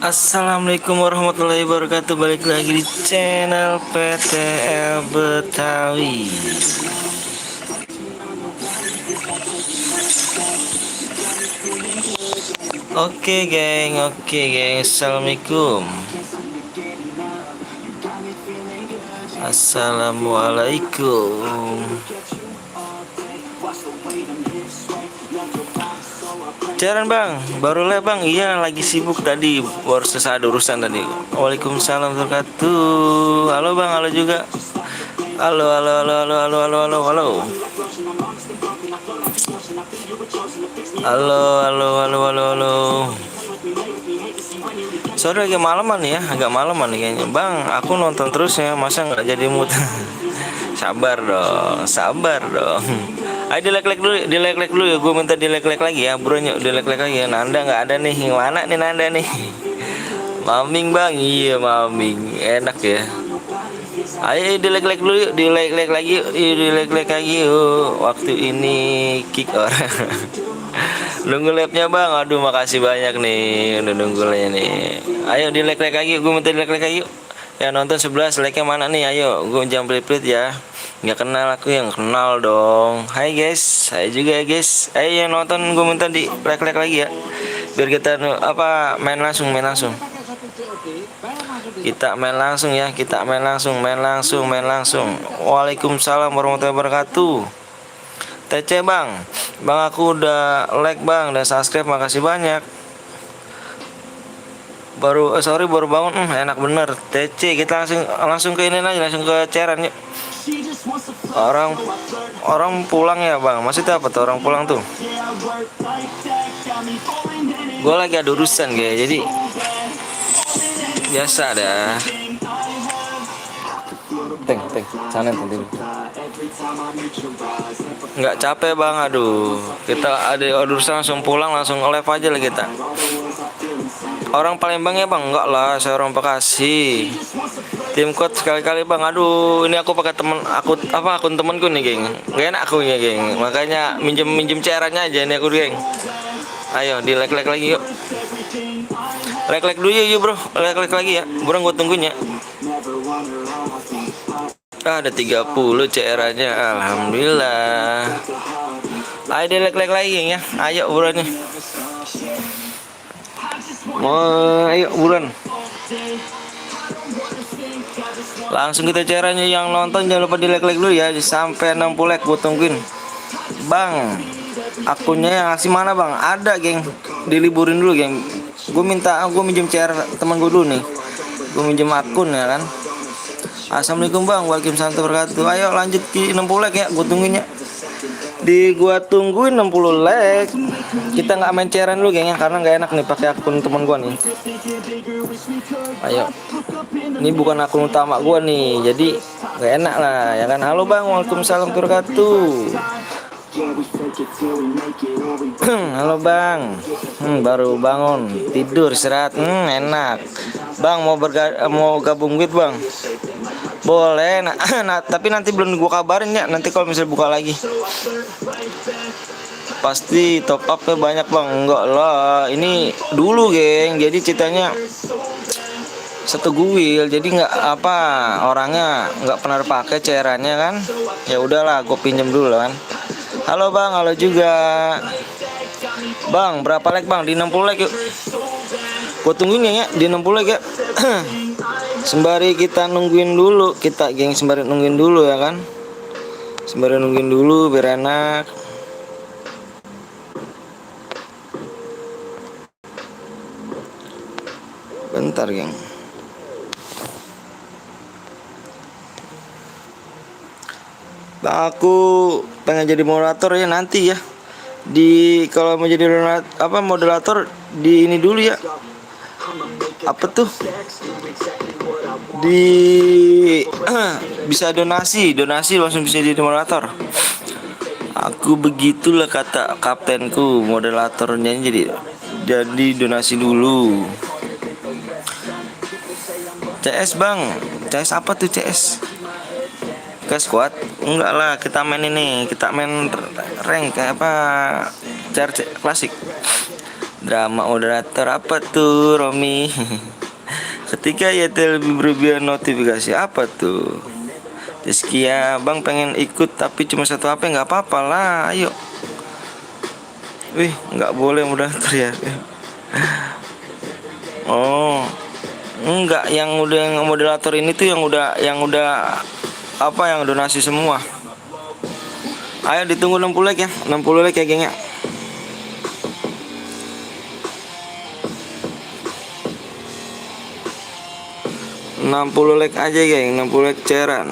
Assalamualaikum warahmatullahi wabarakatuh. Balik lagi di channel PTL Betawi. Oke geng. Assalamualaikum. Assalamualaikum. Jalan bang, baru lah bang. Iya lagi sibuk tadi, baru selesai ada urusan tadi. Waalaikumsalam warahmatullahi wabarakatuh. Halo bang, halo juga. Halo. Halo. Sorry agak malaman ya, agak malaman nih kayaknya. Bang, aku nonton terus ya, masa nggak jadi mood? Sabar dong. Ayo di like dulu ya. Gue minta di like lagi ya, bro. Yuk di like lagi ya. Nanda nggak ada nih. Yang mana nih Nanda nih? Maming bang, iya maming, enak ya. Ayo di like dulu yuk, di like lagi yuk, di like lagi yuk. Waktu ini kick orang. Nunggu labnya bang, aduh makasih banyak nih, udah nunggu labnya nih. Ayo di like lagi, gue minta di like lagi yuk. Ya nonton 11 like-nya mana nih? Ayo, gue jam pelit ya. Nggak kenal aku, yang kenal dong. Hai guys, saya juga ya guys. Ayo yang nonton gue minta di like lagi ya. Biar kita main langsung. Kita main langsung ya, main langsung. Waalaikumsalam warahmatullahi wabarakatuh. TC bang, aku udah like bang, dan subscribe, makasih banyak. Baru bangun, enak bener. TC, kita langsung ke ini aja, langsung ke cairan yuk. Orang pulang ya bang, maksudnya apa tuh orang pulang tuh? Gue lagi ada urusan kayak, jadi biasa dah. Teng, sana nanti. Nggak capek bang, aduh. Kita ada urusan langsung pulang, langsung live aja lah kita. Orang Palembang ya bang? Enggak lah, saya orang Bekasi. Tim code sekali-kali bang. Aduh, ini aku pakai akun temanku nih geng. Gak enak aku ya geng. Makanya minjem cairannya aja ini aku geng. Ayo di like lagi yuk. Like dulu yuk bro. Like lagi ya. Bro gue tungguin ya. Ada 30 cairannya. Alhamdulillah. Ayo di like lagi ya. Ayo bro nih. Ayo buruan. Langsung kita caranya, yang nonton jangan lupa di like dulu ya, sampai 60 like gue tungguin. Bang, akunnya yang ngasih mana bang? Ada geng, diliburin dulu geng. Gue minjem CR teman gue dulu nih. Gue minjem akun ya kan. Assalamualaikum bang, waalaikumsalam warahmatullahi wabarakatuh. Ayo lanjut di 60 like ya, gue tungguin ya. Gua tungguin 60 like. Kita nggak main cairan dulu gengnya, karena nggak enak nih pakai akun teman gua nih. Ayo, ini bukan akun utama gua nih, jadi nggak enak lah ya kan. Halo bang, waalaikumsalam warahmatullahi wabarakatuh. Halo bang, baru bangun tidur istirahat, enak. Bang mau gabung with bang? Boleh, tapi nanti belum gua kabarin ya. Nanti kalau misalnya buka lagi, pasti top upnya banyak bang. Enggak lah, ini dulu geng. Jadi ceritanya satu guil, jadi nggak orangnya nggak pernah pakai cairannya kan. Ya udahlah, gue pinjam dulu kan. Halo bang, halo juga. Bang, berapa like bang? Di 60 like yuk. Gue tungguin ya di 60 like ya. Sembari kita nungguin dulu, sembari nungguin dulu ya kan. Sembari nungguin dulu biar enak. Bentar geng. Bang, aku pengen jadi moderator ya nanti ya. Kalau mau jadi moderator di ini dulu ya. Apa tuh? Bisa donasi langsung bisa jadi moderator. Aku begitulah kata kaptenku, moderatornya jadi donasi dulu. CS bang, CS apa tuh CS? Ke squad? Enggak lah, kita main rank kayak CRC klasik. Drama moderator apa tuh, Romi? Ketika ya lebih berlebihan notifikasi apa tuh? Rizkia, bang pengen ikut tapi cuma satu HP, nggak apa-apa lah, ayo. Wih, nggak boleh moderator ya. Oh, enggak, yang udah yang moderator ini tuh yang udah apa, yang donasi semua. Ayo ditunggu 60 like ya, 60 like ya geng ya. 60 like aja geng, 60 like ceran.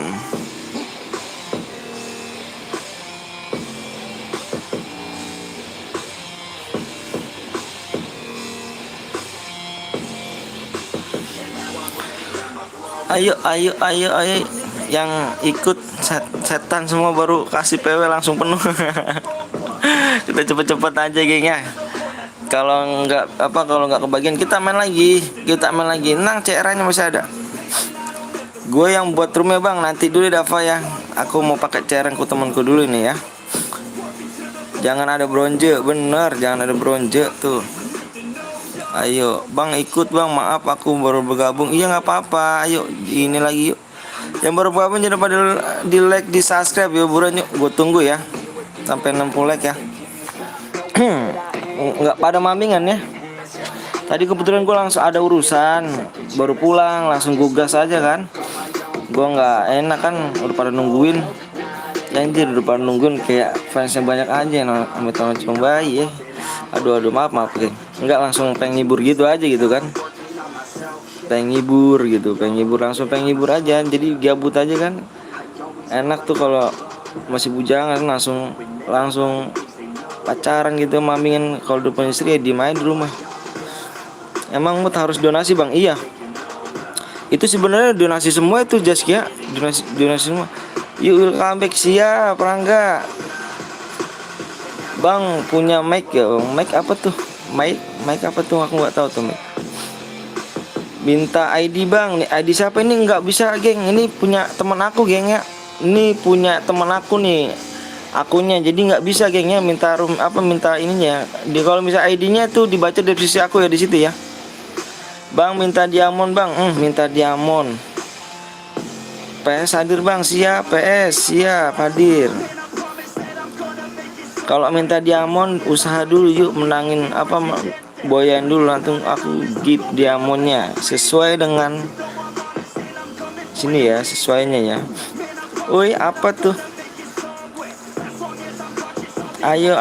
Ayo, ayo, ayo, ayo. Yang ikut setan semua baru kasih PW langsung penuh. Kita cepet-cepet aja geng ya. Kalau nggak kebagian kita main lagi, Nang CR-nya masih ada. Gue yang buat roomnya bang, nanti dulu Dava ya. Aku mau pakai CR ku temanku dulu nih ya. Jangan ada bronze, bener, jangan ada bronze tuh. Ayo bang, ikut bang, maaf aku baru bergabung. Iya nggak apa-apa, ayo ini lagi yuk. Yang baru bergabung jangan lupa di like, di subscribe ya, buruan yuk. Gue tunggu ya sampai 60 like ya. Nggak pada mamingan ya. Tadi kebetulan gue langsung ada urusan, baru pulang langsung gue gas aja kan. Gue nggak enak kan, udah pada nungguin. Anjir, udah pada nungguin kayak fansnya banyak aja yang amit-amit cuma bayi ya. Aduh maaf geng. Enggak, langsung pengen ngibur gitu aja gitu kan. Pengen ngibur langsung pengen ngibur aja. Jadi gabut aja kan. Enak tuh kalau masih bujangan langsung pacaran gitu, mamingan. Kalau udah punya istri ya diem aja di rumah. Emang mood harus donasi bang? Iya. Itu sebenarnya donasi semua itu Jaskia, donasi semua. Yuk welcome back, siap Rangga. Bang punya mic ya bang? Mic apa tuh? Mic apa tuh? Aku nggak tahu tuh mic. Minta ID bang, nih ID siapa ini? Nggak bisa geng, ini punya teman aku geng ya. Ini punya teman aku nih akunnya, jadi nggak bisa gengnya minta minta ininya. Kalau misal ID-nya tuh dibaca dari sisi aku ya, di situ ya. Bang minta diamond bang, minta diamond. PS hadir bang, siap PS, siap hadir. Kalau minta diamond usaha dulu yuk, menangin boyan dulu, langsung aku give diamondnya sesuai dengan sini ya, sesuainya ya. Woi apa tuh? Ayo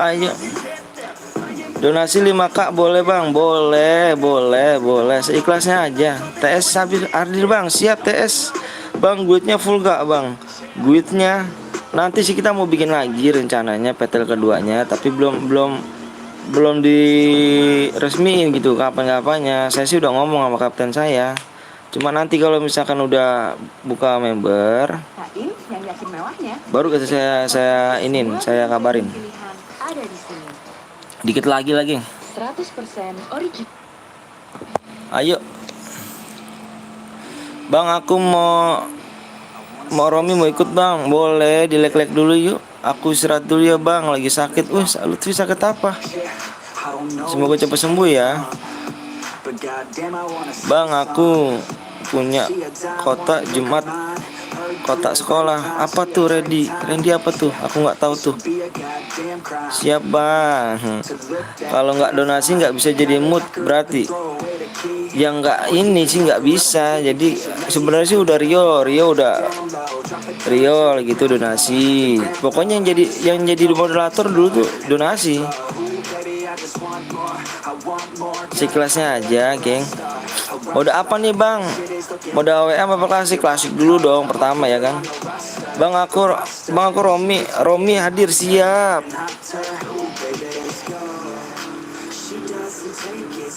donasi 5k boleh bang, boleh seikhlasnya aja. TS habis hadir bang, siap TS bang. Guitnya full gak bang? Guitnya nanti sih kita mau bikin lagi rencananya petel keduanya, tapi belum diresmiin gitu kapan-kapannya. Saya sih udah ngomong sama kapten saya, cuma nanti kalau misalkan udah buka member baru saya kabarin. Dikit lagi 100% original. Ayo bang, aku mau Romi mau ikut bang, boleh di like dulu yuk. Aku istirahat dulu ya bang, lagi sakit. Lutfi sakit apa? Semoga cepat sembuh ya bang. Aku punya kotak Jumat, kotak sekolah. Apa tuh Randy apa tuh? Aku nggak tahu tuh. Siap bang. Kalau nggak donasi nggak bisa jadi mood berarti. Yang nggak ini sih nggak bisa. Jadi sebenarnya sih udah Rio gitu donasi. Pokoknya yang jadi moderator dulu tuh donasi. Sekelasnya aja geng. Mode apa nih bang? Mode AWM apa klasik? Klasik dulu dong pertama ya kan. Bang aku Romi hadir, siap.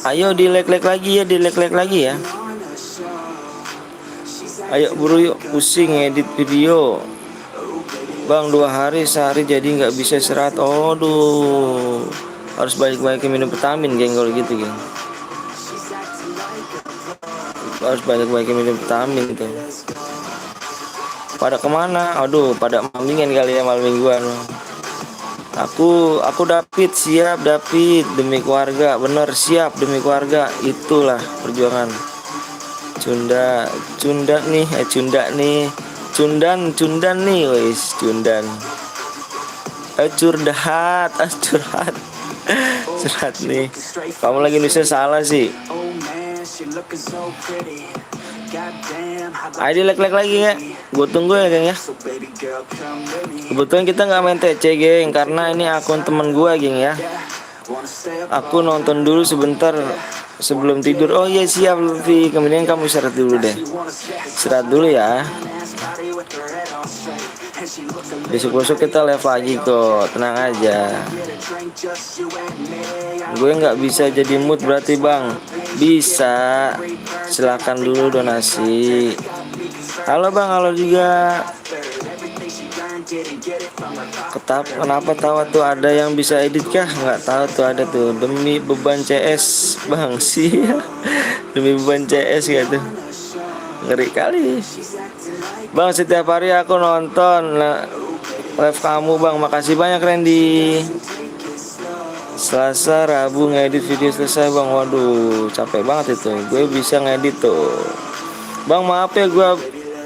Ayo di like lagi ya. Ayo buru yuk, pusing edit video bang. 2 hari sehari jadi nggak bisa istirahat. Aduh, harus balik minum vitamin geng kalau gitu geng. Harus balik minum vitamin tuh. Pada kemana? Aduh, pada mamingan kali ya malam mingguan. Aku David, siap David demi keluarga, bener siap demi keluarga, itulah perjuangan. Cunda, cunda nih, cunda nih, cundan nih, wis cundan. Curhat, curhat, curhat nih. Kamu lagi nulisnya salah sih. Ayo like lagi ya. Gue tunggu ya geng ya. Kebetulan kita nggak main TC geng, karena ini akun temen gue geng ya. Aku nonton dulu sebentar sebelum tidur. Oh iya siap Luffy. Kemudian kamu istirahat dulu deh. Istirahat dulu ya. Besok-besok kita live lagi kok. Tenang aja. Gue nggak bisa jadi mood berarti bang. Bisa. Silakan dulu donasi. Halo bang, halo juga. Kenapa tahu tuh ada yang bisa edit kah? Nggak tahu tuh ada tuh. Demi beban CS bang sih. Demi beban CS gitu. Ngeri kali. Bang setiap hari aku nonton live kamu bang. Makasih banyak Randy. Selasa Rabu ngedit video selesai bang. Waduh capek banget itu. Gue bisa ngedit tuh. Bang maaf ya gue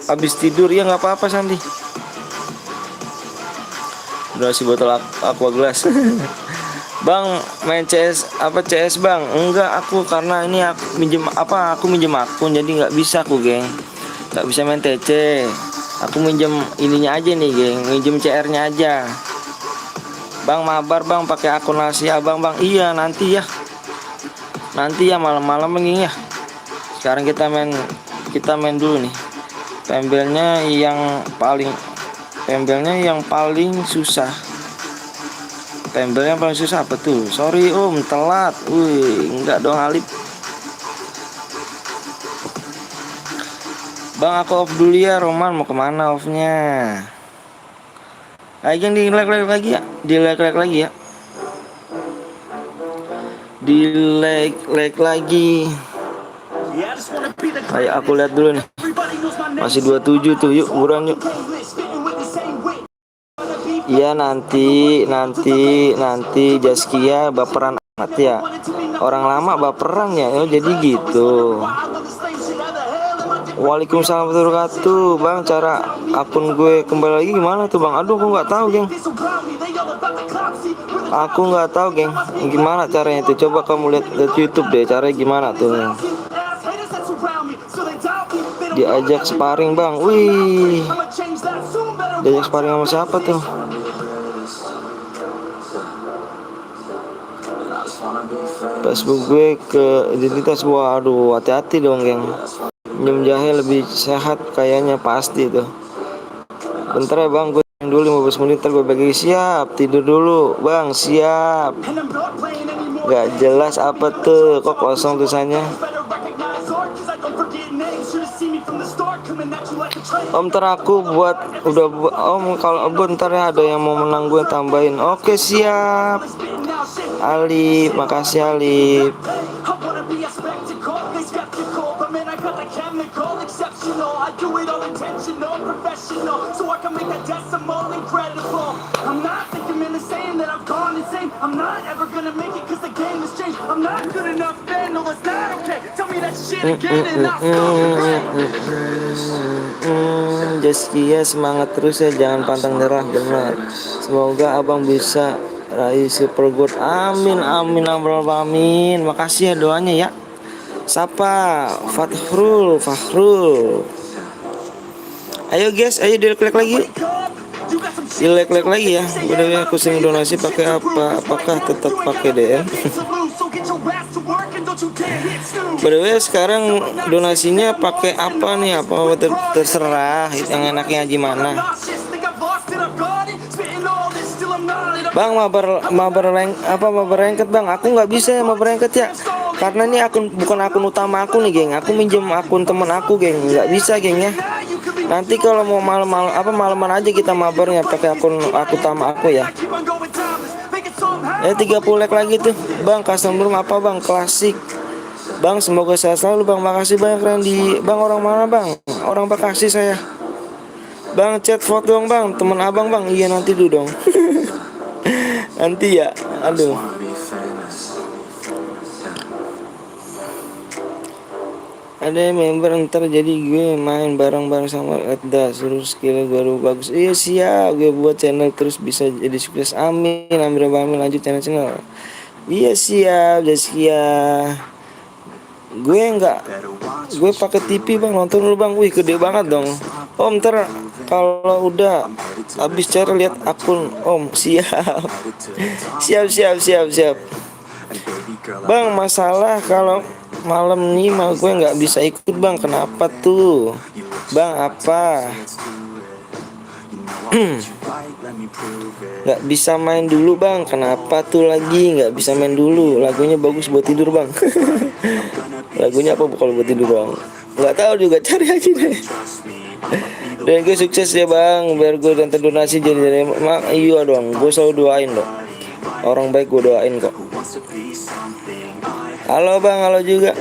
habis tidur. Ya nggak apa-apa Sandi. Donasi botol aqua gelas. Bang main CS apa CS bang? Enggak aku karena ini aku minjem akun jadi nggak bisa aku geng. Nggak bisa main TC. Aku minjem ininya aja nih geng. Minjem CR-nya aja. Bang mabar bang pakai akun nasi abang bang. Iya nanti ya. Nanti ya malam-malam begini ya. Sekarang kita main dulu nih. Pembelnya yang paling susah. Pembelnya paling susah apa tuh? Sorry om telat. Wih enggak dong Alip. Bang aku off dulu ya. Roman mau kemana offnya? Ayo yang di like lagi ya. Di like lagi ya. Di like lagi. Ayo aku lihat dulu nih. Masih 27 tuh. Yuk buruan yuk. Iya nanti Jaskia baperan amat ya. Orang lama baperan ya. Oh jadi gitu. Waalaikumsalam warahmatullahi wabarakatuh. Bang cara akun gue kembali lagi gimana tuh bang? Aduh aku nggak tahu geng. Aku nggak tahu geng. Gimana caranya itu? Coba kamu lihat YouTube deh. Caranya gimana tuh? Diajak sparring bang. Wih. Diajak sparring sama siapa tuh? Facebook gue ke identitas. Waduh hati-hati dong geng. Minum jahe lebih sehat kayaknya pasti tuh. Bentar ya bang gue dulu 15 menit gue bagi. Siap tidur dulu bang siap. Gak jelas apa tuh kok kosong tulisannya. Om ntar aku om kalau bentar ya ada yang mau menang gue tambahin. Oke siap Alif, makasih Alif. Jaskia semangat terus ya, jangan pantang nyerah benar. Semoga abang bisa raih super good. Amin amin amin. Makasih ya doanya ya. Sapa Fahrul. Ayo guys, ayo di-like lagi. Di-like lagi ya. Udah aku sering donasi pakai apa? Apakah tetap pakai DM? By the way sekarang donasinya pakai apa nih? Apa terserah yang enaknya gimana. Bang mabar ranked bang. Aku nggak bisa ya mabar ranked ya. Karena ini bukan akun utama aku nih geng. Aku minjem akun temen aku geng. Nggak bisa geng ya. Nanti kalau mau malaman aja kita mabarnya pakai akun utama aku ya. 30 like lagi tuh bang. Custom room apa bang? Klasik. Bang semoga sehat selalu bang. Makasih banyak Randy. Bang orang mana bang? Orang Bekasi saya. Bang chat foto dong bang. Temen abang bang. Iya nanti dulu dong. Nanti ya, aduh. Ada member ntar jadi gue main bareng-bareng sama Edda, suruh skill baru bagus. Iya siap, gue buat channel terus bisa jadi sukses. Amin, amin, amin, lanjut channel. Iya siap, Jaskia. Gue pakai TV bang, nonton dulu bang. Wih gede banget dong. Om ntar kalau udah habis cara lihat akun Om. Siap. Siap. Bang, masalah kalau malam nih mah gue nggak bisa ikut bang. Kenapa tuh? Bang apa? Nggak bisa main dulu bang. Kenapa tuh lagi nggak bisa main dulu? Lagunya bagus buat tidur bang. Lagunya apa kalau buat tidur bang? Nggak tahu juga, cari aja deh. Dan gue sukses ya bang, biar gue dan terdonasi jadi iya dong. Gue selalu doain dong. Orang baik gue doain kok. Halo bang, halo juga.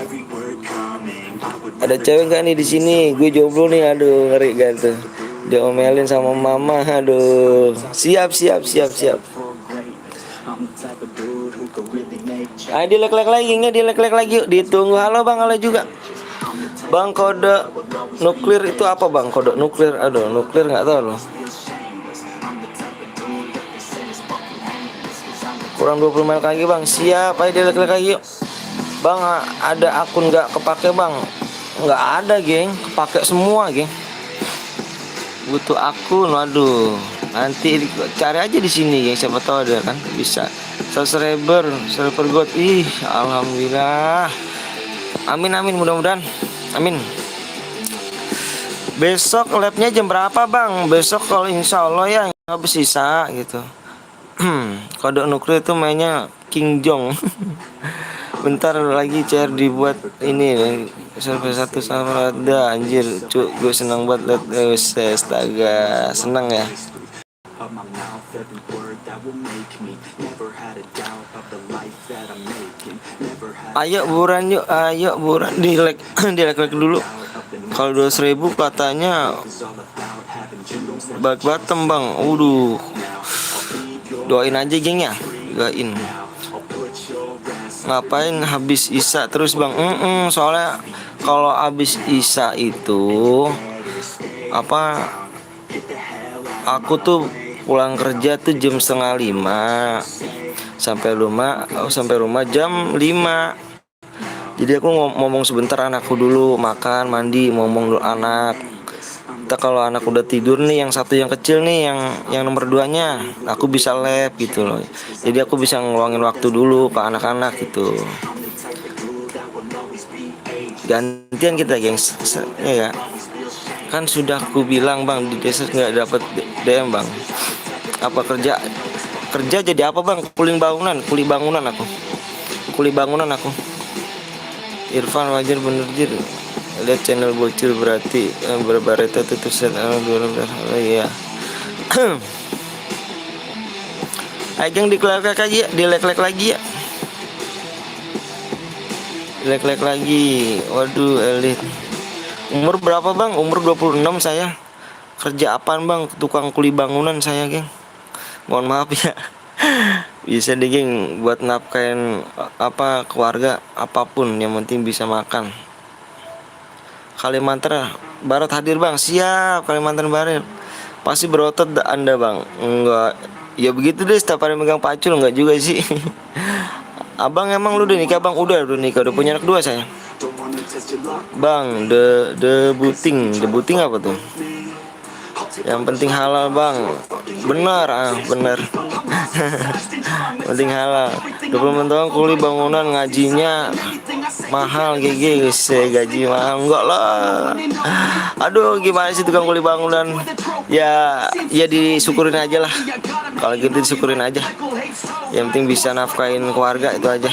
Ada cewek gak nih di sini? Gue jomblo nih, aduh ngeri gak tuh. Diomelin sama mama, aduh. Siap. Ah, dilek-lek lagi, nggak dilek-lek lagi yuk. Ditunggu. Halo bang, halo juga. Bang, kode nuklir itu apa bang? Kode nuklir, aduh nuklir nggak tahu loh. Kurang 20 mil lagi bang. Siap, ayo dilek-lek lagi yuk. Bang, ada akun nggak kepake bang? Nggak ada geng, kepake semua geng. Butuh akun, waduh. Nanti cari aja di sini geng, siapa tahu ada kan bisa. Subscriber God. Ih, alhamdulillah. Amin mudah-mudahan. Amin. Besok labnya jam berapa bang? Besok kalau insya Allah ya habis sisa gitu. Kode nuklir itu mainnya King Jong. Bentar lagi cair dibuat ini server 1 sama ada anjir cuk, gue senang banget liat astaga, senang ya. Ayo buruan yuk, ayo buruan di like di like dulu. Kalau 200.000 katanya back bottom bang. Doain aja geng ya, doain. Ngapain habis Isya terus bang? Soalnya kalau habis Isya itu apa? Aku tuh pulang kerja tuh jam 4:30, sampai rumah jam 5. Jadi aku ngomong sebentar anakku dulu, makan, mandi, ngomong dulu anak. Kita kalau anak udah tidur nih, yang satu yang kecil nih, yang nomor 2-nya, aku bisa lab gitu loh. Jadi aku bisa ngeluangin waktu dulu ke anak-anak gitu. Gantian kita gengs, ya kan sudah aku bilang bang di desa nggak dapat DM bang. Apa kerja jadi apa bang? Kuli bangunan aku. Irfan wajar bener jir. Lihat channel bocil berarti berbareta tutup set 12. Oh iya. Ayo di-like aja, di-like lagi ya. Like lagi. Waduh, elit. Umur berapa bang? Umur 26 saya. Kerja apaan bang? Tukang kuli bangunan saya geng. Mohon maaf ya. Bisa deh geng buat nafkain apa keluarga, apapun yang penting bisa makan. Kalimantan Barat hadir bang. Siap, Kalimantan Barat. Pasti berotot anda bang. Enggak, ya begitu deh, setiap hari megang pacul. Enggak juga sih. Abang emang lu udah nikah bang? Udah nikah, udah punya anak 2 saya. Bang, debuting apa tuh? Yang penting halal bang. Benar. Penting halal. 20 tahun kuli bangunan, ngajinya mahal GG guys, gaji mahal enggak lah. Aduh gimana sih tukang kuli bangunan? Ya disyukurin aja lah. Kalau gitu disyukurin aja. Yang penting bisa nafkain keluarga, itu aja.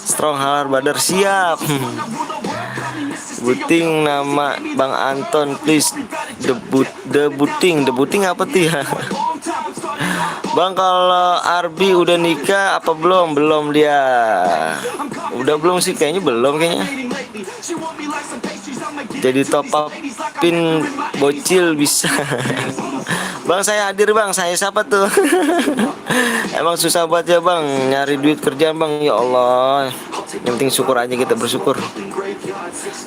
Strong halal badar, siap. Debuting nama Bang Anton please. Debuting apa tuh ya? Bang, kalau Arbi udah nikah apa belum? Belum dia. Udah belum sih, kayaknya belum kayaknya. Jadi top upin bocil bisa. Bang saya hadir bang, saya siapa tuh? Emang susah banget ya bang nyari duit kerjaan bang. Ya Allah, yang penting syukur aja, kita bersyukur.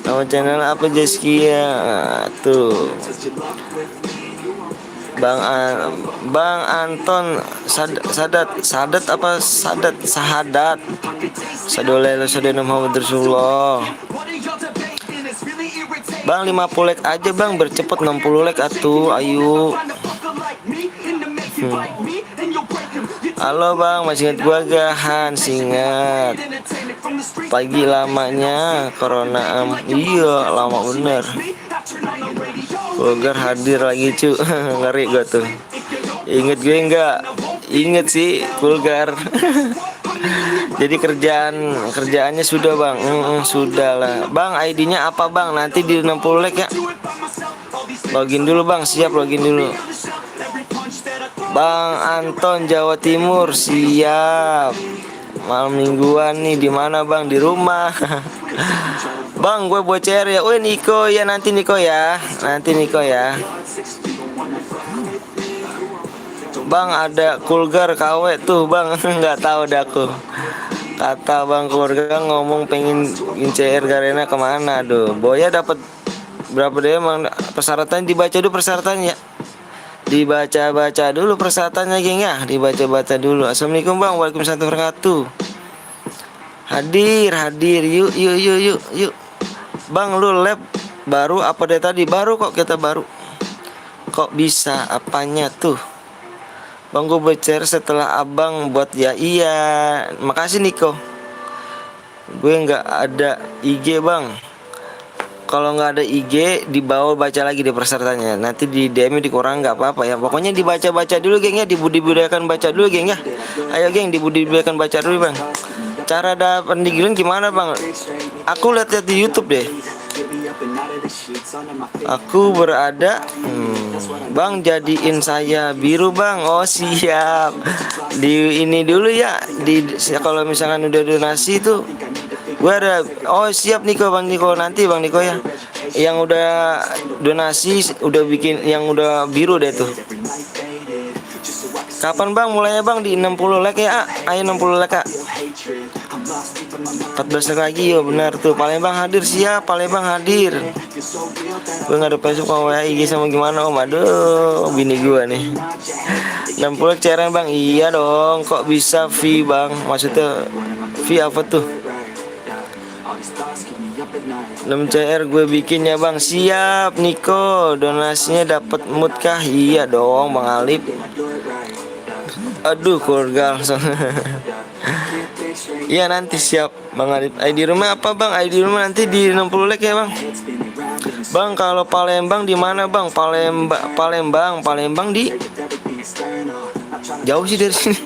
Nama channel apa Jaskia? Nah, tuh Bang Anton Sadat apa Sahadat Sadolelo Sadena Muhammad Rasulullah. Bang 50 like aja bang, bercepet 60 like atuh, ayo. Halo bang, masih ingat gua gak? Hans, ingat. Pagi lamanya corona iya lama bener. Vlogger hadir lagi cu. Ngeri gua tuh. Inget gue enggak? Inget sih Vlogger. Jadi kerjaannya sudah bang. Sudah lah bang. ID-nya apa bang? Nanti di 60 like ya. Login dulu bang, siap login dulu. Bang Anton Jawa Timur, siap. Malam mingguan nih, di mana bang? Di rumah. Bang, gue bocer ya. Woi Niko ya, nanti Niko ya. Nanti Niko ya. Bang ada Kulgar KW tuh bang. Nggak tahu dah aku. Kata bang keluarga ngomong pengen CR Garena kemana? Aduh, Boya dapat berapa deh emang persyaratan? Dibaca dulu persyaratannya. Dibaca-baca dulu persyaratannya geng ya. Dibaca-baca dulu. Assalamualaikum bang. Waalaikumsalam wabarakatuh. Hadir yuk. Bang lu lab baru apa deh tadi? Baru kok, kita baru. Kok bisa apanya tuh? Bang gue becer setelah abang buat ya. Iya. Makasih Niko. Gue nggak ada IG bang. Kalau nggak ada IG, dibawa baca lagi di persyaratannya. Nanti di DM dikurang nggak apa-apa ya. Pokoknya dibaca-baca dulu geng ya. Dibudidayakan baca dulu geng ya. Ayo geng, dibudidayakan baca dulu bang. Cara dapat pendidikan gimana bang? Aku lihat-lihat di YouTube deh. Aku berada bang, jadiin saya biru bang. Oh siap. Di ini dulu ya. Kalau misalkan udah donasi tuh, gue ada. Oh siap Niko, bang Niko. Nanti bang Niko ya, yang udah donasi udah bikin yang udah biru deh tuh. Kapan bang mulainya bang? Di 60 like ya. Ayo 60 like kak. 14 like lagi yo, benar tuh. Palembang hadir, siap. Palembang hadir. Gue gak ada Facebook sama IG sama gimana om. Aduh, bini gue nih. 60 like cairan bang. Iya dong. Kok bisa V bang? Maksudnya V apa tuh? 6 CR gue bikinnya bang. Siap Niko. Donasinya dapat mood kah? Iya dong bang Alip. Aduh keluarga langsung. Iya nanti siap bang Alip. ID rumah apa bang? ID rumah nanti di 60 like ya bang. Bang kalau Palembang di mana bang? Palembang di jauh sih dari sini.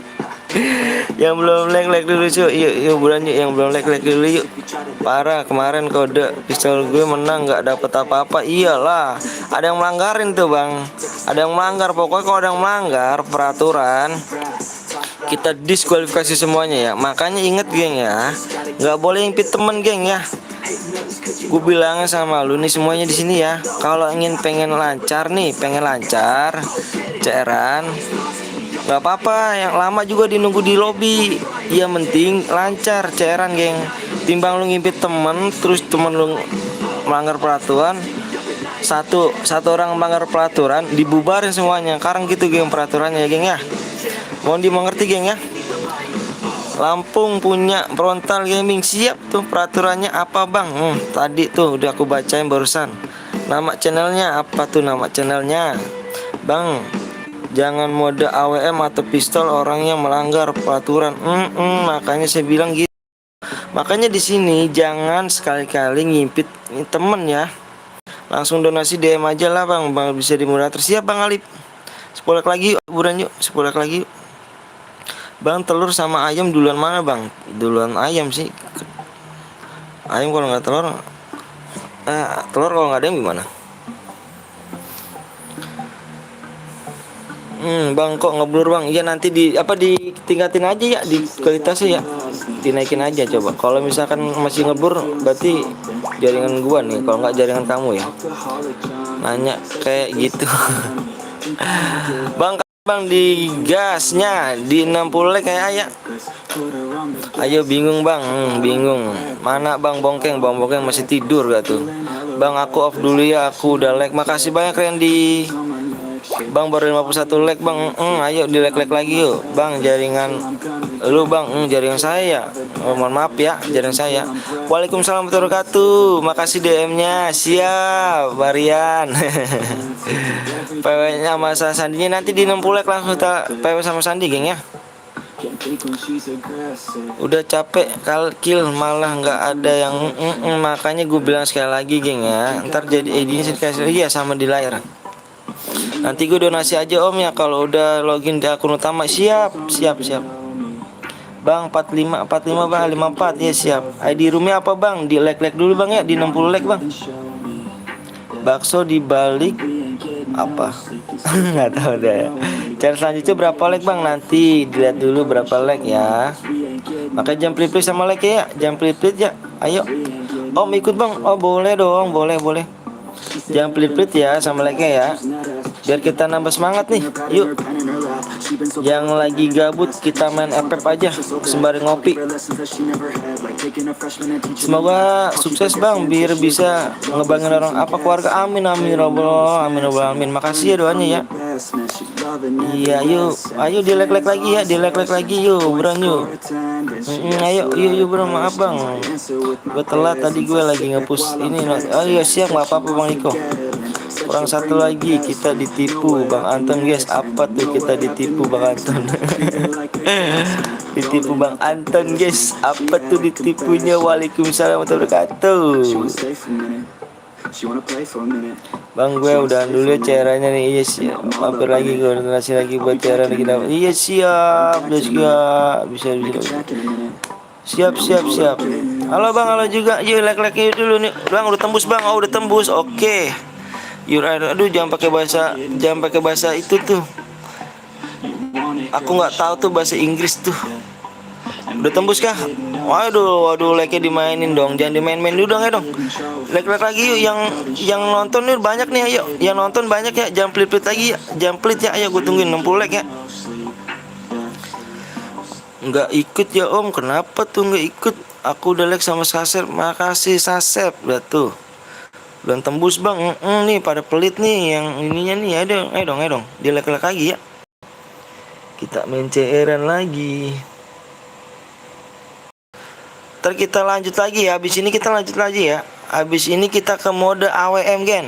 Yang belum like dulu cuy. Yuk bulan yuk. Yang belum like dulu yuk. Parah kemarin kode pistol gue menang nggak dapet apa-apa. Iyalah, ada yang melanggarin tuh bang. Ada yang melanggar. Pokoknya kalau ada yang melanggar peraturan, kita diskualifikasi semuanya ya. Makanya inget geng ya, nggak boleh impit temen geng ya. Gue bilangnya sama lu nih semuanya di sini ya. Kalau pengen lancar CR-an, nggak apa-apa. Yang lama juga dinunggu di lobby. Yang penting lancar CR-an geng. Timbang lu ngimpit temen, terus temen lu melanggar peraturan, satu orang melanggar peraturan, dibubarin semuanya. Sekarang gitu geng peraturannya ya geng ya. Mohon dimengerti geng ya. Lampung punya frontal gaming, siap tuh peraturannya apa bang? Tadi tuh udah aku bacain barusan. Nama channelnya apa tuh nama channelnya bang? Jangan mode AWM atau pistol orang yang melanggar peraturan. Makanya saya bilang gitu. Makanya di sini jangan sekali-kali ngimpit temen ya. Langsung donasi DM aja lah bang. Bang bisa dimoderator. Siap bang Alip. 10 lagi yuk, buran yuk. 10 lagi yuk. Bang telur sama ayam duluan mana bang? Duluan ayam sih. Ayam kalau nggak telur. Telur kalau nggak ada yang gimana? Bang kok ngeblur bang? Iya nanti ditingkatin aja ya di kualitasnya ya. Dinaikin aja coba. Kalau misalkan masih ngeblur berarti jaringan gua nih. Kalau nggak jaringan kamu ya. Nanya kayak gitu. Bang bang di gasnya di 60 leg kayak ya. Ayo bingung bang, bingung. Mana bang Bongkeng? Bang Bongkeng masih tidur gak tuh? Bang aku off dulu ya, aku udah leg. Makasih banyak Randy. Bang baru 51 leg bang. Ayo di leg-leg lagi yuk. Bang jaringan lu bang, jaringan saya. Mohon maaf ya, jaringan saya. Waalaikumsalam warahmatullahi wabarakatuh. Makasih DM-nya. Siap, Marian. PW-nya masa Sandinya nanti di 60 leg langsung kita PW sama Sandi geng ya. Udah capek kill malah nggak ada yang makanya gue bilang sekali lagi geng ya. Ntar jadi edinya iya sama di layar. Nanti gue donasi aja om ya kalau udah login di akun utama. Siap. Bang 45 bang 54 ya siap. ID roomnya apa bang? Di leg dulu bang ya, di 60 leg bang. Bakso dibalik apa? Nggak tahu deh. Cara selanjutnya berapa leg bang? Nanti dilihat dulu berapa leg ya. Makanya jam play sama leg ya. Jam play ya. Ayo. Om ikut bang. Oh boleh dong, boleh. Jam play ya sama legnya ya. Biar kita nambah semangat nih. Yuk. Yang lagi gabut kita main FF aja sembari ngopi. Semoga sukses bang biar bisa ngebangin orang apa keluarga. Amin amin. Makasih ya doanya ya. Iya ayo di leg lagi ya, di leg lagi yuk bro yuk. Ayo bro, maaf bang gue telat tadi, gue lagi ngepush ini. Oh iya siap, nggak apa-apa bang Iko. Kurang satu lagi kita ditipu bang Anton guys. Apa tuh kita ditipu bang Anton? Ditipu bang Anton guys. Apa tuh ditipunya? Waalaikumsalam warahmatullahi wabarakatuh. Bang gue udah dulu ya cairannya nih. Iya siap. Mampir lagi gue donasi lagi buat cairan lagi. Iya siap. Udah siap. Bisa. Siap. Halo bang, halo juga. Yuk like dulu nih. Bang udah tembus bang. Oh udah tembus. Oke. Aduh jangan pakai bahasa itu tuh. Aku nggak tahu tuh bahasa Inggris tuh. Udah tembus kah? Waduh, like-nya dimainin dong. Jangan dimain-main dulu dong ya dong. Like lagi yuk, yang nonton nih banyak nih, ayo. Yang nonton banyak ya, jangan pelit lagi ya. Jangan pelit ya, ayo gue tungguin 60 like ya. Nggak ikut ya om, kenapa tuh nggak ikut? Aku udah like sama Sasep, makasih Sasep. Udah tuh. Belum tembus bang, nih pada pelit nih yang ininya nih. Ayo dong. Di like lagi ya. Kita main CR lagi. Ntar kita lanjut lagi ya. Habis ini kita lanjut lagi ya. Habis ini kita ke mode AWM gen.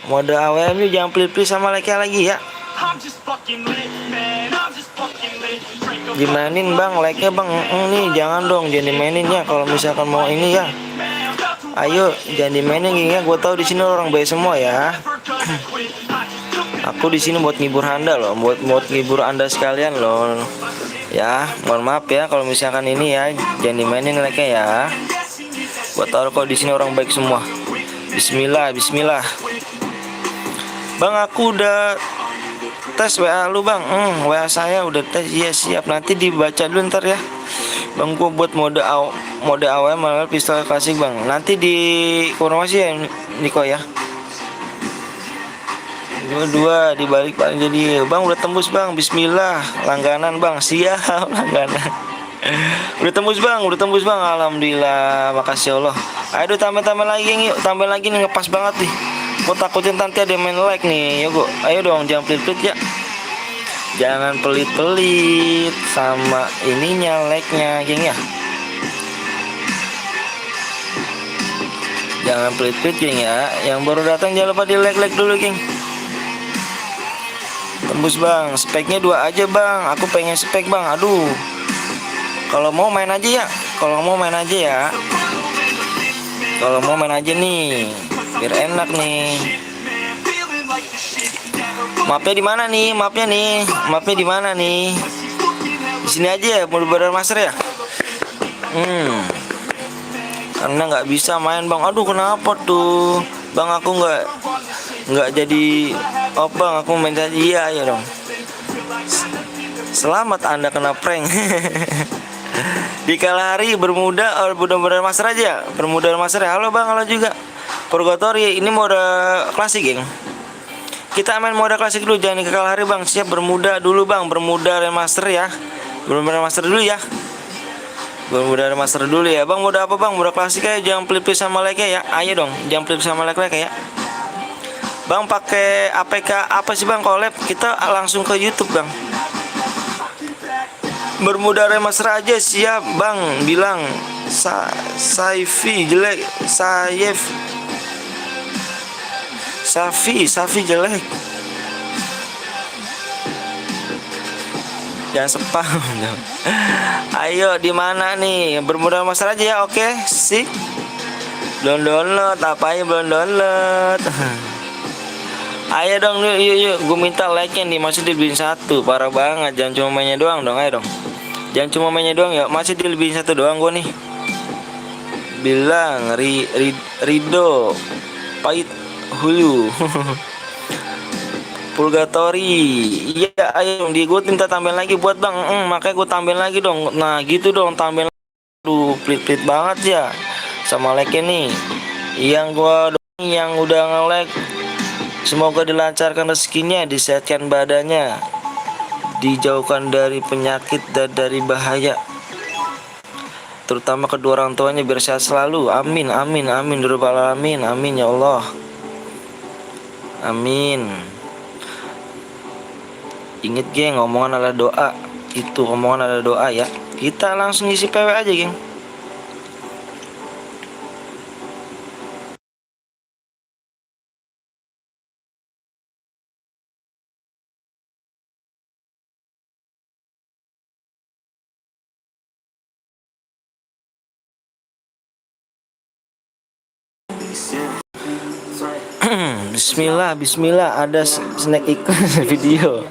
Mode AWM yuk, jangan pelit sama like-nya lagi ya. Dimainin bang like-nya bang. Nih jangan dong, jangan dimainin ya. Kalau misalkan mau ini ya. Ayo jangan dimainin ya. Gue tahu di sini orang baik semua ya. Aku di sini buat ngibur Anda loh, buat ngibur Anda sekalian loh. Ya, mohon maaf ya kalau misalkan ini ya, jangan dimainin like-nya ya. Gua tahu kok di sini orang baik semua. Bismillah. Bang, aku udah tes WA lu, Bang. WA saya udah tes. Iya, siap. Nanti dibaca dulu ntar ya. Bang, gua buat mode AWM malah pistol klasik, Bang. Nanti di konfirmasi ya, Niko ya. Dua dibalik paling jadi bang udah tembus bang. Bismillah, langganan bang, siap langganan. Udah tembus bang, alhamdulillah, makasih Allah. Aduh tambah lagi yuk, tambah lagi nih, ngepas banget nih. Gue takutin nanti ada main like nih. Yuk, ayo dong, jangan pelit-pelit ya. Jangan pelit-pelit sama ininya like-nya geng ya. Jangan pelit-pelit geng ya. Yang baru datang jangan lupa di like dulu geng. Tembus bang, speknya 2 aja bang. Aku pengen spek bang, aduh. Kalau mau main aja ya. Kalau mau main aja nih, biar enak nih. Mapnya di mana nih? Mapnya di mana nih? Di sini aja ya, Modern Master ya. Karena nggak bisa main bang. Aduh kenapa tuh? Bang aku nggak jadi bang, aku main saja. Iya dong. Selamat Anda kena prank. Di kala hari bermuda benar-benar master aja. Bermuda master ya. Halo bang, halo juga. Purgatory ini mode klasik geng. kita main mode klasik dulu, jangan dikekal hari bang. Siap, bermuda dulu bang, bermuda remaster ya. Bermuda remaster dulu ya. Bermuda remaster dulu ya bang. Mode apa bang? Mode klasik aja, jangan flip sama like ya. Ayo dong, jangan flip sama like ya. Bang pakai APK apa sih bang? Collab kita langsung ke YouTube bang. Bermuda remaster aja siap bang. Bilang Saifi jelek, Safi jelek. Jangan spam. Ayo di mana nih? Bermuda remaster aja ya. Oke, sih. Belum download, apanya belum download? Ayo dong, yuk, gue minta like-nya nih, masih dilebihin satu, parah banget, jangan cuma mainnya doang dong, ayo dong. Jangan cuma mainnya doang ya, masih dilebihin satu doang gue nih. Bilang Rido Pahit Hulu. Purgatory. Iya, ayo di gue minta tambahin lagi buat bang. Makanya gue tambahin lagi dong. Nah gitu dong, tambahin. Aduh, pelit banget ya sama like-nya nih. Yang udah nge-like, semoga dilancarkan rezekinya, disehatkan badannya, dijauhkan dari penyakit dan dari bahaya, terutama kedua orang tuanya biar sehat selalu. Amin amin amin amin amin ya Allah. Amin. Ingat geng, omongan adalah doa. Itu omongan adalah doa ya. Kita langsung isi PW aja geng. Bismillah, ada snack iklan video.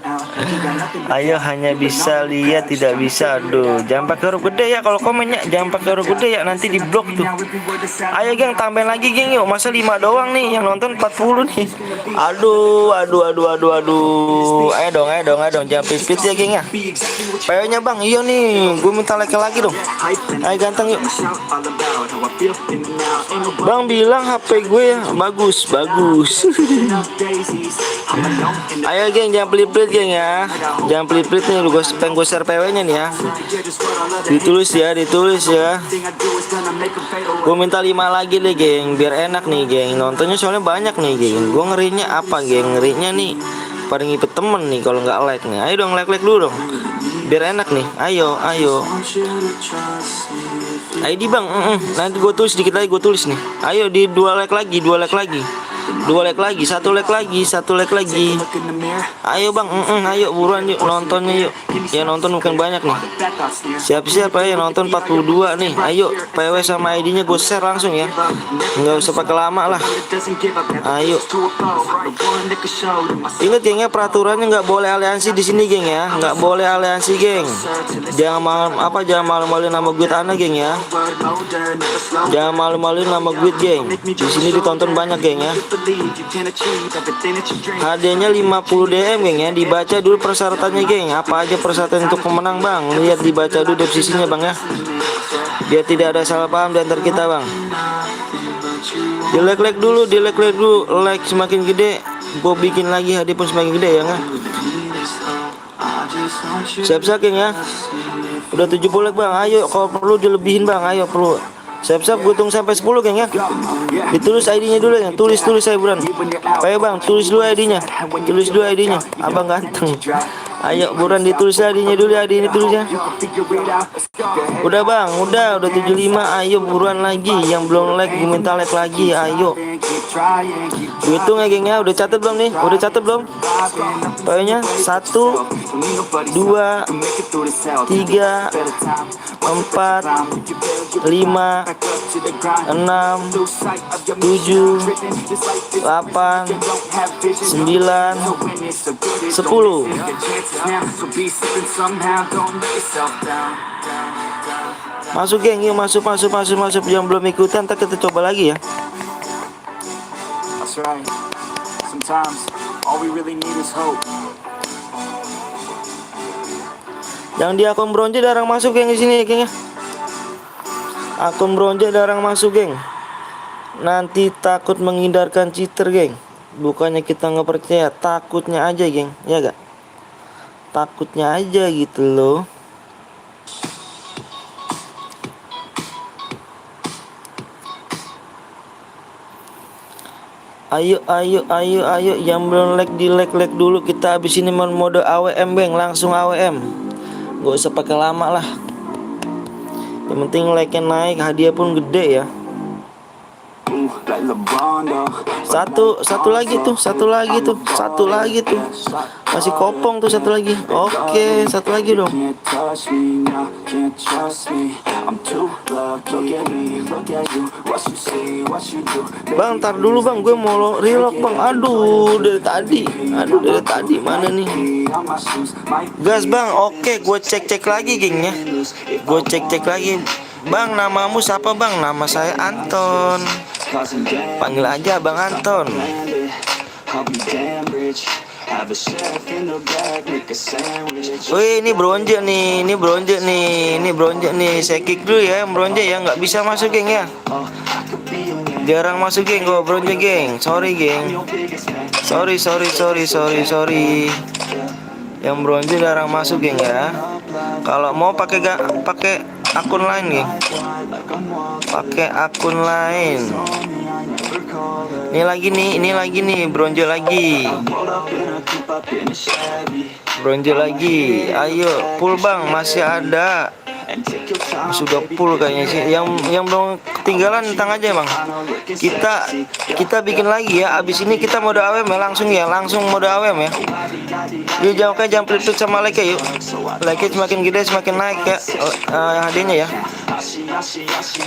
Ayo hanya bisa lihat, tidak bisa. Aduh, jangan pakai huruf gede ya kalau komennya, jangan pakai huruf gede ya, nanti di blok tuh. Ayo geng, tambahin lagi geng yuk. Masa 5 doang nih, yang nonton 40 nih. Aduh. Ayo dong, jangan pipit ya geng ya. PW-nya bang, iya nih, gue minta like lagi dong. Ayo ganteng yuk. Bang bilang HP gue ya bagus. Ayo geng, jangan pelit-pelit geng ya. Jangan pelit-pelit nih, lu gue share PW-nya nih ya. Ditulis ya. Gue minta 5 lagi deh geng, biar enak nih geng. Nontonnya soalnya banyak nih geng. Gue ngerinya apa geng? Ngerinya nih pada ngipet temen nih kalau nggak like nih. Ayo dong like dulu dong, biar enak nih. Ayo. ID bang, nanti gue tulis sedikit lagi, gue tulis nih. Ayo di 2 like lagi, 1 like lagi. Ayo bang, ayo buruan yuk, nontonnya yuk. Ya nonton bukan banyak nih. Siap-siap ayo nonton 42 nih. Ayo PW sama ID-nya gue share langsung ya. Nggak usah pakai lama lah. Ayo. Ingat geng ya, peraturannya nggak boleh aliansi di sini geng ya. Nggak boleh aliansi geng. Jangan malu-maluin nama gue anak geng ya. Jangan malu-maluin nama gue geng. Di sini ditonton banyak geng ya. Hadiahnya 50 DM geng ya. Dibaca dulu persyaratannya geng. Apa aja persyaratan untuk pemenang bang? Lihat, dibaca dulu deskripsinya bang ya, biar tidak ada salah paham di antar kita bang. Di like dulu, like semakin gede gue bikin lagi hadiah pun semakin gede ya nggak? Siap-siap geng ya. Udah 70 like bang. Ayo kalau perlu dilebihin bang. Ayo perlu. Siap-siap gue tunggu sampai 10 geng ya. Ditulis ID-nya dulu ya. Tulis saya buruan. Ayo bang, tulis dulu ID-nya. Abang ganteng. Ayo buruan ditulis ID-nya dulu, ID ini tulisnya. Udah bang, udah 75. Ayo buruan lagi. Yang belum like gue minta like lagi. Ayo. Hitung ya geng ya. Udah catat belum nih? Pokoknya 1 2 3 4 5 6 7 8 9 10 masuk geng, yuk masuk. Yang belum ikutan ntar kita coba lagi ya. Yang di akun bronze jarang masuk geng di sini geng ya. Akun bronze jarang masuk geng. Nanti takut menghindarkan cheater geng. Bukannya kita nggak percaya, takutnya aja geng, ya gak? Takutnya aja gitu loh. Ayo ayo ayo ayo, yang belum like di like dulu. Kita habis ini mode AWM bang, langsung AWM. Gak usah pakai lama lah. Yang penting like-nya naik, hadiah pun gede ya. Satu lagi tuh, masih kopong tuh satu lagi. Oke, satu lagi dong. Bang, ntar dulu bang, gue mau relock bang. Aduh dari tadi mana nih? Gas bang, oke, gue cek lagi gengnya. Gue cek lagi. Bang, namamu siapa bang? Nama saya Anton. Panggil aja Bang Anton. Wih, ini bronze nih, Saya kick dulu ya, bronze ya, nggak bisa masuk geng ya. Jarang masuk geng, gue bronze geng. Sorry geng. Sorry. Yang bronze jarang masuk geng ya. Kalau mau pakai akun lain geng. Pakai akun lain. Ini lagi nih, bronze lagi. Ayo, full bang, masih ada. Sudah full kayaknya sih. Yang belum ketinggalan tentang aja bang. Kita bikin lagi ya. Abis ini kita mode AWM ya, langsung mode AWM ya. Yuk jangan pelit sama like ya yuk. Like semakin gede semakin naik ya. Hadiahnya ya.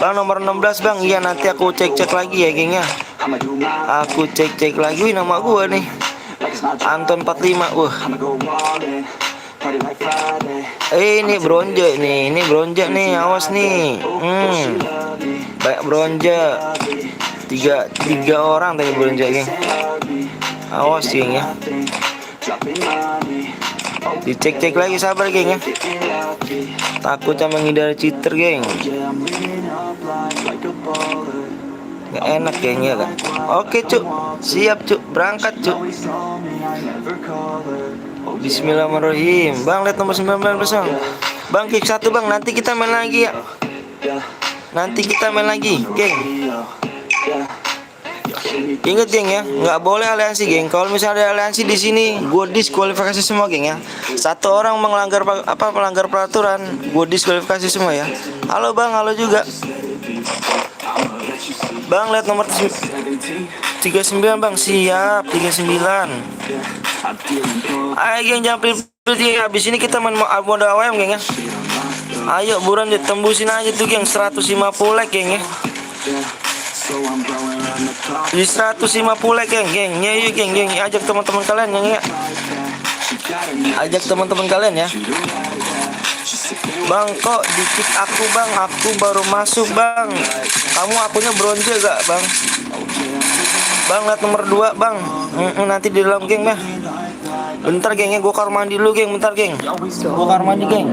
Bang nomor 16 bang. Iya nanti aku cek lagi ya gengnya. Aku cek lagi. Wih, nama gua nih Anton 45. Wah. Ini bronze nih, awas nih. Banyak bronze. Tiga orang tadi bronze geng. Awas geng ya. Dicek lagi, sabar geng ya. Takutnya menghindari cheater geng. Gak enak geng ya kan. Oke cuk, siap cuk, berangkat cuk. Bismillahirrahmanirrahim. Bang lihat nomor 19 bang. Bang kick 1 bang, nanti kita main lagi ya. Geng. Ingat geng ya, nggak boleh aliansi geng. Kalau misalnya ada aliansi di sini, gue diskualifikasi semua geng ya. Satu orang melanggar peraturan, gue diskualifikasi semua ya. Halo bang, halo juga. Bang lihat nomor 39 bang, siap 39. Ayo geng, jangan pilih. Habis ini kita main mode AWM geng ya. Ayo buruan ditembusin aja tuh geng, 150 like geng ya. Di 150 like geng. Yuk geng, ajak teman-teman kalian geng ya. Ajak teman-teman kalian ya. Bang kok dikit aku bang, aku baru masuk bang. Kamu akunnya bronze gak bang? Bang lihat nomor 2 bang. Nanti di dalam geng ya. Bentar geng ya, gue kamar mandi dulu geng. Bentar geng, gue kamar mandi geng.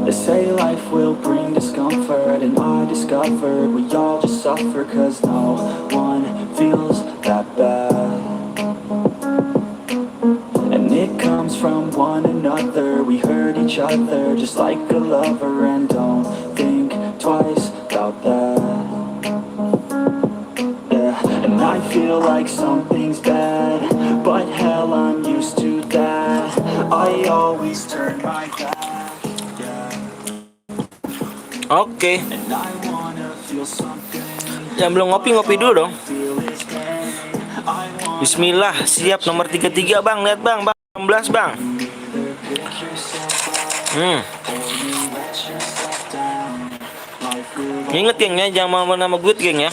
They say life will bring discomfort, and I discovered we all just suffer, cause no one feels that bad. And it comes from one another, we hurt each other just like a lover, and don't think twice about that. Yeah, and I feel like something's bad, but hell I'm used to that. I always turn my back. Oke. Yang belum ngopi dulu dong. Bismillah, siap nomor 33 bang. Lihat bang, 16 bang. Ingat geng ya, jangan mau nama good geng ya.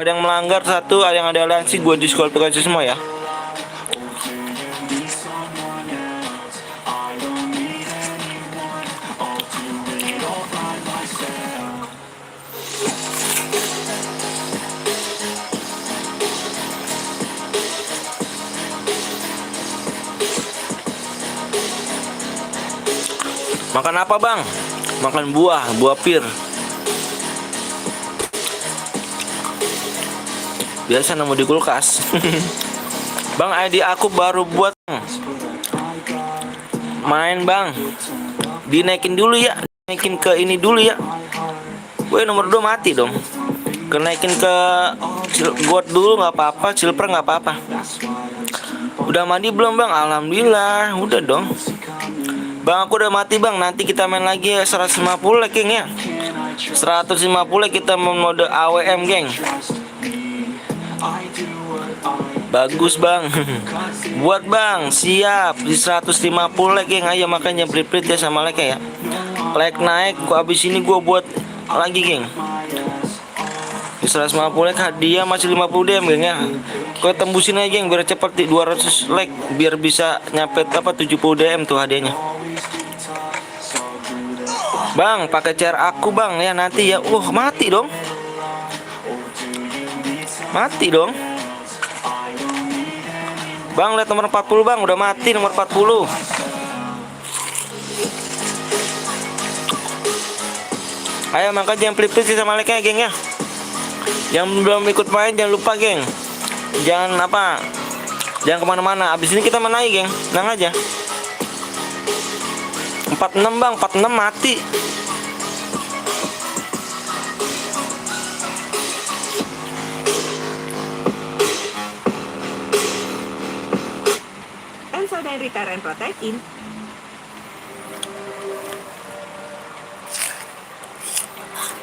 Ada yang melanggar satu, ada yang ada aliansi, gue diskualifikasi semua ya. Makan apa bang? Makan buah pir. Biasa nemu di kulkas. Bang, ID aku baru buat main bang. Dinaikin dulu ya. Dinaikin ke ini dulu ya. Gue nomor 2 mati dong. Kenaikin ke gold dulu nggak apa-apa, silver nggak apa-apa. Udah mandi belum bang? Alhamdulillah, udah dong. Bang, aku udah mati bang. Nanti kita main lagi ya 150 geng ya. 150 kita mode AWM geng. Bagus bang. Buat bang, siap di 150 geng. Ayo makanya beri-beri ya sama like ya. Like naik, gua abis ini gua buat lagi geng. Di 150 hadiah masih 50 DM geng ya. Kau tembusin aja geng biar cepet di 200 like biar bisa nyampe 70 DM tuh hadiahnya. Bang, pakai CR aku bang ya nanti ya. Mati dong. Mati dong. Bang, lihat nomor 40 bang, udah mati nomor 40. Ayo mangkat jangan flip-flip sih sama like-nya geng ya. Yang belum ikut main jangan lupa geng. Jangan jangan kemana-mana. Abis ini kita main lagi geng. Tenang aja. 46 bang, 46 mati. Enzo dan Rita Ren Protein.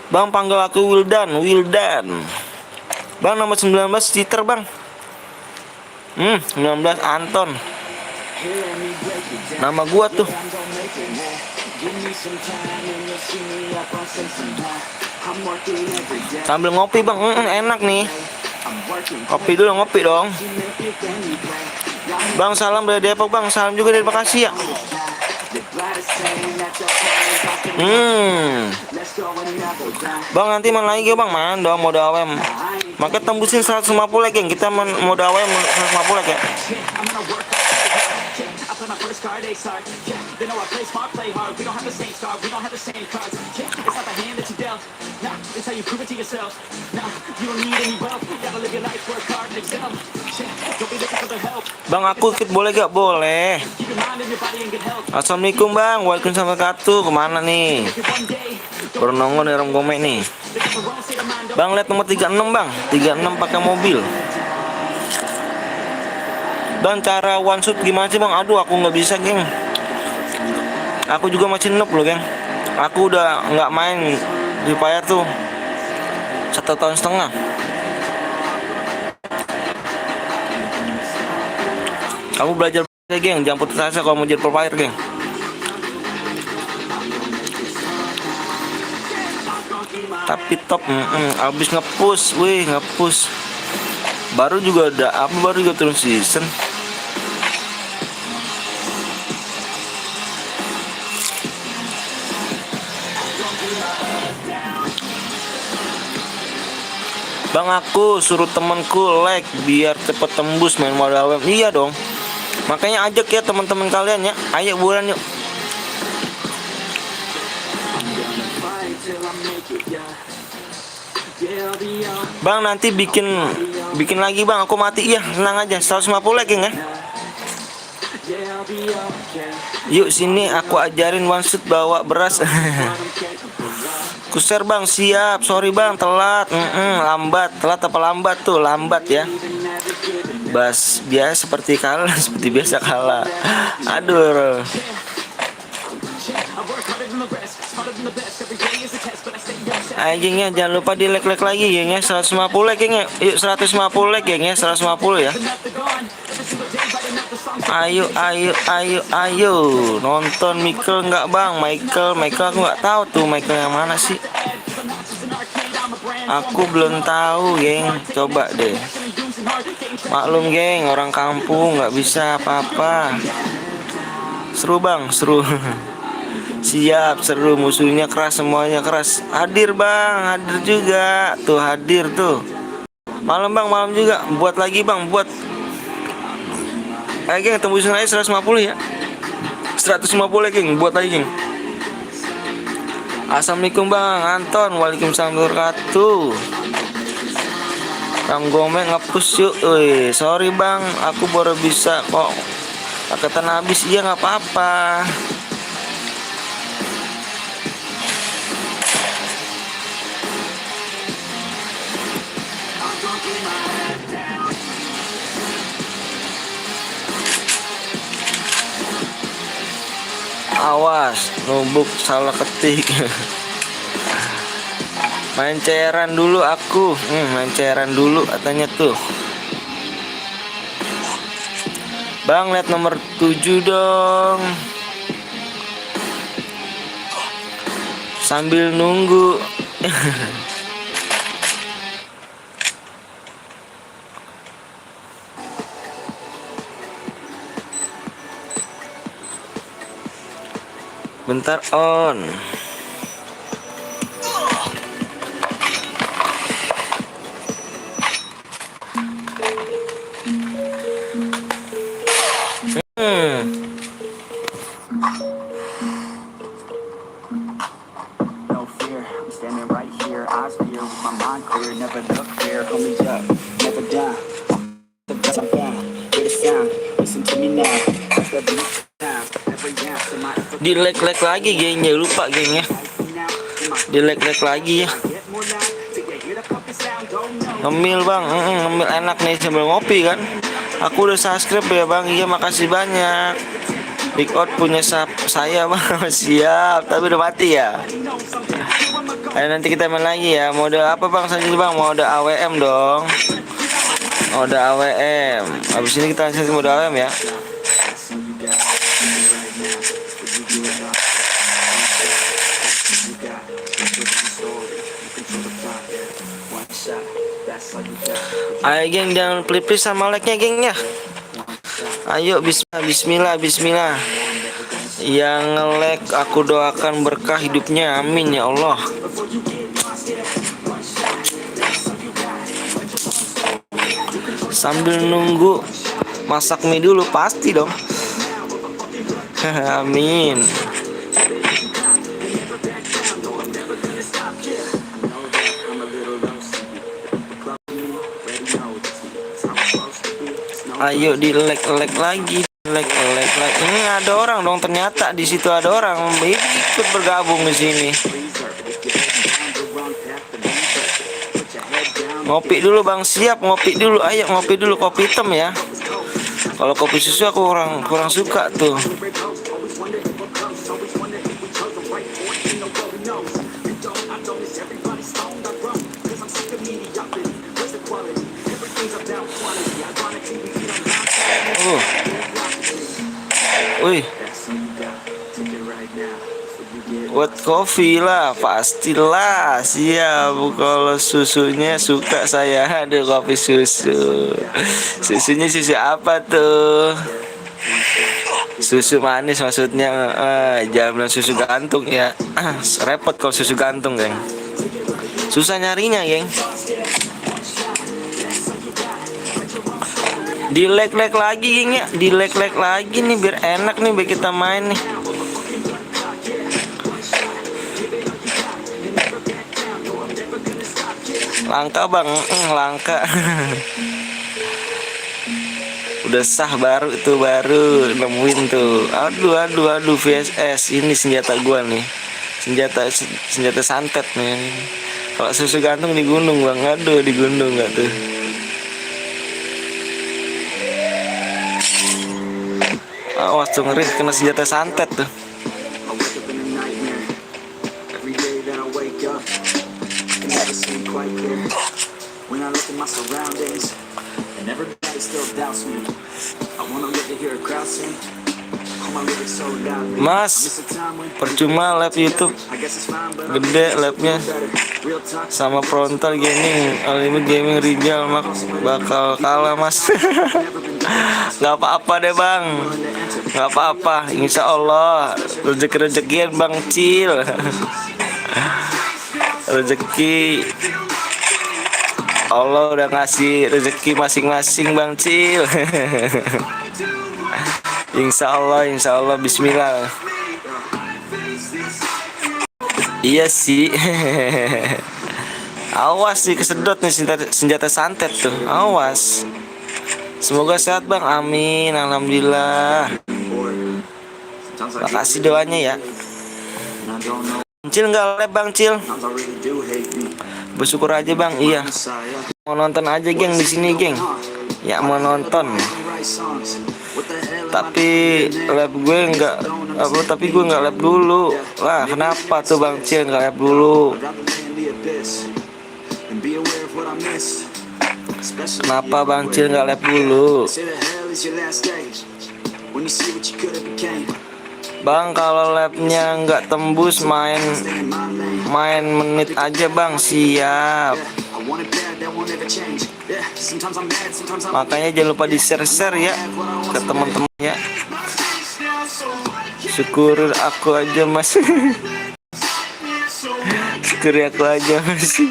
Bang, panggil aku Wildan. Bang, nomor 19 Citer bang. 19 Anton. Nama gua tuh. Sambil ngopi bang, enak nih. Ngopi dong. Bang, salam dari Depok bang. Salam juga dari Bekasi ya. Bang, nanti main lagi bang, main dong mode AWM. Maka tembusin 150 lagi yang kita mode AWM 150 lagi ya. Bang, aku ikut boleh gak? Boleh. Assalamualaikum bang. Waalaikumsalam warahmatullahi. Kemana nih? Baru nongol nih Rom Gomek nih. Bang, lihat nomor 36 bang. 36 pakai mobil. Bang, cara one shot gimana sih bang? Aduh, aku nggak bisa geng. Aku juga masih noob loh geng. Aku udah nggak main Free Fire tuh 1,5 tahun. Kamu belajar geng, jangan putus asa kalau mau jadi pro player geng. Tapi top, abis ngepush, baru juga turun season. Bang, aku suruh temanku like biar cepet tembus main mode AWM. Iya dong. Makanya ajak ya teman-teman kalian ya. Ayo buruan yuk. Bang, nanti bikin lagi bang. Aku mati ya. Senang aja. 150 like ya. Yuk sini aku ajarin one shot bawa beras. Kuser bang, siap. Sorry bang, telat. Lambat. Telat apa lambat tuh? Lambat ya. Biasa seperti biasa kalah. Aduh. Gengnya jangan lupa di like lagi gengnya 150 like gengnya. Yuk 150 like gengnya 150 ya. Ayo nonton Michael nggak bang? Michael aku nggak tahu tuh Michael yang mana sih. Aku belum tahu geng. Coba deh. Maklum geng, orang kampung nggak bisa apa-apa. Seru bang, seru. Siap, seru. Musuhnya keras, semuanya keras. Hadir bang, hadir juga. Tuh hadir tuh. Malam bang, malam juga. Buat lagi bang, buat. Ayo geng, tembusin aja 150 ya. 150 geng, buat lagi geng. Assalamualaikum Bang Anton. Waalaikumsalam warahmatullahi wabarakatuh. Bang Gome ngapus yuk. Sorry Bang, aku baru bisa kok. Paketan habis. Iya nggak apa-apa. Awas, nubuk salah ketik. Main cairan dulu aku. Main cairan dulu katanya tuh. Bang, lihat nomor 7 dong. Sambil nunggu. Bentar on. No fear, I'm standing right here, eyes clear, with my mind clear, never look fear, hold me up, never down. The best I found, hear the sound, listen to me now. That's the beat sound, every ounce of my Di lag lagi gengnya, lupa gengnya. Di lag lagi ya. get more loud, till you hear the pumping sound, don't know. Ngemil Bang, ngemil enak nih sambil ngopi kan. Aku udah subscribe ya Bang. Iya makasih banyak. Big Out punya saya Bang. Siap, tapi udah mati ya. Ayo nanti kita main lagi ya. Mode apa Bang selanjutnya Bang? Mode AWM dong. Mode AWM. Habis ini kita lanjut mode AWM ya. Ayo geng, jangan please sama like-nya geng ya. Ayo bismillah, bismillah. Yang nge-like aku doakan berkah hidupnya, amin ya Allah. Sambil nunggu masak mie dulu pasti dong. Amin. Ayo di like lagi, like. Ini ada orang dong, ternyata di situ ada orang ikut bergabung di sini. Ngopi dulu Bang, siap ngopi dulu. Ayo ngopi dulu, kopi hitam ya. Kalau kopi susu aku kurang suka tuh. Wih, buat kopi lah, pastilah siap. Kalau susunya suka saya, ada kopi susu. Susunya susu apa tuh? Susu manis maksudnya. Jangan susu gantung ya. Repot kalau susu gantung geng. Susah nyarinya geng. Di like lagi geng ya. Di like lagi nih biar enak nih, biar kita main nih. Langka Bang, langka. Udah sah baru itu, baru nemuin tuh. Aduh VSS. Ini senjata gua nih. Senjata santet nih. Kalau susu gantung di gunung Bang. Aduh, di gunung enggak tuh. Awas tuh, ngeri kena senjata santet tuh. Mas, percuma lab YouTube gede labnya sama frontal gaming, Alimi Gaming Rijal bakal kalah Mas. Nggak apa-apa deh Bang, nggak apa-apa, insya Allah rezeki-rezekian Bang Cil. Rezeki Allah udah ngasih rezeki masing-masing Bang Cil. Insya Allah, bismillah. Iya sih. Awas sih kesedot nih senjata santet tuh. Awas. Semoga sehat bang. Amin. Alhamdulillah. Makasih doanya ya. Cil nggak lab bang Cil. Bersyukur aja bang. Iya. Mau nonton aja geng di sini geng. Ya mau nonton. Tapi lab gue nggak apa? Tapi gue nggak lab dulu. Wah kenapa tuh bang Cil nggak lab dulu? Kenapa bang Cil nggak lab dulu? Bang kalau labnya nggak tembus main menit aja bang. Siap. Makanya jangan lupa di share ya ke teman-teman ya. Syukur aku aja mas. Syukur aku aja mas.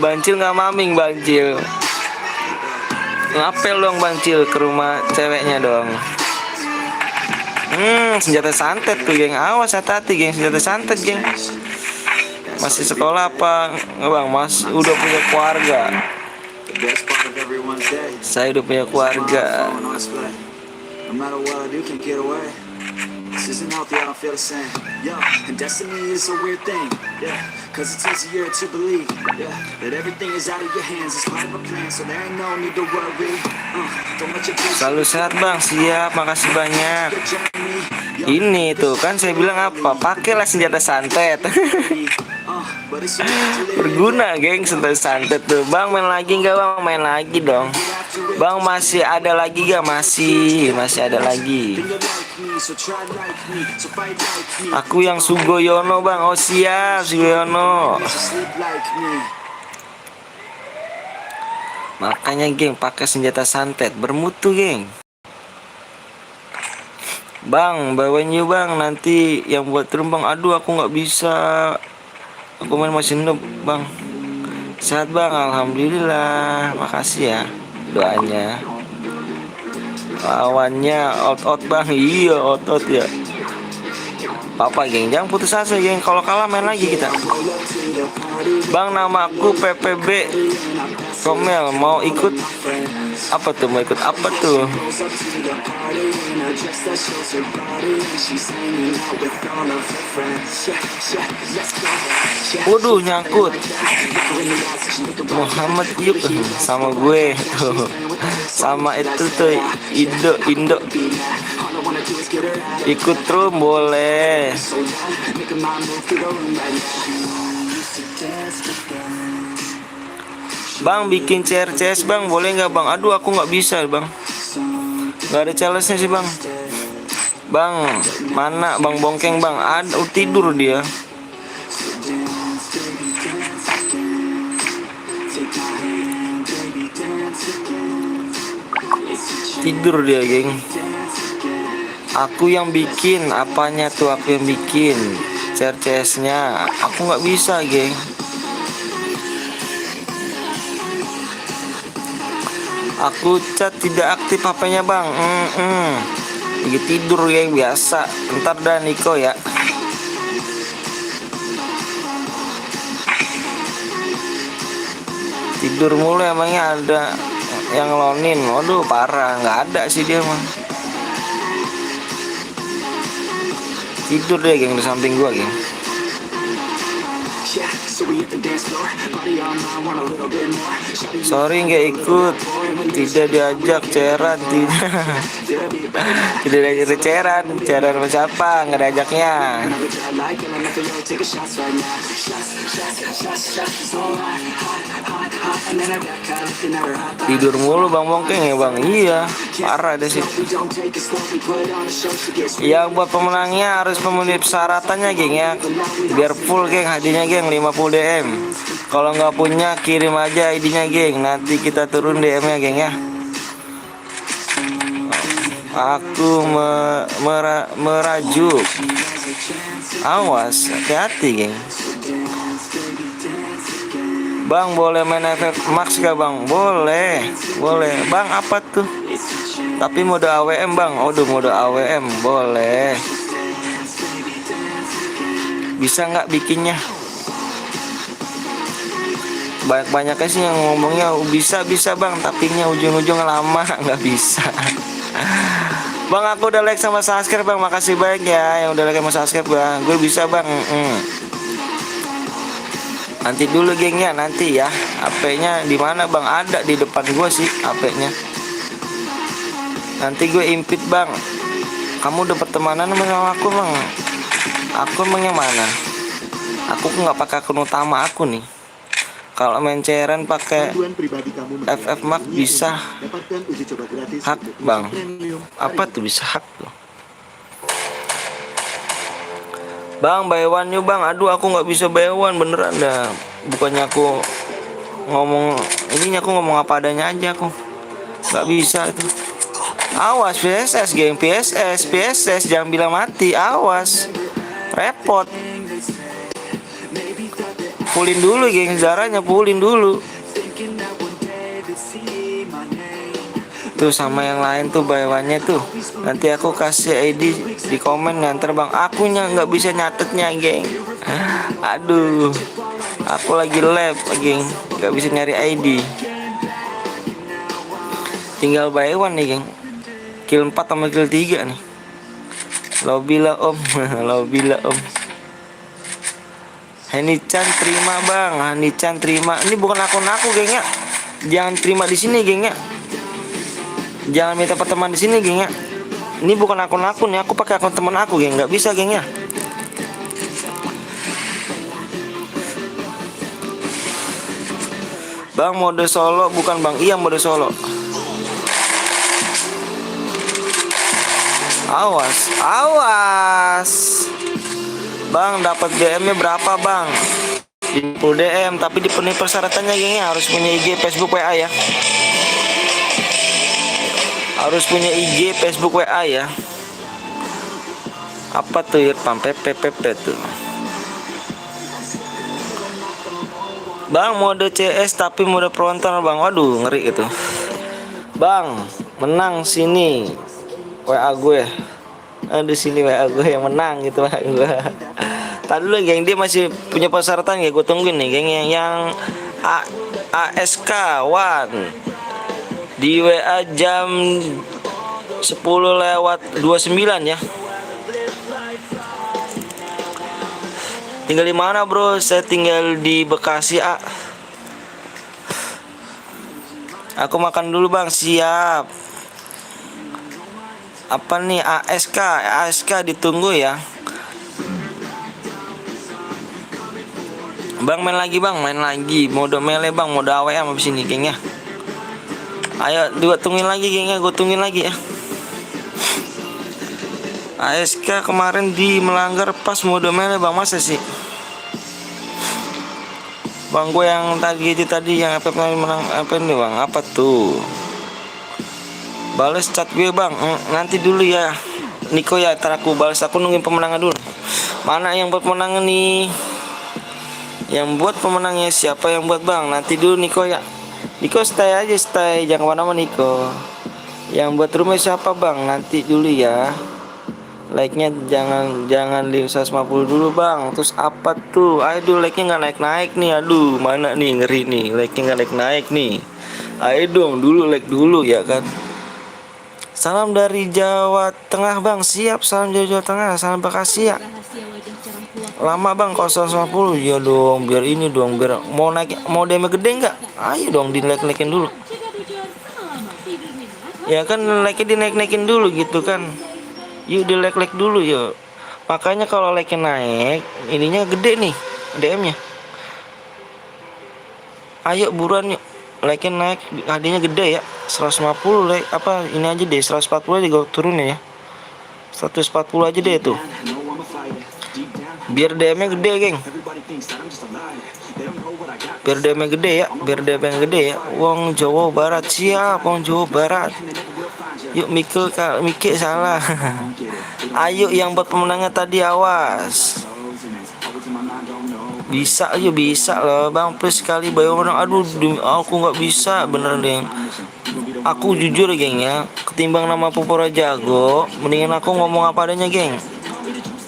Bancil nggak maming Bancil. Ngapel dong Bancil ke rumah ceweknya dong. Senjata santet tuh geng. Awas hati-hati geng, senjata santet geng. Masih sekolah apa nggak bang? Mas udah punya keluarga. Saya udah punya keluarga. This isn't healthy, I don't feel the same. Yeah, and destiny is a weird thing. Yeah, cause it's easier to believe. Yeah, that everything is out of your hands. It's part of a plan, so there ain't no need to worry. Don't let your selalu sehat bang, siap, makasih banyak. Ini tuh kan saya bilang apa? Pakailah senjata santet. Berguna geng senjata santet tuh. Bang main lagi nggak bang? Main lagi dong. Bang masih ada lagi gak? Masih ada lagi. Aku yang Sugoyono bang. Oh siap Sugoyono. Makanya geng pakai senjata santet bermutu geng. Bang bawain yuk bang nanti yang buat turun bang. Aduh aku nggak bisa. Aku main masih noob bang. Sehat bang alhamdulillah. Makasih ya doanya. Lawannya out bang. Iya out ya. Apa geng jangan putus asa geng. Kalau kalah main lagi kita. Bang namaku PPB Komel mau ikut apa tuh? Mau ikut apa tuh? Waduh nyangkut. Muhammad yuk sama gue tuh. Sama itu tuh Indo ikut terus boleh. Bang bikin CRCS bang boleh nggak bang? Aduh aku nggak bisa bang, nggak ada challenge-nya sih bang. Bang mana bang Bongkeng bang? Ada tidur dia. Tidur dia geng. Aku yang bikin apanya tuh? Aku yang bikin CRCS-nya. Aku nggak bisa geng. Aku chat tidak aktif HP-nya bang. Lagi tidur geng biasa. Ntar dah Niko ya. Tidur mulu emangnya ada yang lonin. Waduh parah nggak ada sih dia mah. Tidur deh geng di samping gua geng. Sorry nggak ikut, tidak diajak Ceran, tidak diajak Ceran sama siapa, nggak diajaknya. Tidur mulu bang Bongkeng ya bang. Iya parah deh sih. Yang buat pemenangnya harus memenuhi persyaratannya geng ya, biar full geng hadiahnya geng 50 DM. Kalau nggak punya kirim aja ID-nya geng, nanti kita turun DM-nya geng ya. Aku merajuk. Awas hati-hati geng. Bang boleh main efek max gak bang? Boleh bang. Apa tuh? Tapi mode AWM bang. Mode AWM boleh. bisa nggak bikinnya? Banyak-banyaknya sih yang ngomongnya bisa bang, tapi nya ujung-ujung lama nggak bisa. Bang, aku udah like sama subscribe bang, makasih banyak ya yang udah like sama subscribe bang. Gue bisa bang. Nanti dulu gengnya, nanti ya. HP-nya di mana bang? Ada di depan gue sih HP-nya. Nanti gue impit bang. Kamu udah pertemanan sama aku bang? Aku emang yang mana? Aku nggak pakai akun utama aku nih. Kalau main cairan pakai FF Max bisa hak bang. Apa tuh bisa hak tuh? Bang, buy one yuk bang. Aduh, aku nggak bisa buy one beneran dah. Bukannya aku ngomong ininya, aku ngomong apa adanya aja aku. Nggak bisa itu. Awas PSS, geng, PSS jangan bilang mati. Awas, repot. Pulin dulu geng, darahnya pulin dulu. Tuh sama yang lain tuh buy one-nya tuh. Nanti aku kasih ID di komen nganter bang. Akunya nggak bisa nyatetnya geng. Aduh, aku lagi lab geng, nggak bisa nyari ID. Tinggal buy one nih geng. Kill 4 sama kill 3 nih. Lobby lah om. Lobby lah om. Hani-chan terima bang, Hani-chan terima. Ini bukan akun aku geng ya. Jangan terima di sini geng ya. Jangan minta pertemuan di sini geng ya. Ini bukan akun aku nih, aku pakai akun teman aku geng, nggak bisa geng ya. Bang, mode solo bukan bang? Iya, mode solo. Awas, awas. Bang, dapat DM-nya berapa bang? 50 DM, tapi dipenuhi persyaratannya geng ya. Harus punya IG, Facebook, WA ya. Harus punya IG, Facebook, WA ya. Apa tuh ya, PPP tuh. Bang, mode CS tapi mode frontal bang. Waduh, ngeri itu. Bang, menang sini WA gue. Di sini WA gue yang menang gitu WA gue. Tadi dulu geng, dia masih punya persyaratan ya. Gue tungguin nih geng yang ASK 1 di WA jam 10:29 ya. Tinggal di mana bro? Saya tinggal di Bekasi Aku makan dulu bang, siap. Apa nih ASK ditunggu ya. Bang main lagi bang, main lagi. Mode melee bang, mode AWM abis ini gengnya. Ayo dua tungguin lagi gengnya, gue tungguin lagi ya. ASK kemarin di melanggar pas mode melee bang, masa sih? Bang gue yang tadi yang apa menang apa nih bang? Apa tuh? Bales chat gue bang, nanti dulu ya Niko ya, ntar aku balas, aku nungguin pemenangnya dulu. Mana yang buat pemenangnya nih? Yang buat pemenangnya siapa yang buat bang? Nanti dulu Niko ya. Niko stay aja, stay, jangan kemana-mana Niko. Yang buat rumah siapa bang? Nanti dulu ya. Like-nya jangan 150 dulu bang. Terus apa tuh? Aduh, like-nya nggak naik nih. Aduh, mana nih, ngeri nih. Like-nya nggak naik nih. Ayo dong dulu, like dulu ya kan. Salam dari Jawa Tengah bang. Siap, salam dari Jawa Tengah. Salam Bekasi ya. Lama bang kalau 150. Ya dong, biar ini dong, biar mau naik, mau DM gede nggak? Ayo dong di like-naikin dulu. Ya kan, like-nya dinaik-naikin dulu gitu kan. Yuk di like dulu yuk. Makanya kalau like-nya naik, ininya gede nih DM-nya. Ayo buruan yuk. Like-nya naik, hadiahnya gede ya. 150 like apa ini aja deh, 140 aja gue turunin ya. 140 aja deh tuh. Biar DM-nya gede, geng. Biar DM-nya gede ya, biar DM-nya gede ya. Wong Jawa Barat, siap Wong Jawa Barat. Yuk Miki salah. Ayo yang buat pemenangnya tadi, awas. Bisa aja, bisa loh bang, please sekali bayar orang. Aduh aku nggak bisa bener deh. Aku jujur geng ya, ketimbang nama Popora jago, mendingan aku ngomong apa adanya geng.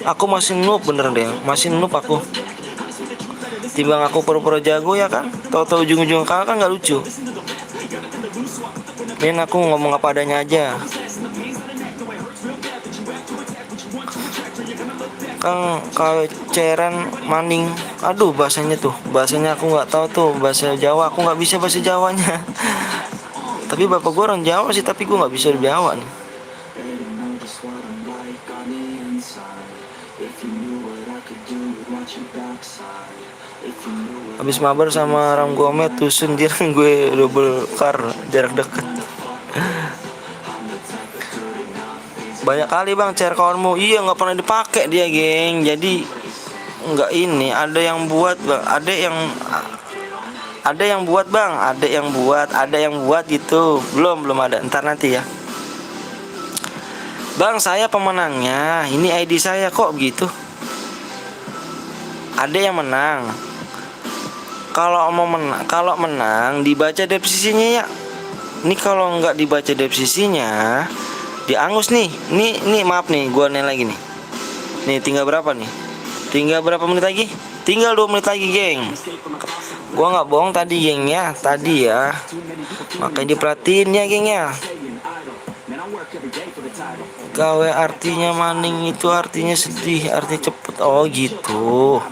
Aku masih noob bener deh, masih noob aku. Timbang aku pura-pura jago ya kan, tahu-tahu ujung-ujung kalah kan nggak lucu. Min aku ngomong apa adanya aja. Kang keceran maning, aduh bahasanya aku nggak tahu tuh bahasa Jawa, aku nggak bisa bahasa Jawanya. Tapi bapak gue orang Jawa sih, tapi gue nggak bisa Jawa nih. Habis mabar sama Ram Gomez tusun dirang gue double car jarak dekat. Banyak kali bang share kawanmu, iya nggak pernah dipakai dia geng. Jadi nggak ini, ada yang buat bang, ada yang buat bang, ada yang buat gitu. Belum ada, ntar nanti ya. Bang saya pemenangnya, ini ID saya kok begitu. Ada yang menang. Kalau menang dibaca deskripsinya ya. Ini kalau nggak dibaca deskripsinya, diangus nih. Nih maaf nih, gua nanya lagi nih. Nih tinggal berapa nih? Tinggal berapa menit lagi? Tinggal 2 menit lagi, geng. Gua nggak bohong tadi, geng ya. Tadi ya. Makanya diperhatiin ya, geng ya. Gawe artinya maning itu artinya sedih, artinya cepet. Oh gitu.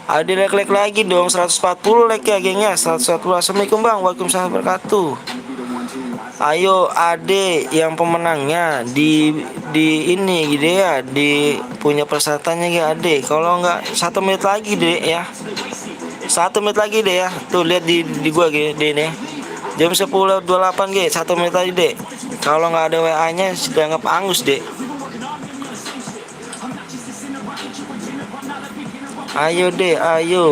Ada like lagi dong, 140 like ya geng ya. 140. Assalamualaikum bang, waalaikumsalam wabarakatuh. Ayo ade yang pemenangnya di ini gitu ya, di punya persyaratannya ya ade. Kalau nggak 1 menit lagi deh ya, 1 menit lagi deh ya. Tuh lihat di gua deh nih, jam 10.28 ge, 1 menit lagi deh. Kalau nggak ada WA nya sudah anggap angus deh. Ayo deh, ayo.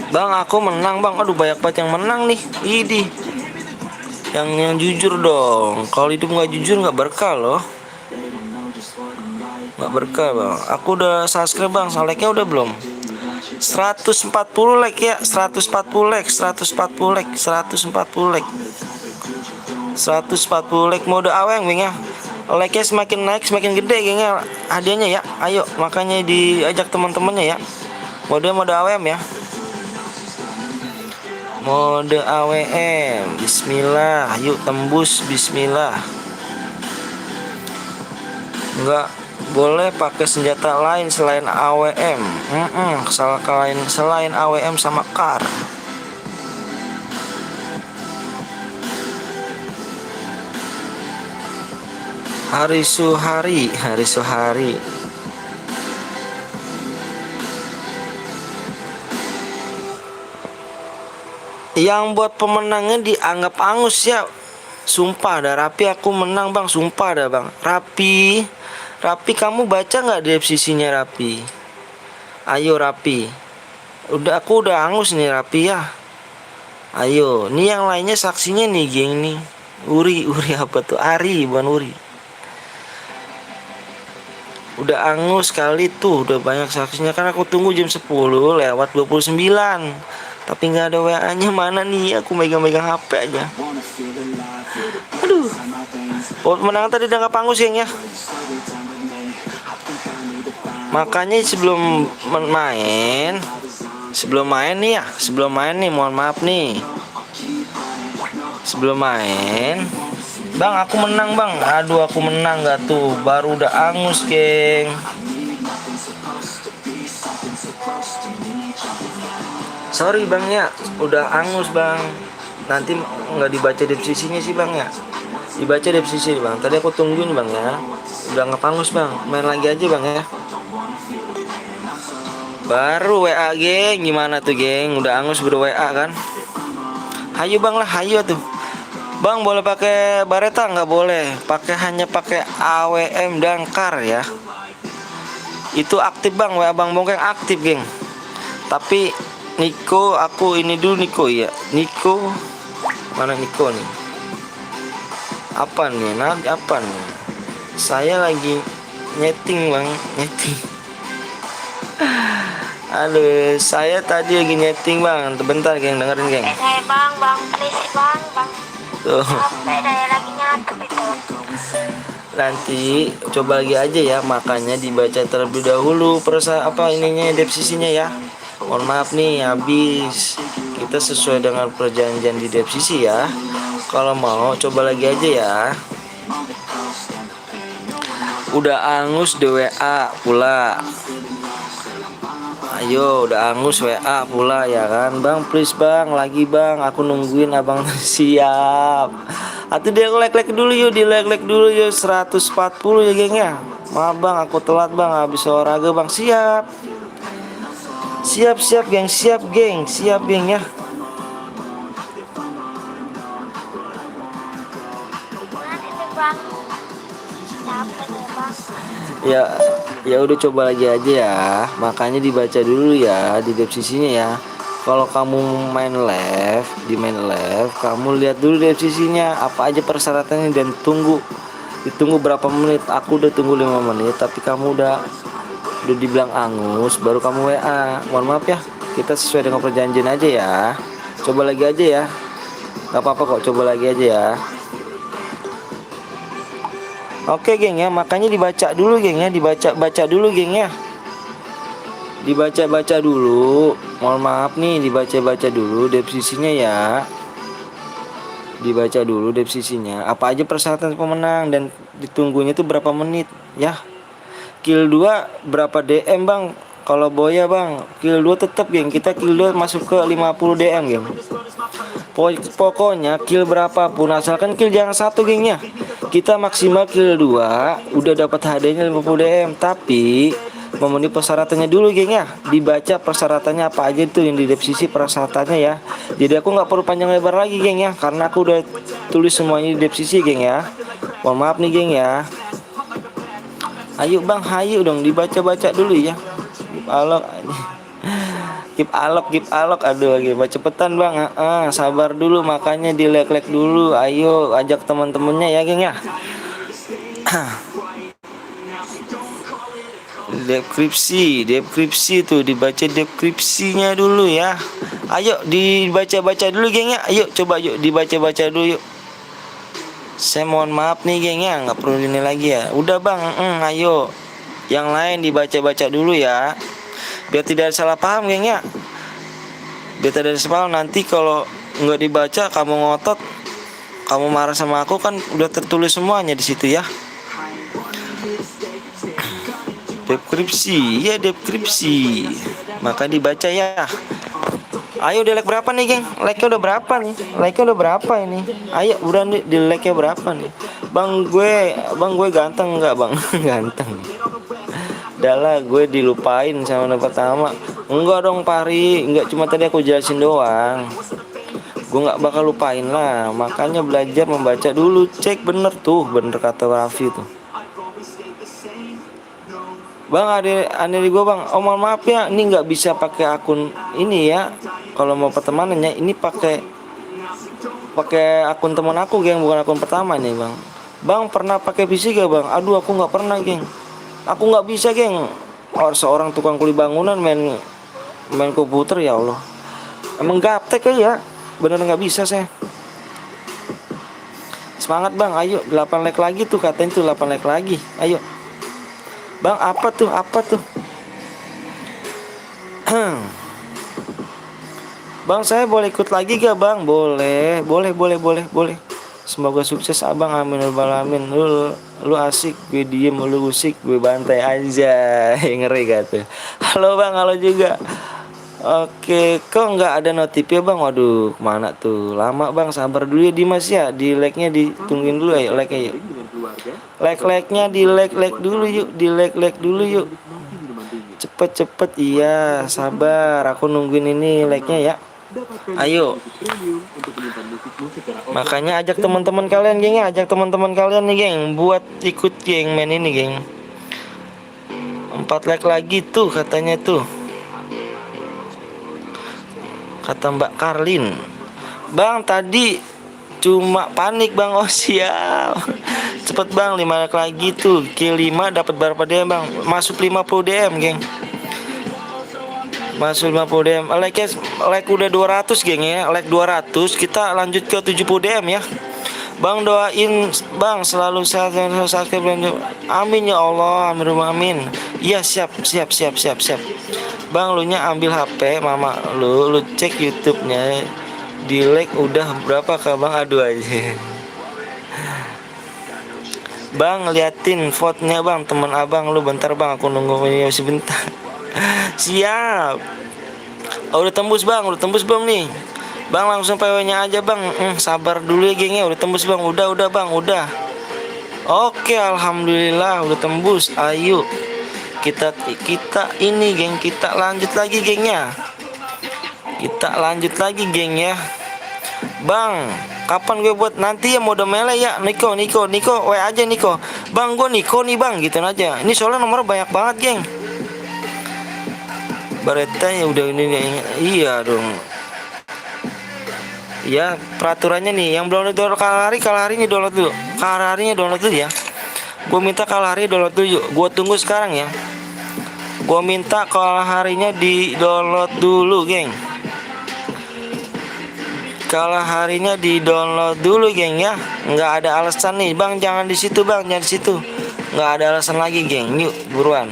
Bang, aku menang bang. Aduh banyak banget yang menang nih. Idi. Yang jujur dong. Kalau hidup nggak jujur nggak berkah loh. Nggak berkah bang. Aku udah subscribe bang. Like-nya udah belum? 140 like ya. 140 like. 140 like. 140 like. 140 like mode aweng bang ya. Like-nya semakin naik semakin gede gengnya hadiahnya ya. Ayo makanya diajak teman-temannya ya. Mode AWM ya. Mode AWM. Bismillah, yuk tembus bismillah. Enggak boleh pakai senjata lain selain AWM. Selain AWM sama CAR. Hari Suhari. Yang buat pemenangnya dianggap angus ya. Sumpah dah Rapi aku menang bang. Sumpah dah bang. Rapi kamu baca nggak deskripsinya Rapi? Ayo Rapi. Aku udah angus nih Rapi ya. Ayo. Nih yang lainnya saksinya nih geng nih. Uri apa tuh? Ari bukan Uri. Udah angus kali tuh, udah banyak saksinya. Kan aku tunggu jam 10 lewat 29. Tapi nggak ada WA nya mana nih. Aku megang-megang HP aja. Aduh. Menang tadi udah nggak pangus geng ya. Makanya sebelum main nih mohon maaf nih. Sebelum main bang, aku menang bang. Aduh aku menang gak tuh. Baru udah angus geng. Sorry bang ya, udah angus bang. Nanti nggak dibaca deskripsinya sih bang ya. Dibaca deskripsi bang. Tadi aku tungguin bang ya. Udah nggak angus bang. Main lagi aja bang ya. Baru WA geng. Gimana tuh geng? Udah angus baru WA kan. Hayu bang lah, hayu tuh. Bang boleh pakai bareta nggak boleh, hanya pakai AWM dan CAR ya. Itu aktif bang, WA bang Bongkeng aktif geng. Tapi Niko, aku ini dulu Niko ya. Niko mana Niko nih? Apa nih? Apa nih? Saya lagi nyeting bang, nyeting. Aduh, saya tadi lagi nyeting bang. Bentar geng, dengerin geng. Bang, please bang. Tuh. Sampai saya lagi nyatuk itu. nanti coba lagi aja ya, makanya dibaca terlebih dahulu ininya deskripsinya ya. Mohon maaf nih habis, kita sesuai dengan perjanjian di deskripsi ya. Kalau mau coba lagi aja ya. Udah angus di WA pula. Ayo udah angus WA pula ya kan bang, please bang, lagi bang, aku nungguin abang. Siap. Atau dia like dulu yuk, di like dulu yuk 140 ya geng ya. Maaf bang, aku telat bang, habis olahraga bang. Siap. Siap geng, siap geng ya. Ya udah coba lagi aja ya. Makanya dibaca dulu ya di deskripsinya ya. Kalau kamu main live, di main live, kamu lihat dulu deskripsinya apa aja persyaratannya dan ditunggu berapa menit. Aku udah tunggu 5 menit tapi kamu udah dibilang angus baru kamu WA. Mohon maaf ya, kita sesuai dengan perjanjian aja ya. Coba lagi aja ya. Gak apa-apa kok, coba lagi aja ya. Oke geng ya, makanya dibaca dulu geng ya, dibaca dulu geng ya. Dibaca dulu. Mohon maaf nih, dibaca dulu deskripsinya ya. Dibaca dulu deskripsinya. Apa aja persyaratan pemenang dan ditunggunya itu berapa menit ya. Kill 2 berapa DM bang? Kalau Boya bang, kill 2 tetap geng. Kita kill 2 masuk ke 50 DM geng. Pokoknya kill berapapun asalkan kill jangan satu gengnya. Kita maksimal kill 2 udah dapat hadiahnya 50 DM. Tapi memenuhi persyaratannya dulu geng ya. Dibaca persyaratannya apa aja itu yang di deskripsi persyaratannya ya. Jadi aku nggak perlu panjang lebar lagi geng ya, karena aku udah tulis semuanya di deskripsi geng ya. Mohon maaf nih geng ya. Ayo bang, ayo dong dibaca dulu ya. Keep alok, aduh gimana cepetan bang, sabar dulu, makanya di like dulu, ayo ajak teman-temannya ya geng ya. Deskripsi tuh dibaca deskripsinya dulu ya. Ayo dibaca dulu geng ya, ayo coba yuk dibaca dulu yuk. Saya mohon maaf nih geng ya, nggak perlu ini lagi ya. Udah bang, ayo yang lain dibaca dulu ya, biar tidak ada salah paham geng ya. Biar tidak ada salah paham, nanti kalau nggak dibaca kamu ngotot, kamu marah sama aku kan udah tertulis semuanya di situ ya. Deskripsi maka dibaca ya. Ayo di like berapa nih geng? Like-nya udah berapa nih? Like-nya udah berapa ini? Ayo udah di like-nya berapa nih? Bang gue ganteng nggak bang? Ganteng. Udahlah gue dilupain sama yang pertama. Enggak dong Pari, enggak, cuma tadi aku jelasin doang. Gue nggak bakal lupain lah. Makanya belajar membaca dulu, cek bener tuh, bener kata Raffi tuh. Bang ada di gue bang. Oh mohon maaf ya, ini nggak bisa pakai akun ini ya. Kalau mau pertemanannya ini pakai akun teman aku geng, bukan akun pertama nih bang. Bang pernah pakai PC gak bang? Aduh aku nggak pernah geng. Aku nggak bisa geng. Seorang tukang kuli bangunan main komputer ya Allah. Emang gaptek ya. Bener nggak bisa saya. Semangat bang, ayo 8 like lagi tuh katanya tuh 8 like lagi. Ayo. Bang apa tuh? Bang saya boleh ikut lagi gak bang? Boleh. Semoga sukses abang, amin amin. Lu asik, gue diem, lu usik, gue bantai aja. Ngeri gak tuh? Halo bang, halo juga. Oke, kok nggak ada notif ya bang? Waduh, kemana tuh? Lama bang, sabar dulu ya Dimas ya. Di like-nya ditungguin dulu ya, like-nya yuk. Like-nya di like dulu yuk, yuk. Cepet iya, sabar. Aku nungguin ini like-nya ya. Ayo. Makanya ajak teman-teman kalian geng ya, ajak teman-teman kalian nih geng buat ikut geng main ini geng. 4 like lagi tuh katanya tuh. Kata Mbak Karlin. Bang tadi cuma panik bang. Oh siap. Cepet bang, 5 like lagi tuh. Kill 5 dapat berapa DM bang? Masuk 50 DM geng. Masuk 50 DM. Like udah 200 geng ya. Like 200, kita lanjut ke 70 DM ya. Bang doain bang selalu sehat dan sakit. Amin ya Allah, amin amin. Iya siap siap siap siap siap. Bang lu nya ambil HP mama lu cek YouTube-nya. Di like udah berapa kak bang? Aduh aja. Bang liatin vote-nya bang, teman abang lu bentar bang, aku nunggu ini sebentar. Siap. Oh, udah tembus bang, udah tembus bang nih. Bang langsung PW-nya aja bang. Sabar dulu ya gengnya, udah tembus bang, udah bang, udah. Oke, alhamdulillah udah tembus. Ayo kita ini geng, kita lanjut lagi gengnya. Kita lanjut lagi geng ya. Bang, kapan gue buat nanti ya mode melee ya? Niko, WA aja Niko. Bang, gue Niko nih bang, gitu aja. Ini soalnya nomor banyak banget geng. Bareta ya udah ini iya dong. Ya peraturannya nih, yang belum download kalahari download dulu. Kalaharinya download dulu ya. Gue minta kalahari download dulu yuk. Gue tunggu sekarang ya. Gue minta kalaharinya di download dulu geng. Kalaharinya di download dulu geng ya. Nggak ada alasan nih bang, jangan di situ bang, jangan di situ. Nggak ada alasan lagi geng. Yuk buruan.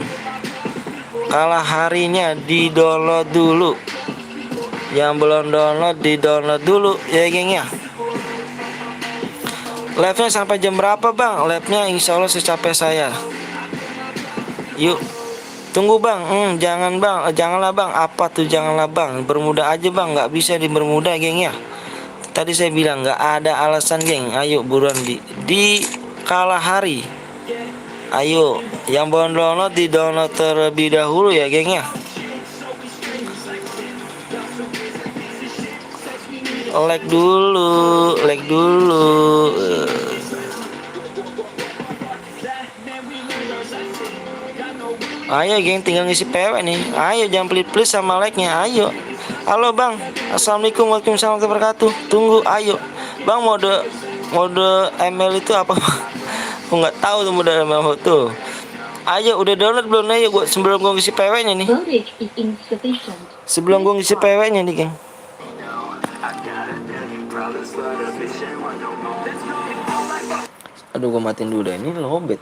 Kalaharinya di download dulu. Yang belum download di download dulu ya geng ya. Live-nya sampai jam berapa bang? Live-nya insya Allah secapek saya. Yuk tunggu bang. Jangan bang, janganlah bang. Apa tuh janganlah bang? Bermuda aja bang, nggak bisa dibermuda geng ya. Tadi saya bilang nggak ada alasan geng. Ayo buruan di kalahari. Ayo yang belum download di download terlebih dahulu ya geng ya. Like dulu. Ayo geng, tinggal ngisi PW nih. Ayo jangan pelit-pelit sama like-nya. Ayo. Halo bang, assalamualaikum waalaikumsalam warahmatullahi wabarakatuh. Tunggu, ayo bang, mode ML itu apa? Aku nggak tahu tuh mode ML tuh. Ayo udah download belum? Ayo gua sebelum gua ngisi PW-nya nih. Sebelum gua ngisi PW-nya nih geng. Aduh, gua matiin dulu dah. Ini lobet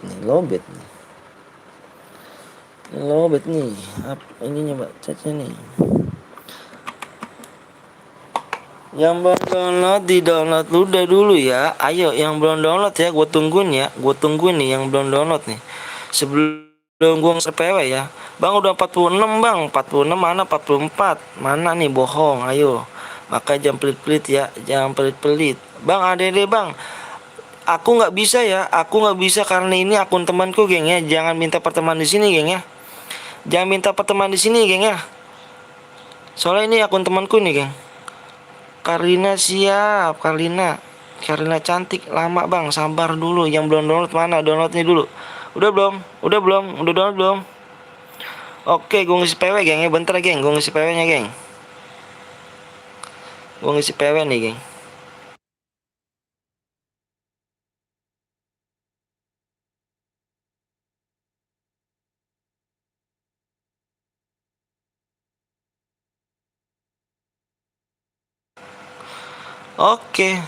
nih. Apa ininya mbak chatnya nih? Yang belum download di download udah dulu ya. Ayo yang belum download ya, gue tungguin nih yang belum download nih. Sebelum gue nge-PW ya. Bang udah 46 bang, 46 mana 44? Mana nih bohong, ayo. Maka jangan pelit-pelit ya, jangan pelit-pelit. Bang ada deh bang. Aku nggak bisa ya, karena ini akun temanku geng ya. Jangan minta pertemuan di sini geng ya. Jangan minta pertemuan di sini geng ya. Soalnya ini akun temanku nih geng. Karina siap, Karina cantik, lama bang, sabar dulu. Yang belum download mana, downloadnya dulu. Udah download belum? Oke, gue ngisi PW geng ya, bentar geng, gue ngisi PW nya geng. Gue ngisi PW nih geng. Oke,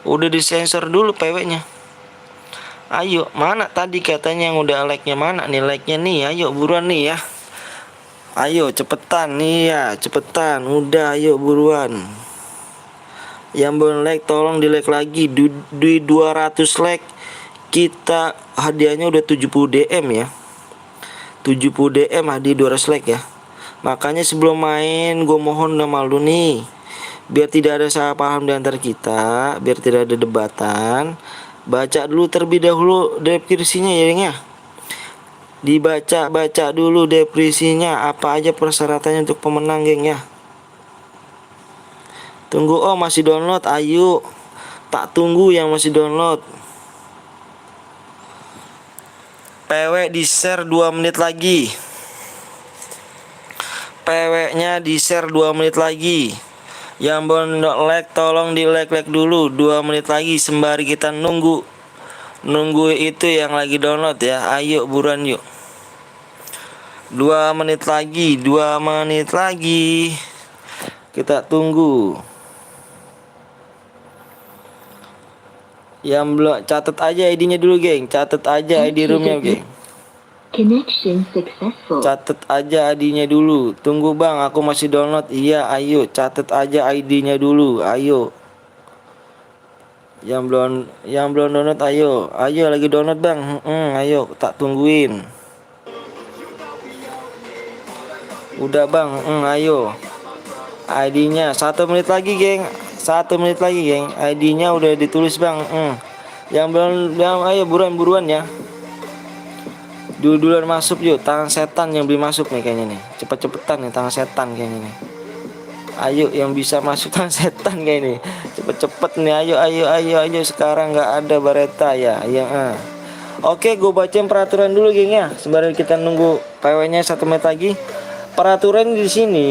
udah disensor dulu PW-nya. Ayo, mana tadi katanya yang udah like-nya, mana nih like-nya nih? Ayo buruan nih ya. Ayo cepetan nih ya, cepetan. Udah ayo buruan. Yang belum like tolong di like lagi. Di 200 like kita hadiahnya udah 70 DM ya. 70 DM hadiah 200 like ya. Makanya sebelum main gue mohon sama lu nih, biar tidak ada salah paham di antara kita, biar tidak ada debatan, baca dulu terlebih dahulu deskripsinya ya geng ya. Dibaca dulu deskripsinya, apa aja persyaratannya untuk pemenang geng ya. Tunggu, oh masih download, ayo tak tunggu yang masih download. PW di share 2 menit lagi. PW nya di share 2 menit lagi. Yang belum like tolong di like dulu 2 menit lagi sembari kita nunggu itu yang lagi download ya. Ayo buruan yuk. 2 menit lagi kita tunggu. Yang belum catat aja ID-nya dulu, geng. Catat aja ID roomnya, geng. Connection successful. Catat aja ID-nya dulu. Tunggu bang, aku masih download. Iya, ayo catat aja ID-nya dulu. Ayo. Yang belum download, ayo. Ayo lagi download bang. Ayo tak tungguin. Udah bang, ayo. ID-nya 1 menit lagi, geng. 1 menit lagi, geng. ID-nya udah ditulis bang. Yang belum, ayo buruan ya. Duluan masuk yuk. Tangan setan yang belum masuk nih kayaknya nih. Cepet-cepetan nih tangan setan kayaknya nih. Ayo yang bisa masuk tangan setan kayak ini. Cepet-cepet nih. Ayo. Sekarang nggak ada Bareta ya. Oke, gue bacain peraturan dulu, geng ya. Sembari kita nunggu PW-nya 1 menit lagi. Peraturan di sini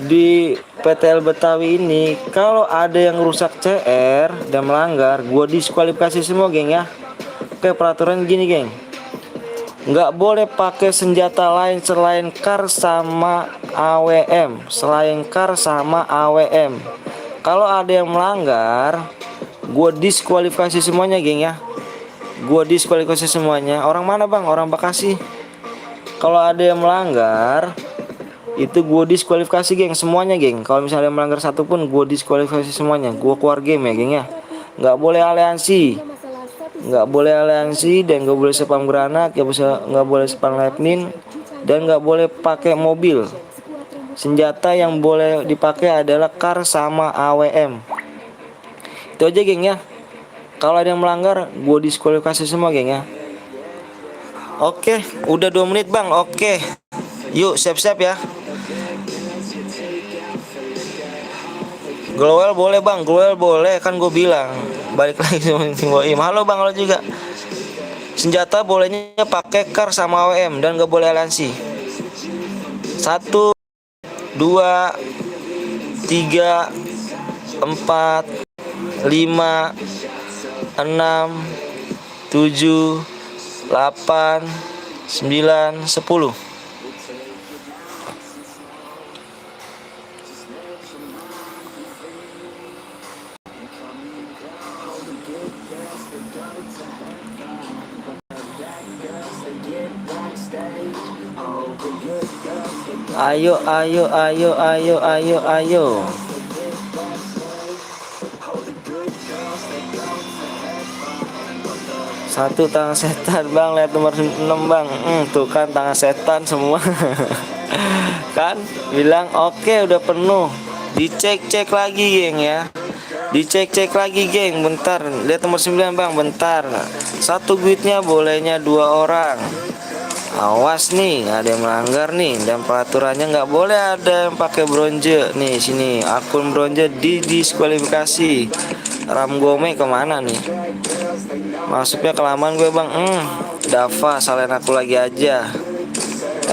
di PTL Betawi ini, kalau ada yang rusak CR dan melanggar, gue diskualifikasi semua, geng ya. Oke, peraturan gini, geng. Nggak boleh pakai senjata lain selain kar sama AWM. Kalau ada yang melanggar, gue diskualifikasi semuanya, geng ya. Gue diskualifikasi semuanya. Orang mana bang? Orang Bekasi. Kalau ada yang melanggar, itu gue diskualifikasi, geng, semuanya, geng. Kalau misalnya melanggar satu pun, gue diskualifikasi semuanya. Gue keluar game ya, geng ya. Nggak boleh aliansi dan nggak boleh spam granat, nggak boleh spam lightning, dan nggak boleh pakai mobil. Senjata yang boleh dipakai adalah kar sama AWM. Itu aja, geng ya. Kalau ada yang melanggar, gue diskualifikasi semua, geng ya. Oke, udah 2 menit bang. Oke, yuk siap-siap ya. Glowel boleh bang, glowel boleh, kan gue bilang. Balik lagi sama Boim. Halo bang, halo juga. Senjata bolehnya pakai kar sama AWM dan gak boleh aliansi. 1, 2, 3, 4, 5, 6, 7, 8, 9, 10. Ayo. Satu tangan setan bang, lihat nomor 6 bang. Tuh kan tangan setan semua. Kan bilang oke, udah penuh. Dicek lagi, geng ya. Dicek lagi, geng. Bentar, lihat nomor 9 bang, bentar. Satu guitnya bolehnya 2 orang. Awas nih, ada yang melanggar nih. Dan peraturannya nggak boleh ada yang pakai bronze. Nih sini, akun bronze didiskualifikasi. Ram Gome kemana nih? Masuknya kelamaan gue bang. Dava, salahin aku lagi aja.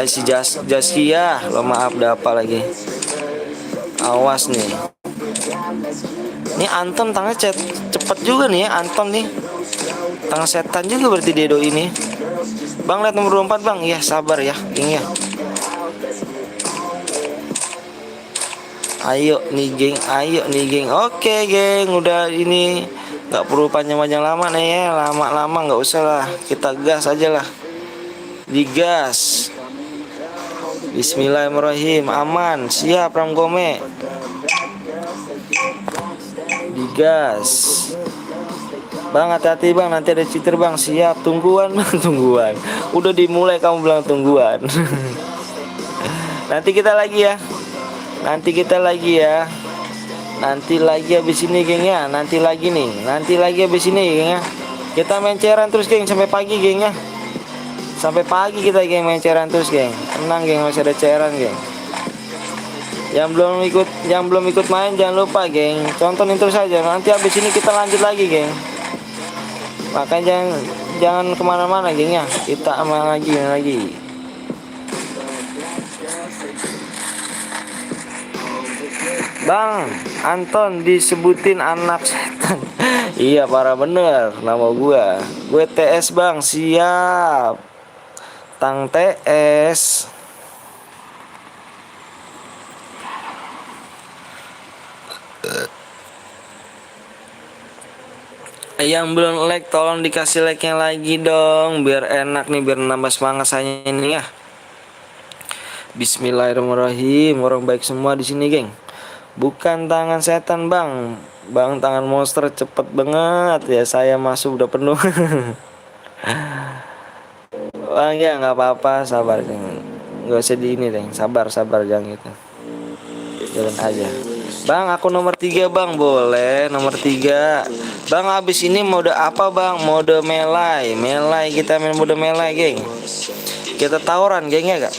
Si Jaskia, lo maaf Dava lagi. Awas nih. Ini Anton tangannya cepet juga nih ya, Anton nih. Tangan setan juga berarti Dedo ini. Bang, lihat nomor 24 bang. Iya, sabar ya, geng ya. Ayo nih geng. Oke, geng, udah ini. Gak perlu panjang-panjang lama nih ya. Lama-lama gak usah lah. Kita gas aja lah. Digas. Bismillahirrahmanirrahim. Aman. Siap Ram Gome. Digas. Bang, hati-hati bang, nanti ada cheater bang. Siap, tungguan bang, tungguan. Udah dimulai kamu bilang tungguan. Nanti kita lagi ya. Nanti lagi habis ini, geng ya. Nanti lagi habis ini, geng ya. Kita main cairan terus, geng, sampai pagi, geng ya. Sampai pagi kita, geng, main cairan terus, geng. Tenang, geng, masih ada cairan, geng. Yang belum ikut main jangan lupa, geng. Contohin terus saja. Nanti habis ini kita lanjut lagi, geng. Makanya jangan kemana-mana, geng ya. Kita aman lagi. Bang, Anton disebutin anak setan. Iya, parah bener nama gua. Gue TS bang, siap. Tang TS. Yang belum like tolong dikasih like-nya lagi dong, biar enak nih, biar nambah semangat saya ini ya. Bismillahirrahmanirrahim. Orang baik semua di sini, geng. Bukan tangan setan, Bang. Bang, tangan monster cepet banget ya. Saya masuk udah penuh. Bang ya nggak apa-apa, sabar, geng. Nggak usah di ini, deh. Sabar, sabar, jangan gitu. Jalan aja. Bang, aku nomor 3 bang, boleh nomor 3. Bang, habis ini mode apa bang? Mode melay. Melay, kita main mode melay, geng. Kita tawuran, geng ya gak?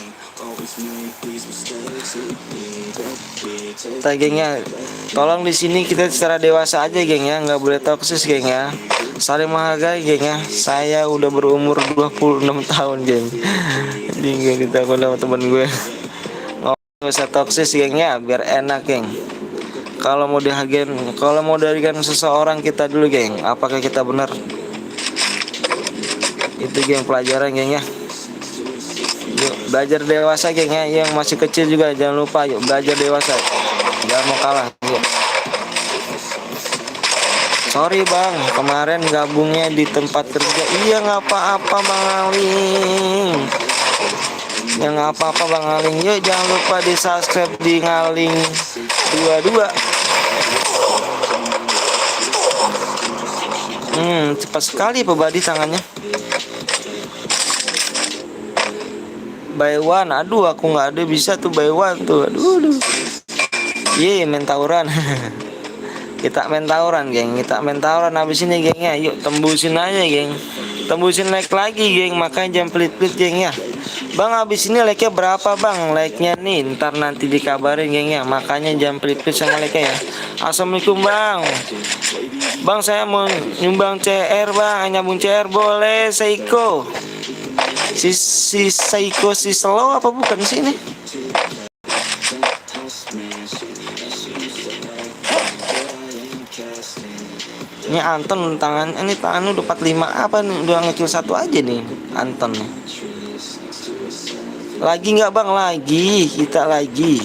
Kita gengnya, tolong di sini kita secara dewasa aja, geng ya, nggak boleh toksis, geng ya. Saling menghargai, geng ya. Saya udah berumur 26 tahun, geng. Jadi geng, kita sama temen gue. Nggak usah toksis, geng ya, biar enak, geng. Kalau mau dihargain, kalau mau darikan seseorang kita dulu, geng. Apakah kita benar? Itu, geng, pelajaran, geng ya. Yuk belajar dewasa, geng ya. Yang masih kecil juga jangan lupa, yuk belajar dewasa. Jangan mau kalah, yuk. Sorry bang, kemarin gabungnya di tempat kerja. Iya nggak apa-apa bang Aling. Ya nggak apa-apa bang Aling. Yuk jangan lupa di subscribe di Ngaling 22. Cepat sekali pebadi tangannya. By one, aduh aku nggak ada bisa tuh by one tuh, aduh. Iya main tawuran. Kita main tawuran, geng. Kita main tawuran habis ini, geng ya. Yuk tembusin aja, geng. Tembusin like lagi, geng. Makanya jangan pelit-pelit, geng ya. Bang, habis ini like-nya berapa, bang? Like-nya nih, ntar nanti dikabarin, geng ya. Makanya jangan pelit-pelit sama like-nya ya. Assalamualaikum, bang. Bang, saya mau nyumbang CR, bang. Nyambung CR boleh, Seiko. Si Seiko si slow apa bukan sih ini? Ini Anton tangan, ini tangan udah 45 apa nih, udah ngekill satu aja nih Anton nih. Lagi nggak bang? Lagi, kita lagi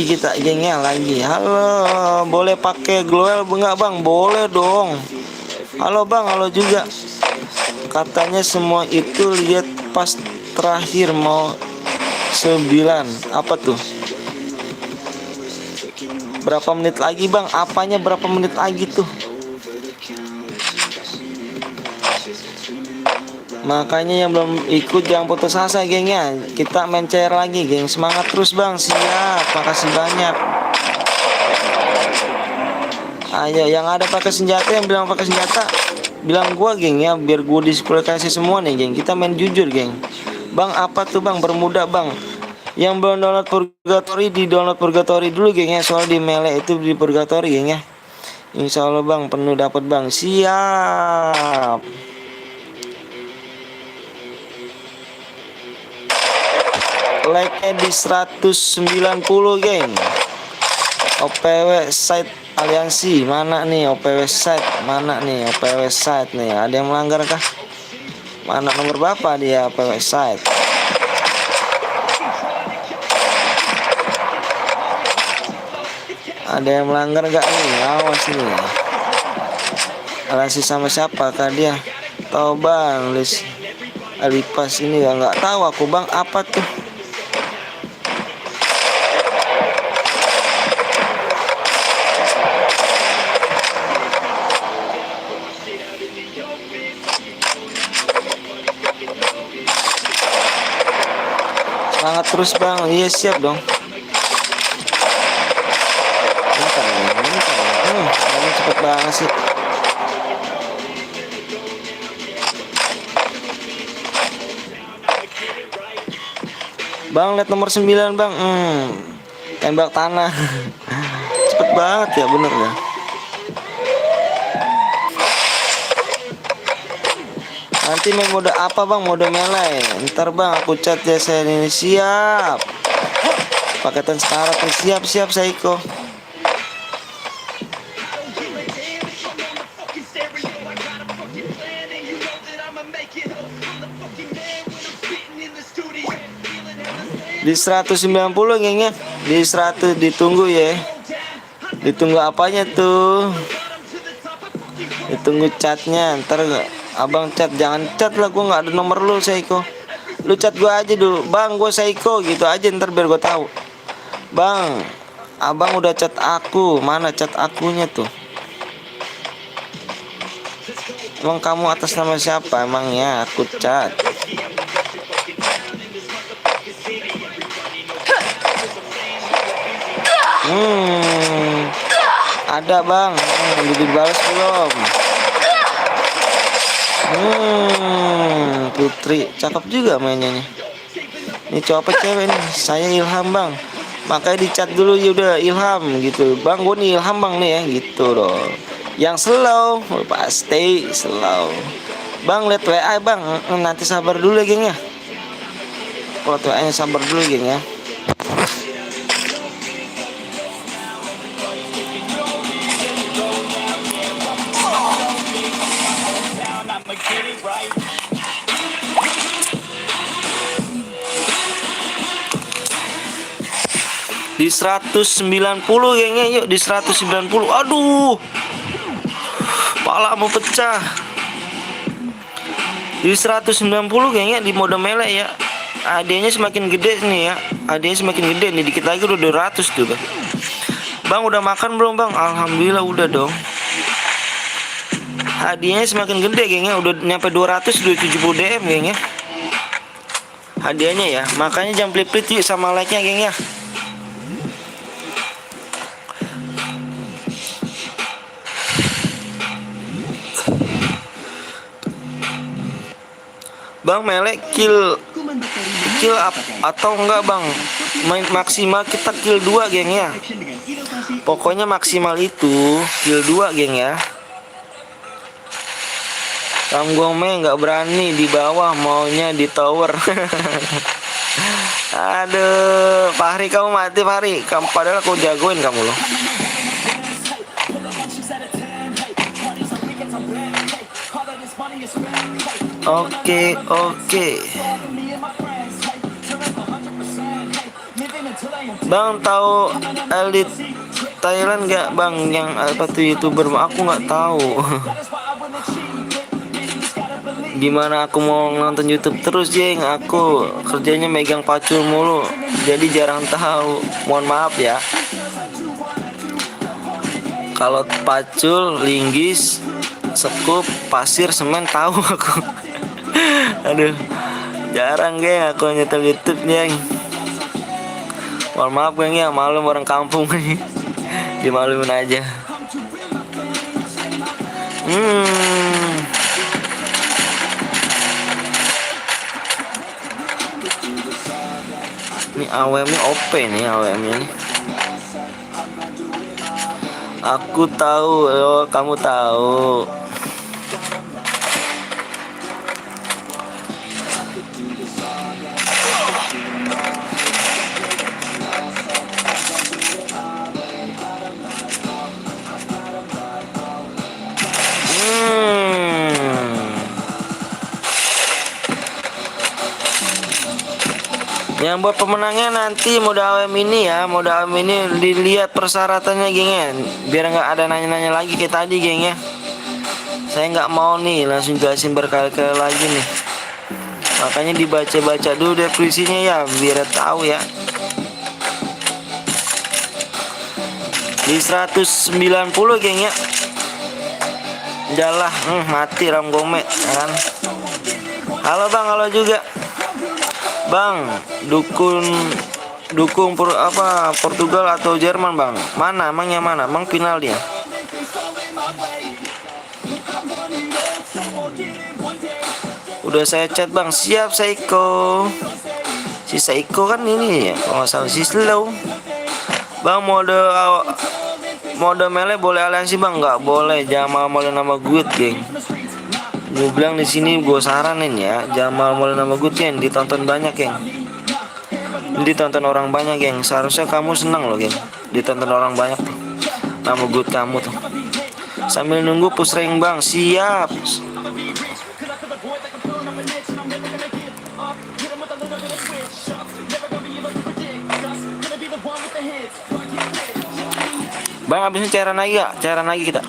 kita gengnya lagi. Halo, boleh pakai glowel enggak bang? Boleh dong. Halo bang, halo juga. Katanya semua itu lihat pas terakhir mau 9. Apa tuh? Berapa menit lagi bang? Apanya berapa menit lagi tuh? Makanya yang belum ikut jangan putus asa, gengnya. Kita main cair lagi, geng. Semangat terus bang. Siap, makasih banyak. Ayo yang ada pakai senjata, yang bilang pakai senjata bilang gua, geng ya, biar gua diskualifikasi semua nih, geng. Kita main jujur, geng. Bang, apa tuh bang? Bermuda bang. Yang belum download Purgatory, di download Purgatory dulu, geng ya. Soal di Melee itu di Purgatory, geng ya. Insya Allah bang, penuh dapat bang. Siap. Like-nya di 190, geng. OPW site aliansi mana nih? OPW site mana nih? OPW site nih, ada yang melanggar kah? Mana nomor berapa dia OPW site? Ada yang melanggar gak nih? Awas nih. Aliansi sama siapa kah dia? Tahu bang, list Alipas ini ya nggak tahu aku bang, apa tuh? Semangat terus bang. Iya siap dong. Bentar ya. Ini cepet banget sih. Bang, lihat nomor 9 bang. Tembak tanah. Cepet banget ya, bener ya. Nanti main mode apa bang? Mode melee. Ntar bang aku chat ya, saya ini siap. Paketan sekarat nih, siap Seiko. Di 190, gengnya. Di 100 ditunggu ya. Di Ditunggu apanya tuh? Ditunggu chatnya. Ntar abang chat, jangan chat lah, gue nggak ada nomor lu Seiko. Lu chat gue aja dulu, bang gue Seiko gitu aja, ntar biar gue tahu. Bang, abang udah chat aku, mana chat akunya tuh? Emang kamu atas nama siapa emangnya aku chat? Ada bang, udah dibalas belum? Putri, cakep juga mainnya nih. Ini cowok apa cewek nih? Saya Ilham bang. Makanya dicat dulu ya udah Ilham gitu. Bang, gue nih Ilham bang nih ya gitu dong. Yang slow, pasti slow. Bang lihat WA bang, nanti sabar dulu ya geng ya. Kalau WA-nya sabar dulu geng ya. Di 190 gengnya, yuk di 190. Aduh, pala mau pecah. Di 190 gengnya di mode melee ya. AD-nya semakin gede nih ya. AD-nya semakin gede nih, dikit lagi udah 200 tuh bang. Bang udah makan belum bang? Alhamdulillah udah dong. Hadiahnya semakin gede gengnya, udah nyampe 200, 270 DM gengnya. Hadiahnya ya, makanya jangan pelit-pelit sama like-nya gengnya. Bang mele kill atau enggak bang? Maksimal kita kill 2 geng ya. Pokoknya maksimal itu kill 2 geng ya. Gome nggak berani di bawah, maunya di tower. Aduh, Fahri kamu mati Fahri. Kamu padahal aku jagoin kamu loh. Oke. Bang tahu Elite Thailand nggak bang, yang apa tuh YouTuber? Aku nggak tahu. Gimana aku mau nonton YouTube terus jeng? Aku kerjanya megang pacul mulu, jadi jarang tahu. Mohon maaf ya. Kalau pacul, linggis, sekup, pasir, semen tahu aku. Aduh, jarang geng aku nyetel YouTube geng. Mohon maaf geng ya, malum orang kampung nih. Dimalumin aja. Ini AWM-nya OP nih, AWM-nya nih. Aku tahu, oh kamu tahu. Yang buat pemenangnya nanti mode AWM ini ya, mode AWM ini dilihat persyaratannya geng ya, biar nggak ada nanya-nanya lagi kayak tadi geng ya. Saya nggak mau nih langsung jelasin berkali-kali lagi nih, makanya dibaca-baca dulu definisinya ya, biar tahu ya. Di 190 geng ya. Jalah, mati Gome kan. Halo bang, halo juga. Bang, dukung Portugal atau Jerman bang? Mana? Emangnya mana? Emang final dia? Udah saya chat bang, siap Seiko. Si Seiko kan ini ya, kalau nggak salah si slow. Bang mode melee boleh aliansi bang? Nggak boleh, jangan malu nama gue geng. Gue bilang di sini gue saranin ya, jangan malu nama gue yang ditonton banyak geng. Ditonton orang banyak geng, seharusnya kamu senang loh geng, ditonton orang banyak tuh. Nama gue kamu tuh. Sambil nunggu push rank bang, siap. Bang, abisnya cairan lagi ya? Cairan lagi kita.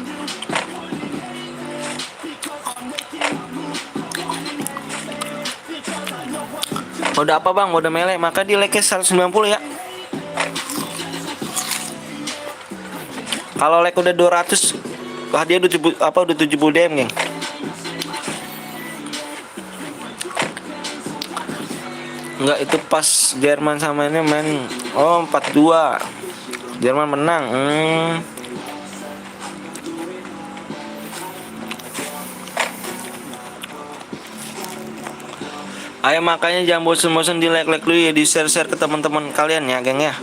Mode apa bang? Mode melee. Maka di like 190 ya. Kalau like udah 200, wah dia udah 70 DM geng. Enggak, itu pas Jerman sama ini main. Oh 4-2 Jerman menang. Ayo makanya jangan bosan-bosan di like dulu ya, di share ke teman-teman kalian ya geng ya,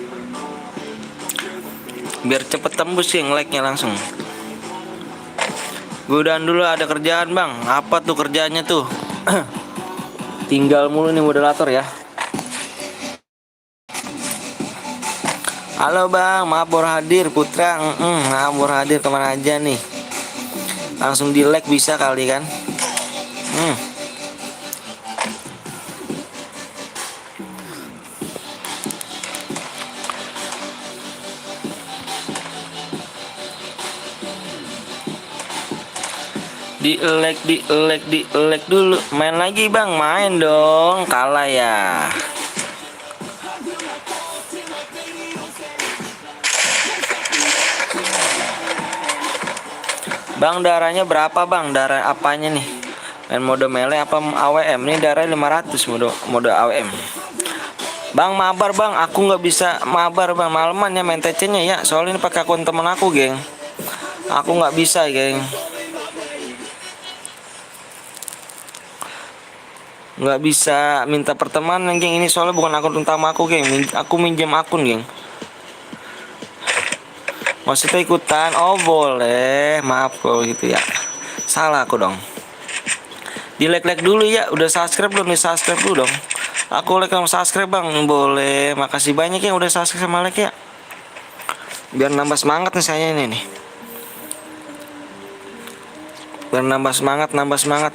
biar cepet tembus geng like-nya langsung. Gue udahan dulu, ada kerjaan bang. Apa tuh kerjaannya tuh? Tinggal mulu nih moderator ya. Halo bang, maaf baru hadir Putra. Maaf baru hadir, kemana aja nih? Langsung di like bisa kali kan? Di like dulu. Main lagi bang, main dong. Kalah ya. Bang, darahnya berapa bang? Darah apanya nih? Main mode melee apa AWM? Nih darahnya 500 mode AWM. Bang, mabar bang, aku nggak bisa mabar bang, maleman ya main TC nya ya. Soalnya ini pakai akun temen aku geng. Aku nggak bisa geng. Nggak bisa minta pertemanan geng, ini soalnya bukan akun utama aku geng. Aku minjem akun geng. Maksudnya ikutan? Oh boleh, maaf kalau gitu ya. Salah aku dong. Di like dulu ya. Udah subscribe belum nih? Subscribe dulu dong. Aku like sama subscribe bang, boleh. Makasih banyak ya udah subscribe sama like ya. Biar nambah semangat nih saya ini nih. Biar nambah semangat.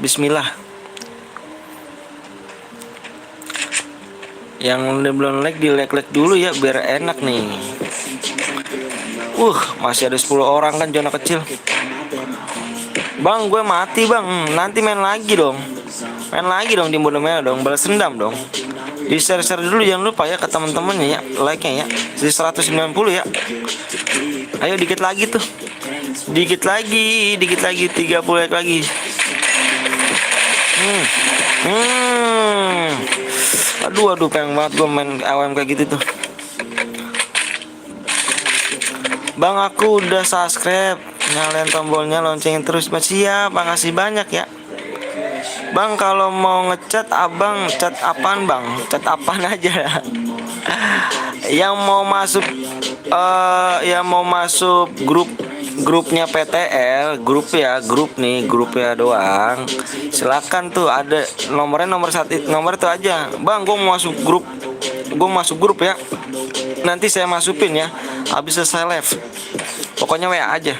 Bismillah. Yang belum like di like dulu ya biar enak nih. Masih ada 10 orang kan zona kecil. Bang, gue mati bang. Nanti main lagi dong. Main lagi dong di mode merah dong. Balas dendam dong. Di share dulu jangan lupa ya ke teman-temannya ya. Like-nya ya. Di 190 ya. Ayo dikit lagi tuh. Dikit lagi 30 like lagi. Aduh pengen banget gue main AWM kayak gitu tuh. Bang, aku udah subscribe. Nyalain tombolnya, loncengin terus. Siap, makasih banyak ya. Bang, kalau mau ngechat abang, chat apaan bang? Chat apaan aja. Yang mau masuk grupnya PTL, grup ya doang. Silakan tuh, ada nomornya, nomor itu aja. Bang, gue mau masuk grup ya. Nanti saya masukin ya. Habis selesai live. Pokoknya WA aja.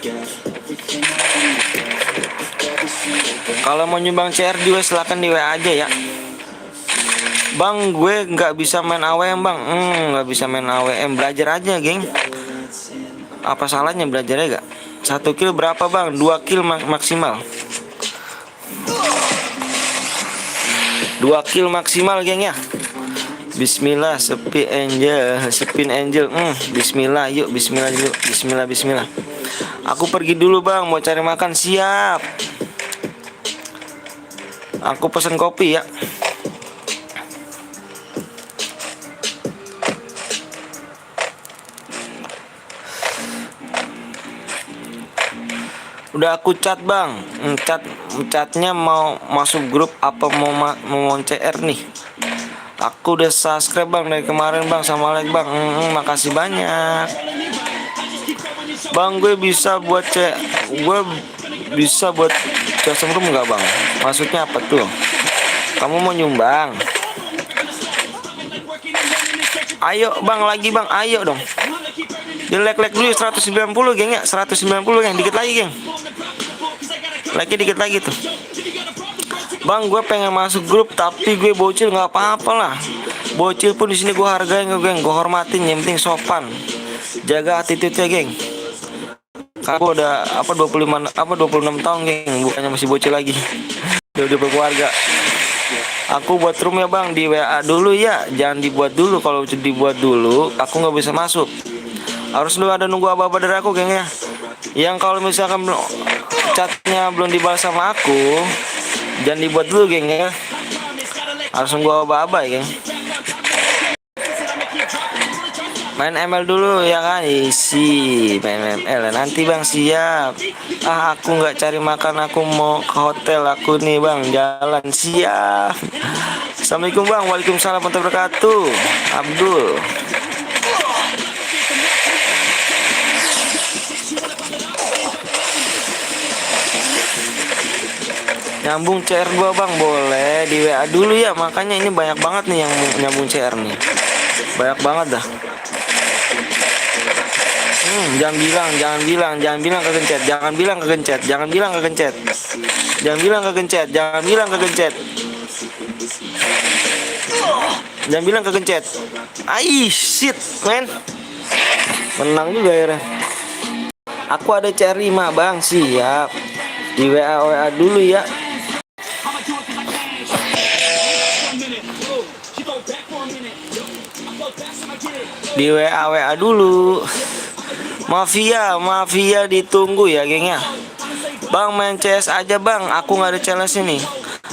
Kalau mau nyumbang CR juga silakan di WA aja ya. Bang, gue nggak bisa main AWM bang. Nggak bisa main AWM. Belajar aja geng. Apa salahnya belajarnya gak? 1 kill berapa bang? 2 kill maksimal. 2 kill maksimal geng ya. Bismillah, spin angel. Bismillah, yuk bismillah dulu. Bismillah. Aku pergi dulu bang, mau cari makan. Siap. Aku pesen kopi ya. Udah aku chat bang. Chatnya mau masuk grup apa mau CR nih. Aku udah subscribe bang dari kemarin bang, sama like bang. Makasih banyak. Bang, gue bisa buat custom room nggak bang? Maksudnya apa tuh? Kamu mau nyumbang? Ayo bang, lagi bang, ayo dong. Di like dulu 190 geng ya, 190 geng, dikit lagi geng. Like dikit lagi tuh. Bang, gue pengen masuk grup tapi gue bocil, nggak apa-apa lah. Bocil pun di sini gue hargain geng, gue hormatin, yang penting sopan. Jaga attitude-nya geng. Aku udah apa 25 apa 26 tahun, geng, bukannya masih bocil lagi. Udah berkeluarga. Aku buat room ya bang di WA dulu ya, jangan dibuat dulu. Kalau dibuat dulu, aku nggak bisa masuk. Harus lu ada nunggu apa-apa dari aku, geng ya. Yang kalau misalkan chatnya belum dibalas sama aku, jangan dibuat dulu, geng ya. Harus nunggu apa-apa ya, geng. Main ML dulu ya kan, isi main ML nanti bang, siap. Aku nggak cari makan, aku mau ke hotel aku nih bang, jalan, siap. Assalamualaikum bang. Waalaikumsalam warahmatullahi wabarakatuh. Abdul. Nyambung CR gua bang, boleh di WA dulu ya. Makanya ini banyak banget nih yang nyambung CR nih, banyak banget dah. Jangan bilang kegencet, jangan bilang kegencet, jangan bilang kegencet, jangan bilang kegencet, jangan bilang kegencet, jangan bilang kegencet. Shit, men. Menang juga akhirnya. Aku ada CR 5 bang, siap. Di WA dulu ya. Di WA dulu. Mafia ditunggu ya, geng ya. Bang main CS aja bang, aku nggak ada challenge ini.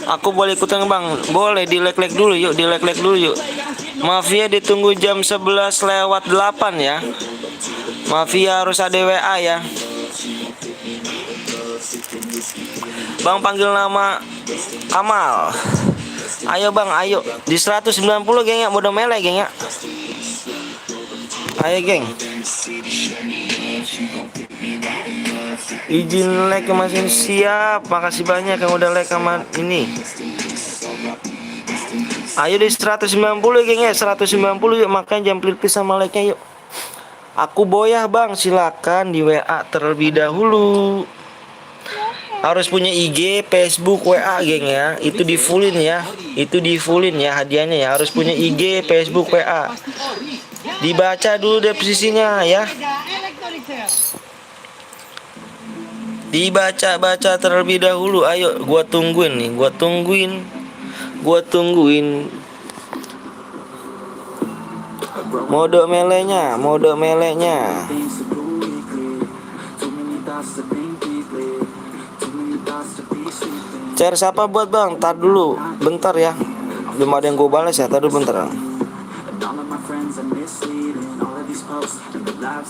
Aku boleh ikutan bang? Boleh, di like dulu yuk, di like dulu yuk. Mafia ditunggu jam 11:08 ya. Mafia harus ada WA ya. Bang panggil nama Kamal. Ayo bang, ayo. Di 190 geng ya, udah mele geng ya. Ayo geng. Izin like mas ini, siap. Makasih banyak yang udah like sama ini. Ayo di 190 geng ya, 190 yuk. Makanya jangan pelit sama like-nya yuk. Aku Boyah bang, silakan di WA terlebih dahulu. Harus punya IG, Facebook, WA geng ya. Itu di fullin ya. Itu di fullin ya hadiahnya ya. Harus punya IG, Facebook, WA. Dibaca dulu definisinya ya. Dibaca terlebih dahulu. Ayo, gua tungguin nih, gua tungguin. Mode melenya. Share siapa buat bang? Tar dulu, bentar ya. Belum ada yang gue balas ya, tar dulu bentar.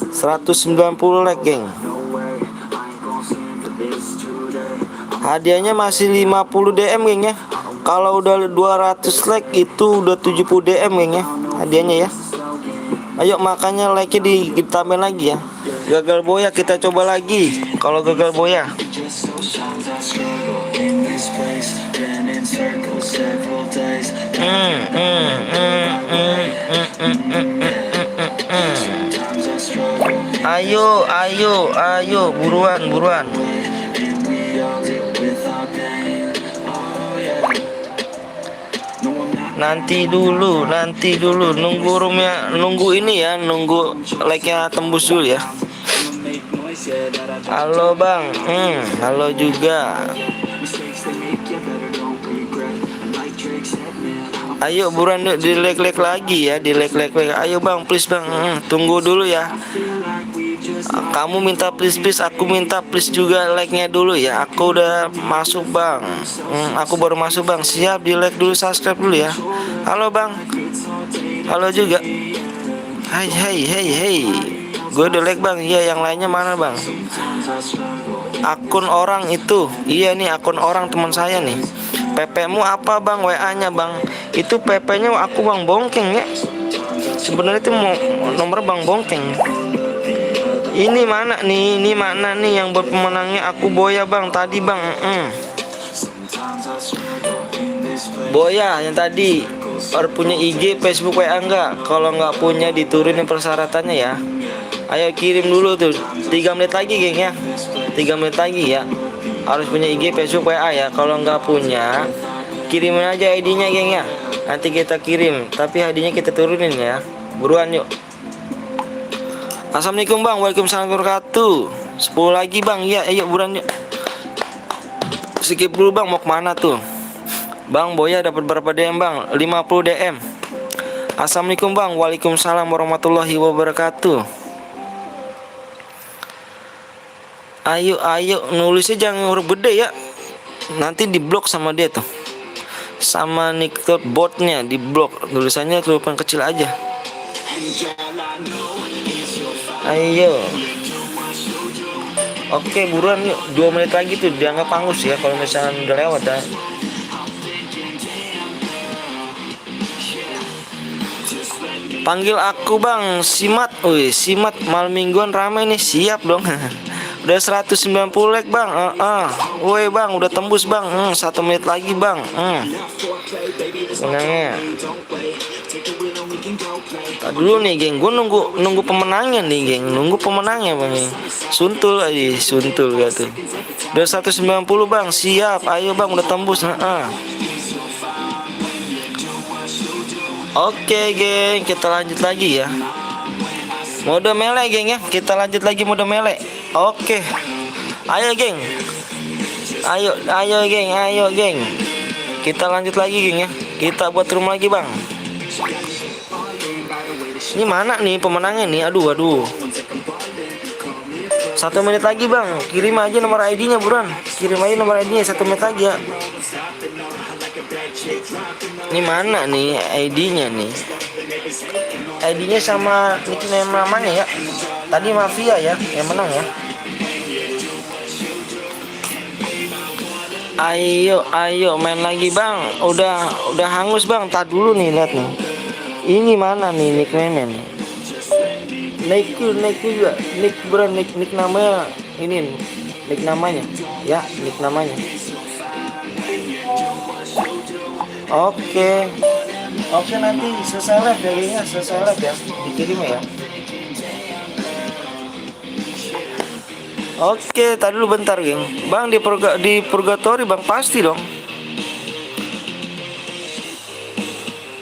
190 like geng. Hadiahnya masih 50 DM geng ya. Kalau udah 200 like itu udah 70 DM geng ya hadiahnya ya. Ayo makanya like-nya ditambah lagi ya. Gagal boya kita coba lagi. Kalau gagal boya. Ayo buruan. Nanti dulu nunggu roomnya, nunggu ini ya, nunggu like-nya tembus dulu ya. Halo bang, halo juga. Ayo buruan yuk, di like lagi ya, di like. Ayo bang, please bang, tunggu dulu ya. Kamu minta please, aku minta please juga like-nya dulu ya. Aku udah masuk bang, aku baru masuk bang. Siap, di like dulu, subscribe dulu ya. Halo bang, halo juga. Hey, gue udah like bang. Iya, yang lainnya mana bang? Akun orang itu, iya nih akun orang teman saya nih. PP-mu apa bang? WA-nya bang? Itu PP-nya aku bang Bongkeng ya. Sebenarnya itu mau nomor bang Bongkeng. Ini mana nih yang buat pemenangnya? Aku Boya bang tadi bang. Boya yang tadi. Harus punya IG, Facebook, WA enggak? Kalau nggak punya diturunin persyaratannya ya. Ayo kirim dulu tuh. 3 menit lagi geng ya. 3 menit lagi ya. Harus punya IG, Facebook, WA ya. Kalau nggak punya, kirimin aja ID-nya geng ya. Nanti kita kirim. Tapi ID-nya kita turunin ya. Buruan yuk. Assalamualaikum bang. Waalaikumsalam warahmatullahi wabarakatuh. 10 lagi bang. Iya, ayo buruan yuk. Skip dulu bang, mau kemana tuh? Bang Boya dapat berapa DM bang? 50 DM. Assalamualaikum bang. Waalaikumsalam warahmatullahi wabarakatuh. Ayo nulisnya jangan huruf gede ya. Nanti diblok sama dia tuh. Sama Nicktoon botnya diblok. Tulisannya tulisan kecil aja. Ayo. Oke buruan yuk. 2 menit lagi tuh dianggap pangus ya. Kalau misalnya udah lewat ya. Panggil aku bang Simat. Wih Simat malam mingguan ramai nih. Siap dong. Udah 190 like bang. Woi bang udah tembus bang. 1 menit lagi bang. Menangnya. Dulu nih geng, gue nunggu pemenangnya nih geng, nunggu pemenangnya bang. Suntul aja, suntul gitu. Udah 190 bang, siap. Ayo bang udah tembus. Oke geng, kita lanjut lagi ya. Mode melee geng ya, kita lanjut lagi mode melee. Oke, ayo geng, ayo geng, kita lanjut lagi geng ya. Kita buat room lagi bang. Ini mana nih pemenangnya nih? Aduh. 1 menit lagi bang. Kirim aja nomor ID-nya buruan. Kirim aja nomor ID-nya 1 menit lagi ya. Ini mana nih ID-nya nih? ID-nya sama nickname namanya ya. Tadi Mafia ya yang menang ya. Ayo main lagi bang. Udah hangus bang. Tar dulu nih lihat nih. Ini mana nih nickname-nya nih? Nick juga. Nick bukan nick namanya ini. Nick namanya. Ya, nick namanya. Oke, nanti selesai live ya kayaknya, selesai live ya. Dikirim ya. Oke, tadi dulu bentar, geng. Bang di purgatory, Bang pasti dong.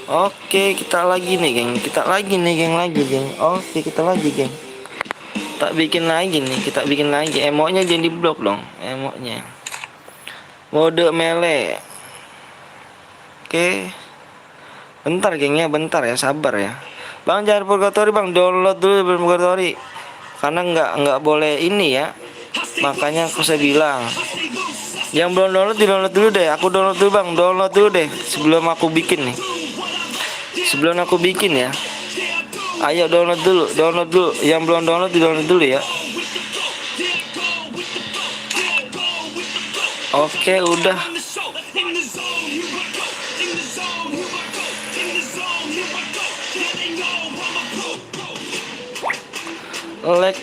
Oke, kita lagi nih, geng. Kita lagi, geng. Oke, kita lagi, geng. Tak bikin lagi nih, kita bikin lagi. Emoknya jangan diblok dong, emoknya. Mode melee. Oke. Bentar, geng ya, bentar ya, sabar ya. Bang jangan purgatory, Bang. Download dulu purgatory. Karena nggak boleh ini ya. Makanya aku saya bilang. Yang belum download di-download dulu deh. Aku download dulu, Bang. Download dulu deh sebelum aku bikin nih. Sebelum aku bikin ya. Ayo download dulu. Yang belum download di-download dulu ya. Oke, udah. Leg.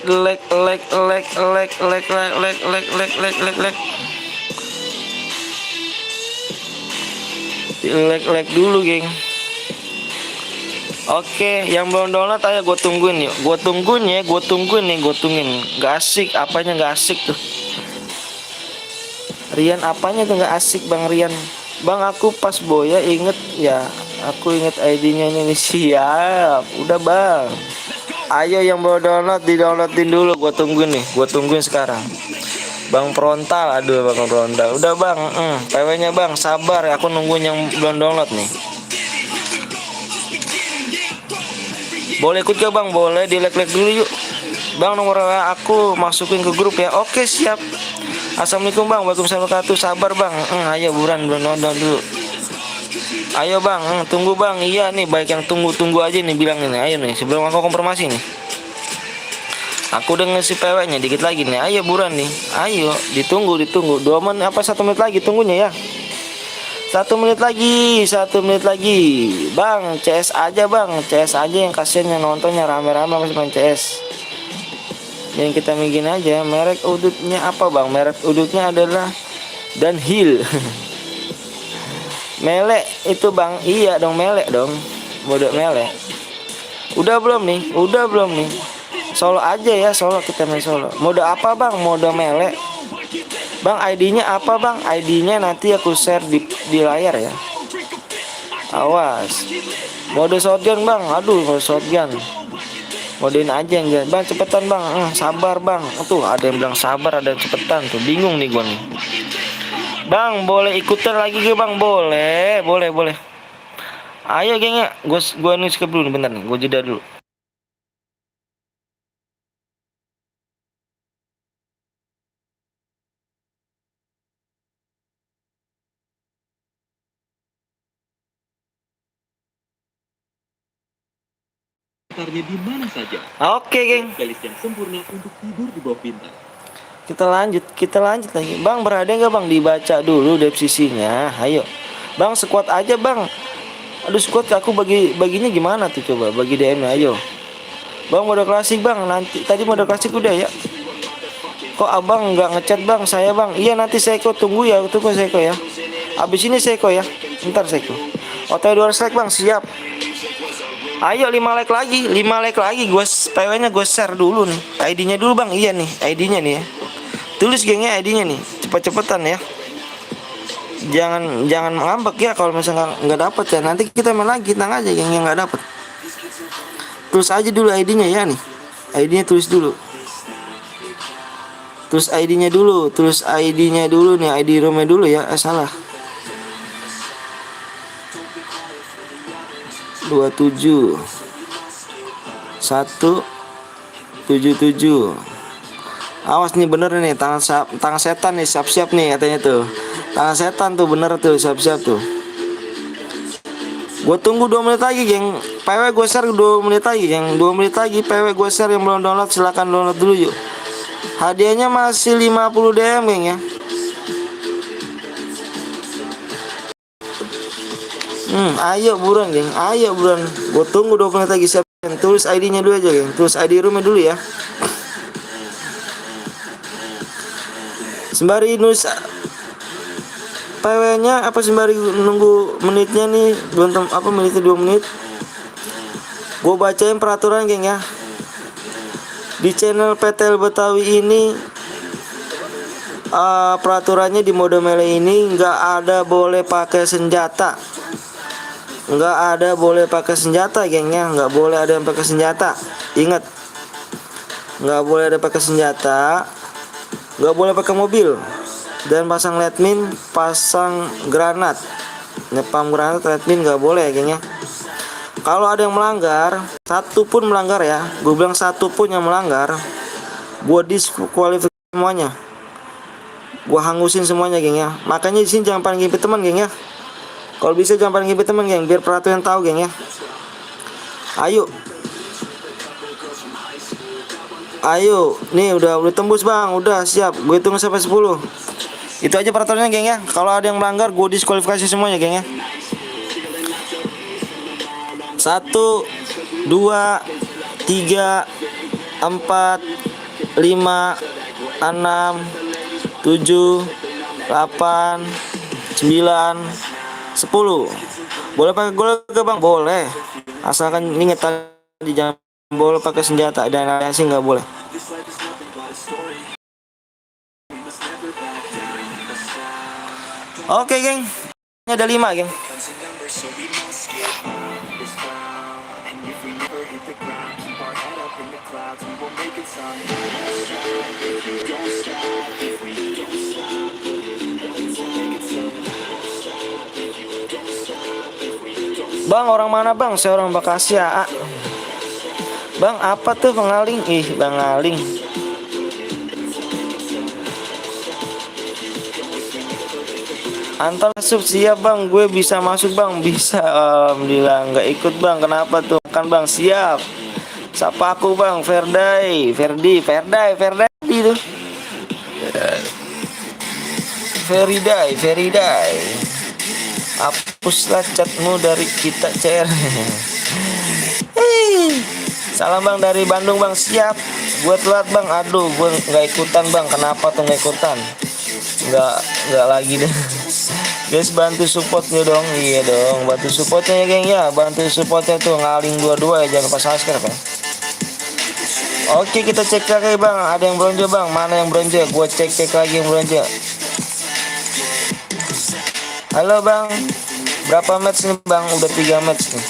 Leg dulu, geng. Oke, yang belum download ayo gue tungguin yuk. Gue tungguin. Gak asik, apanya gak asik tuh. Rian apanya tuh gak asik, Bang Rian. Bang aku pas Boya inget ya. Aku inget ID-nya ini. Siap. Udah, Bang. Ayo yang belum download di-downloadin dulu. Gue tungguin sekarang. Bang Frontal, aduh Bang Frontal. Udah, Bang. PW-nya, Bang. Sabar, aku nungguin yang belum download nih. Boleh ikut ke Bang, boleh di like dulu yuk. Bang nomor aku masukin ke grup ya. Oke siap. Assalamualaikum Bang, waalaikumsalam warahmatullahi wabarakatuh. Sabar Bang, ayo buruan nonton dulu. Ayo Bang, tunggu Bang. Iya nih, baik yang tunggu aja nih bilang ini. Ayo nih, sebelum aku konfirmasi nih. Aku udah ngisi PW-nya dikit lagi nih. Ayo buruan nih. Ayo, ditunggu. 2 menit apa 1 menit lagi tunggunya ya. 1 menit lagi. Bang, CS aja Bang. CS aja yang kasihan yang nontonnya rame-rame masih main CS. Yang kita bikin aja. Merek udutnya apa Bang? Merek udutnya adalah Dunhill. Melek itu Bang. Iya dong, melek dong. Mode melek. Udah belum nih? Solo aja ya, solo kita main solo. Mode apa Bang? Mode melek. Bang ID-nya apa Bang? ID-nya nanti aku share di layar ya. Awas. Mode shotgun Bang. Aduh, mode shotgun. Modein aja enggak. Bang cepetan bang. Sabar bang. Tuh ada yang bilang sabar, ada yang cepetan tuh. Bingung nih gua nih. Bang boleh ikutan lagi ke bang? Boleh, boleh, boleh. Ayo geng ya. Gua nih skip dulu nih bentar nih. Gua jeda dulu. Sekitarnya di mana saja. Oke geng. Playlist yang sempurna untuk tidur di bawah bintang. Kita lanjut lagi. Bang berada nggak bang? Dibaca dulu deskripsinya. Ayo. Bang squad aja bang. Aduh squad aku baginya gimana tuh coba? Bagi DM-nya ayo. Bang mode klasik bang. Nanti tadi mode klasik udah ya. Kok abang nggak ngechat bang? Saya bang. Iya nanti Seiko tunggu ya. Tunggu Seiko ya. Abis ini Seiko ya. Ntar Seiko. Hotel 2 like bang. Siap. Ayo 5 like lagi. 5 like lagi. PW-nya gue share dulu nih. ID-nya dulu bang. Iya nih. ID-nya nih ya. Tulis gengnya ID-nya nih. Cepet-cepetan ya. Jangan ngambek ya kalau misalnya nggak dapet ya. Nanti kita main lagi. Tenang aja geng yang nggak dapet. Tulis aja dulu ID-nya ya nih. ID-nya tulis dulu. Terus ID-nya dulu, nih, ID roomnya dulu ya. Salah. 27 177. Awas nih bener nih tangan setan nih, siap-siap nih katanya tuh. Tangan setan tuh bener tuh, siap-siap tuh. Gue tunggu 2 menit lagi geng. PW gue share 2 menit lagi geng. 2 menit lagi PW gue share. Yang belum download silahkan download dulu yuk. Hadiahnya masih 50 DM geng ya. Ayo buruan geng. Ayo buruan. Gue tunggu 2 menit lagi. Siap. Tulis ID-nya dulu aja geng. Tulis ID roomnya dulu ya. Sembari nulis PW-nya apa sembari nunggu menitnya nih. Belum apa menitnya 2 menit. Gue bacain peraturan geng ya. Di channel PTL Betawi ini peraturannya di mode melee ini nggak ada boleh pakai senjata. Nggak ada boleh pakai senjata gengnya. Nggak boleh ada yang pakai senjata. Ingat, nggak boleh ada pakai senjata. Nggak boleh pakai mobil. Dan pasang leadmin, pasang granat. Nyepam granat, leadmin nggak boleh gengnya. Kalau ada yang melanggar, satu pun melanggar ya, gue bilang satu pun yang melanggar, gue diskualifikasi semuanya, gue hangusin semuanya geng ya. Makanya di sini jangan paling ngipit teman geng ya. Kalau bisa jangan paling ngipit teman geng, biar peraturan tahu geng ya. Ayo, nih udah tembus bang, udah siap, gue hitung sampai 10. Itu aja peraturannya geng ya. Kalau ada yang melanggar, gue diskualifikasi semuanya geng ya. 1, 2, 3, 4, 5, 6, 7, 8, 10. Boleh pakai golok gak bang? Boleh. Asalkan ingat tadi jangan boleh pakai senjata dan aliansi nggak boleh. Oke geng. Ini ada 5 geng. Bang orang mana bang? Saya orang Bekasi ya. Bang apa tuh pengaling? Ih bang Aling. Antar masuk siap bang. Gue bisa masuk bang. Bisa. Alhamdulillah. Nggak ikut bang. Kenapa tuh? Kan bang siap. Siapa aku bang? Ferdi tuh. Feridai. Hapuslah chatmu dari kita CR. Salam bang dari Bandung bang. Siap. Gue telat bang. Aduh gue nggak ikutan bang. Kenapa tuh nggak ikutan? Nggak lagi deh. Guys bantu supportnya dong. Iya dong bantu supportnya ya geng ya. Bantu supportnya tuh Ngaling 22 ya. Jangan lupa subscribe ya. Oke kita cek lagi bang. Ada yang bronze bang. Mana yang bronze? Gue cek lagi yang bronze. Halo bang, berapa match nih bang? Udah 3 match nih.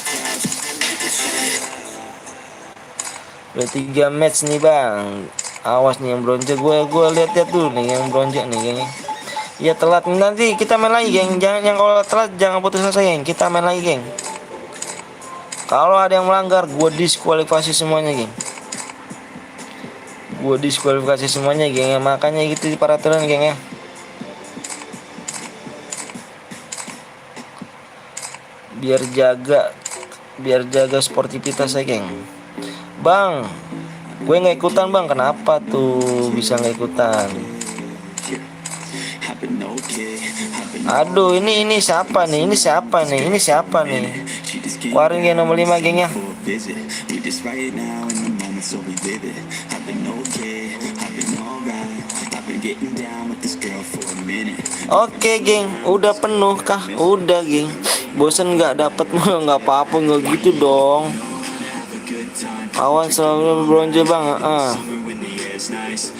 Udah 3 match nih bang. Awas nih yang bronze. Gue lihat-lihat dulu nih yang bronze nih kayaknya. Ya telat, nanti kita main lagi geng. Jangan, yang kalau telat jangan putus asa geng. Kita main lagi geng. Kalau ada yang melanggar, gue diskualifikasi semuanya geng. Gue diskualifikasi semuanya geng ya. Makanya gitu peraturan geng ya. Biar jaga sportivitas ya geng. Bang, gue nggak ikutan bang. Kenapa tuh bisa nggak ikutan? Aduh, ini siapa nih? Ini siapa nih? Ini siapa nih? Keluarin geng nomor 5 geng ya. Oke geng, udah penuh kah? Udah geng. Bosen nggak dapat mulu, nggak apa-apa, nggak gitu dong. Awan selalu bronze bang.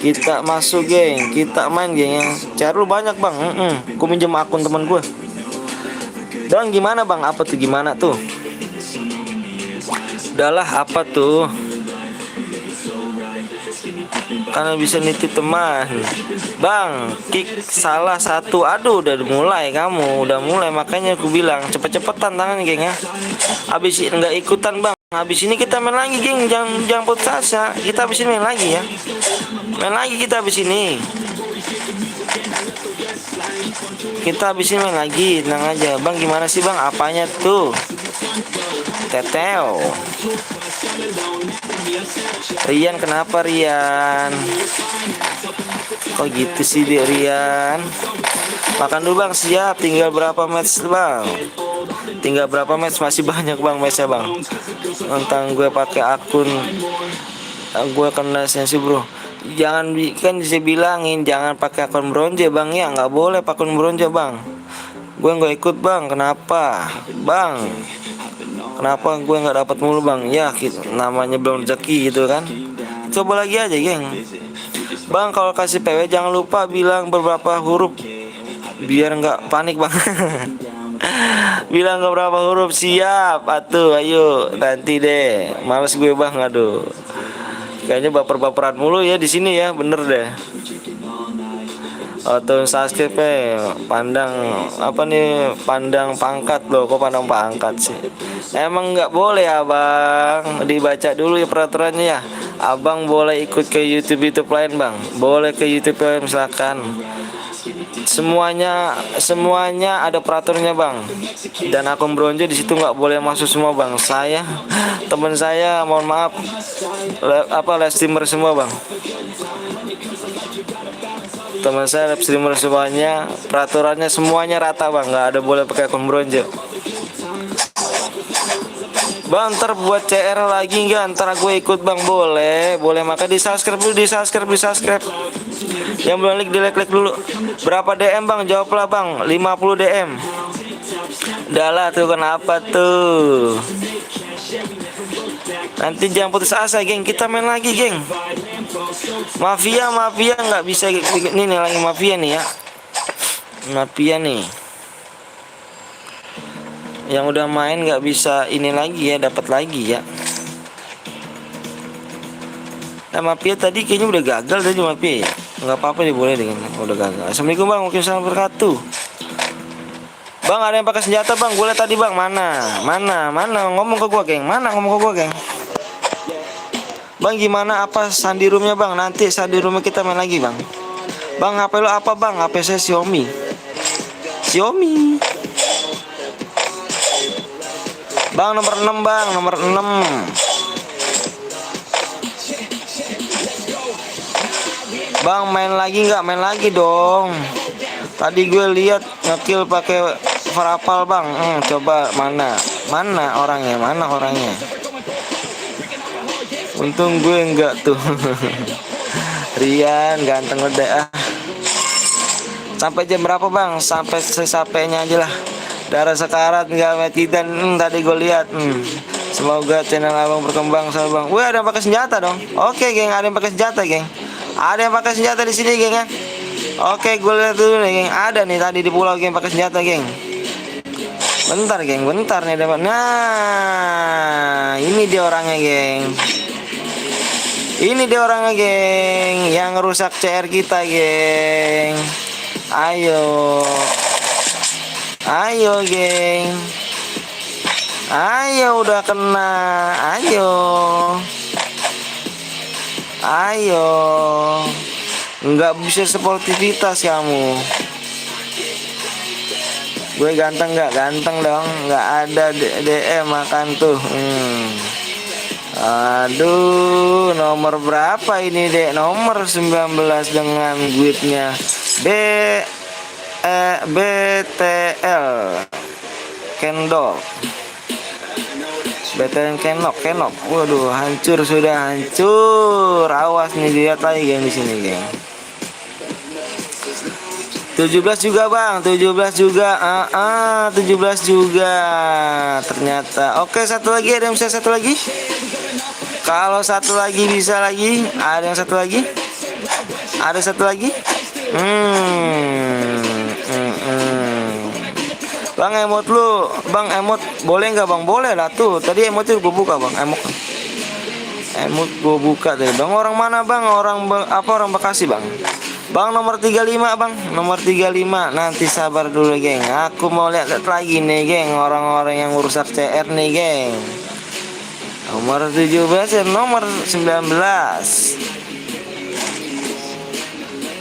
Kita masuk geng, kita main geng ya. Cari lu banyak bang. Gue minjem akun teman gue. Dan gimana bang? Apa tuh gimana tuh? Udahlah apa tuh? Karena bisa nitip teman. Bang, kick salah satu. Aduh, udah mulai kamu. Udah mulai, makanya aku bilang cepet-cepetan tangan geng ya. Habis ini nggak ikutan bang. Habis ini kita main lagi geng. Jangan putus asa. Kita habis ini main lagi ya. Main lagi kita habis ini. Kita habis ini main lagi. Tenang aja. Bang gimana sih bang? Apanya tuh? Teteo. Rian kenapa Rian? Kok gitu sih dia Rian? Makan dulu bang, siap. Tinggal berapa match bang? Tinggal berapa match? Masih banyak bang matchnya bang. Tentang gue pakai akun, gue kena sensi bro. Jangan, kan bisa bilangin jangan pakai akun bronze bang ya. Nggak boleh pakai akun bronze bang. Gue nggak ikut bang. Kenapa bang? Kenapa gue nggak dapat mulu bang? Ya namanya belum rezeki gitu kan. Coba lagi aja geng. Bang kalau kasih PW jangan lupa bilang beberapa huruf biar nggak panik bang. Bilang beberapa huruf. Siap atuh, ayo nanti deh. Males gue bang, aduh. Kayaknya baper-baperan mulu ya di sini ya, bener deh. Atau subscribe pandang apa nih, pandang pangkat loh. Kok pandang pangkat sih? Emang nggak boleh abang, dibaca dulu ya peraturannya ya. Abang boleh ikut ke YouTube lain bang, boleh ke YouTube lain misalkan. Semuanya ada peraturannya bang. Dan akun bronze di situ nggak boleh masuk semua bang. Saya teman saya mohon maaf live streamer semua bang. Teman saya live streamer semuanya, peraturannya semuanya rata bang, nggak ada boleh pakai akun bronze. Bang ntar buat CR lagi nggak? Ntar gue ikut bang, boleh maka di subscribe dulu, di subscribe. Yang belum like di like dulu. Berapa DM bang? Jawablah bang. 50 DM. Udah lah tuh, kenapa tuh? Nanti jangan putus asa geng, kita main lagi geng. Mafia nggak bisa ini nih, lagi mafia nih ya. Mafia nih. Yang udah main nggak bisa ini lagi ya, dapat lagi ya. Nah mafia tadi kayaknya udah gagal dari mafia ya. Nggak apa-apa deh, boleh deh, udah gagal. Assalamualaikum bang, waalaikumsalam wabarakatuh. Bang ada yang pakai senjata bang, gue liat tadi bang. Mana ngomong ke gue geng, geng. Bang gimana apa sandi roomnya bang? Nanti sandi roomnya kita main lagi bang. Bang HP lo apa bang? HP saya Xiaomi. Bang nomor 6 bang, nomor 6. Bang main lagi nggak? Main lagi dong. Tadi gue lihat ngekill pakai farapal bang. Coba mana orangnya? Untung gue enggak tuh. Rian ganteng udah ah. Sampai jam berapa bang? Sampai sesapenya aja lah. Darah sekarat nggak metidan. Tadi gue lihat. Semoga channel abang berkembang sama bang. Wih ada yang pakai senjata dong. Oke geng, ada yang pakai senjata geng. Ada yang pakai senjata di sini geng ya. Oke gue lihat dulu nih geng. Ada nih tadi di pulau geng pakai senjata geng. Bentar geng, bentar nih dapat. Nah ini dia orangnya geng. Ini dia orangnya, geng, yang ngerusak CR kita, geng. Ayo. Ayo, geng. Ayo, udah kena. Ayo. Ayo. Nggak bisa sportivitas kamu. Gue ganteng nggak? Ganteng dong. Nggak ada DM makan tuh. Aduh, nomor berapa ini, Dek? Nomor 19 dengan guitnya BTL Kendall. BTL Kenok. Waduh, hancur, sudah hancur. Awas nih, lihat lagi geng di sini, geng. 17 juga, Bang. 17 juga. 17 juga. Ternyata. Oke, satu lagi, ada yang bisa satu lagi? Kalau satu lagi bisa lagi. Ada yang satu lagi? Ada satu lagi? Bang, emot lu. Bang, emot boleh nggak, Bang? Boleh lah tuh. Tadi emotnya gue buka, Bang. Emot gue buka tadi. Bang, orang mana, Bang? Orang Bekasi, Bang? Bang, nomor 35, Bang. Nomor 35. Nanti sabar dulu, geng. Aku mau lihat lagi nih, geng. Orang-orang yang rusak CR nih, geng. Nomor 17 dan nomor 19.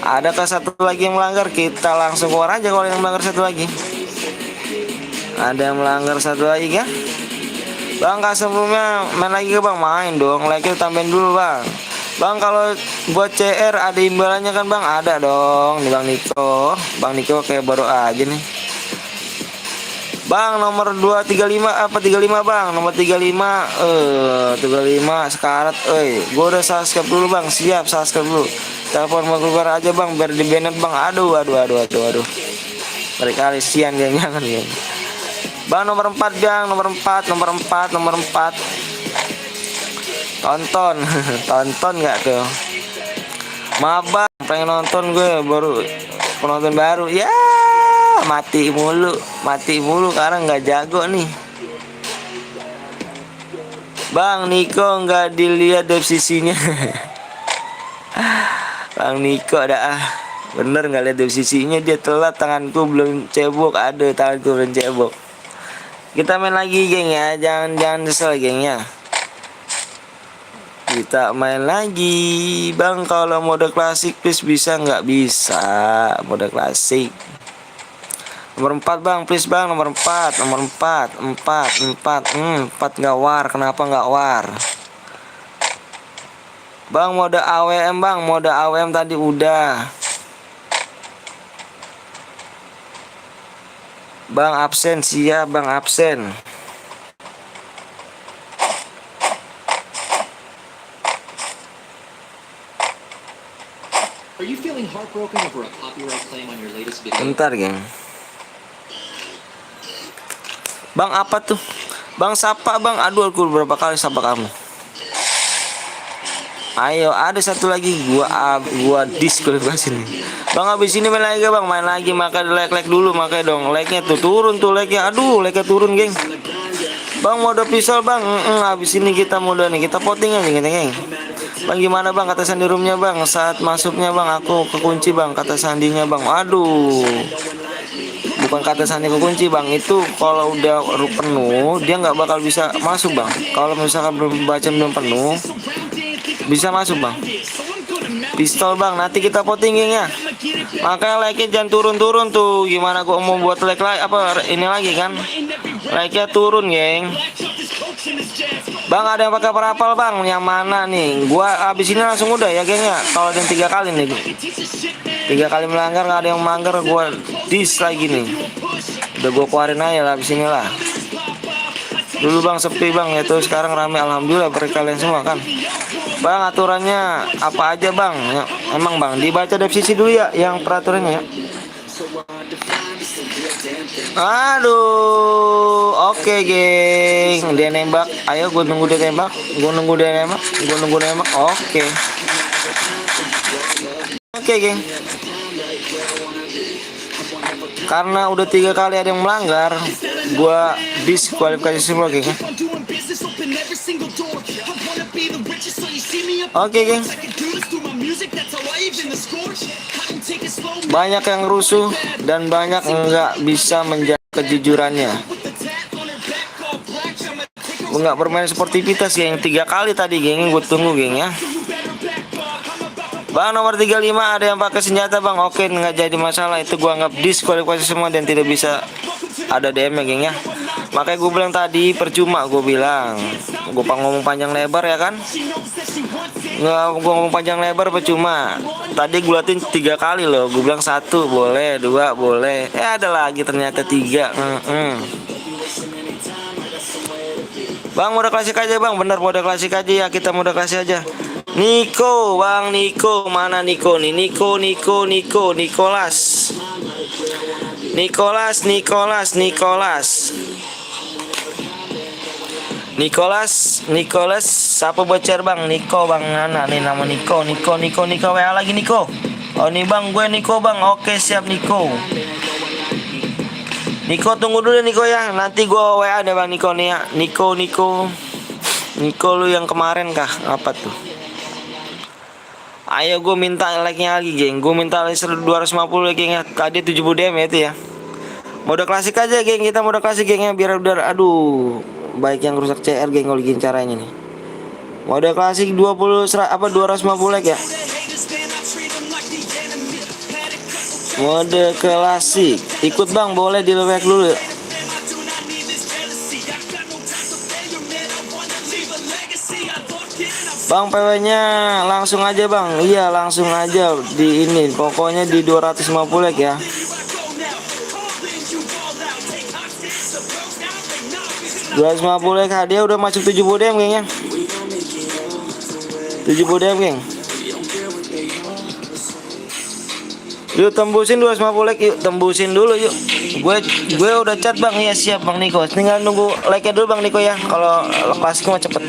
Adakah satu lagi yang melanggar? Kita langsung keluar aja kalau yang melanggar satu lagi. Ada yang melanggar satu lagi kan? Bang, kak sebelumnya main lagi ke, Bang? Main dong. Like-nya tambahin dulu, Bang. Bang, kalau buat CR ada imbalannya kan, Bang? Ada dong. Nih, Bang Niko. Bang Niko kayak baru aja nih. Bang, nomor 35, Bang? Nomor 35 sekarat. Gue udah subscribe dulu, Bang. Siap, subscribe dulu. Telepon mau keluar aja, Bang, biar di banned, Bang. Aduh. Mereka sian, geng, jangan, geng. Bang, nomor 4, Bang. Nomor 4. Tonton. Tonton nggak tuh? Maaf, Bang, pengen nonton gue, baru penonton baru. Ya, mati mulu karena nggak jago nih. Bang Niko nggak dilihat desisinya. Bang Niko dah, bener nggak lihat desisinya, dia telat. Tanganku belum cebok. Tanganku belum cebok. Kita main lagi, geng, ya. Jangan kesel, geng, ya. Kita main lagi, Bang. Kalau mode klasik please bisa nggak? Bisa mode klasik. Nomor 4, Bang, please, Bang. Nomor 4 nggak war. Kenapa nggak war? Bang, mode AWM, Bang. Mode AWM tadi udah. Bang absen, siap, Bang, absen. Are you feeling heartbroken over a copyright claim on your latest video? Bentar, geng. Bang, apa tuh? Bang, sapa, Bang. Aduh, aku berapa kali sapa kamu. Ayo, ada satu lagi. Gua diskualifikasi nih. Bang, habis ini main lagi, Bang. Main lagi, maka like dulu, makanya dong. Like-nya tuh turun tuh, like-nya. Aduh, like-nya turun, geng. Bang, mode pistol, Bang. Habis ini kita mode nih. Kita voting aja, geng. Bang, gimana, Bang, kata sandi roomnya, Bang? Saat masuknya, Bang, aku kekunci, Bang, kata sandinya, Bang. Aduh, bukan kata sandi kekunci, Bang. Itu kalau udah penuh dia nggak bakal bisa masuk, Bang. Kalau misalkan belum baca belum penuh bisa masuk, Bang. Pistol, Bang, nanti kita voting, geng, ya. Makanya like-nya jangan turun-turun tuh. Gimana gua mau buat like apa ini lagi kan? Like-nya turun, geng. Bang, ada yang pakai perapal, Bang? Yang mana nih? Gua abis ini langsung udah ya, geng, ya. Kalau ada yang 3 kali nih, 3 kali melanggar, nggak ada yang melanggar, gua dis lagi nih. Udah gua keluarin aja lah abis ini lah. Dulu, Bang, sepi, Bang, itu sekarang rame, alhamdulillah berkat kalian semua kan. Bang, aturannya apa aja, Bang? Ya, emang, Bang, dibaca deskripsi dulu ya yang peraturannya, ya. Aduh, oke, geng. Dia nembak. Ayo, gue nunggu dia nembak. Oke. Oke, geng. Karena udah 3 kali ada yang melanggar, gue diskualifikasi semua, geng. Oke, geng. Banyak yang rusuh dan banyak nggak bisa menjaga kejujurannya. Nggak bermain sportivitas, geng. 3 kali tadi, geng. Gue tunggu, geng, ya. Bang nomor 35 ada yang pakai senjata, bang. Oke, nggak jadi masalah. Itu gua anggap diskualifikasi semua dan tidak bisa ada DM ya, geng, ya. Makanya gue bilang tadi percuma, gue bilang. Gue ngomong panjang lebar ya kan. Nggak, gue ngomong panjang lebar percuma. Tadi gue liatin 3 kali loh. Gue bilang 1 boleh, 2 boleh. Ada lagi ternyata 3. Bang mode klasik aja, bang. Bener, mode klasik aja ya. Kita mode klasik aja. Niko, bang Niko, mana Niko nih? Nikolas. Siapa bocor, bang? Niko, bang Nana nih, nama Niko. WA lagi Niko. Oh nih bang, gue Niko, bang. Oke, siap Niko. Niko tunggu dulu Niko ya. Nanti gue WA deh bang Niko nih ya. Niko lu yang kemarin kah? Apa tuh? Ayo gue minta like-nya lagi, geng. Gue minta like 250 ya, geng, ya. Tadi 70 DM ya itu ya. Mode klasik aja, geng. Kita mode klasik, geng, ya. Biar udah, aduh, baik yang rusak CR, geng, kalau gini caranya nih. Mode klasik 250 like ya. Mode klasik. Ikut bang, boleh di like dulu ya. Bang PW-nya langsung aja, bang. Iya, langsung aja di ini. Pokoknya di 250 like ya. Boleh hadiah udah masuk 70 DM, geng, ya. 70 DM, geng. Yuk tembusin 250 like, yuk tembusin dulu yuk. Gue udah chat, bang. Iya siap bang Niko. Tinggal nunggu like-nya dulu bang Niko ya. Kalau klasiknya mah cepet.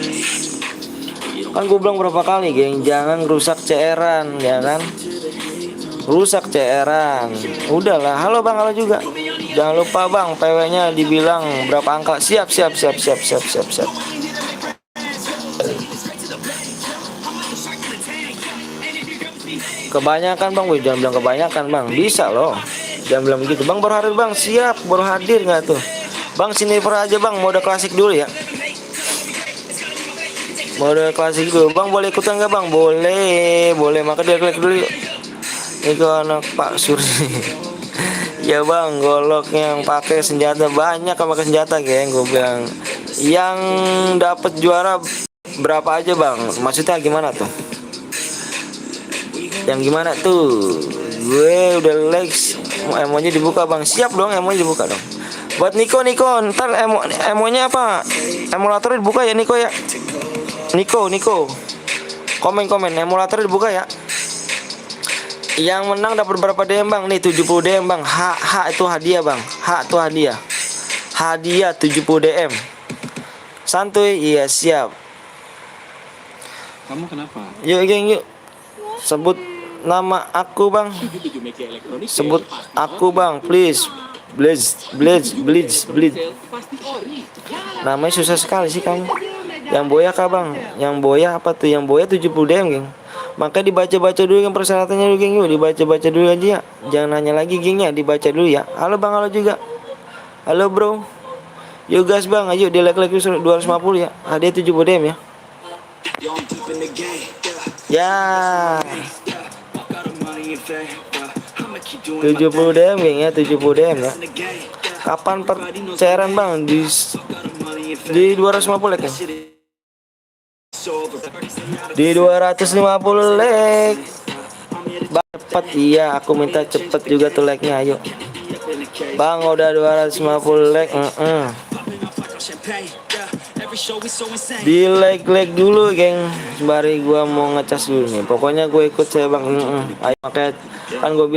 Kan gue bilang berapa kali, geng, jangan rusak CR-an, ya kan? Rusak CR-an. Udahlah, halo bang, halo juga. Jangan lupa bang, PW-nya dibilang berapa angka. Siap. Kebanyakan bang, gue jangan bilang kebanyakan bang. Bisa loh. Jangan bilang begitu. Bang baru hadir, bang. Siap, baru hadir nggak tuh? Bang sini aja bang, mode klasik dulu ya. Mode klasik dulu, bang. Boleh ikutan nggak bang? Boleh. Maka dia klik dulu yuk. Itu anak Pak Sursi. Ya bang, golok yang pakai senjata banyak, kan pakai senjata, geng. Gue bilang yang dapat juara berapa aja bang? Maksudnya gimana tuh? Yang gimana tuh? Gue udah likes, emonya dibuka bang. Siap dong, emonya dibuka dong. Buat Niko, ntar emonya apa? Emulator dibuka ya Niko ya. Niko, komen emulator dibuka ya. Yang menang dapat berapa DM bang? Nih 70 DM bang. Hak itu hadiah bang. Hak itu hadiah. Hadiah 70 DM. Santuy, iya siap. Kamu kenapa? Yuk geng, yuk. Sebut nama aku bang. Sebut aku bang, please. Bleach. Namanya susah sekali sih kamu. Yang boya kah bang? Yang boya apa tuh? Yang boya 70 DM, geng. Maka dibaca dulu yang persyaratannya dulu, geng. Yuk dibaca dulu aja ya. Jangan nanya lagi, gengnya. Dibaca dulu ya. Halo bang, halo juga. Halo bro. Yuk gas bang, ayo di like 250 ya. Hadiah 70 DM ya. Ya. 70 DM, geng, ya. 70 DM ya. Kapan percairan bang? Di 250 like ya. Di 250 like. Cepet, iya, aku minta cepet juga tuh like-nya, ayo. Bang udah 250 like. Di like dulu, geng. Sembari gua mau ngecas dulu nih. Pokoknya gue ikut saya bang. Ayo, makanya kan gue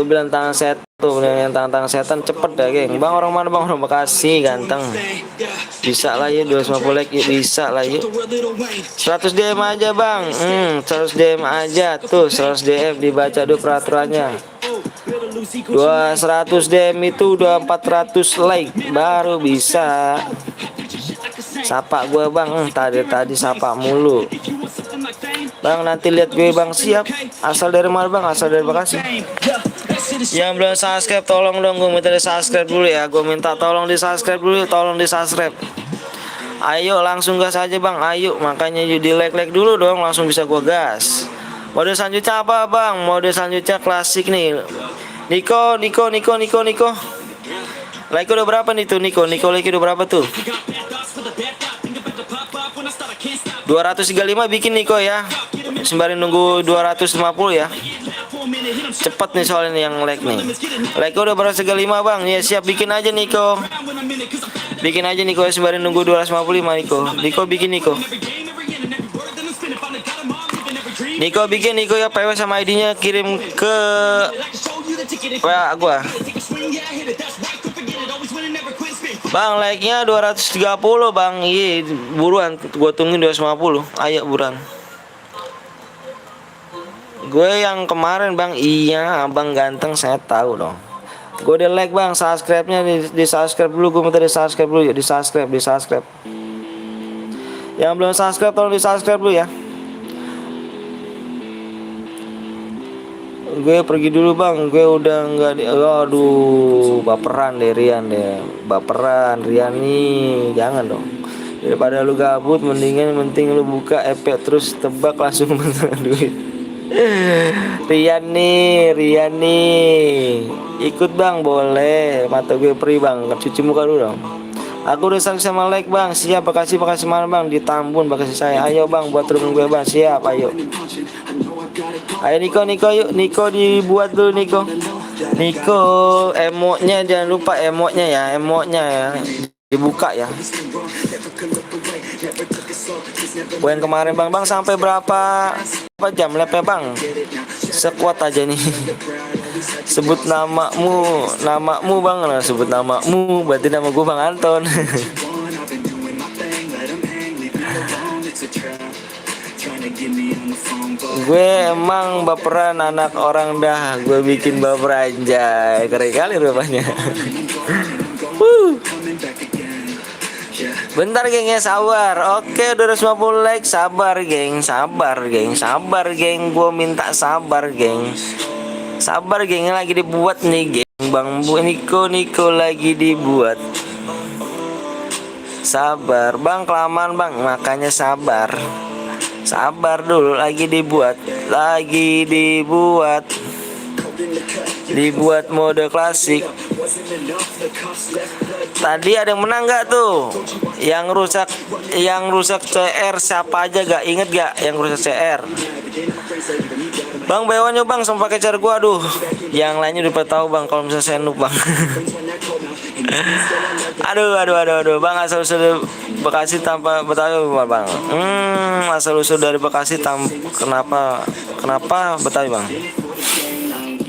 bilang tangan setan tuh, yang tangan setan cepet dah, geng. Bang orang mana bang? Orang Bekasi, ganteng. Bisa lah ya 250 like, bisa lah ya. 100 DM aja bang. 100 DM aja tuh, 100 DM dibaca dulu peraturannya. 200 DM itu udah 400 like baru bisa. Sapa gue bang, tadi sapa mulu. Bang nanti lihat gue bang, siap. Asal dari mana bang? Asal dari Bekasi. Yang belum subscribe tolong dong, gue minta di subscribe dulu ya. Gue minta tolong di subscribe dulu, tolong di subscribe. Ayo langsung gas aja bang, ayo. Makanya yuk di like dulu dong, langsung bisa gue gas. Mode selanjutnya apa bang? Mode selanjutnya klasik nih. Niko. Like udah berapa nih tuh Niko? Like udah berapa tuh? 235 bikin Niko ya. Sembari nunggu 250 ya. Cepet nih soalnya yang like nih. Like udah berapa 35 bang? Ya siap, bikin aja Niko. Bikin aja Niko sembari nunggu 255 Niko. Niko bikin Niko. Niko bikin Niko ya, PW sama ID-nya kirim ke WA gua. Bang, like-nya 230 bang. Iya, buruan. Gua tungguin 250. Ayo buruan. Gue yang kemarin bang. Iya, abang ganteng saya tahu dong. Gue udah like bang. Subscribe-nya di subscribe dulu. Gue minta di subscribe dulu. Yuk di subscribe. Yang belum subscribe tolong di subscribe dulu ya. Gue pergi dulu bang, gue udah nggak di, aduh baperan deh Rian nih, jangan dong. Daripada lu gabut, mendingan lu buka EP terus tebak langsung menang duit. Rian nih, ikut bang boleh, mata gue perih bang, cuci muka dulu dong. Aku udah sama like bang, siap. Bekasi mana bang, di Tambun Bekasi saya. Ayo bang buat rumah gue bang, siap ayo. Ayo Niko yuk, Niko dibuat dulu Niko, emonya jangan lupa emonya ya, dibuka ya. Gue yang kemarin bang sampai berapa jam lepnya bang, sekuat aja nih. Sebut namamu bang, sebut namamu berarti nama gue bang Anton. Gue emang baperan anak orang dah. Gue bikin baper anjay. Keren kali rupanya. Bentar geng ya, sabar. Oke 250 like. Sabar geng. Gue minta sabar geng. Lagi dibuat nih geng. Bang Bu Niko lagi dibuat. Sabar bang, kelamaan bang. Makanya sabar dulu, lagi dibuat mode klasik. Tadi ada yang menang gak tuh? Yang rusak CR siapa aja gak? Inget gak yang rusak CR? Bang bewanya bang sama pakai cara gua, aduh. Yang lainnya udah tahu bang kalau misalnya saya noob bang. aduh bang, asal usul Bekasi tanpa Betawi bang. Asal usul dari Bekasi kenapa Betawi bang?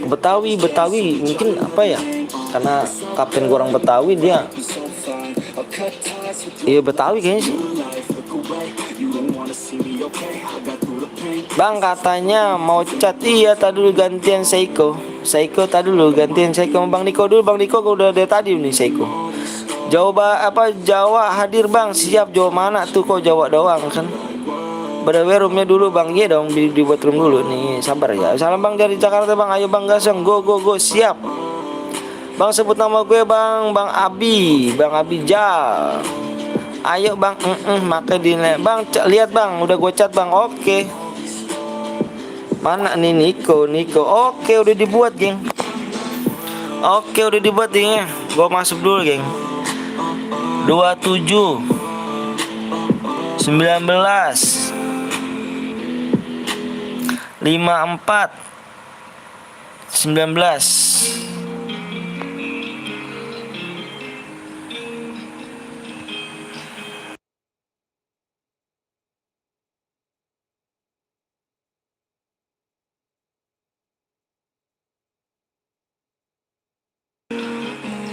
Betawi mungkin apa ya? Karena kapten gua orang Betawi dia. Iya Betawi kayaknya sih. Bang katanya mau chat, iya tadi dulu gantian Seiko tadi dulu gantian Seiko Bang Niko dulu. Bang Niko udah dari tadi nih Seiko. Jawa hadir bang, siap. Jawa mana tuh, kok Jawa doang kan? Berdua roomnya dulu bang, iya dong dibuat room dulu nih, sabar ya. Salam bang dari Jakarta bang, ayo bang gasong, go siap. Bang sebut nama gue bang Abi Jal. Ayo bang, maka dinilai bang, lihat bang, udah gue chat bang, oke. Mana nih Niko, oke udah dibuat geng. Oke udah dibuat geng ya, gue masuk dulu geng. 27 19 54 19.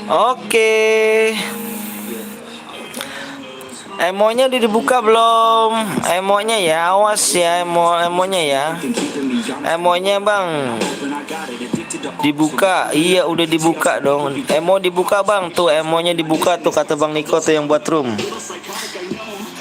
Oke. Emonya udah dibuka belum? Emonya ya, awas ya emonya ya. Emonya bang dibuka, iya udah dibuka dong. Emo dibuka bang, tuh emonya dibuka tuh kata bang Niko tuh yang buat room.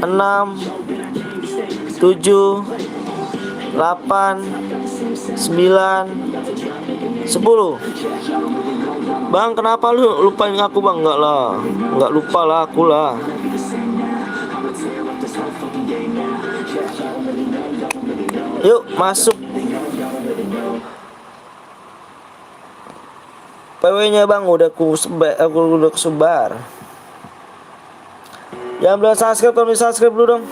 6, 7, 8, 9, 10. Bang, kenapa lu lupain aku bang? Enggak lah, enggak lupa lah aku lah. Yuk masuk. PW-nya bang udah aku udah kesebar. Yang belum subscribe, kalau subscribe dulu dong.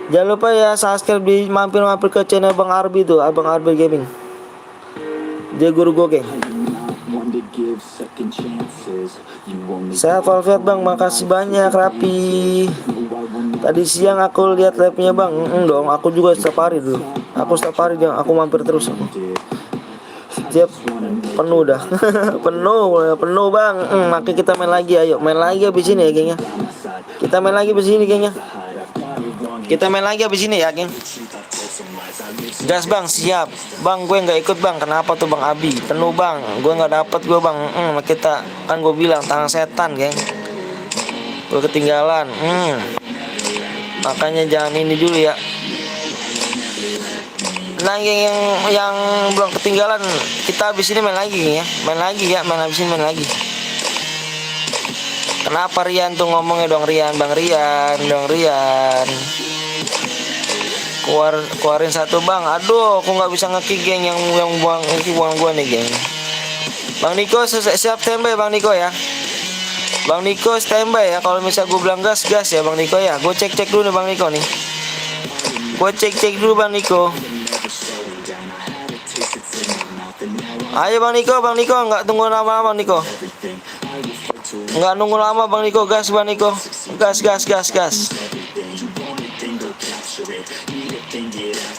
Jangan lupa ya subscribe, di mampir-mampir ke channel Bang Arbi tuh, Abang Arbi Gaming. Dia guru gue, geng. Saya Valvet bang, makasih banyak Rapi. Tadi siang aku lihat live-nya bang. Dong, aku juga setiap hari dulu. Aku setiap hari aku mampir terus aku. Setiap penuh dah. penuh bang. Makanya kita main lagi, ayo main lagi abis ini ya gengnya. Kita main lagi abis ini gengnya. Kita main lagi abis ini ya geng. Gas bang, siap. Bang, gue nggak ikut bang. Kenapa tuh bang Abi? Penuh bang. Gue nggak dapet gue bang. Kita kan gue bilang tangan setan, geng. Gue ketinggalan. Makanya jangan ini dulu ya. Nah, yang belum ketinggalan, kita habis ini main lagi ya. Main habis ini main lagi. Kenapa Rian tuh ngomongnya dong Rian, Bang Rian, dong Rian. Keluarin satu bang. Aduh, aku nggak bisa nge-kick geng yang buang gua nih geng. Bang Niko siap standby Bang Niko ya. Bang Niko standby ya. Kalau misal gue bilang gas ya Bang Niko ya. Gue cek dulu nih Bang Niko nih. Gue cek dulu Bang Niko. Ayo Bang Niko, nggak tunggu lama Bang Niko. Nggak nunggu lama Bang Niko, gas Bang Niko. Gas.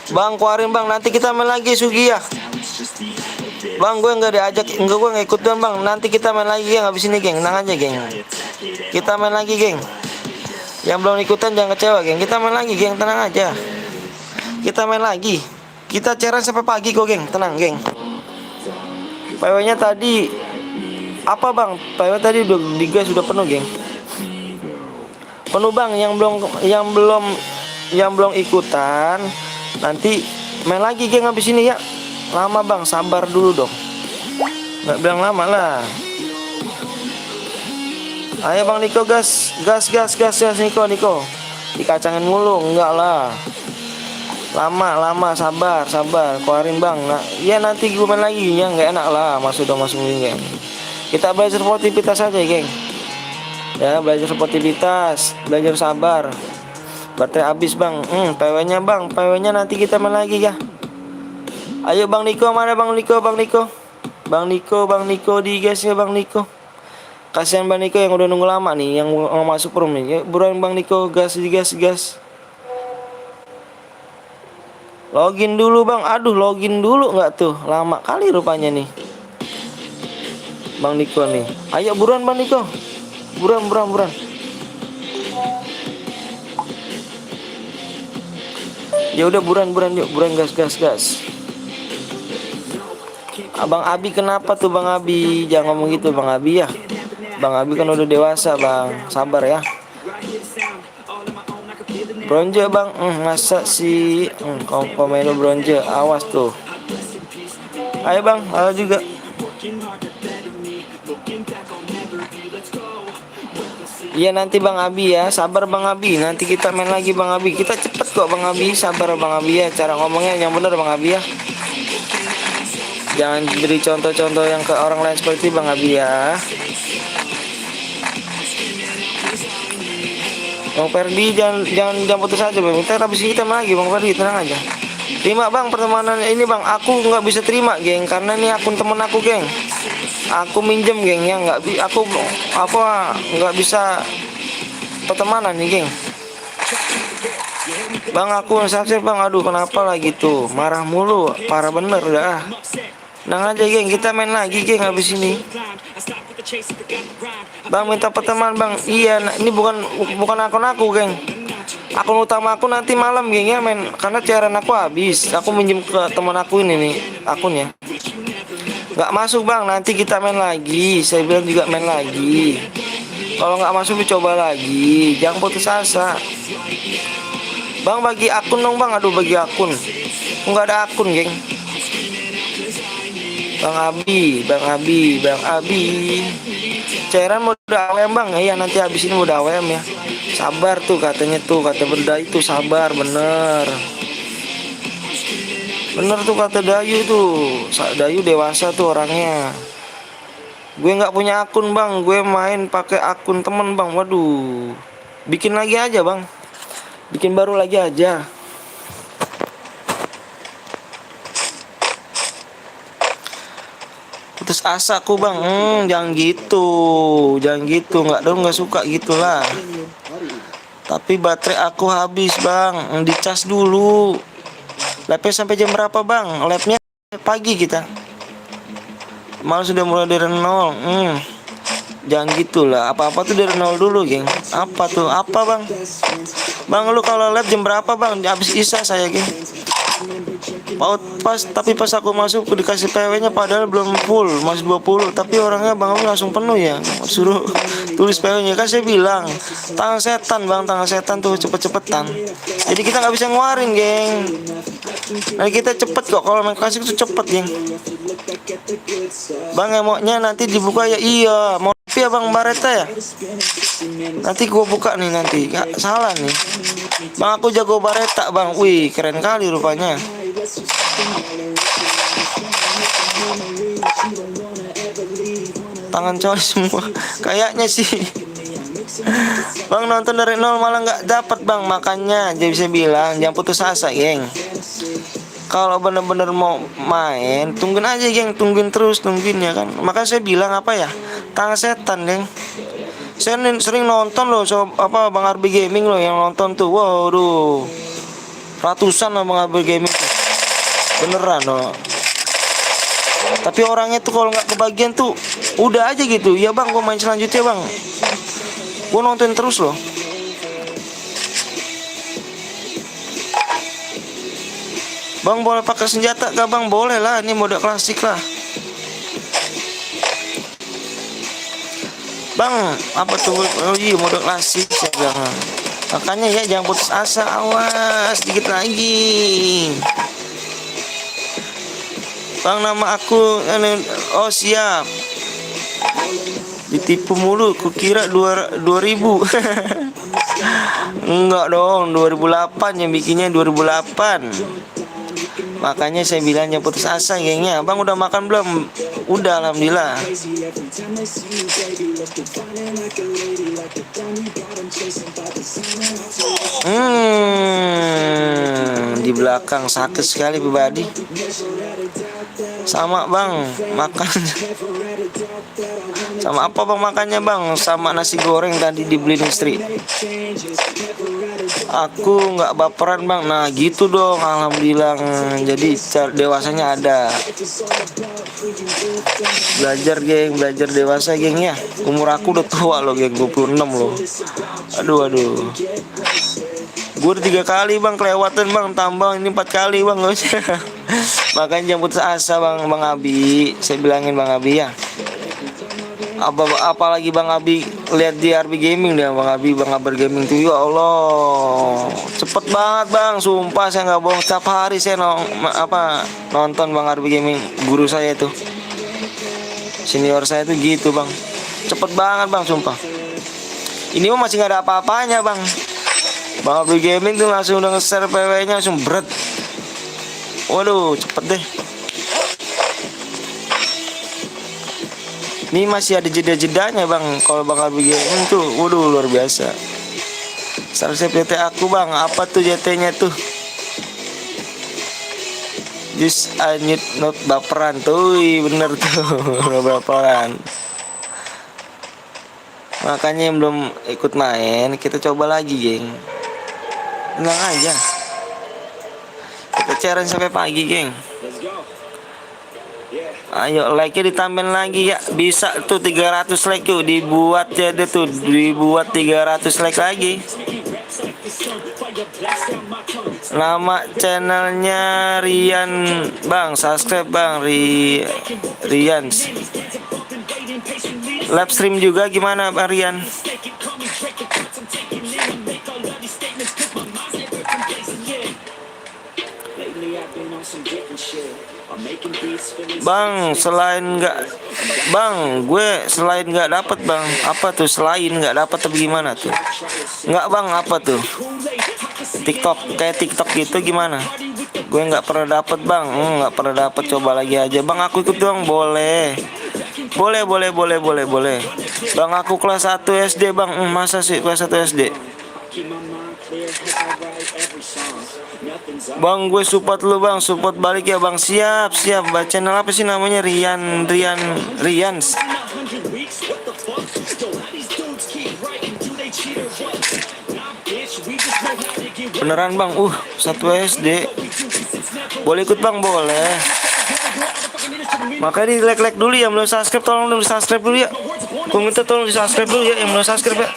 Bang, keluarin bang, nanti kita main lagi Sugi ya. Bang, gue nggak diajak, gue nggak ikut bang. Nanti kita main lagi ya, habis ini geng, tenang aja geng. Kita main lagi geng. Yang belum ikutan jangan kecewa geng. Kita main lagi geng, tenang aja. Kita main lagi. Kita ceran sampai pagi kok geng, tenang geng. PW-nya tadi apa bang? PW tadi udah digas sudah penuh geng. Penuh bang, yang belum ikutan. Nanti main lagi geng habis ini ya. Lama bang, sabar dulu dong. Nggak bilang lama lah. Ayo bang Niko gas Niko. Dikacangin mulu, enggak lah. Lama, sabar. Keluarin bang. Nah, ya nanti gue main lagi ya, nggak enak lah. Udah masuk geng. Kita belajar sportivitas aja geng. Ya, belajar sportivitas, belajar sabar. Baterai habis bang. PW-nya bang. PW-nya nanti kita main lagi ya. Ayo bang Niko, mana bang Niko? Bang Niko di gasnya bang Niko. Kasihan bang Niko yang udah nunggu lama nih, yang mau masuk room nih. Ya, buruan bang Niko, gas. Login dulu bang. Aduh, login dulu nggak tuh? Lama kali rupanya nih. Bang Niko nih. Ayo buruan bang Niko. Buruan. Ya udah buruan yuk, gas. Abang Abi kenapa tuh Bang Abi? Jangan ngomong gitu Bang Abi ya. Bang Abi kan udah dewasa bang, sabar ya. Bronze bang, masa sih komeno bronze, awas tuh. Ayo bang, halo juga. Iya nanti Bang Abi ya, sabar Bang Abi. Nanti kita main lagi Bang Abi. Kita cepet kok Bang Abi, sabar Bang Abi ya. Cara ngomongnya yang bener Bang Abi ya. Jangan beri contoh-contoh yang ke orang lain seperti Bang Abi ya. Bang Ferdi jangan putus aja Bang. Kita habis ini kita main lagi Bang Ferdi, tenang aja. Terima Bang pertemanan ini Bang. Aku nggak bisa terima geng, karena ini akun temen aku geng. Aku minjem geng ya, aku nggak bisa pertemanan nih geng. Bang aku subscribe bang, aduh kenapa lagi tuh, marah mulu, parah bener udah. Tenang aja geng, kita main lagi geng habis ini. Bang minta pertemanan bang, iya ini bukan akun aku geng. Akun utama aku nanti malam geng ya main, karena cairan aku habis. Aku minjem ke teman aku ini nih akunnya. Gak masuk bang, nanti kita main lagi. Saya bilang juga main lagi. Kalau nggak masuk coba lagi, jangan putus asa. Bang bagi akun dong bang, aduh bagi akun. Nggak ada akun geng. Bang Abi. Cairan mau udah AWM bang, iya nanti habis ini udah AWM ya. Sabar tuh katanya tuh, kata benda itu sabar bener. Bener tuh kata Dayu tuh. Dayu dewasa tuh orangnya. Gue nggak punya akun bang, gue main pakai akun temen bang. Waduh, bikin lagi aja bang, bikin baru lagi aja. Putus asa aku bang, jangan gitu, nggak dong, nggak suka gitulah. Tapi baterai aku habis bang, dicas dulu. Labnya sampai jam berapa bang? Labnya pagi kita. Malah sudah mulai dari nol. Jangan gitulah. Apa-apa tuh dari nol dulu, geng. Apa tuh? Apa bang? Bang lu kalau lab jam berapa bang? Habis isya saya, geng. Tapi pas aku masuk dikasih PW-nya padahal belum full, masih 20. Tapi orangnya Bang Abi langsung penuh ya. Suruh tulis PW-nya, kan saya bilang tangan setan Bang, tangan setan tuh cepet-cepetan. Jadi kita nggak bisa ngeluarin, geng. Nah kita cepet kok, kalau main klasik tuh cepet, geng. Bang emoknya nanti dibuka ya, iya. Mau ya Bang Bareta ya. Nanti gua buka nih nanti. Gak salah nih. Bang aku jago Bareta Bang. Wih keren kali rupanya. Tangan cowok semua. Kayaknya sih. Bang nonton dari nol malah nggak dapat Bang, makanya jadi bisa bilang jangan putus asa, geng. Kalau bener-bener mau main, tungguin aja, geng. Tungguin terus, tungguin ya kan. Makanya saya bilang apa ya, tangan setan, geng. Saya sering nonton loh, Bang Arbi Gaming loh yang nonton tuh. Waduh, ratusan loh Bang Arbi Gaming tuh. Beneran loh. Tapi orangnya tuh kalau nggak kebagian tuh, udah aja gitu. Ya Bang, gua main selanjutnya Bang. Gua nonton terus loh. Bang boleh pakai senjata gak Bang? Boleh lah, ini mode klasik lah. Bang, apa tuh? Oh iya mode klasik saya bilang. Makanya ya jangan putus asa, awas dikit lagi. Bang nama aku oh siap. Ditipu mulu, kukira 2000. Enggak dong, 2008 yang bikinnya 2008. Makanya saya bilang jangan putus asa, gengnya. Bang udah makan belum? Udah, alhamdulillah. Di belakang sakit sekali pribadi. Sama Bang, makan. Sama apa Bang makannya Bang? Sama nasi goreng tadi dibeliin istri. Aku nggak baperan Bang. Nah gitu dong, alhamdulillah. Jadi dewasanya ada. Belajar geng, belajar dewasa geng ya. Umur aku udah tua loh geng, 26 loh. Aduh. Gue udah 3 kali Bang kelewatan Bang, tambah ini 4 kali Bang. Makanya jangan putus asa Bang Abi. Saya bilangin Bang Abi ya. Apalagi Bang Abi lihat di RB Gaming dia Bang Abi Gaming tuh, ya Allah cepet banget Bang, sumpah saya nggak bohong. Setiap hari saya nonton Bang RB Gaming, guru saya tuh, senior saya tuh gitu Bang, cepet banget Bang, sumpah. Ini mah masih nggak ada apa-apanya Bang. Bang RB Gaming tuh langsung udah nge-share PW-nya langsung berat. Waduh cepet deh. Ini masih ada jeda-jedanya Bang. Kalau Bang Arbi Gaming tuh, waduh luar biasa. Seharusnya PT aku Bang. Apa tuh JT-nya tuh? Just I need not baperan tuh, bener tuh. Baperan. Makanya yang belum ikut main, kita coba lagi geng. Tenang aja. Kita challenge sampai pagi geng. Ayo like-nya ditambahin lagi ya. Bisa tuh 300 like tuh. Dibuat jadi tuh. Dibuat 300 like lagi. Nama channelnya Rian Bang. Subscribe Bang Rian. Live stream juga gimana Bang Rian? Bang, gue selain nggak dapat Bang. Apa tuh selain nggak dapat atau gimana tuh? Nggak Bang, apa tuh? Kayak TikTok gitu gimana? Gue nggak pernah dapat Bang. Nggak pernah dapat, coba lagi aja Bang. Aku ikut dong, boleh. Boleh. Bang aku kelas 1 SD Bang. Masa sih kelas 1 SD? Bang gue support lu Bang, support balik ya Bang. Siap. Channel apa sih namanya? Rian. Beneran Bang, 1 SD. Boleh ikut Bang, boleh. Makanya di like dulu ya, belum subscribe tolong di subscribe dulu ya. Gue minta tolong di subscribe dulu ya, yang belum subscribe ya.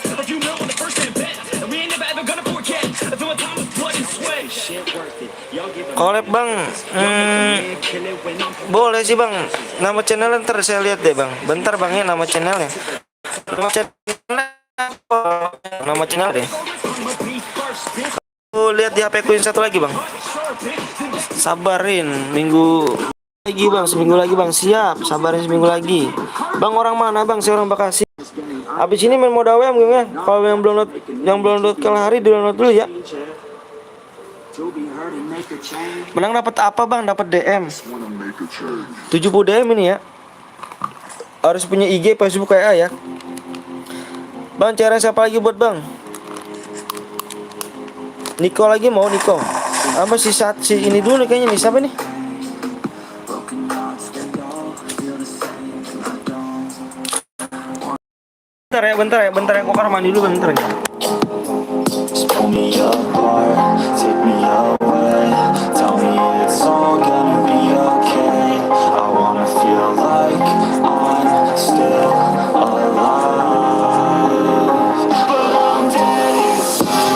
Collab bang, boleh sih bang. Nama channelnya ntar saya lihat deh bang. Bentar bang ya, nama channelnya. Nama channel deh. Aku lihat di HP ku yang satu lagi bang. Sabarin minggu lagi bang, seminggu lagi bang. Siap, sabarin seminggu lagi. Bang orang mana bang? Saya orang Bekasi. Abis ini main mode AWM ya. Kalau yang belum download Kalahari di download dulu ya. Menang dapat apa bang? Dapat DM. 70 DM ini ya. Harus punya IG, Facebook kayak ya. Bang, cara siapa lagi buat bang? Niko lagi mau Niko. Apa si ini dulu kayaknya nih, siapa nih? Bentar ya, kok kamar mandi dulu bentar ya. Just pull me apart, take me away. Tell me it's all gonna be okay. I wanna feel like I'm still alive, but I'm dead inside.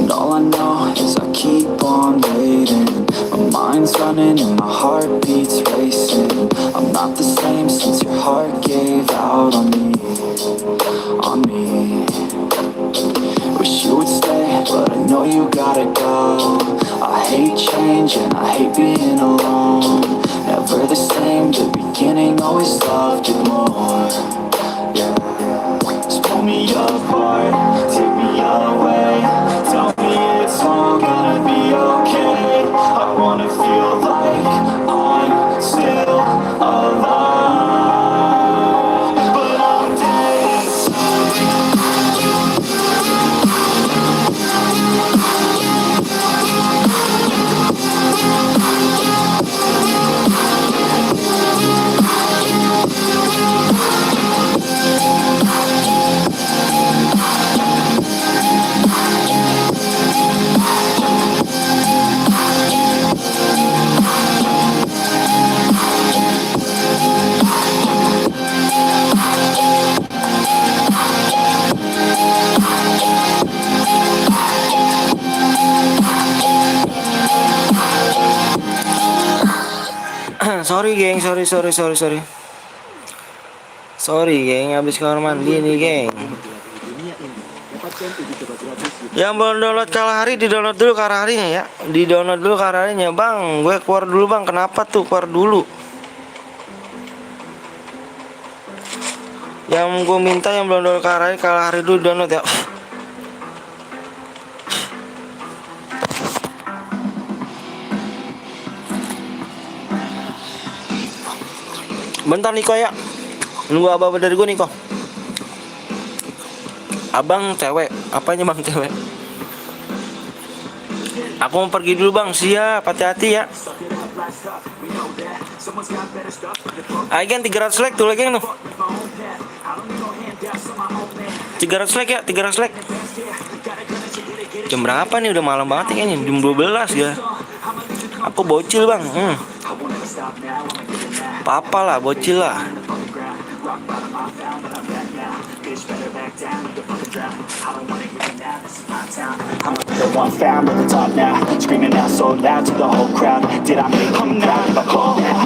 And all I know is I keep on waiting. My mind's running and my heart beats racing. I'm not the same since your heart gave out on me, on me. Wish you would stay, but I know you gotta go. I hate change and I hate being alone. Never the same, the beginning always loved it more. Yeah, just pull me apart, take me away. Tell me it's all gonna be okay. I wanna feel like I'm still alive, but I'm dead inside. Sorry geng, sorry. Sorry geng, habis kamar mandi nih geng. Yang belum download Kalahari di download dulu Kalaharinya ya. Di download dulu Kalaharinya bang. Gue keluar dulu bang. Kenapa tuh keluar dulu? Yang gue minta yang belum download Kalahari dulu download ya. Bentar Niko ya. Nunggu abang dari gue Niko. Abang cewek. Apanya bang cewek? Aku mau pergi dulu bang. Siap. Hati-hati ya. Agen 300 like tuh lagi tuh. 300 like ya. 300 like. Jam berapa nih? Udah malam banget kayaknya. Jam 12 ya. Aku bocil bang. Papa lah, bocil lah. The one found at the top now, screaming out so loud to the whole crowd. Did I make them now?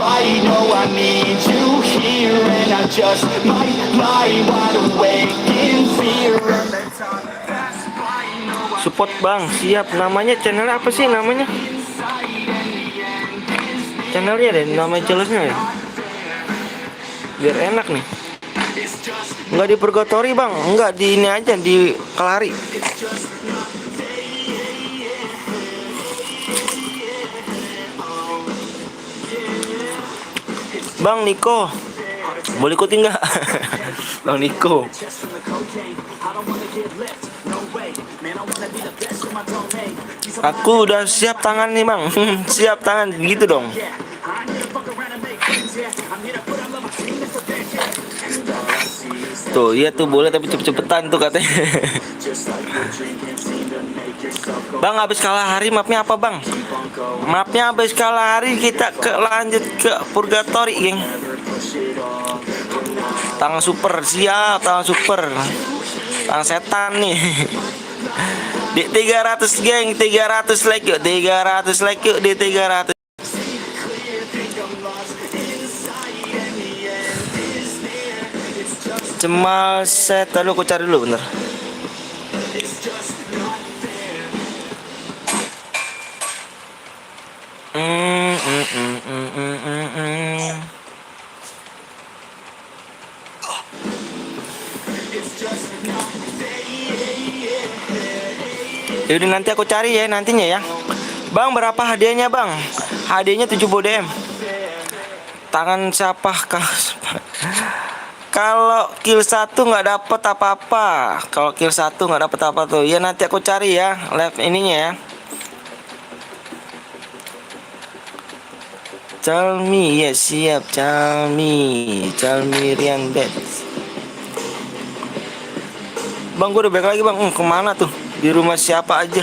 I know I need you here, and I just might lie wide awake in fear. Support bang, siap. Namanya channelnya apa sih namanya? Channelnya deh, nama jelasnya ya. Biar enak nih. Enggak di Purgatory bang, enggak di ini aja di Kalahari. Bang Niko, boleh ikutin nggak? Bang Niko. Aku udah siap tangan nih bang. Siap tangan gitu dong. Tuh, iya tuh boleh tapi cepet-cepetan tuh katanya. Bang, habis kalah hari mapnya apa bang? Mapnya habis kalah hari kita lanjut ke Purgatory, geng. Tangan super, siap, tangan super. Tangan setan nih. Di 300 geng, 300 like yuk, 300 like yuk di 300. Cemal set, lalu aku cari dulu bentar. Yaudah nanti aku cari ya nantinya ya. Bang, berapa hadiahnya bang? Hadiahnya 70 DM. Tangan siapa kah? Kalau kill 1 nggak dapet apa-apa. Kalau kill 1 nggak dapet apa tuh. Ya nanti aku cari ya live ininya ya. Calmi ya siap Calmi Rian Bet. Bang, gue udah balik lagi bang. Kemana tuh? Di rumah siapa aja?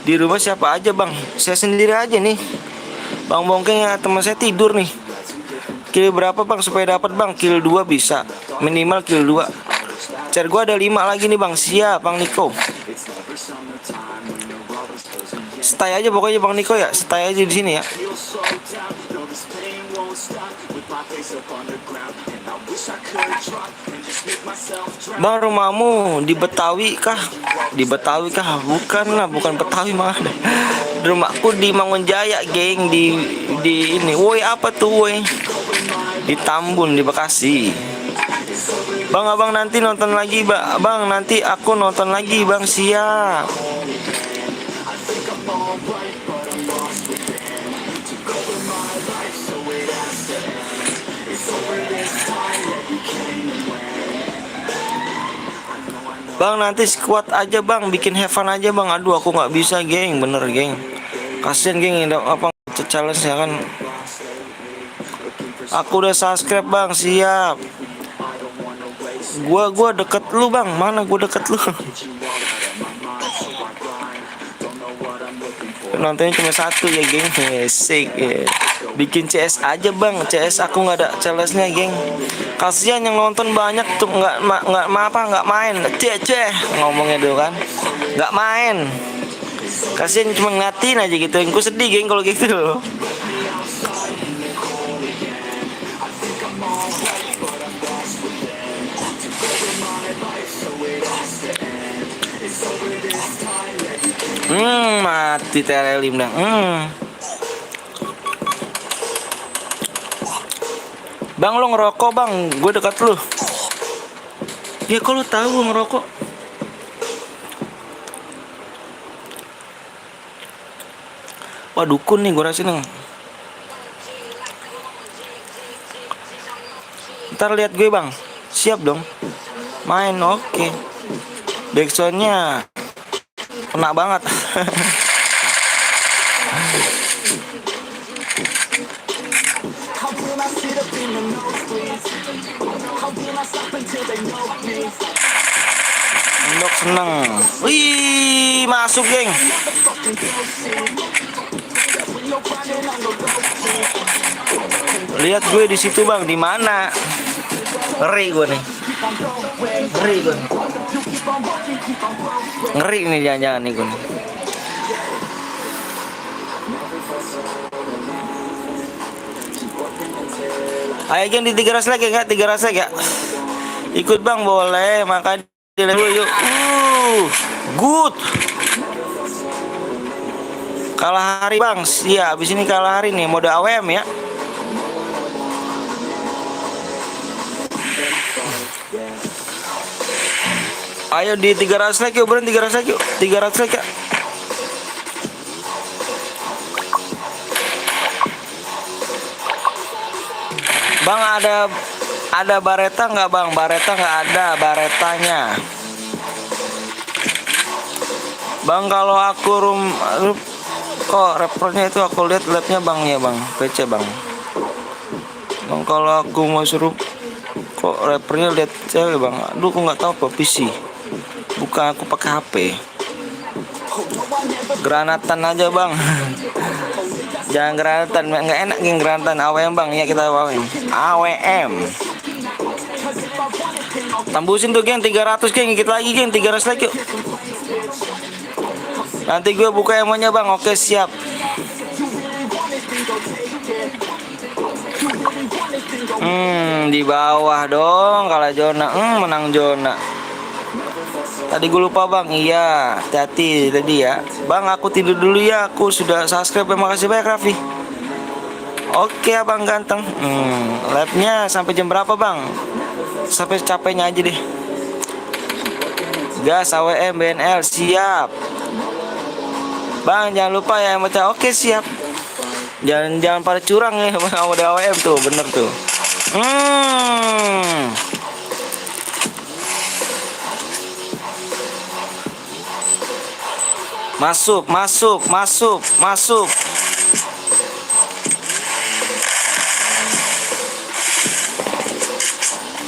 Di rumah siapa aja bang? Saya sendiri aja nih. Bang Bongkeng ya teman saya tidur nih. Kill berapa bang supaya dapat bang? Kill 2 bisa. Minimal kill 2. Cer gua ada 5 lagi nih bang. Siap bang Niko. Stay aja pokoknya bang Niko ya. Stay aja di sini ya. Bang, rumahmu di Betawi kah? Di Betawi kah? Bukan lah, bukan Betawi mah. Rumahku di Mangunjaya, geng, di ini. Woi, apa tuh, woi? Di Tambun, di Bekasi. Bang, abang nanti nonton lagi, bang. Nanti aku nonton lagi, bang. Siap. Bang, nanti squad aja bang, bikin have fun aja bang. Aduh, aku nggak bisa geng, bener geng. Kasian geng, apa challenge ya kan. Aku udah subscribe bang, siap. Gua deket lu bang, mana gua deket lu. Nontonnya cuma 1 ya geng, sick ya. Bikin CS aja bang, CS aku nggak ada challenge-nya geng. Kasihan yang nonton banyak tuh nggak main, ceh ngomongnya dulu kan, nggak main. Kasihan cuma ngatin aja gitu, aku sedih geng kalau gitu loh. Mati Terelim dah. Bang, lo ngerokok bang, gue dekat lu. Ya kalau tahu gue ngerokok. Wah, dukun nih gue rasain nih. Ntar lihat gue bang, siap dong. Main oke. Backsoundnya kena banget. Endok seneng. Wih, masuk geng. Lihat gue di situ bang, di mana? Ngeri gue nih. Ngeri gue. Ngeri nih jangan-jangan nih gue nih. Ayo geng di 300 lagi enggak? 300 lagi ya? Ikut bang boleh, makan dulu yuk. Good. Kalah hari bang, iya abis ini kalah hari nih, mode AWM ya. Ayo di 300 like yuk, berhenti 300 like yuk, 300 like ya. Bang, ada bareta nggak bang? Bareta nggak ada baretanya. Bang, kalau aku kok reportnya itu aku lihat labnya bang ya bang, PC bang. Bang, kalau aku mau suruh kok rappernya lihat cewek bang, aduh aku nggak tahu apa PC, bukan aku pakai HP. Granatan aja bang. Jangan granatan, nggak enak yang granatan. AWM bang, ya kita AWM. AWM. Tambusin tuh geng 300 geng, dikit lagi geng 300 lagi yuk. Nanti gue buka emonya bang, oke siap. Di bawah dong kalau Jona. Menang Jona. Tadi gue lupa bang, iya hati-hati tadi ya. Bang aku tidur dulu ya, aku sudah subscribe. Terima kasih banyak Raffi. Oke abang ganteng. Live-nya sampai jam berapa bang? Sampai capeknya aja deh. Gas AWM BNL siap. Bang jangan lupa ya baca. Oke siap. Jangan pada curang ya bang. Udah AWM tuh bener tuh. Masuk.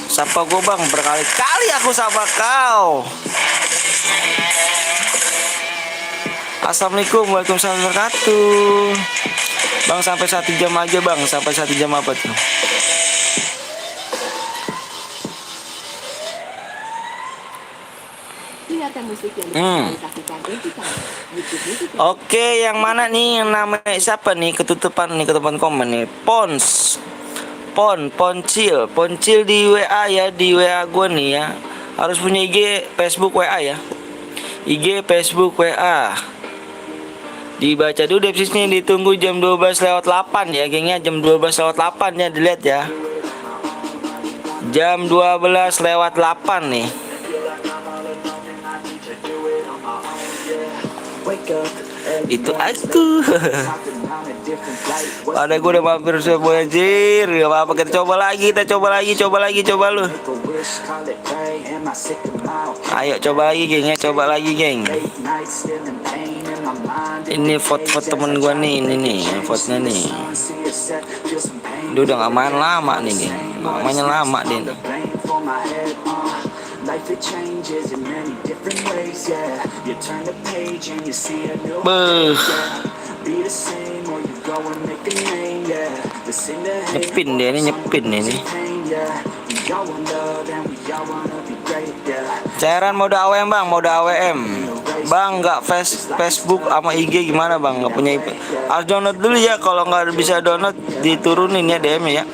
Sapa gue bang, berkali-kali aku sapa kau. Assalamualaikum, waalaikumsalam wabarakatuh. Bang sampai 1 jam aja bang, sampai 1 jam apa tuh? Dengarkan musik yang dipresentasikan Digital. YouTube Music. Oke, yang mana nih yang namanya siapa nih? Ketutupan komen nih. Poncil di WA ya, di WA gue nih ya. Harus punya IG, Facebook, WA ya. IG, Facebook, WA. Dibaca dulu deskripsinya, ditunggu jam 12:08 ya gengnya, jam 12:08 ya, dilihat ya. Jam 12:08 nih. Itu aku. Ada gue udah mampir semua anjir. Gak apa-apa, kita coba lagi lu. Ayo coba lagi geng. Ini foto temen gue nih, ini nih fotonya nih. Dia udah gak main lama nih geng. Mainnya lama dia nih. Beuh. Nyepin dia ini, Cairan mode AWM bang, Bang nggak Facebook sama IG gimana bang? Nggak punya IP. Harus download dulu ya, kalau nggak bisa download diturunin ya DM ya.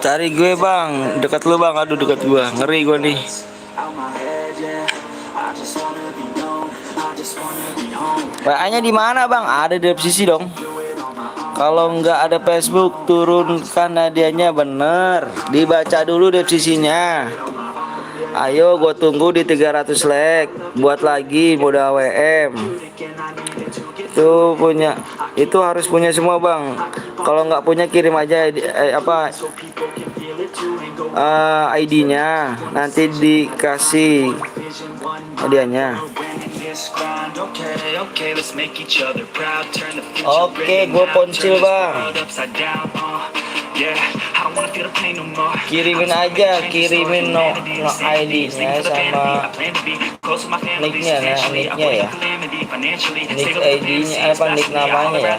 Cari gue bang, dekat lu bang, aduh dekat gue, ngeri gue nih. WA-nya di mana bang? Ada di deskripsi dong. Kalau nggak ada Facebook, turunkan hadiahnya, bener. Dibaca dulu deskripsinya. Ayo, gue tunggu di 300 like. Buat lagi mode AWM. Itu harus punya semua bang. Kalau nggak punya kirim aja ID-nya, nanti dikasih hadiahnya. Oke, gue Poncil bang. Kirimin no ID-nya sama nick-nya ya. Nick ID-nya nick namanya ya.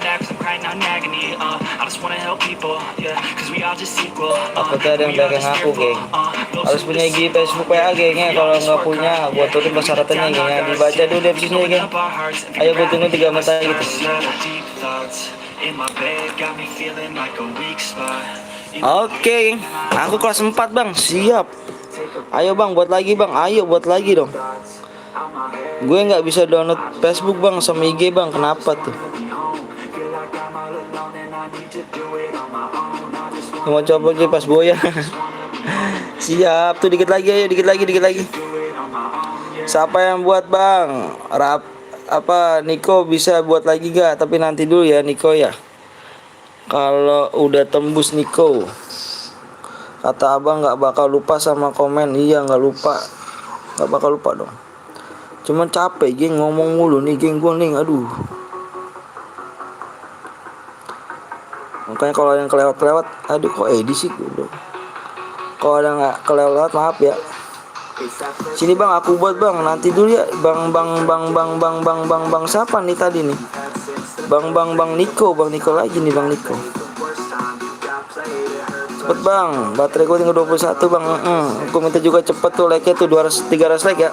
Aku tuh ada yang belakang aku geng. Harus punya IG, Facebook, WA gengnya. Kalau nggak punya, gua turunin persyaratannya gengnya. Dibaca dulu deskripsinya geng. Ayo gua tunggu 3 menit lagi gitu. Oke, aku kelas 4 bang, siap. Ayo bang, buat lagi bang, ayo buat lagi dong. Gue nggak bisa download Facebook bang sama IG bang, kenapa tuh? Mau coba aja pas boya. Siap tuh, dikit lagi, ayo dikit lagi. Siapa yang buat bang? Niko bisa buat lagi gak? Tapi nanti dulu ya Niko ya. Kalau udah tembus Niko, kata abang nggak bakal lupa sama komen. Iya nggak bakal lupa dong. Cuman capek geng ngomong mulu nih geng gua nih, aduh. Makanya kalau ada yang kelewat-kelewat, aduh kok Edi sih gitu. Kalau ada nggak kelewat maaf ya. Sini bang, aku buat bang. Nanti dulu ya, bang siapa nih tadi nih? Bang Niko lagi nih bang Niko. Cepet bang, baterai gue tinggal 21 bang. Aku minta juga cepet tuh like-nya tuh 300 like ya.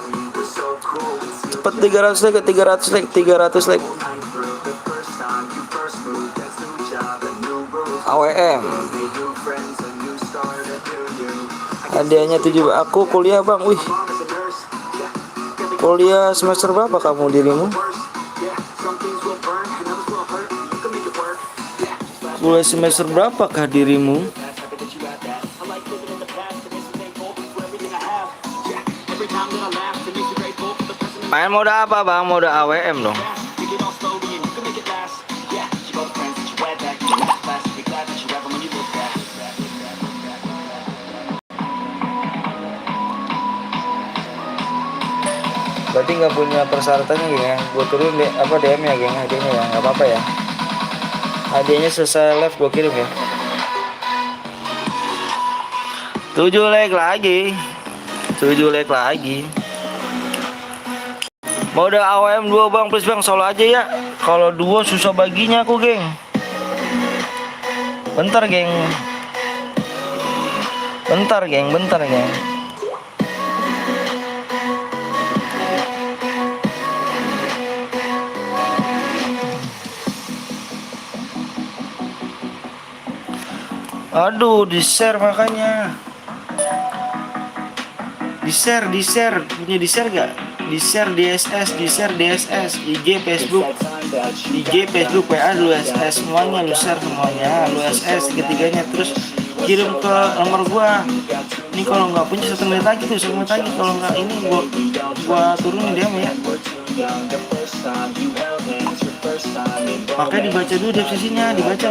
Cepet 300 like. AWM. Hadiahnya 7. Aku kuliah bang. Wih. Kuliah semester berapa kamu dirimu? Kuliah semester berapakah dirimu? Main mode apa bang? Mode AWM dong. Berarti nggak punya persyaratannya geng ya? Gue turun deh apa DM ya geng, hadiahnya ya, nggak apa-apa ya. Hadiahnya selesai live gue kirim ya. 7 like lagi. Mode AWM 2 bang, please bang, solo aja ya. Kalau 2 susah baginya aku geng. Bentar geng. Aduh, di-share makanya. Di-share. Punya di-share gak? Di-share DSS, IG, Facebook, WA, lu SS semuanya, lu share semuanya, lu SS tiga-tiganya, terus kirim ke nomor gua. Ini kalau nggak punya 1 menit lagi tuh, 1 menit lagi. Kalau nggak ini gua turunin DM ya. Makanya dibaca dulu deskripsinya, dibaca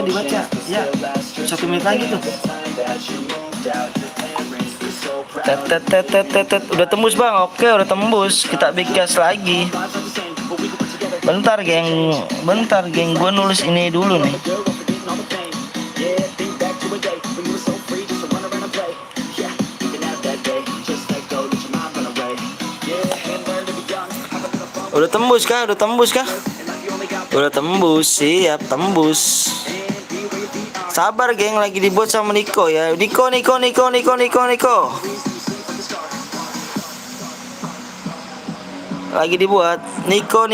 ya. 1 menit lagi tuh. Udah tembus bang, oke udah tembus. Kita big gas lagi. Bentar geng, gue nulis ini dulu nih. Udah tembus kah? Udah tembus, siap tembus. Sabar geng, lagi dibuat sama Niko ya. Niko. Lagi dibuat. Niko.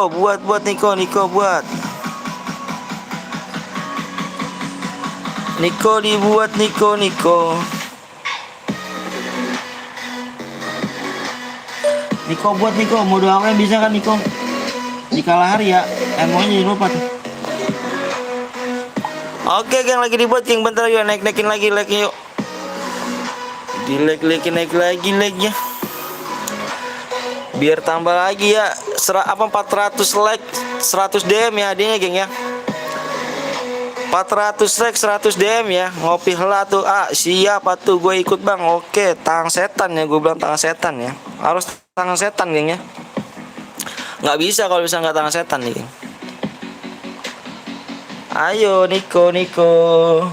Buat Niko buat. Niko dibuat Niko. Niko buat Niko, mode awalnya bisa kan Niko? Di kalah hari ya, emonya jangan lupa tuh. Oke geng, lagi dibuat geng, bentar yuk, naikin lagi like-nya yuk. Naik lagi like-nya. Biar tambah lagi ya, 400 like, 100 DM ya hadiahnya geng ya. 400 like, 100 DM ya. Ngopi hela tuh. Siap tuh, gue ikut bang. Oke, tangan setan ya, gue bilang tangan setan ya. Harus tangan setan geng ya. Nggak bisa kalau bisa nggak tangan setan nih geng. Ayo Niko. Niko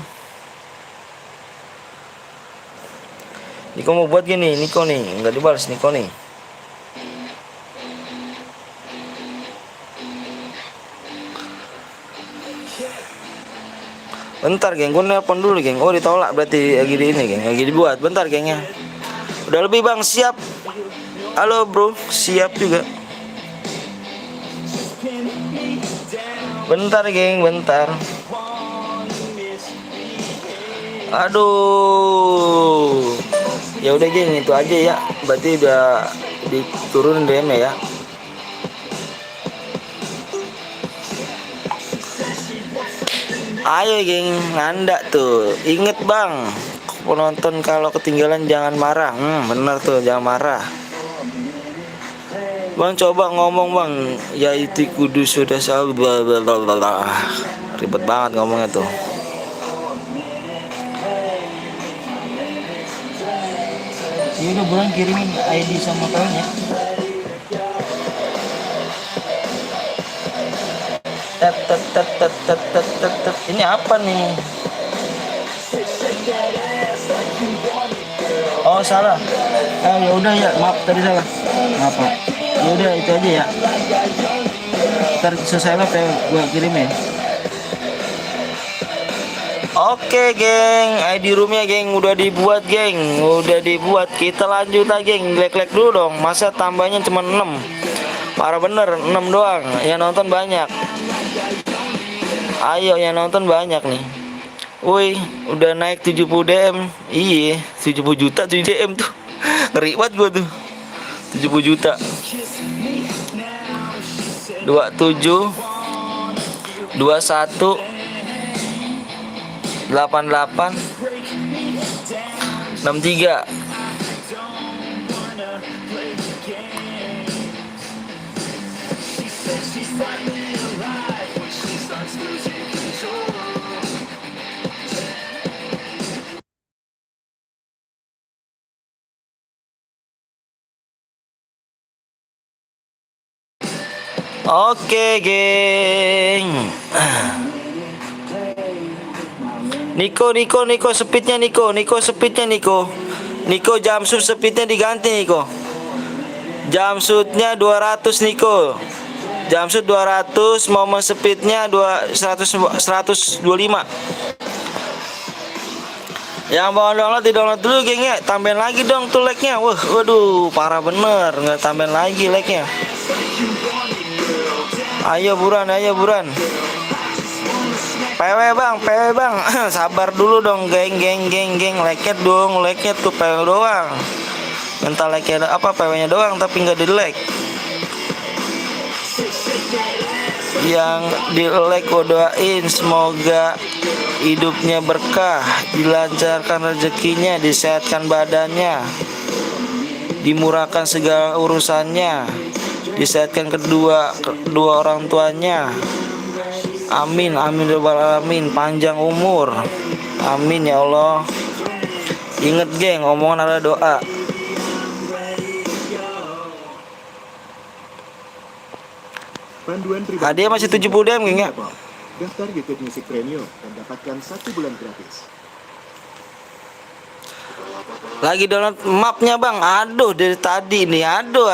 mau buat gini, Niko nih, nggak dibalas Niko nih. Bentar geng, gue nelpon dulu geng. Oh ditolak berarti lagi di ini geng, lagi dibuat. Bentar gengnya. Udah lebih bang, siap. Halo bro, siap juga. Bentar geng, bentar. Aduh. Ya udah geng, itu aja ya. Berarti udah diturunin DM ya. Ayo geng, nganda tuh. Inget bang, penonton kalau ketinggalan jangan marah. Bener tuh, jangan marah. Bang coba ngomong bang, ya itu kudus sudah ribet banget ngomongnya tuh. Ini udah bulan kirimin ID sama kalian ya. Tet, tet, tet, tet, tet, tet, tet, tet. Ini apa nih? Oh salah. Ya udah ya, maaf tadi salah. Maaf Pak. Ya udah itu aja ya. Ntar selesai lah gua kirim ya. Oke geng, ID roomnya geng udah dibuat geng, udah dibuat. Kita lanjut lagi geng, like dulu dong. Masa tambahnya cuma 6? Parah bener, 6 doang. Yang nonton banyak. Ayo yang nonton banyak nih. Woi, udah naik 70 DM. Iya, 70 juta 7 DM tuh. Ngeri banget gua tuh. 70 juta. 27 21 88 63. Oke, geng. Niko, speednya Niko, Niko jumpsuit speednya diganti Niko. Jumpsuitnya 200 Niko. Jumpsuit 200, momen speednya 125. Yang mau download di-download dulu geng ya. Tambahin lagi dong tuh like-nya. Waduh, parah bener, nggak tambahin lagi like-nya. Ayo buruan. PW bang. Sabar dulu dong geng. Like-nya dong, like-nya tuh PW doang. Minta like-nya apa PW-nya doang tapi nggak di-like. Yang di-like gua doain semoga hidupnya berkah, dilancarkan rezekinya, disehatkan badannya, dimurahkan segala urusannya, disehatkan kedua orang tuanya. Amin ya rabbal alamin, panjang umur. Amin ya Allah. Ingat geng, omongan adalah doa. Panduan pribadi. Hadiah masih 70 DM geng ya. Daftar YouTube Music Premium dan dapatkan 1 bulan gratis. Lagi download mapnya bang. Aduh dari tadi nih. Aduh.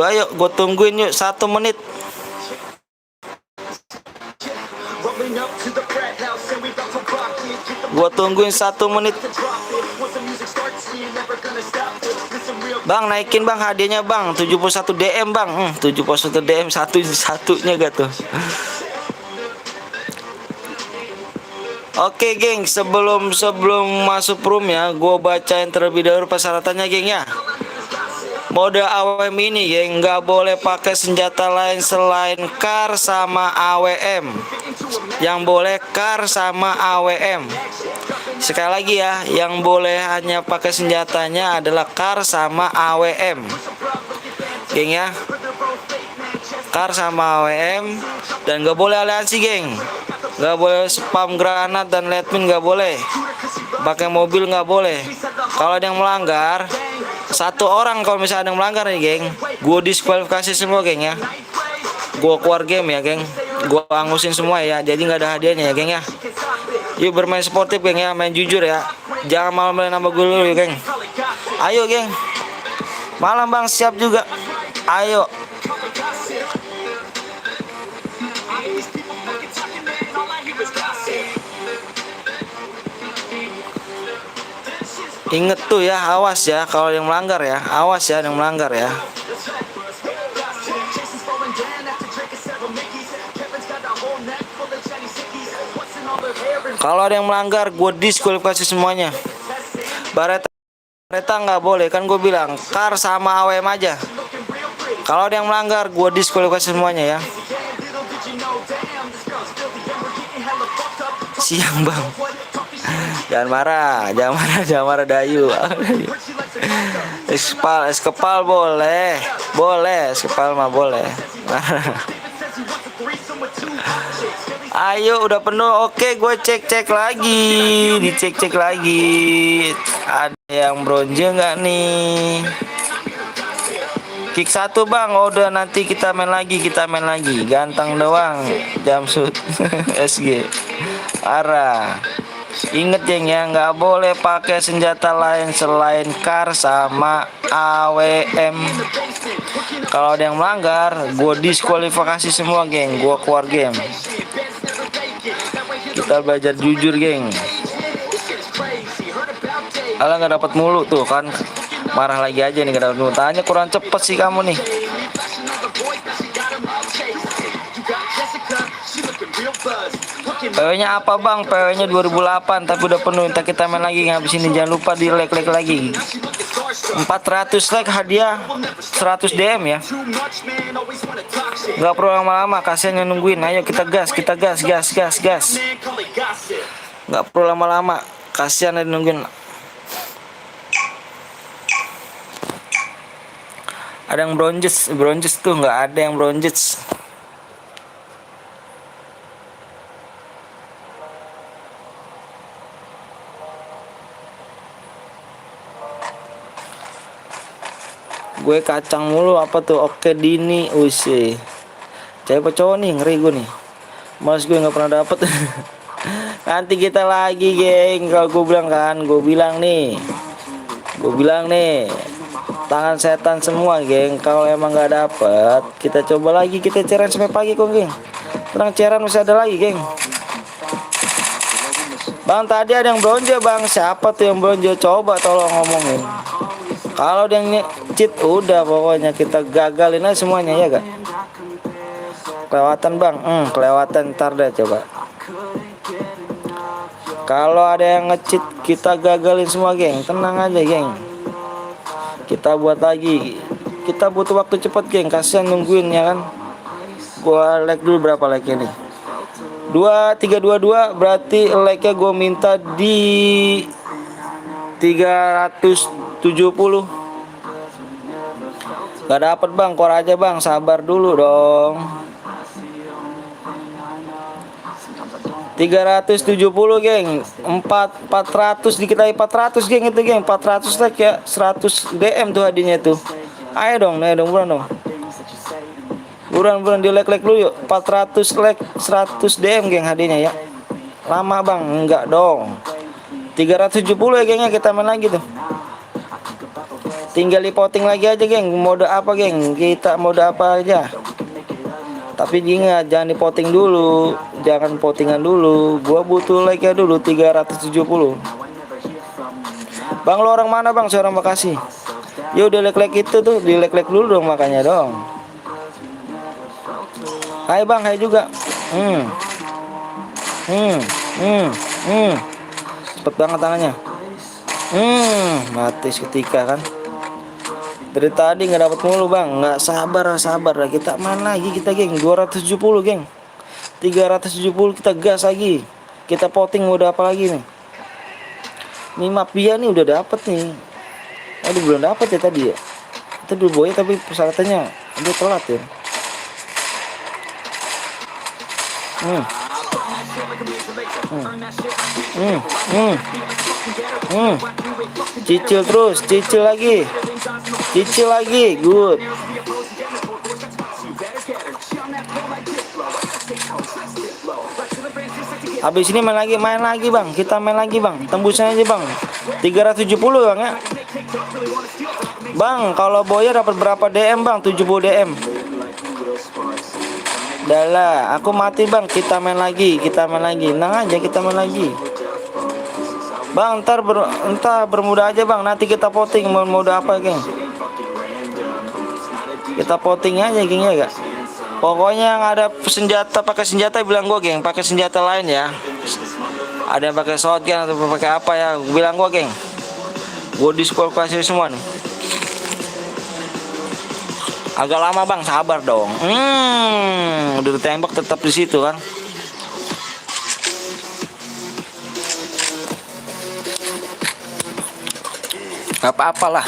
Ayo gue tungguin yuk 1 menit. Gue tungguin 1 menit. Bang naikin bang hadiahnya bang. 71 DM bang. 71 DM satunya gak tuh. Oke geng, sebelum masuk room ya, gue bacain terlebih dahulu persyaratannya geng ya. Mode AWM ini geng, nggak boleh pakai senjata lain selain KAR sama AWM. Yang boleh KAR sama AWM. Sekali lagi ya, yang boleh hanya pakai senjatanya adalah KAR sama AWM. Geng ya, KAR sama AWM. Dan nggak boleh aliansi geng. Nggak boleh spam granat dan letmin, nggak boleh. Pakai mobil nggak boleh. Kalau ada yang melanggar, 1 orang kalau misalnya ada yang melanggar nih geng, gue diskualifikasi semua geng ya. Gue keluar game ya geng. Gue angusin semua ya. Jadi nggak ada hadiahnya ya geng ya. Yuk bermain sportif geng ya, main jujur ya. Jangan malam-malam nama gue dulu ya geng. Ayo geng. Malam bang siap juga. Ayo. Inget tuh ya, awas ya kalau yang melanggar ya, awas ya yang melanggar ya. Kalau ada yang melanggar, gue diskualifikasi semuanya. Bareta nggak boleh, kan gue bilang KAR sama AWM aja. Kalau ada yang melanggar, gue diskualifikasi semuanya ya. Siang bang. Jangan marah Dayu. Eskepal boleh, eskepal mah boleh. Ayo udah penuh, oke gue cek lagi, dicek lagi. Ada yang bronze nggak nih? Kick 1 bang, udah nanti kita main lagi, ganteng doang, Jamsud. SG Ara. Ingat geng ya, nggak boleh pakai senjata lain selain kar sama AWM. Kalau ada yang melanggar, gue diskualifikasi semua geng, gue keluar game. Kita belajar jujur geng. Alah nggak dapat mulu tuh kan, marah lagi aja nih, nggak dapat mulu. Tanya kurang cepet sih kamu nih. PW-nya apa bang? PW-nya 2008 tapi udah penuh. Ntar kita main lagi, ngabis ini jangan lupa di like lagi. 400 like hadiah 100 DM ya. Gak perlu lama-lama, kasihan yang nungguin. Ayo kita gas. Gak perlu lama-lama, kasihan yang nungguin. Ada yang bronzes tuh, nggak ada yang bronzes. Gue kacang mulu apa tuh? Oke Dini, usi. Cewek apa cowok nih? Ngeri gue nih. Males gue nggak pernah dapet. Nanti kita lagi geng. Kalau gue bilang kan, gue bilang nih, tangan setan semua geng. Kalau emang nggak dapet, kita coba lagi, kita ceran sampai pagi kok geng. Tenang, ceran masih ada lagi geng. Bang tadi ada yang bronze bang. Siapa tuh yang bronze? Coba tolong ngomongin. Kalau dia cheat udah pokoknya kita gagalin aja semuanya ya gak? Kelewatan bang, kelewatan, ntar deh coba. Kalau ada yang nge-cheat kita gagalin semua geng, tenang aja geng. Kita buat lagi, kita butuh waktu cepat geng, kasihan nungguin ya kan. Gua like dulu berapa like ini. 2322 berarti like-nya gue minta di 370. Gak dapet bang, kor aja bang, sabar dulu dong. 370 geng, 400 dikit lagi 400 geng, itu geng 400 like ya, 100 DM tuh hadiahnya tuh. Ayo dong buruan di like dulu yuk. 400 like 100 DM geng hadiahnya ya. Lama bang, enggak dong. 370 ya gengnya, kita main lagi tuh. Tinggal di voting lagi aja geng, mode apa geng, kita mode apa aja. Tapi ingat jangan di voting dulu, jangan votingan dulu. Gua butuh like nya dulu 370. Bang lo orang mana bang? Seorang Bekasi. Yo di like itu tuh, di like dulu dong makanya dong. Hai bang, hai juga. Cepet banget tangannya. Mati seketika kan. Dari tadi nggak dapat mulu bang, nggak sabar lah, kita main lagi kita geng. 270 geng, 370 kita gas lagi, kita voting udah apa lagi nih. Nih mafia nih udah dapet nih. Aduh belum dapet ya tadi ya, itu dulu boy tapi persyaratannya udah telat ya. Cicil terus, cicil lagi, good. Habis ini main lagi bang, kita main lagi bang, tembusan aja bang, 370 bang ya. Bang, kalau boya dapat berapa DM bang? 70 DM. Dahlah, aku mati bang, kita main lagi, tenang aja kita main lagi. Bang, ntar bermuda aja bang, nanti kita voting mau mode apa geng. Kita voting aja geng ya gak. Pokoknya yang ada senjata, pakai senjata bilang gue geng, pakai senjata lain ya. Ada yang pakai shotgun atau pakai apa ya, bilang gue geng. Gue diskualifikasi semua nih. Agak lama bang, sabar dong. Udah ditembak tetap di situ kan. Gak apa-apa lah,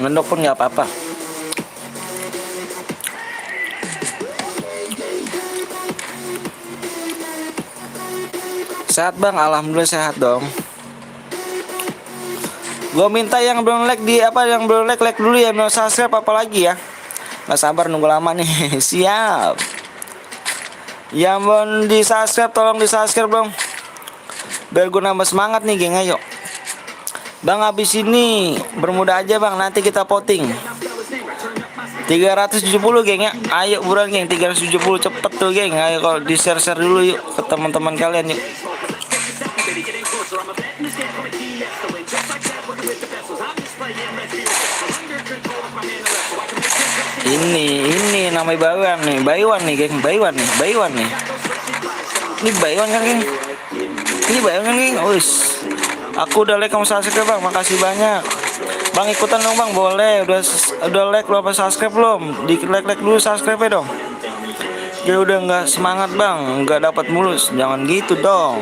ngendok pun gak apa-apa. Sehat bang, alhamdulillah sehat dong. Gue minta yang belum like di apa, yang belum like dulu ya, belum subscribe apa lagi ya. Nggak sabar nunggu lama nih. Siap. Yang belum di subscribe tolong di subscribe dong, biar gue nambah semangat nih geng. Ayo bang, habis ini bermuda aja bang, nanti kita voting 370 geng ya. Ayo buruan geng, 370 cepet tuh geng. Ayo kalau di share dulu yuk ke teman-teman kalian yuk. Ini namanya Baywan nih geng, Baywan nih. Ini Baywan kan geng? Ini Baywan kan geng? Wis. Aku udah like kamu subscribe bang, makasih banyak. Bang ikutan dong bang, boleh. Udah like belum, apa subscribe belum? Di like dulu, subscribe ya dong. Dia udah nggak semangat bang, nggak dapat mulus. Jangan gitu dong.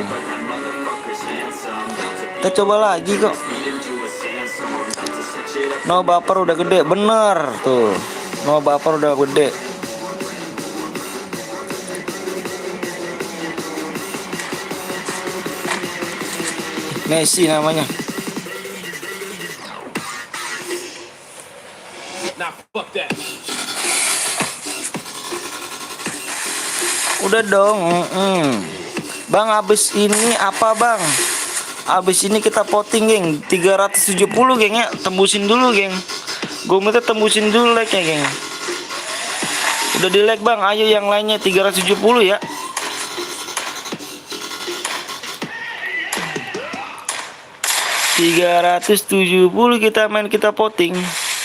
Kita coba lagi kok. No baper udah gede, bener tuh. No baper udah gede. Messi namanya. Nah, fuck that. Udah dong. Bang abis ini apa bang? Abis ini kita voting geng, 370 geng ya. Tembusin dulu geng. Gue minta tembusin dulu like nya geng. Udah di like bang, ayo yang lainnya 370 ya. kita main, kita voting.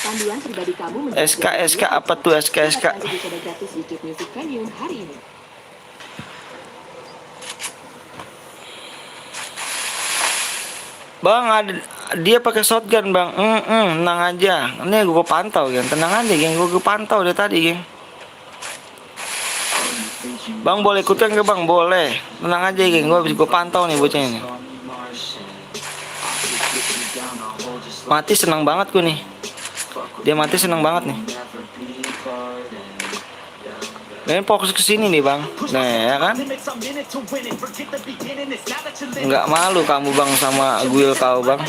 Panduan pribadi kamu SK apa tuh SK? gratis YouTube Music Premium hari ini. Bang ada dia pakai shotgun bang. Tenang aja. Ini gue pantau geng. Tenang aja geng, gue pantau dari tadi geng. Bang boleh ikutan ke bang? Boleh. Tenang aja geng, gue pantau nih bocah ini. Mati senang banget gue nih. Dia mati senang banget nih. Main fokus ke sini nih bang. Nah ya kan. Nggak malu kamu bang sama guil kau bang.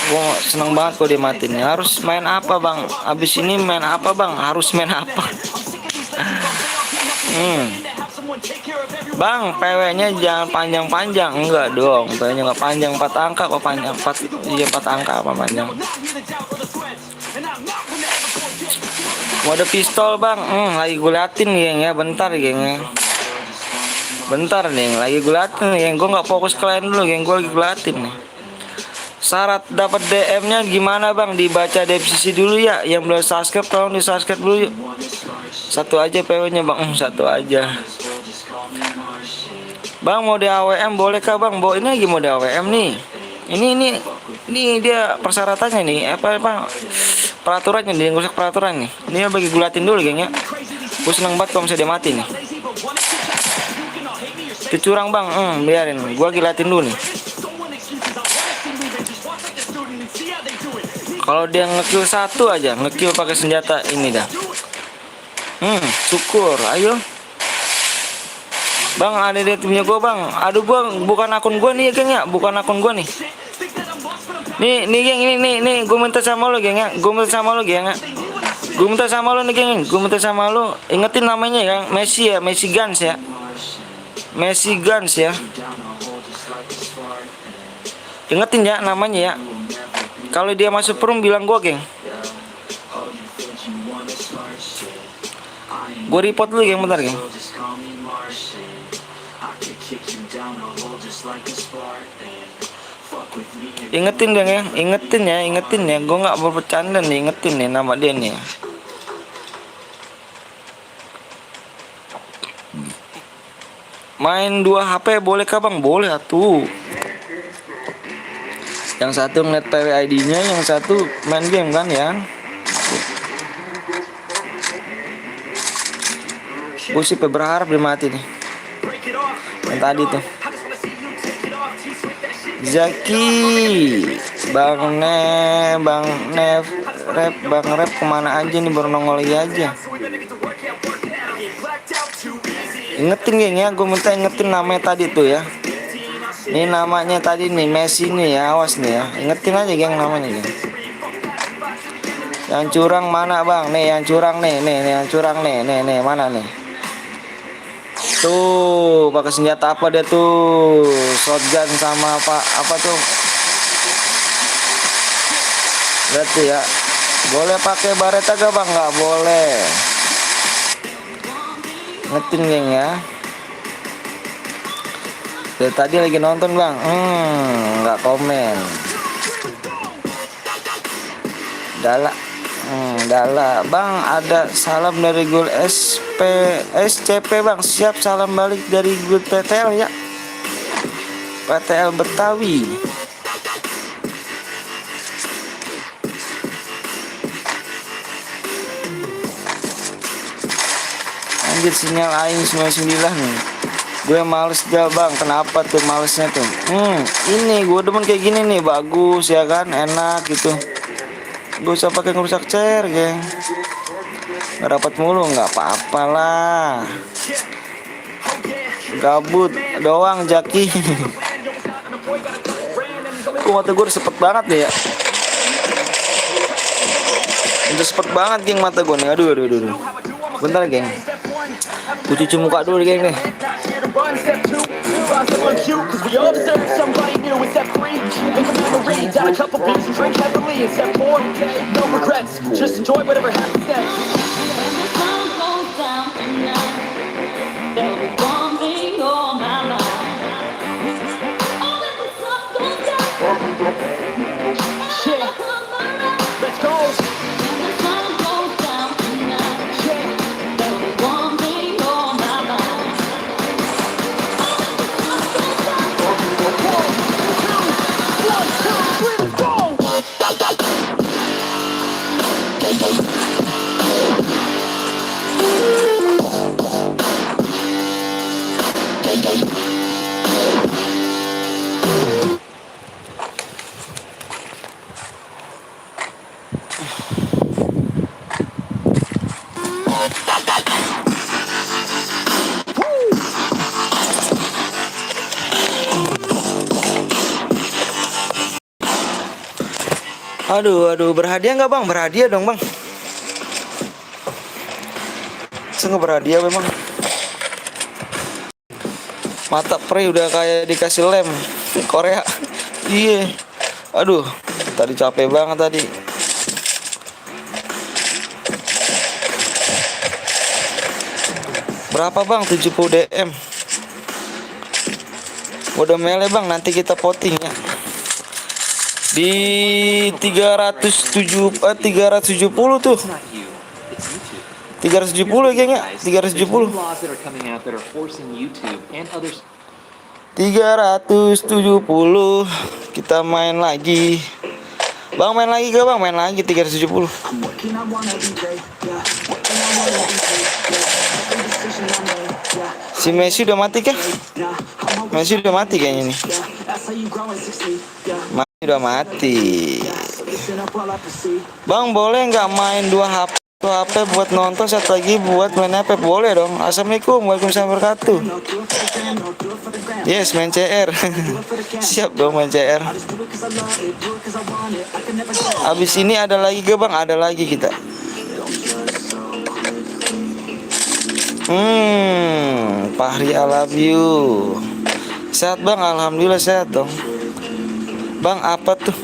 Gue seneng banget kok dia mati nih. Harus main apa bang? Abis ini main apa bang? Harus main apa? Bang, PW-nya jangan panjang-panjang. Enggak dong, PW-nya nggak panjang, 4 angka kok panjang. 4 angka apa panjang? Mode pistol bang, lagi gue liatin geng ya, bentar geng ya. Bentar nih, lagi gue liatin geng. Gue nggak fokus ke lain dulu geng, gue lagi liatin nih. Syarat dapat DM-nya gimana bang? Dibaca deskripsi dulu ya. Yang belum subscribe tolong di subscribe dulu yuk. Satu aja PW-nya bang, satu aja. Bang mode AWM boleh kah bang? Ini lagi mode AWM nih. Ini dia persyaratannya nih. Apa peraturannya, dia rusak peraturan nih. Ini bagi gulatin dulu geng ya. Gue seneng banget kalau misalnya dia mati nih. Itu curang bang, biarin. Gue gilatin dulu nih. Kalau dia ngekill satu aja, ngekill pakai senjata ini dah. Syukur, ayo. Bang ada di timnya gue bang. Aduh bang, bukan akun gue nih ya geng ya, bukan akun gue nih. Nih geng, nih, gue minta sama lo geng ya, gue minta sama lo geng ya. Gue minta sama lo nih geng, gue minta sama lo. Ingetin namanya ya, Messi ya, Messi Guns ya. Messi Guns ya. Ingetin ya namanya ya. Kalau dia masuk perum bilang gue geng. Gue report dulu geng, bentar geng. Ingetin geng ya, ingetin ya. Gue nggak bercanda nih, ingetin nih nama dia nih. Main 2 HP boleh kah bang? Boleh atuh. Yang satu ngeliat PW ID-nya, yang satu main game kan ya. Gue sih berharap dia mati nih. Yang tadi tuh Zaki, Bang Rep kemana aja nih, baru nongol lagi aja. Ingetin geng ya, gue minta ingetin namanya tadi tuh ya. Ini namanya tadi nih, Messi nih ya, awas nih ya. Ingetin aja geng namanya geng. Yang curang mana bang? Nih yang curang nih yang curang nih mana nih? Tuh pakai senjata apa dia tuh? Shotgun sama apa tuh? Berarti ya. Boleh pakai bareta gak bang? Nggak boleh. Ngetin geng ya. Dari tadi lagi nonton bang. Nggak komen. Dala bang, ada salam dari Gul SCP bang. Siap, salam balik dari Gul PTL ya. PTL Betawi. Anjir, sinyal aing 99 nih. Gue males dah bang. Kenapa tuh malesnya tuh? Ini gue demen kayak gini nih, bagus ya kan, enak gitu. Gak usah pakai ngerusak chair, geng. Gak dapat mulu, nggak apa-apa lah. Gabut doang, Jaki. Kok mata gue udah sepet banget nih ya. Udah sepet banget, geng, mata gue nih. Aduh. Bentar, geng. Gue cuci muka dulu, geng, nih. Aduh, berhadiah nggak bang? Berhadiah dong bang. Sungguh berhadiah memang. Mata pre udah kayak dikasih lem Korea. Iya. Aduh, tadi capek banget tadi. Berapa bang? 70 DM. Udah mele bang, nanti kita voting ya. Di 370 tuh. 370 geng ya, 370. 370 kita main lagi. Bang main lagi gak bang? Main lagi 370. Si Messi udah mati kah? Messi udah mati kayaknya nih. Messi udah mati. Bang boleh nggak main 2 HP? 2 HP buat nonton, satu lagi buat main HP. Boleh dong. Assalamualaikum, waalaikumsalam wabarakatuh. Yes, main CR. Siap dong main CR. Abis ini ada lagi gak bang? Ada lagi kita. Fahri I love you. Sehat bang, alhamdulillah sehat dong. Bang apa tuh?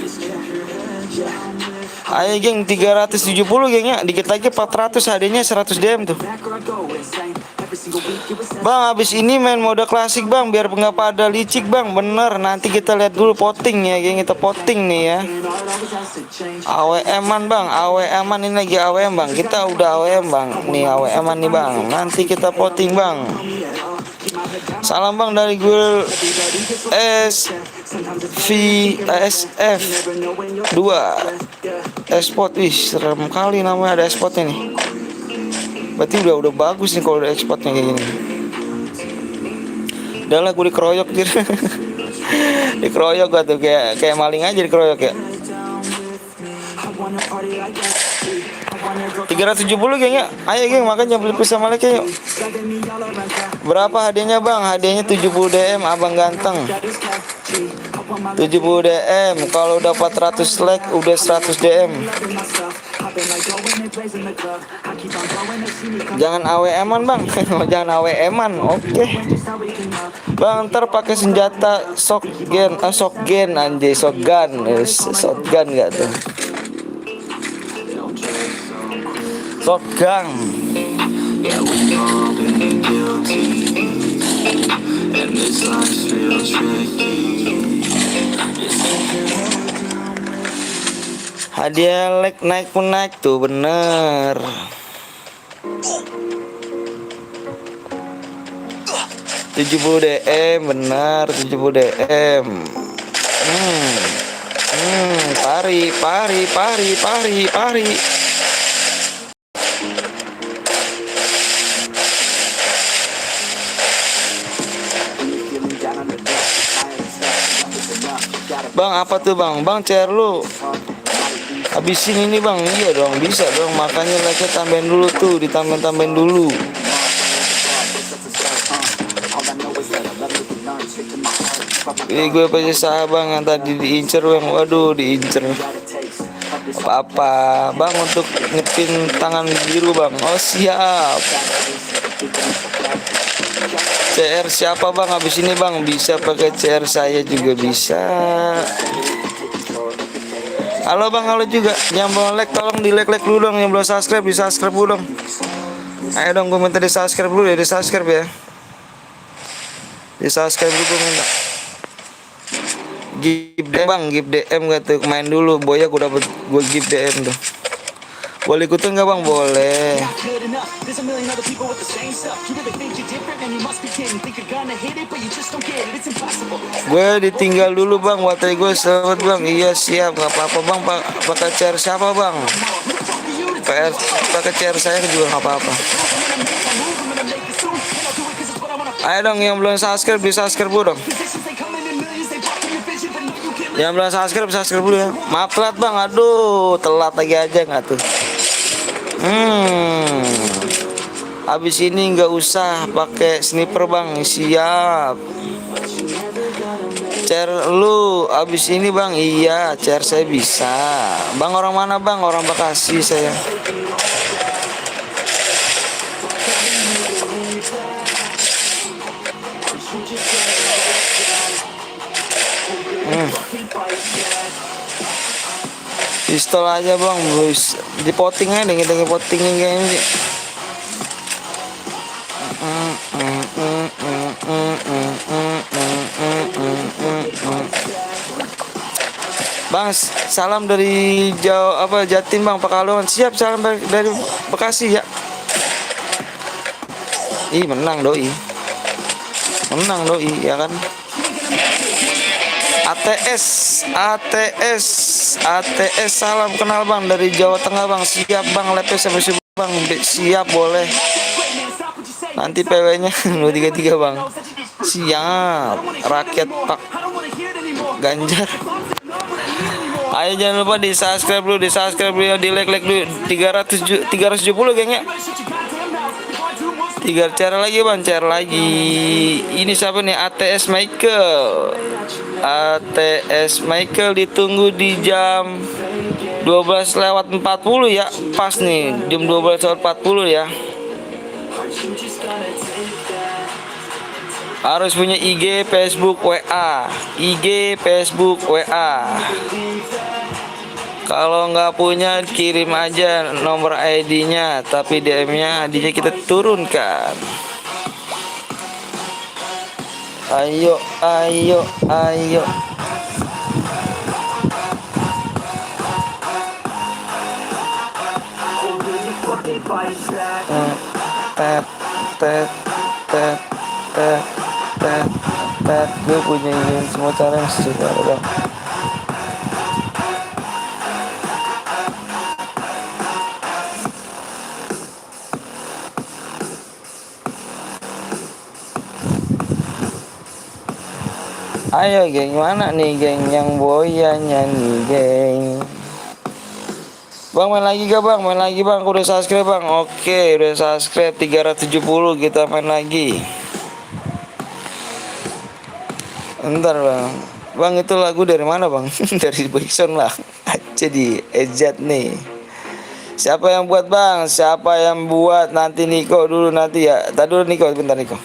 Ayo geng 370 geng ya. Dikit lagi 400, adanya 100 DM tuh. Bang habis ini main mode klasik bang, biar nggak pada licik bang. Bener, nanti kita lihat dulu voting ya geng. Kita voting nih ya. AWM-an bang, AWM-an ini lagi AWM bang. Kita udah AWM bang. Nih AWM-an nih bang. Nanti kita voting bang. Salam bang dari gue SVSF 2 Esport. Wih serem kali namanya, ada Esport nih. Berarti udah bagus nih kalau udah ekspornya kayak gini. Udah lah gue dikeroyok gitu. Dikeroyok gak tuh, kayak maling aja dikeroyok ya. 370 geng ya. Ayo geng, makanya beli pulsa Malek yuk. Berapa hadiahnya bang? Hadiahnya 70 DM abang ganteng. 70 DM. Kalau udah 400 like udah 100 DM. popping like dough when they plays in the club. I keep on going, they see me come. Jangan AWM-an bang. Jangan AWM-an. Oke. Just how we can love. Bang, ntar pakai senjata shotgun anjay, shotgun. Shotgun enggak tuh? Shotgun. Hadiah naik tuh bener. 70 DM benar 70 DM. Pari. Feeling down on the depths, I ain't stuck, enough is enough. Gotta Bang, apa tuh bang? Bang, CR lu habisin ini bang. Iya dong, bisa dong. Makanya like tambahin dulu tuh, ditambahin dulu. Ini gue pasti sahabang yang tadi diincer bang. Waduh, diincer. Apa bang untuk ngepin tangan biru bang? Oh siap. CR siapa bang? Habis ini bang bisa pakai CR saya juga bisa. Halo bang, halo juga. Yang belum like tolong di like dulu dong. Yang belum subscribe di subscribe dulu dong. Ayo dong, gue minta di subscribe dulu ya, di subscribe ya. Di subscribe dulu gue minta. Give DM bang, give DM gak tuh, main dulu. Boya gue dapet, gue give DM tuh. Boleh ikutin gak bang? Boleh. good enough. There's a million other people with the same stuff. You really think you're different, man? You must be kidding. Think you're gonna hit it, but you just don't get it. It's impossible. Gue ditinggal dulu bang, baterai gue selamat bang. Iya siap, nggak apa-apa bang. Pakai CR siapa bang? Pakai CR saya juga nggak apa-apa. Ayo dong yang belum subscribe, di subscribe dulu dong. Yang belum subscribe dulu ya. Maaf telat bang, aduh telat lagi aja nggak tuh. Habis ini nggak usah pakai sniper bang, siap. Cer lu abis ini bang, iya cer saya bisa. Bang orang mana bang? Orang Bekasi saya. Pistol aja bang, bos. Di potting aja, dengan pottingin kayaknya sih. Bang, salam dari Jatim bang, Pekalongan. Siap, salam dari Bekasi ya. Ih menang doi ya kan. ATS salam kenal bang dari Jawa Tengah bang. Siap bang, lepes sampai subuh bang. Siap boleh. Nanti PW-nya 233 bang. Siap. Rakyat Pak Ganjar. Ayo jangan lupa di subscribe dulu, di like dulu. 370 geng ya. 3 cara lagi bang, cara lagi. Ini siapa nih? ATS Michael ditunggu di jam 12:40 ya. Pas nih jam 12:40 ya. Harus punya IG, Facebook, WA. Kalau nggak punya kirim aja nomor ID-nya, tapi DM-nya kita turunkan. Ayo. Gue punya ini semua cara yang sudah ada bang. Ayo geng, mana nih geng yang Boya nyanyi geng. Bang main lagi gak bang? Main lagi bang, aku udah subscribe bang. Oke udah subscribe 370, kita main lagi. Bentar bang. Bang itu lagu dari mana bang? Dari Backsound lah. Aja di Ejat nih. Siapa yang buat bang? Siapa yang buat? Nanti Niko dulu nanti ya. Tadi dulu Niko, bentar Niko.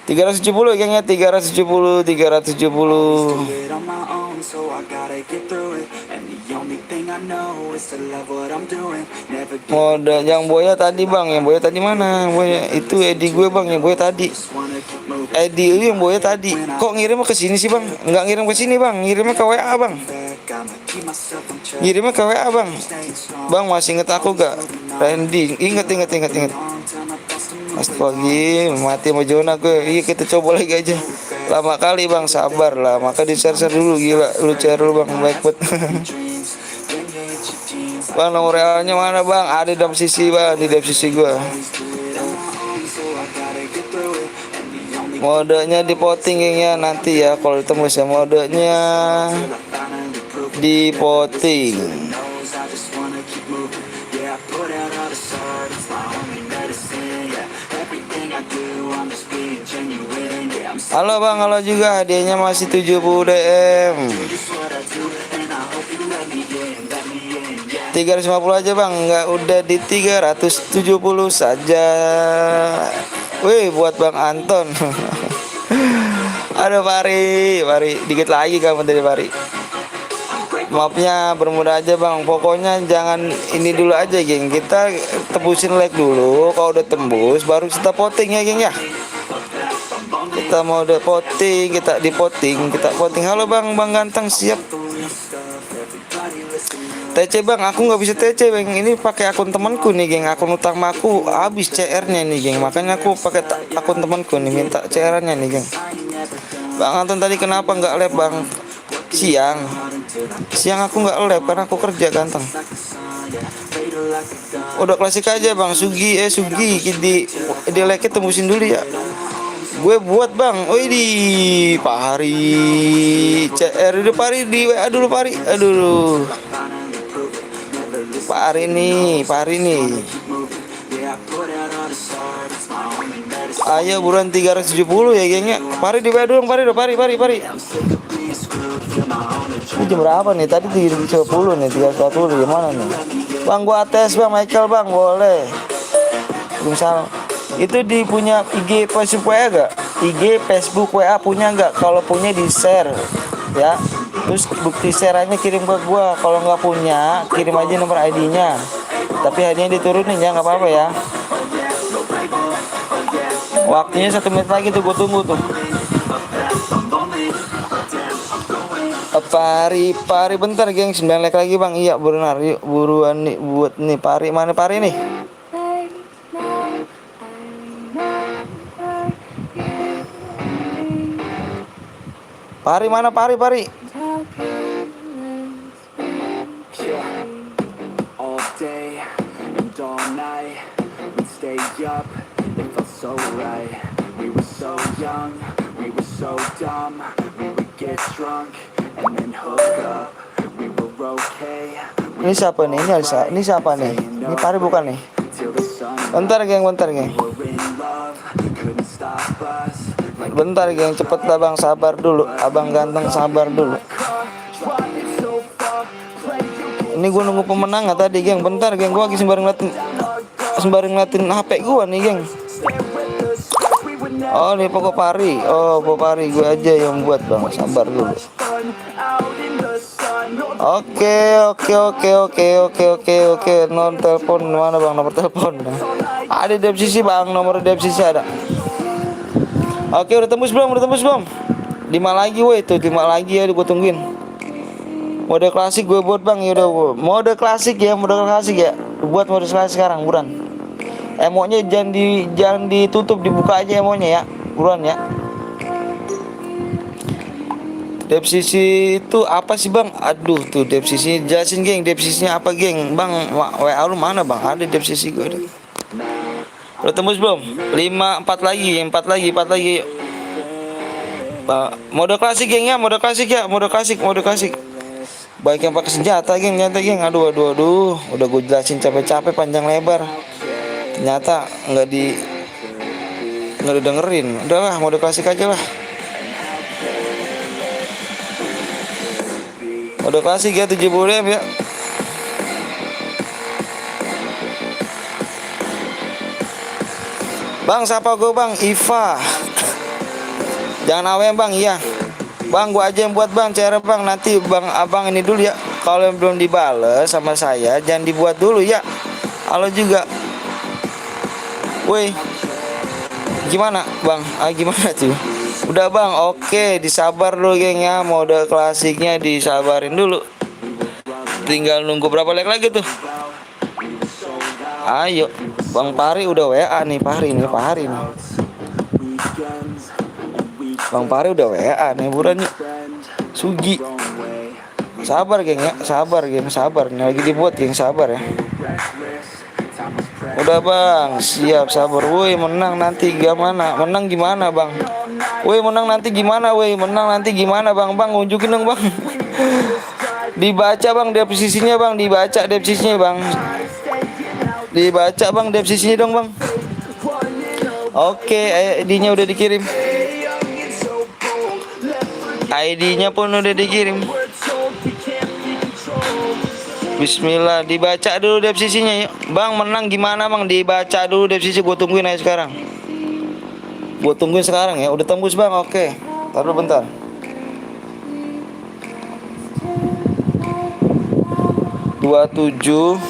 370 gengnya, 370, 370. Do it on my own, so I gotta get through it. And the only thing I know is to love what I'm doing. Never give Mode yang boya tadi bang, yang boya tadi mana? Boya itu Edi gue bang, yang boya tadi. wanna keep moving Edi itu yang boya tadi. Kok ngirimnya ke sini sih bang? Nggak ngirim ke sini bang, ngirimnya ke WA bang. back. I'ma keep myself on track. Ngirimnya ke WA bang. Staying strong. Bang masih inget aku gak? Randy, inget. Long time I lost a move. Astagfirullah, mati sama Jonah gue. Iya kita coba lagi aja. Lama kali bang, sabar lah. Maka di share dulu gila. Lu share dulu bang, baik banget. Dreams, then you hit your teens. Bang nomor realnya mana bang? Ada di dalam sisi bang, di dalam sisi gue. Always do it on my own, so I gotta get through it. And the only Modenya di potting gengnya nanti ya. Kalau ditembus ya modenya till I finally prove it. di potting. Knows I just wanna keep moving. Yeah, I put out all this art, it's my only medicine. Yeah, everything I do, I'm just being genuine. Yeah, I'm Halo bang, halo juga. Hadiahnya masih 70 DM. just what I do, and I hope you let me in, let me in. Yeah. 350 aja bang, nggak udah di 370 saja. Wih buat bang Anton. Aduh Pari, dikit lagi kamu dari Pari. Maafnya bermudah aja bang, pokoknya jangan ini dulu aja geng. Kita tembusin like dulu, kalau udah tembus baru kita voting ya geng ya. Kita mau udah voting, kita di voting, kita voting. Halo bang, bang ganteng siap. TC bang, aku nggak bisa TC bang. Ini pakai akun temanku nih geng. Akun utama aku habis CR-nya nih geng. Makanya aku pakai akun temanku nih, minta CR-nya nih geng. Bang Anton tadi kenapa nggak live bang? Siang aku nggak live karena aku kerja ganteng. Udah klasik aja bang. Sugi di like tembusin dulu ya. Gue buat bang. Oi di Pari CR dulu Pari di WA dulu Pari. Aduh. Pari nih. Ayo buruan 370 ya gengnya. Pari di WA dulu Pari. Ini jam berapa nih? Tadi 310 nih, 340 gimana nih? Bang gua ates bang, Michael bang, boleh. Misal itu di punya IG Facebook WA gak? IG Facebook WA punya nggak? Kalau punya di share ya. Terus bukti share-nya kirim ke gua. Kalau nggak punya, kirim aja nomor ID-nya. Tapi hadiahnya diturunin ya, nggak apa-apa ya. Waktunya 1 menit lagi tuh, gua tunggu tuh. Pari bentar geng, 9 like lagi bang. Iya benar, yuk buruan nih buat nih Pari. Mana Pari nih? Pari mana Pari? All day and all night, we'd stay up, it felt so right. We were so young, we were so dumb. We would get drunk and then hook up. We were okay. Ini siapa nih? Ini siapa nih? Ini Pari bukan nih? Till the sun Bentar geng. were in love, couldn't stop us. Like Bentar geng, cepet lah bang, sabar dulu. Abang ganteng sabar dulu. driving so far, play you Ini gue nunggu pemenang tadi geng. Bentar geng, gue lagi sembari ngeliatin HP gue nih geng. stare with the stars, we would never Oh nih pokok Pari. Oh pokok Pari gue aja yang buat bang. Sabar dulu. fun out in the sun. No Oke. Nomor telepon mana bang? Nomor telepon. Ada di sisi bang. Nomor di sisi ada. Oke udah tembus belum? 5 lagi woi tuh, 5 lagi ya gue tungguin. Mode klasik gue buat bang, ya udah. Mode klasik ya. Buat mode klasik sekarang buruan. Emonya jangan ditutup, dibuka aja emonya ya. Buruan ya. Depsisi itu apa sih bang? Aduh tuh depsisi jelasin geng. Depsisinya apa geng? Bang WA lu mana bang? Ada depsisi gue deh. Udah tembus belum? 4 lagi. Mode klasik geng ya, mode klasik. Baik yang pakai senjata geng, Aduh. Udah gue jelasin capek-capek panjang lebar. Ternyata nggak didengerin. Udahlah, mode klasik aja lah. Mode klasik ya 70 DM ya. Bang, siapa gue bang? Iva. Jangan awe bang, iya. Bang, gua aja yang buat bang, cara bang. Nanti bang, abang ini dulu ya. Kalau yang belum dibales sama saya, jangan dibuat dulu ya. Halo juga. Woi, gimana bang? Gimana tuh? Udah bang, oke, disabar dulu geng ya. Mode klasiknya disabarin dulu. Tinggal nunggu berapa leg lagi tuh. Ayo, Bang Pari udah WA nih, Pari nih, Pari nih. Bang Pari udah WA nih, buruan yuk. Sugi. Sabar geng ya, sabar geng, sabar. Ini lagi dibuat geng, sabar ya. Udah bang, siap sabar. Woi menang nanti gimana? Menang gimana bang? Woi menang nanti gimana? Woi menang nanti gimana bang? Bang unjukin dong bang. Dibaca bang deposisinya bang, dibaca deposisinya bang. Dibaca bang deposisinya dong bang. Oke, ID-nya udah dikirim. ID-nya pun udah dikirim. Bismillah, dibaca dulu deposisinya yuk. Bang menang gimana bang? Dibaca dulu deposisi, gue tungguin aja sekarang. Gue tungguin sekarang ya. Udah tembus bang, oke. Taruh bentar. Dua 23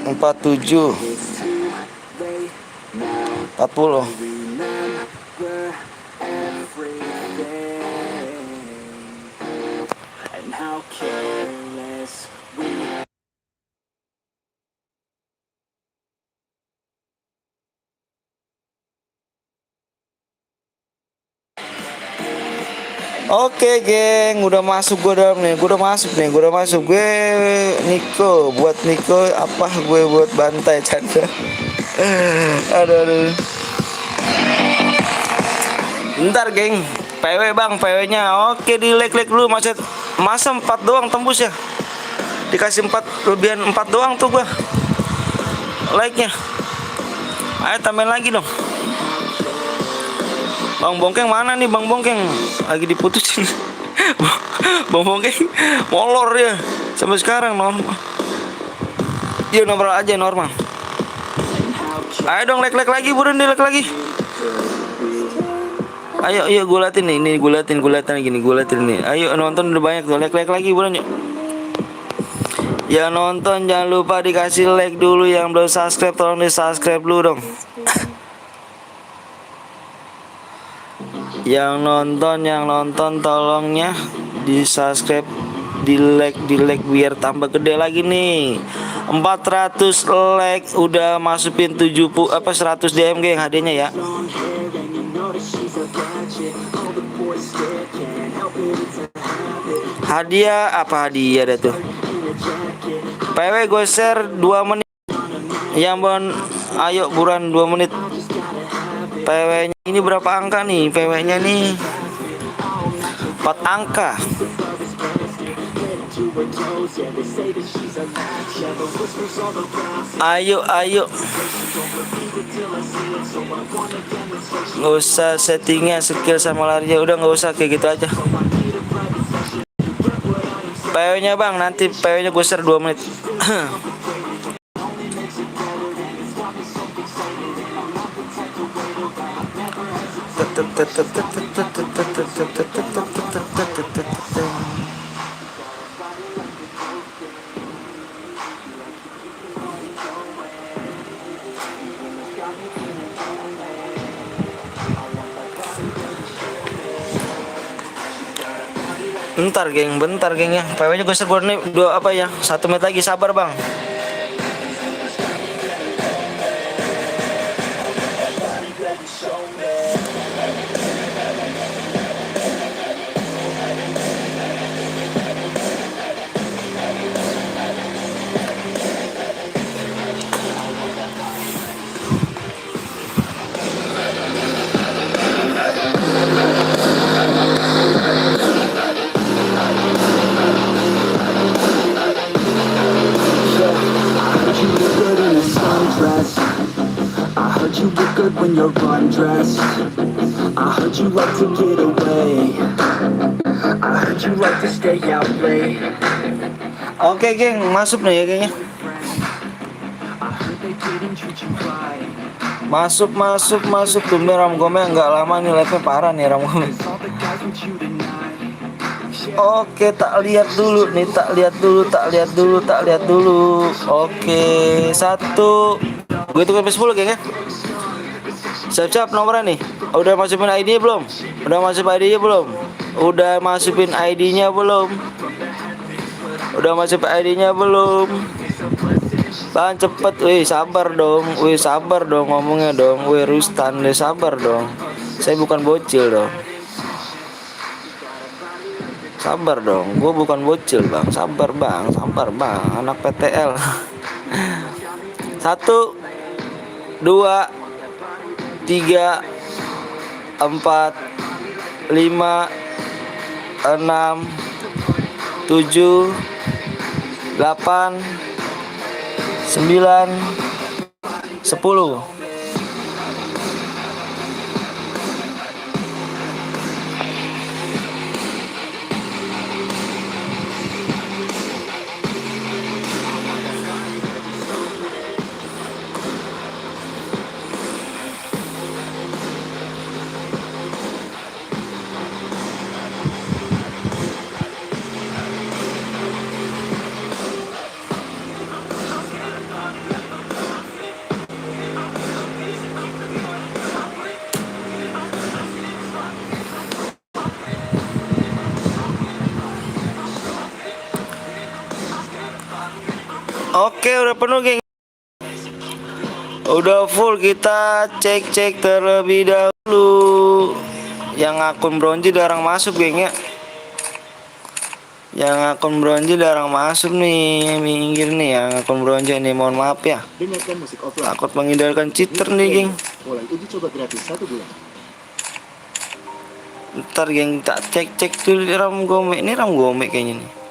47 40. Oke geng, udah masuk gue dalam nih, gue udah masuk gue Niko, buat Niko apa gue buat bantai canda. Aduh. Bentar geng, PW bang, PW-nya oke di like dulu, masa 4 doang tembus ya. Dikasih 4, lebihan 4 doang tuh gue like-nya. Ayo tambahin lagi dong. Bang Bongkeng mana nih Bang Bongkeng? Lagi diputusin. Bang Bongkeng molor ya sampai sekarang normal. Iya normal aja normal. Ayo dong like lagi buruan di like lagi. Ayo gue liatin nih, ini gue liatin gini, gue liatin nih. Ayo nonton udah banyak tuh, like lagi buruan yuk. Ya nonton jangan lupa dikasih like dulu, yang belum subscribe tolong di subscribe dulu dong. Yang nonton tolongnya di subscribe, di like biar tambah gede lagi nih. 400 like udah masukin 100 DM geng hadiahnya ya. Hadiah apa hadiah dah tuh? PW gue share 2 menit. Yang bon ayo buruan 2 menit. PW-nya ini berapa angka nih? PW-nya nih 4 angka. Ayo nggak usah settingnya skill sama larinya, udah nggak usah kayak gitu aja. PW-nya bang, nanti PW-nya gue share 2 menit. Bentar geng ya. PW-nya gue share nih 2 apa ya? 1 menit lagi, sabar bang. I heard you look good when you're undressed. I heard you like to get away. I heard you like to stay out late. Oke geng, masuk nih ya gengnya. I heard they didn't treat you right. Masuk tumben Ram Gome nggak lama nih, live-nya parah nih Ram Gome. All the guys with you tonight. Oke, tak lihat dulu nih, tak lihat dulu. Oke, 1. Gue tuh sampai 10 geng ya. Siap-siap nomornya nih. Udah masukin ID-nya belum? Udah masukin ID-nya belum? Bang cepet, sabar dong ngomongnya dong. Rustan deh, sabar dong. Saya bukan bocil dong. Sabar dong, gue bukan bocil bang. Sabar bang, anak PTL. 1, 2, 3, 4, 5, 6, 7, 8, 9, 10. Oke, udah penuh geng. Udah full, kita cek terlebih dahulu. Yang akun bronze jarang masuk geng ya. Minggir nih yang akun bronze nih, mohon maaf ya. Dengarkan musik offline. Takut menghindarkan cheater nih geng. Mulai uji coba gratis 1 bulan. Ntar geng, tak cek dulu Ram Gome. Ini Ram Gome kayaknya nih.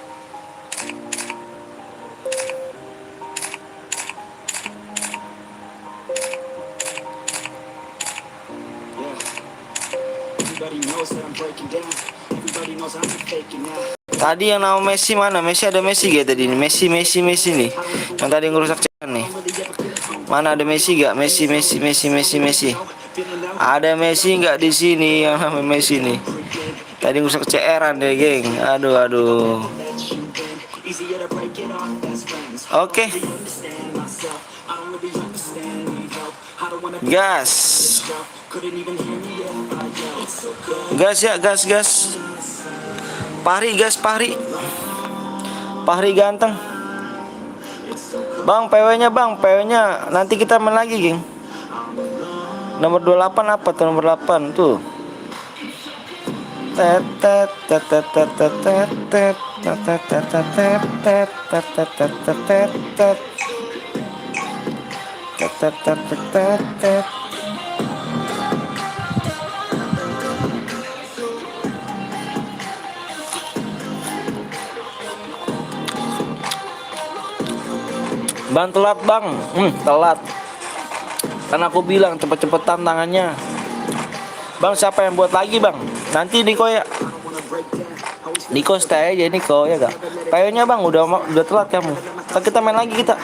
Everybody knows that I'm breaking down. Everybody knows I'm faking now. Tadi yang nama Messi mana? Ada Messi gak tadi ini? Messi nih. Yang tadi ngerusak chat nih. Mana ada Messi gak? Messi. Ada Messi nggak di sini yang namanya Messi nih? Tadi ngerusak CR-an deh, geng. Aduh. Oke. Gas. Pahri ganteng. Bang, PW-nya nanti kita main lagi, geng. Nomor 28 apa tuh? Nomor 8 tuh. Bang telat bang, telat. Kan aku bilang cepet-cepetan tangannya. Bang siapa yang buat lagi bang? Nanti Niko ya. Niko stay aja Niko ya gak? Kayaknya bang udah telat kamu. Kita main lagi kita.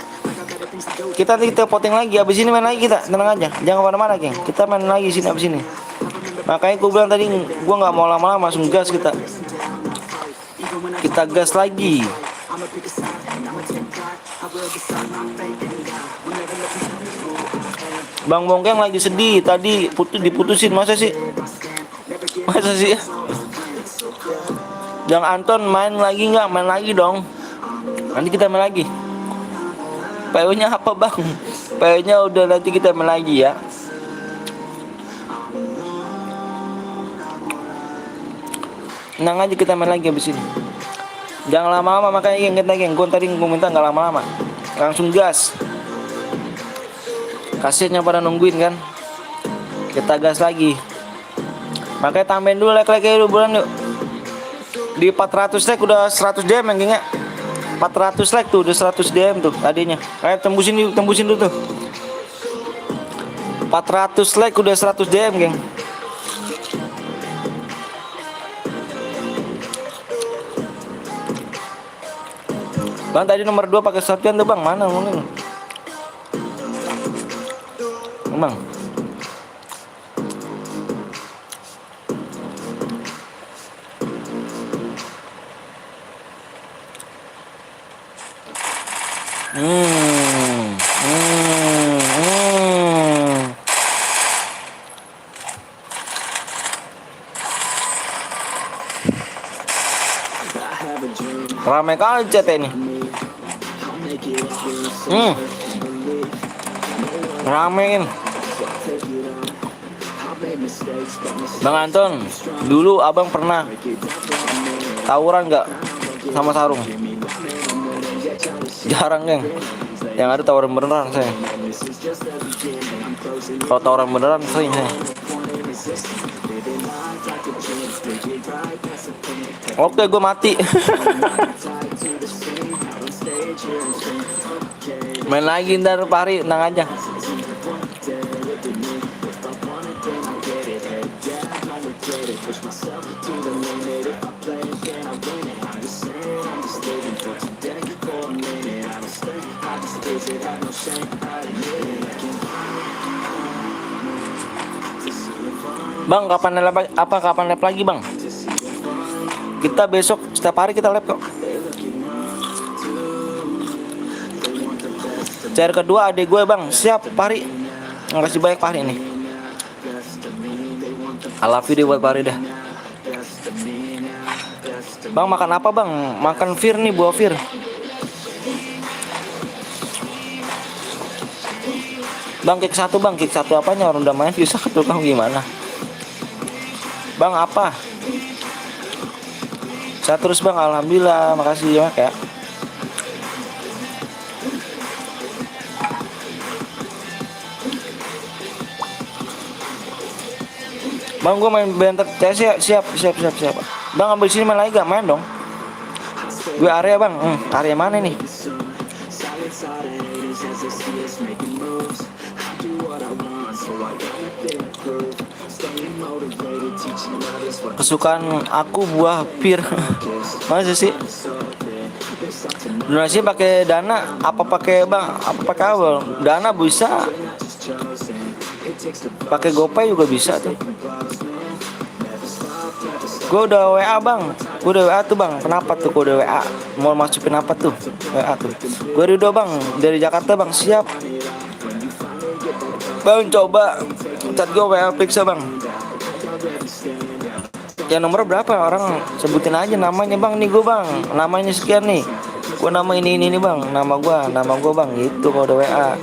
Nanti kita poting lagi. Abis ini main lagi kita. Tenang aja. Jangan kemana-mana geng. Kita main lagi sini abis ini. Makanya gue bilang tadi gue nggak mau lama-lama, langsung gas kita. Kita gas lagi. Bang Bongkeng lagi sedih tadi diputusin masa sih Yang Anton main lagi nggak? Main lagi dong. Nanti kita main lagi. PO-nya apa bang? PO-nya udah, nanti kita main lagi ya. Tenang aja, kita main lagi abis ini. Jangan lama-lama, makanya geng. Gue tadi minta nggak lama-lama, langsung gas. Kasiannya pada nungguin kan. Kita gas lagi. Makanya tambahin dulu like-nya dulu bulan yuk. Di 400 like udah 100 DM yang gengnya. 400 like tuh udah 100 DM tuh tadinya. Kayak tembusin dulu tuh. 400 like udah 100 DM geng. Bang tadi nomor 2 pakai shotgun tuh bang, mana mungkin? Bang. Hmm. Hmm. Hmm. Ramai kali chat ini. Ramein. Bang Anton, dulu abang pernah tawuran nggak sama sarung? Jarang geng. Yang ada tawuran beneran saya. Kalau tawuran beneran sering saya. Oke, gue mati. Main lagi ntar Pari, tenang aja. Bang, kapan lab lagi bang? Kita besok setiap hari kita lab kok. Cair kedua adik gue bang, siap Pari. Makasih banyak Pari nih. I love you deh buat Pari dah. Bang makan apa bang? Makan fir nih, buah fir. Bang kick 1 bang, kick 1 apanya? Orang udah main bisa satu kamu gimana? Bang apa? Saya terus bang, alhamdulillah, makasih ya kayak. Bang gue main bentar, siap. Bang ambil sini main lagi gak? Main dong. Gue area bang, area mana nih? Kesukaan aku buah pir. Masa sih? Donasi pakai dana apa pakai bang? Apa pakai awal? Dana bisa. Pakai GoPay juga bisa tuh. Gue udah WA bang. Gue udah WA tuh bang. Kenapa tuh gue udah WA? Mau masukin apa tuh? WA tuh. Gue Ridho bang dari Jakarta bang. Siap. Bang coba chat gue WA periksa bang. Ya nomor berapa orang sebutin aja namanya bang, nih gue bang, namanya sekian nih, gue nama ini bang, nama gue bang, gitu kalau udah WA,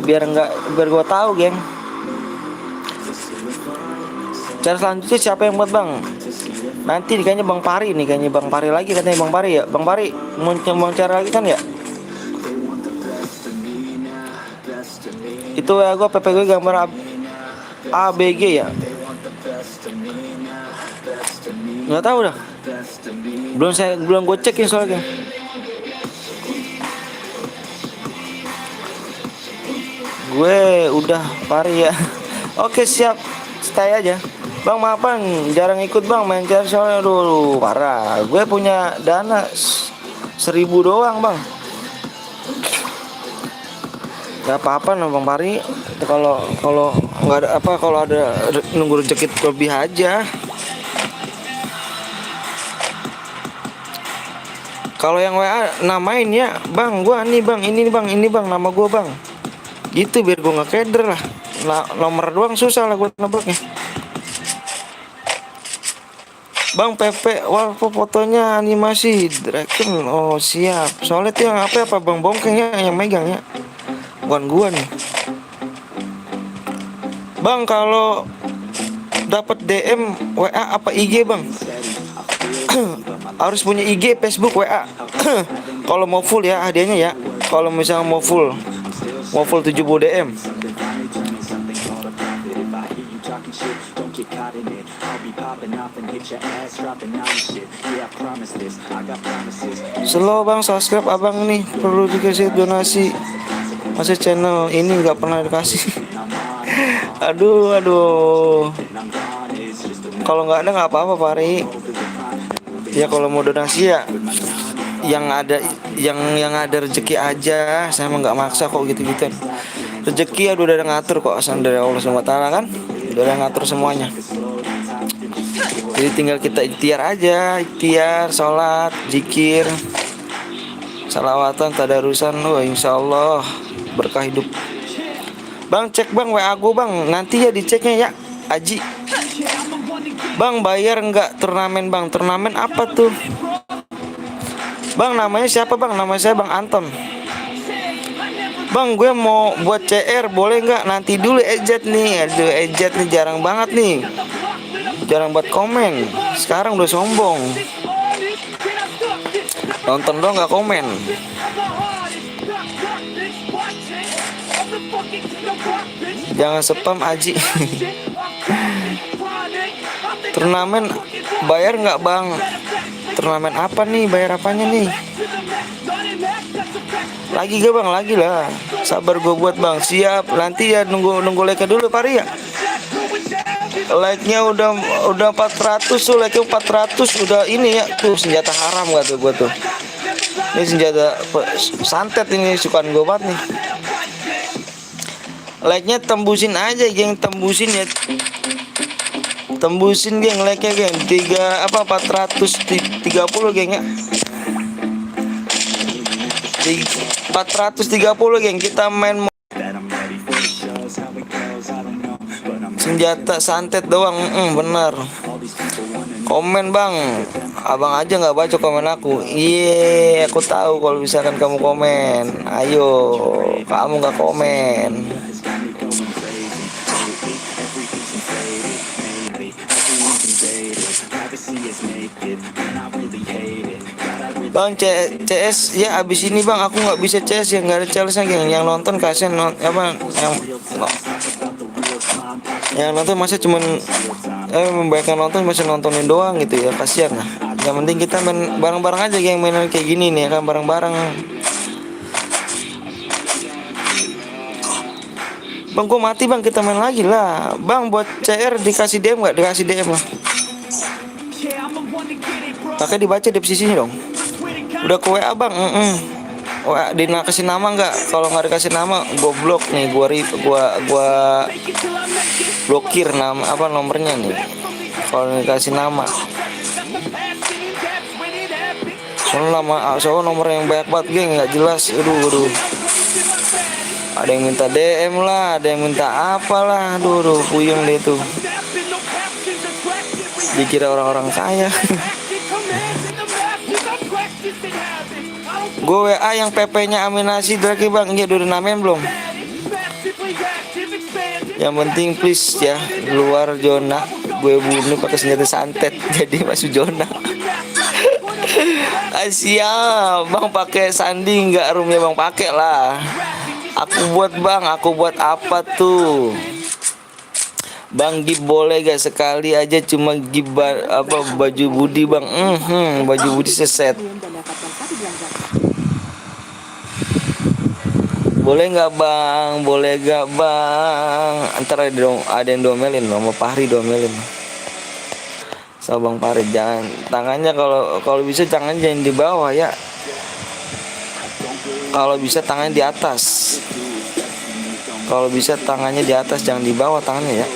biar gue tahu geng. Cara selanjutnya siapa yang buat bang? Nanti kayaknya bang Pari nih, lagi katanya bang Pari ya, bang Pari mau cara lagi kan ya? Itu ya gue PP gue gambar ABG ya. Nggak tahu dah. Belum gue cekin soalnya. Gue udah Pari ya. Oke siap. Stay aja. Bang maaf bang, jarang ikut bang main cair soalnya dulu parah. Gue punya dana 1.000 doang bang. Gak apa-apa no bang Pari. Kalau nggak ada apa, kalau ada nunggu rezeki lebih aja. Kalau yang WA namain ya bang, gua nih bang, ini bang, nama gua bang. Gitu biar gua nggak keder lah. Nomor doang susah lah gua nebaknya. Bang PP, wah fotonya animasi Draken. Oh siap. Soalnya itu yang apa bang Bongkeng ya yang megang ya. Bukan gua nih. Bang kalau dapat DM WA apa IG bang? Harus punya IG, Facebook, WA. Kalau mau full ya hadiahnya ya. Kalau misalnya mau full 70 DM. Slow bang, subscribe abang nih, perlu dikasih donasi. Masa channel ini nggak pernah dikasih. aduh. Kalau nggak ada nggak apa-apa Pari. Ya kalau mau donasi ya yang ada rezeki aja. Saya mah nggak maksa kok gitu-gitu. Rezeki udah ada ngatur kok, asal dari Allah SWT kan, udah ada ngatur semuanya. Jadi tinggal kita ikhtiar aja, ikhtiar, sholat, zikir, salawatan, tadarusan. Wah, insya Allah berkah hidup. Bang, cek bang WA gue bang, nanti ya diceknya ya, Aji. Bang, bayar nggak turnamen bang? Turnamen apa tuh? Bang, namanya siapa bang? Nama saya Bang Anton. Bang, gue mau buat CR, boleh nggak? Nanti dulu Ejat nih. Aduh, Ejat nih jarang banget nih. Jarang buat komen. Sekarang udah sombong. Nonton dong nggak komen. Jangan spam Aji. Turnamen bayar nggak bang? Turnamen apa nih? Bayar apanya nih? Lagi gak bang? Lagi lah. Sabar gue buat bang. Siap. Nanti ya nunggu like dulu Pari ya. Like-nya udah 400 tuh, like-nya 400 udah ini ya. Tuh senjata haram gak tuh gue tuh. Ini senjata santet ini, sukaan gue banget nih. Like-nya tembusin aja, geng, tembusin ya. Tembusin geng, like-nya geng. 430 geng ya. 430 geng, kita main senjata santet doang. Bener. Komen bang, abang aja nggak baca komen aku. Iya, aku tahu kalau misalkan kamu komen. Ayo, kamu nggak komen. Bang, CS ya abis ini bang, aku nggak bisa CS ya, nggak ada challenge geng. Yang nonton kasihan yang nonton masa cuman membayangkan nonton masih nontonin doang gitu ya, kasihan lah. Yang penting kita main bareng-bareng aja geng, mainan kayak gini nih kan, bareng-bareng. Bang, gua mati bang, kita main lagi lah. Bang, buat CR dikasih DM nggak? Dikasih DM lah. Pakai dibaca deskripsinya dong. Udah ke WA bang. WA dikasih nama nggak? Kalau nggak dikasih nama, gua blok nih. Gua blokir nama apa nomornya nih. Kalau dikasih nama. Soalnya nomor yang banyak banget geng, nggak jelas. Aduh. Ada yang minta DM lah, ada yang minta apalah. Aduh, puyeng deh tuh. Dikira orang-orang kaya. Gue WA yang PP-nya Aminasi lagi bang. Iya, udah namain belum? Yang penting please ya, luar zona. Gue bunuh pakai senjata santet. Jadi masuk zona. Siap bang, pakai sandi nggak roomnya bang? Pakai lah. Aku buat apa tuh? Bang, gib boleh gak sekali aja, cuma gib baju Budi bang. Baju Budi seset. Boleh nggak bang? Boleh gak bang? Antara ada yang domelin loh, sama Fahri domelin. Sama Bang Fahri, jangan tangannya kalau bisa jangan di bawah ya. Kalau bisa tangannya di atas. Kalau bisa tangannya di atas, jangan di bawah tangannya ya.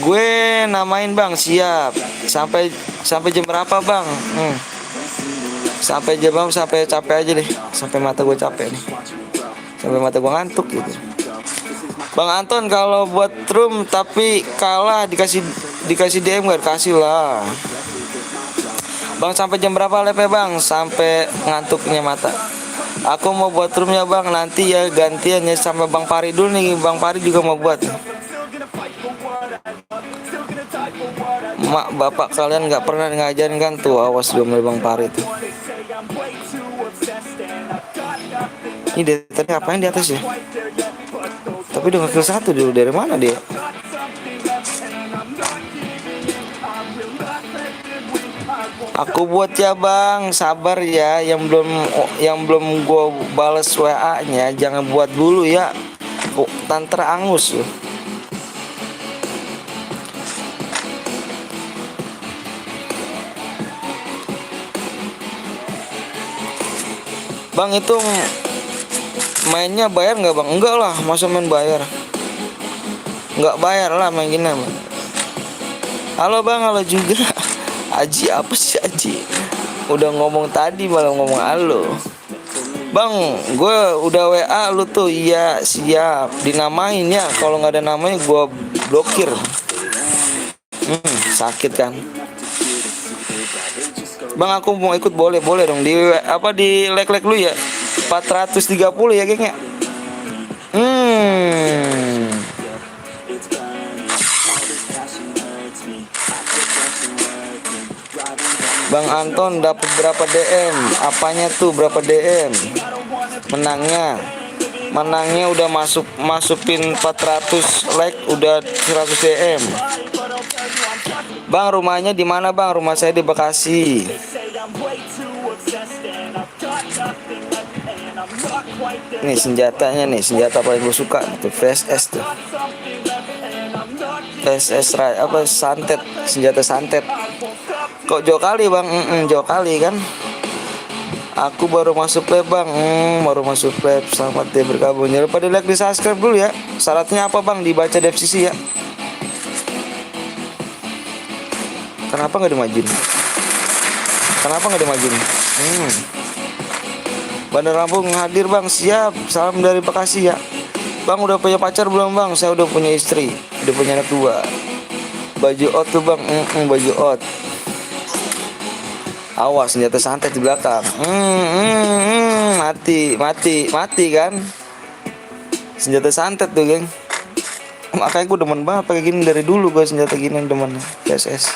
Gue namain bang, siap. Sampai jam berapa bang? Sampai jam berapa? Sampai capek aja deh. Sampai mata gue capek nih. Sampai mata gue ngantuk gitu. Bang Anton, kalau buat room tapi kalah dikasih DM gak? Kasih lah. Bang, sampai jam berapa live bang? Sampai ngantuknya mata. Aku mau buat roomnya bang, nanti ya gantian ya sama Bang Pari dulu nih. Bang Pari juga mau buat. Mak bapak kalian nggak pernah ngajarin kan tuh, awas dulu Bang Pari tuh. Ini dia tadi apain di atas ya? Tapi udah ngekill satu dulu, dari mana dia? Aku buat ya bang, sabar ya. Yang belum gue balas WA-nya jangan buat dulu ya. Tanter angus loh. Bang itu mainnya bayar nggak bang? Enggak lah, masa main bayar? Nggak bayar lah main gini bang. Halo bang, halo juga. Aji apa sih Aji? Udah ngomong tadi malah ngomong halo. Bang, gue udah WA lu tuh. Iya siap. Dinamain ya. Kalau nggak ada namanya gue blokir. Sakit kan? Bang aku mau ikut, boleh dong di apa di like lu ya. 430 ya geng ya. Bang Anton dapat berapa DM? Apanya tuh berapa DM? Menangnya udah masukin 400 like, udah 100 DM. Bang rumahnya di mana bang? Rumah saya di Bekasi. Nih senjatanya nih, senjata paling gue suka tuh VSS tuh. VSS apa santet, senjata santet. Kok jauh kali bang? Jauh kali kan? Aku baru masuk lab bang. Baru masuk lab. Selamat dia bergabung. Jangan lupa di like, di subscribe dulu ya. Syaratnya apa bang? Dibaca deskripsi ya. Kenapa nggak dimajuin? Bandar Lampung hadir bang. Siap. Salam dari Bekasi ya. Bang udah punya pacar belum bang? Saya udah punya istri. Udah punya anak 2. Baju out tuh bang. Baju out. Awas senjata santet di belakang. Mati kan? Senjata santet tuh geng. Makanya gue demen banget pakai gini dari dulu, gue senjata gini demen. PSS.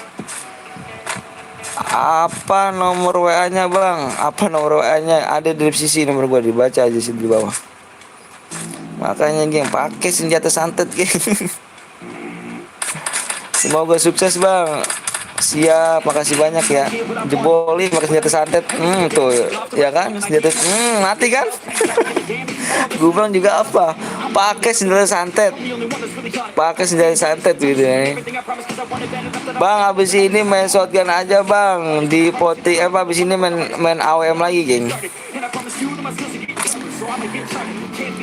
Apa nomor WA-nya bang? Apa nomor WA-nya? Ada di sisi nomor gue, dibaca aja sih di bawah. Makanya geng pakai senjata santet geng. Semoga sukses bang. Siap, makasih banyak ya. Jeboli pakai senjata santet. Tuh, ya kan? Senjata mati kan? Gue bilang juga apa? Pakai senjata santet. Gitu ya. Bang, habis ini main shotgun aja, Bang. Di poti habis ini main AWM lagi, geng.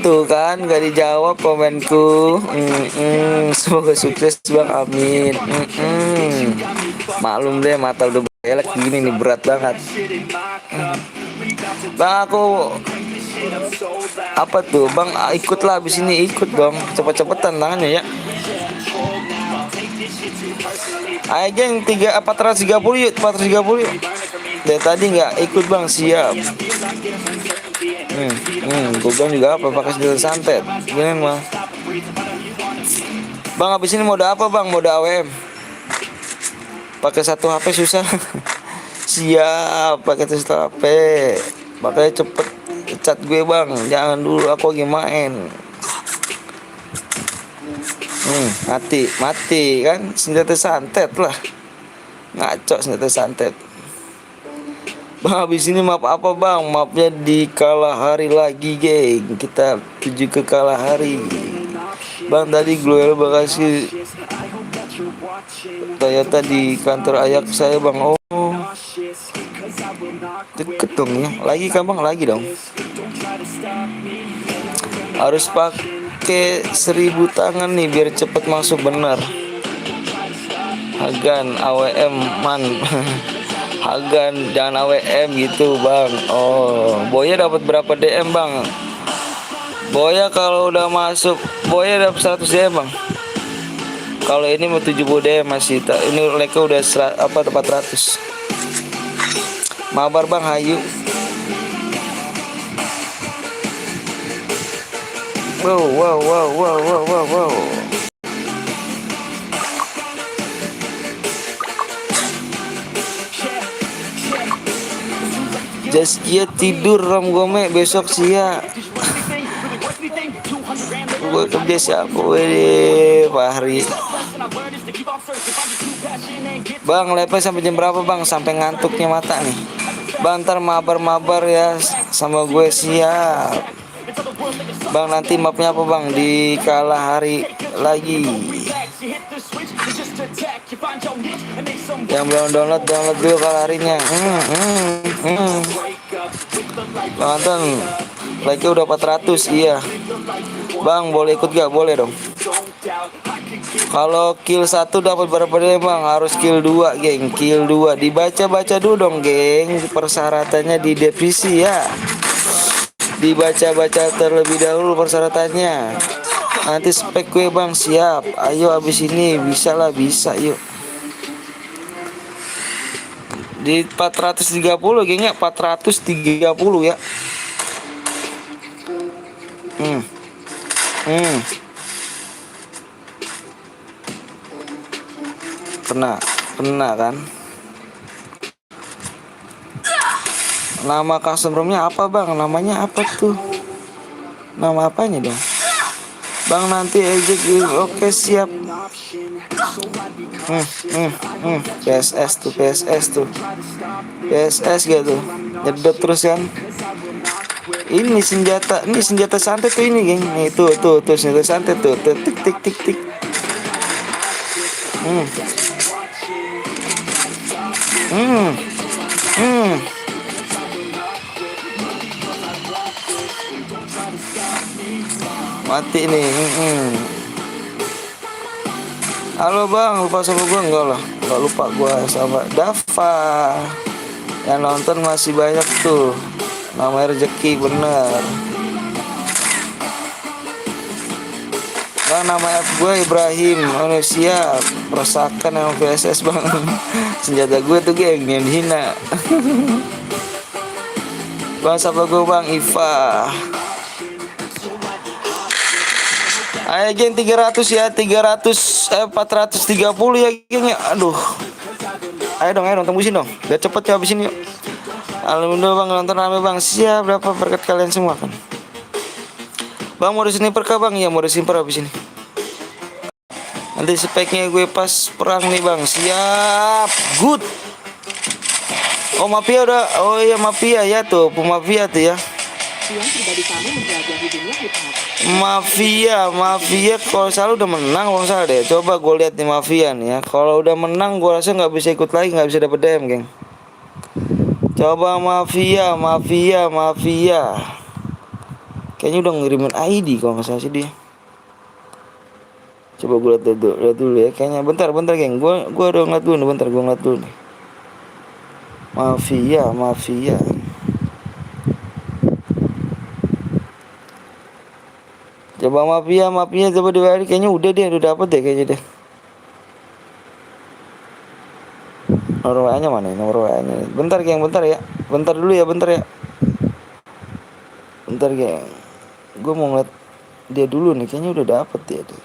Tuh kan gak dijawab komenku. Semoga sukses bang, amin. Maklum deh mata udah belek gini nih, berat banget. Bang aku apa tuh bang, ikutlah abis ini, ikut dong cepet-cepetan tangannya ya. Ayo geng 430 yuk, 430 yuk. Dari tadi nggak ikut bang, siap. Gue bilang juga apa pakai senjata santet gini mah. Bang habis ini mode apa bang? Mode AWM. Pakai satu HP susah. Siap, pakai satu HP. Makanya cepet cat gue bang. Jangan dulu aku lagi main. Mati kan senjata santet lah. Ngaco senjata santet. Bang habis ini map apa bang? Mapnya di Kalahari lagi geng. Kita tuju ke Kalahari. Bang tadi Global Bekasi Toyota di kantor ayak saya bang. Oh deket dong ya. Lagi kan bang? Lagi dong. Harus pakai 1000 tangan nih biar cepet masuk benar. Hagan AWM man. Hagan jangan AWM gitu bang. Oh Boya dapat berapa DM bang? Boya kalau udah masuk Boya dapat 100 DM bang. Kalau ini mau 70 DM masih ini like udah 400. Mabar bang, hayu. Wow. Jaskia tidur Ram Gome besok sia. Gue kerja siapa? Fahri. Bang lepas sampai jam berapa bang? Sampai ngantuknya mata nih. Bang ntar mabar ya sama gue, siap. Bang nanti mapnya apa bang? Di Kalahari lagi. Yang belum download dulu Kalaharinya. Bang Anton, like-nya udah 400. Iya. Bang, boleh ikut gak? Boleh dong. Kalau kill 1 dapat berapa deh bang? Harus kill 2 geng. Kill 2. Dibaca-baca dulu dong geng. Persyaratannya di divisi ya. Dibaca-baca terlebih dahulu persyaratannya. Nanti spek gue bang. Siap. Ayo abis ini. Bisa lah, bisa yuk. Di 430 geng ya. 430 ya. Kena kan. Nama custom ROM-nya apa bang? Namanya apa tuh? Nama apanya dong? Bang nanti ejek. Oke siap. PSS tuh PSS gitu. Nyedot terus kan. Ini senjata santet tuh ini geng. Nih tuh senjata santet tuh. Tik. Mati nih. Halo bang, lupa sama gua? Enggak lah, enggak lupa gua sama Dava. Yang nonton masih banyak tuh. Nama rezeki bener. Bang, nama app gue Ibrahim. Oh siap. Perusakan sama PSS bang. Senjata gue tuh geng yang dihina. Bang, siapa gue bang? Iva. Ayo geng 300 ya. 430 ya geng ya. Aduh. Ayo dong tembusin dong. Biar cepet ya habis ini yuk. Alhamdulillah bang, nonton rame bang. Siap, dapat berkat kalian semua kan. Bang, mau di sniper kah bang? Ya mau di sniper habis ini. Nanti speknya gue pas perang nih bang. Siap. Good. Oh mafia udah. Oh iya mafia ya tuh. Pemafia tuh ya. Yang pribadi kamu menjelajahi dunia hip-hop. Mafia kalau salah udah menang kalau salah deh. Coba gue lihat nih mafia nih ya. Kalau udah menang gue rasa nggak bisa ikut lagi, nggak bisa dapet DM geng. Coba mafia. Kayaknya udah ngirimin ID kalau nggak salah sih dia. Coba gue lihat dulu ya. Kayaknya bentar geng. Gue udah ngeliat dulu nih. Bentar gue ngeliat dulu nih. Mafia. Coba mafia coba diwari. Kayaknya udah dapet deh kayaknya deh. Nomor WA-nya mana? Nomor WA-nya. Bentar geng, bentar ya. Bentar dulu ya, bentar geng. Gue mau ngeliat dia dulu nih, kayaknya udah dapet dia deh.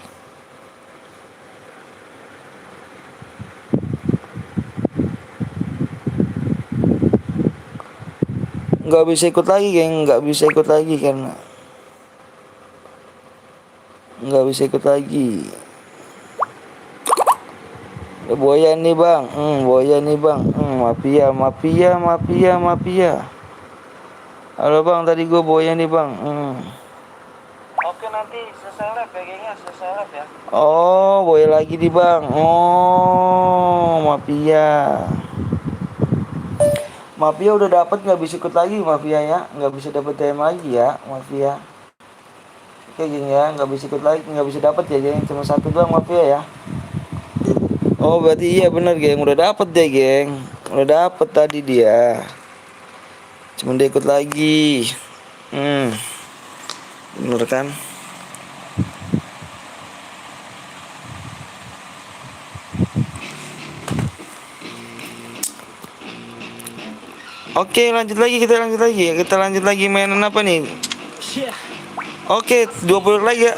Nggak bisa ikut lagi geng, nggak bisa ikut lagi karena nggak bisa ikut lagi. Boya nih bang, mafia. Halo bang, tadi gue boya nih bang. Oke nanti selesai live ya gengnya, selesai live ya. Oh boya lagi nih bang. Oh mafia udah dapet, nggak bisa ikut lagi mafia ya, nggak bisa dapet DM lagi ya mafia. Oke geng ya, nggak bisa ikut lagi, nggak bisa dapet ya geng, cuma satu doang mafia ya. Oh berarti iya bener geng, udah dapet deh geng, udah dapet tadi dia, cuma dia ikut lagi. Bener kan? Oke lanjut lagi mainan apa nih? Oke 20 lagi ya.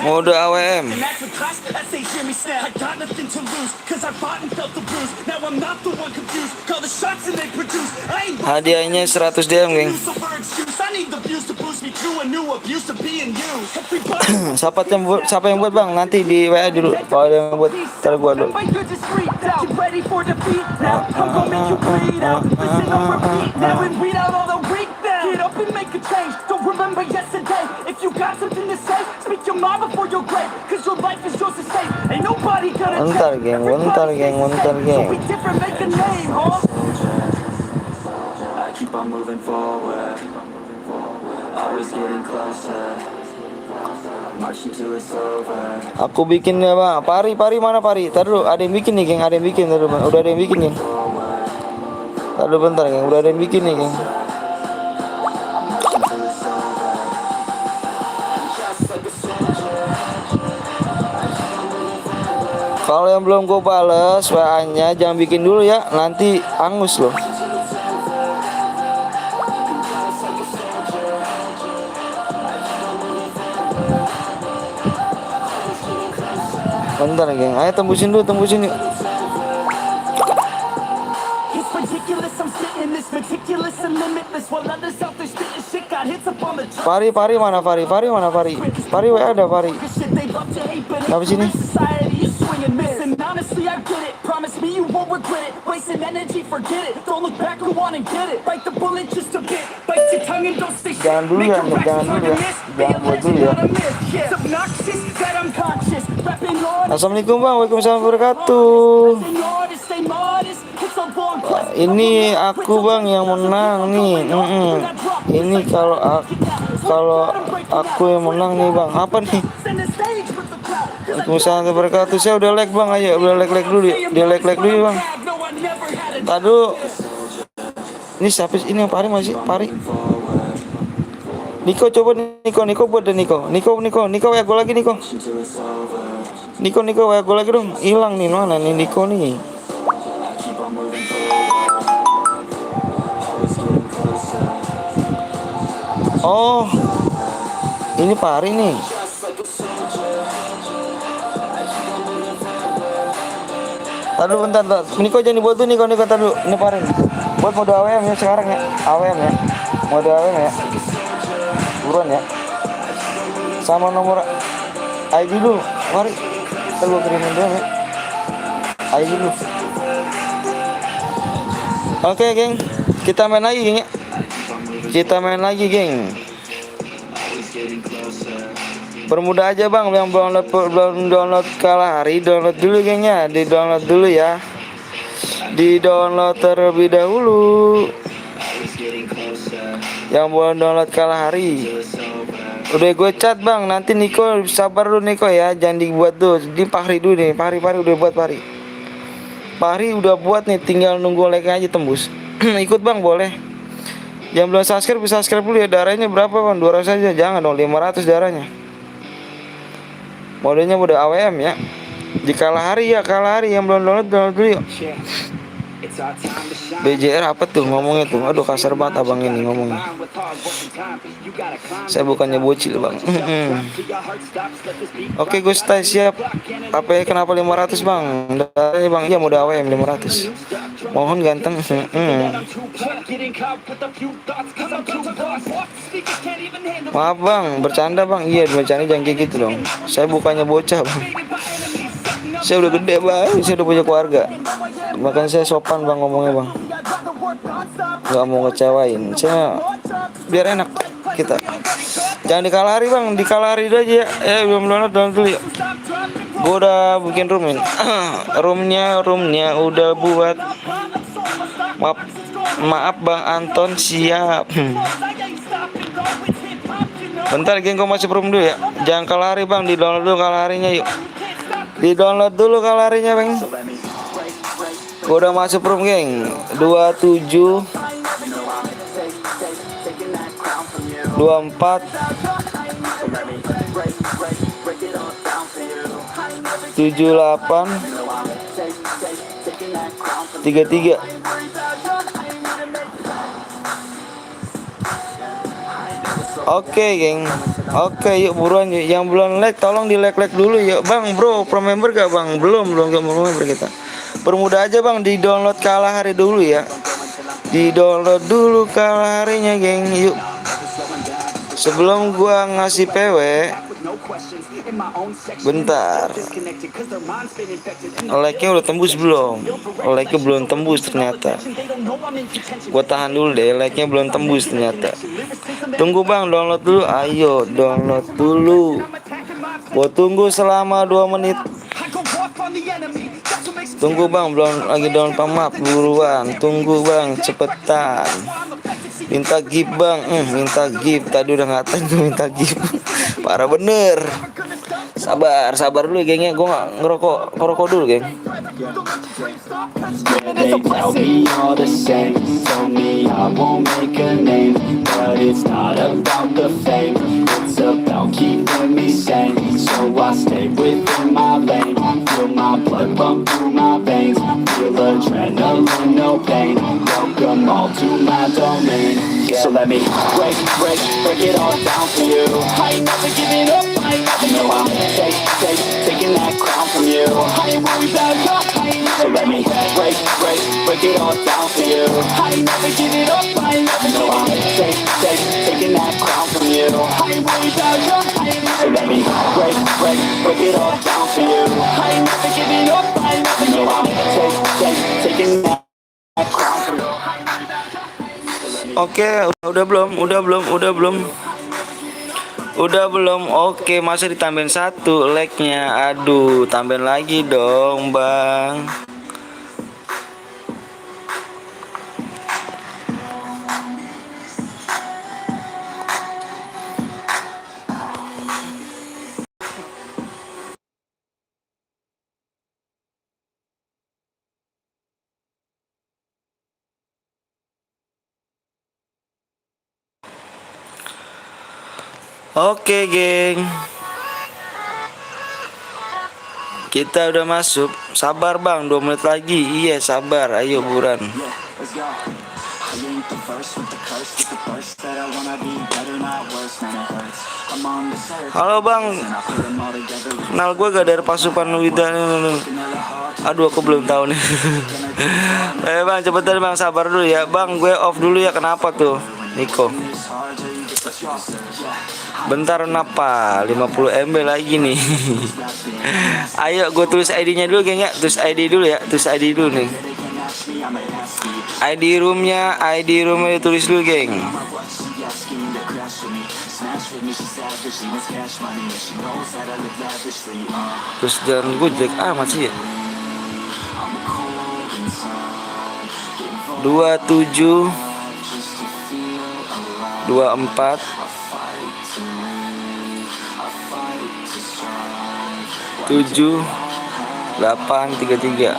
Mode AWM. Hadiahnya 100 DM geng. Siapa yang buat bang? Nanti di WA dulu. Kalau ada yang buat, ntar gua dulu. Get up and make a change. Don't remember yesterday. If you got something to say, speak your mind before your grave. Cause your life is yours to save. Ain't nobody gonna Bentar, take. geng. Everybody stays the Bentar, same. geng. So we different, make a name, huh? I keep on moving forward. Always getting closer. Marching till it's over. Aku bikin ya bang. Pari mana Pari? Taruh dulu, ada yang bikin nih geng. Ada yang bikin taruh. Udah ada yang bikin geng. Taruh bentar geng. Udah ada yang bikin nih geng. Kalau yang belum gue bales WA-nya jangan bikin dulu ya. Nanti angus loh. Bentar geng. Ayo tembusin dulu, tembusin yuk. It's ridiculous, I'm sitting this meticulous and limitless while others out there spitting shit got hits up on the Pari mana Pari? Pari mana Pari? Pari WA ada Pari. shit they love to hate, but Kenapa sini? society is swinging miss. And honestly, I get it. Promise me you won't regret it. Wasting energy, forget it. Don't look back, go on and get it. Bite the bullet just a bit. Bite your tongue and don't stay shit. Jangan dulu Make ya, your jangan actions hard dulu to ya. miss. Be Jangan a buat dulu legend, ya. not a myth. Yeah. It's obnoxious that I'm conscious. Rapping on. Assalamualaikum bang, waalaikumsalam wabarakatuh. Ini aku bang yang menang nih. Ini kalau aku yang menang nih bang. Apa nih? Waalaikumsalam wabarakatuh. Saya udah like bang, ayo udah like dulu ya. Dia like dulu ya, bang. Tadu. Ini siapa sih? Ini yang Pari masih Pari. Niko coba Niko buat deh Niko ya gue lagi Niko ya gue lagi dong. Hilang nih mana nih Niko nih. Oh, ini Pari nih. Taduh bentar, Niko jangan dibuat tuh Niko taduh. Ini Pari. Buat mode AWM ya sekarang ya. AWM ya. Mode AWM ya. Buruan ya. Sama nomor ID dulu. Mari. Kita gua kirimin dulu ya. ID dulu. Oke, geng. Kita main lagi, geng ya. Permudah aja bang, yang belum download Kalahari, download dulu gengnya, di-download dulu ya. Di-download terlebih dahulu. Yang belum download Kalahari. Udah gue chat bang, nanti Niko sabar dulu Niko ya, jangan dibuat tuh. Di Pahri dulu nih, Pahri udah buat Pahri. Pahri udah buat nih, tinggal nunggu like aja tembus. Ikut bang boleh. Yang belum subscribe bisa subscribe dulu ya. Darahnya berapa bang? 200 aja, jangan dong 500 darahnya. Modenya udah AWM ya. Di Kalahari yang belum download dulu yuk. BJR apa tuh ngomongnya tuh? Aduh kasar banget abang ini ngomongnya. Saya bukannya bocil bang. Oke Gus Tai siap. Apa ya kenapa 500 bang? Darahnya bang, iya mode AWM 500. Mohon ganteng. Maaf bang, bercanda bang. Iya bercanda jangan kayak gitu dong. Saya bukannya bocah bang. Saya udah gede bang, saya udah punya keluarga. Makanya saya sopan bang ngomongnya bang. Gak mau ngecewain. Saya biar enak kita. Jangan di Kalahari bang, di Kalahari aja ya. Belum download dulu ya. Gue udah bikin room ini. roomnya udah buat. Maaf bang Anton siap. Bentar geng, gue masih room dulu ya. Jangan Kalahari bang, di download dulu Kalaharinya yuk. Di-download dulu Kalaharinya bang. Gue udah masuk room geng. 27 24 78 33. Oke geng. Oke yuk buruan yuk. Yang belum like tolong di like dulu yuk bang. Bro pro member gak bang? Belum gak pro member kita. Permudah aja bang, di download Kalahari dulu ya. Di download dulu Kalaharinya geng. Yuk. Sebelum gua ngasih PW, Bentar. Like-nya udah tembus belum? Like-nya belum tembus ternyata. Gua tahan dulu deh, like-nya belum tembus ternyata. Tunggu bang, download dulu. Ayo download dulu. Gua tunggu selama 2 menit. Tunggu bang, belum lagi download pamap buruan. Tunggu bang, cepetan. Minta gift bang, minta gift. Tadi udah ngatain tuh minta gift. Parah bener. Sabar dulu gengnya. Gue ngerokok dulu geng. They tell me all the same, tell me I won't make a name, but it's not about the fame, it's about keeping me sane, so I stay within my lane, feel my blood pump through my veins, feel adrenaline, no pain, welcome all to my domain, so let me break it all down for you, I ain't never giving up, I ain't never know I'm taking that crown from you, I ain't worried about you, so let me break it all down for you. I ain't never give it up, I ain't never know I'm taking that crown from you. I ain't worried about you, so let me break it all down for you. I ain't never give it up, I ain't never know I'm taking that crown from you. Oke, udah belum. Oke, masa ditambahin 1 like-nya. Aduh, tambahin lagi dong, Bang. Oke, geng. Kita udah masuk. Sabar, Bang. 2 menit lagi. Iya, sabar. Ayo buruan. Let's go. I ain't the first with the curse, with the burst that I wanna be better, not worse, man, it hurts. I'm on this earth. Halo, Bang. And I put them all together. Kenal gue gak dari pasukan Wida? Aduh, aku belum tahu nih. Bang, cepetan Bang, sabar dulu ya. Bang, gue off dulu ya. Kenapa tuh, Niko? Bentar, kenapa? 50 MB lagi nih. Ayo, gue tulis ID-nya dulu, geng ya. Tulis ID dulu ya. Tulis ID dulu nih. ID roomnya ditulis dulu, geng. Terus jangan gue jelek amat sih ya. 27 24 7 8 33.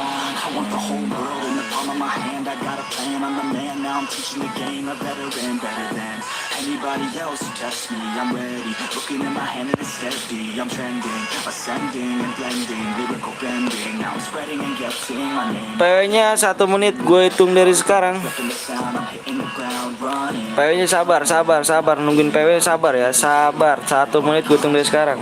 I'm teaching the game a veteran, better than anybody else who tests me. I'm ready, looking in my hand and it's steady. I'm trending, ascending and blending, lyrical bending. Now I'm spreading and getting my name. PW-nya 1 menit, gue hitung dari sekarang. Flipping the sound, I'm hitting the ground running. PW-nya sabar, nungguin PW sabar ya, sabar. 1 menit gue hitung dari sekarang.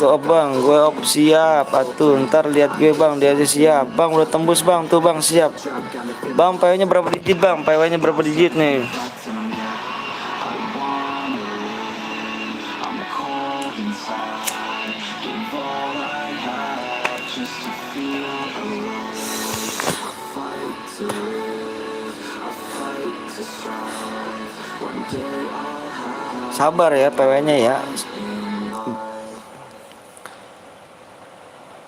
Gue bang, gue op siap. Atuh, ntar lihat gue bang, dia aja siap. Bang udah tembus bang, tuh bang siap. Bang, PW-nya berapa digit bang? PW-nya berapa digit nih? Sabar ya PW-nya ya.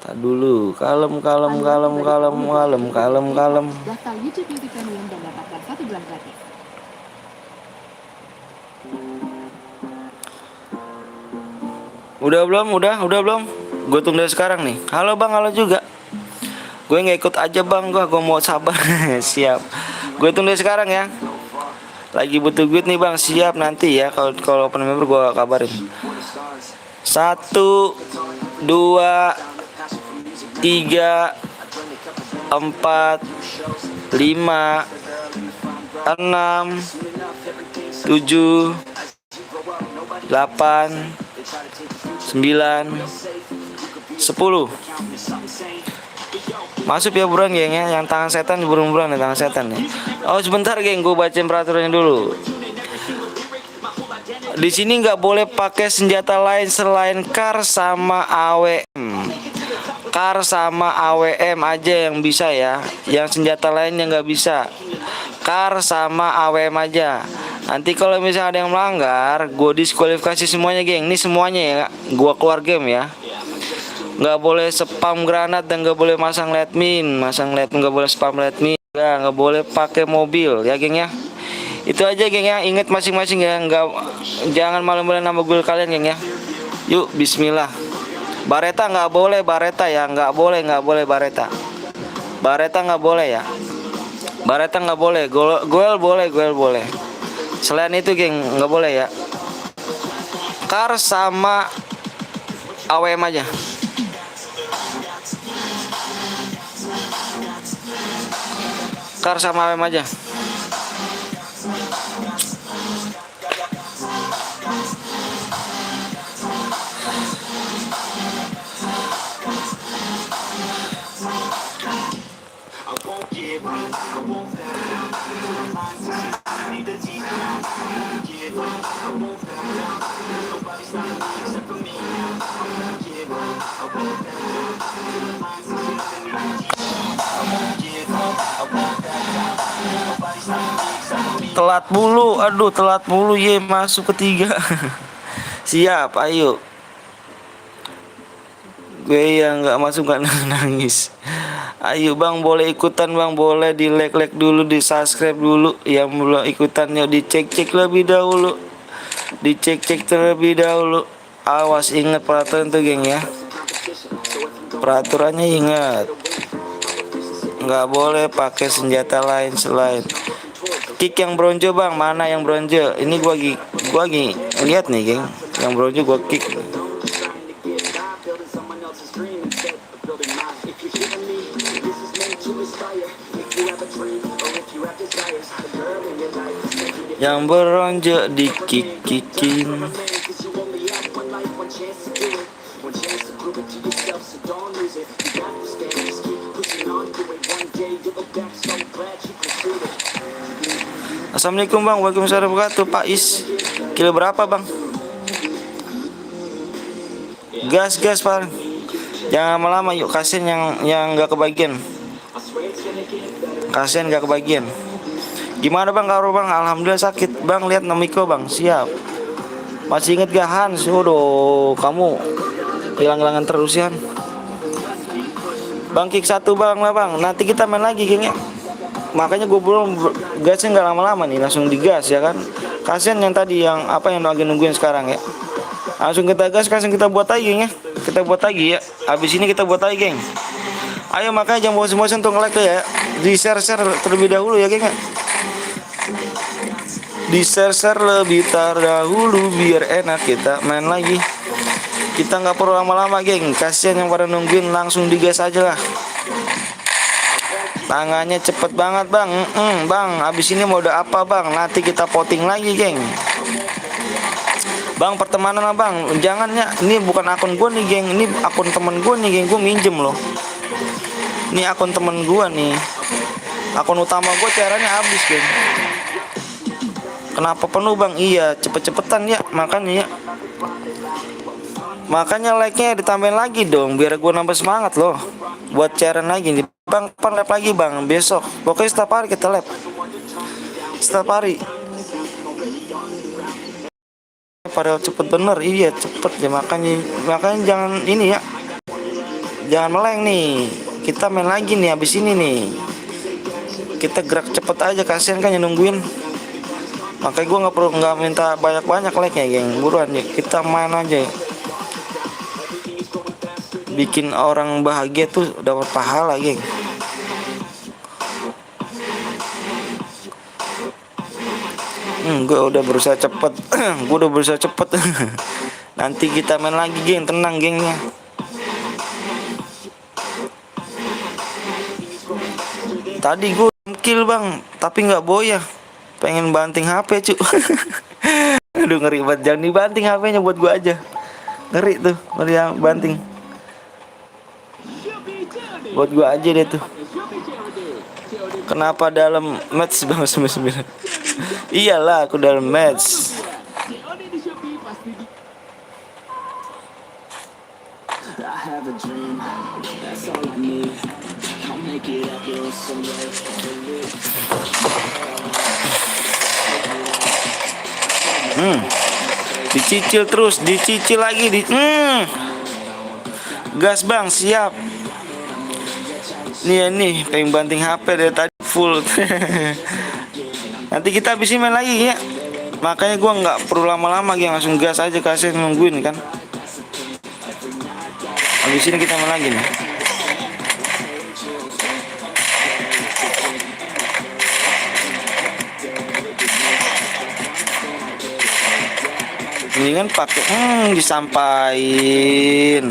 Tak dulu, kalem. Daftar YouTube Beauty Premium dan dapatkan 1 bulan gratis. Udah belum? Gue tunggu dari sekarang nih. Halo bang, halo juga. Gue nggak ikut aja bang, gue mau sabar. Siap. Gue tunggu dari sekarang ya. Lagi butuh duit nih bang, siap nanti ya. Kalau open member gue kabarin. 1 2 3 4 5 6 7 8 9 10. Masuk ya buruan geng ya. Yang tangan setan buruan ya, tangan setan ya. Oh sebentar geng, gue bacain peraturannya dulu. Di sini nggak boleh pakai senjata lain selain kar sama AWM. Kar sama AWM aja yang bisa ya. Yang senjata lainnya nggak bisa. Kar sama AWM aja. Nanti kalau misalnya ada yang melanggar, gue diskualifikasi semuanya, geng. Ini semuanya ya, gue keluar game ya. Nggak boleh spam granat dan nggak boleh masang lead min. Masang lead nggak boleh spam lead min. Nggak boleh pakai mobil ya, geng ya. Itu aja, geng ya. Ingat masing-masing ya, jangan malu-maluin nama gue kalian, geng ya. Yuk, bismillah. Bareta nggak boleh, bareta ya, nggak boleh bareta. Bareta nggak boleh ya. Bareta nggak boleh. Goel boleh, goel boleh. Selain itu, geng, nggak boleh ya. Kar sama AWM aja. Kar sama AWM aja. Telat mulu, aduh telat mulu ye, masuk ketiga. Siap, ayo. Gue yang nggak masuk nggak nangis. Ayo bang, boleh ikutan bang, boleh di like dulu, di subscribe dulu. Yang belum ikutannya dicek lebih dahulu, dicek terlebih dahulu. Awas, ingat peraturan tuh, geng ya. Peraturannya ingat, nggak boleh pakai senjata lain selain kick. Yang bronze bang, mana yang bronze? Ini gua lagi lihat nih, geng. Yang bronze gua kick. Yang bronze di kickin. Assalamualaikum bang, waalaikumsalam warahmatullahi wabarakatuh. Pak Is, kilo berapa bang? Gas pak, jangan lama-lama yuk. Kasian yang nggak kebagian. Kasian nggak kebagian. Gimana bang karo bang? Alhamdulillah sakit bang. Lihat Nomiko bang, siap. Masih inget gak Hans? Waduh, kamu hilang-hilangan terus ya. Bang kick satu bang lah bang. Nanti kita main lagi, geng ya. Makanya gue belum gasnya nggak lama-lama nih, langsung digas ya kan. Kasian yang tadi yang lagi nungguin sekarang ya. Langsung kita gas, langsung kita buat lagi, geng ya. Kita buat lagi ya. Habis ini kita buat lagi, geng. Ayo, makanya jangan bosan-bosan untuk nge-like ya. Di share terlebih dahulu ya, geng ya. Di share lebih terdahulu biar enak kita main lagi. Kita nggak perlu lama-lama, geng. Kasian yang pada nungguin, langsung digas aja lah. Tangannya cepet banget bang. Bang, habis ini mau udah apa bang? Nanti kita voting lagi, geng. Bang, pertemanan lah bang. Jangan ya, ini bukan akun gue nih, geng. Ini akun temen gue nih, geng. Gue minjem loh. Ini akun temen gue nih. Akun utama gue caranya habis, geng. Kenapa penuh bang? Iya, cepet-cepetan ya, makanya ya. Makanya like-nya ditambahin lagi dong, biar gue nambah semangat loh. Buat cairan lagi nih. Bang, kapan lab lagi bang? Besok. Pokoknya setiap hari kita lab. Setiap hari. Padahal cepet bener, iya cepet ya, makanya jangan ini ya. Jangan meleng nih. Kita main lagi nih habis ini nih. Kita gerak cepet aja, kasihan kan yang nungguin. Makanya gue nggak minta banyak like-nya, geng. Buruan ya, kita main aja. Bikin orang bahagia tuh dapat pahala, geng. Gue udah berusaha cepet. Gue udah berusaha cepet. Nanti kita main lagi, geng. Tenang, gengnya. Tadi gue kill bang, tapi nggak boya. Pengen banting HP cu. Aduh, ngeri banget. Jangan dibanting HP-nya, buat gue aja. Ngeri tuh, ngeri banting. Buat gue aja deh tuh. Kenapa dalam match bang 99? Iyalah, aku dalam match. I have a dream, that's all I need. I'll make it happen someday. Dicicil terus, dicicil lagi, gas bang, siap. Nih nih, pengen banting HP dari tadi full. Nanti kita habis ini main lagi ya. Makanya gua nggak perlu lama-lama, langsung gas aja, kasih nungguin kan. Habis ini kita main lagi nih. Ini kan pakai disampain.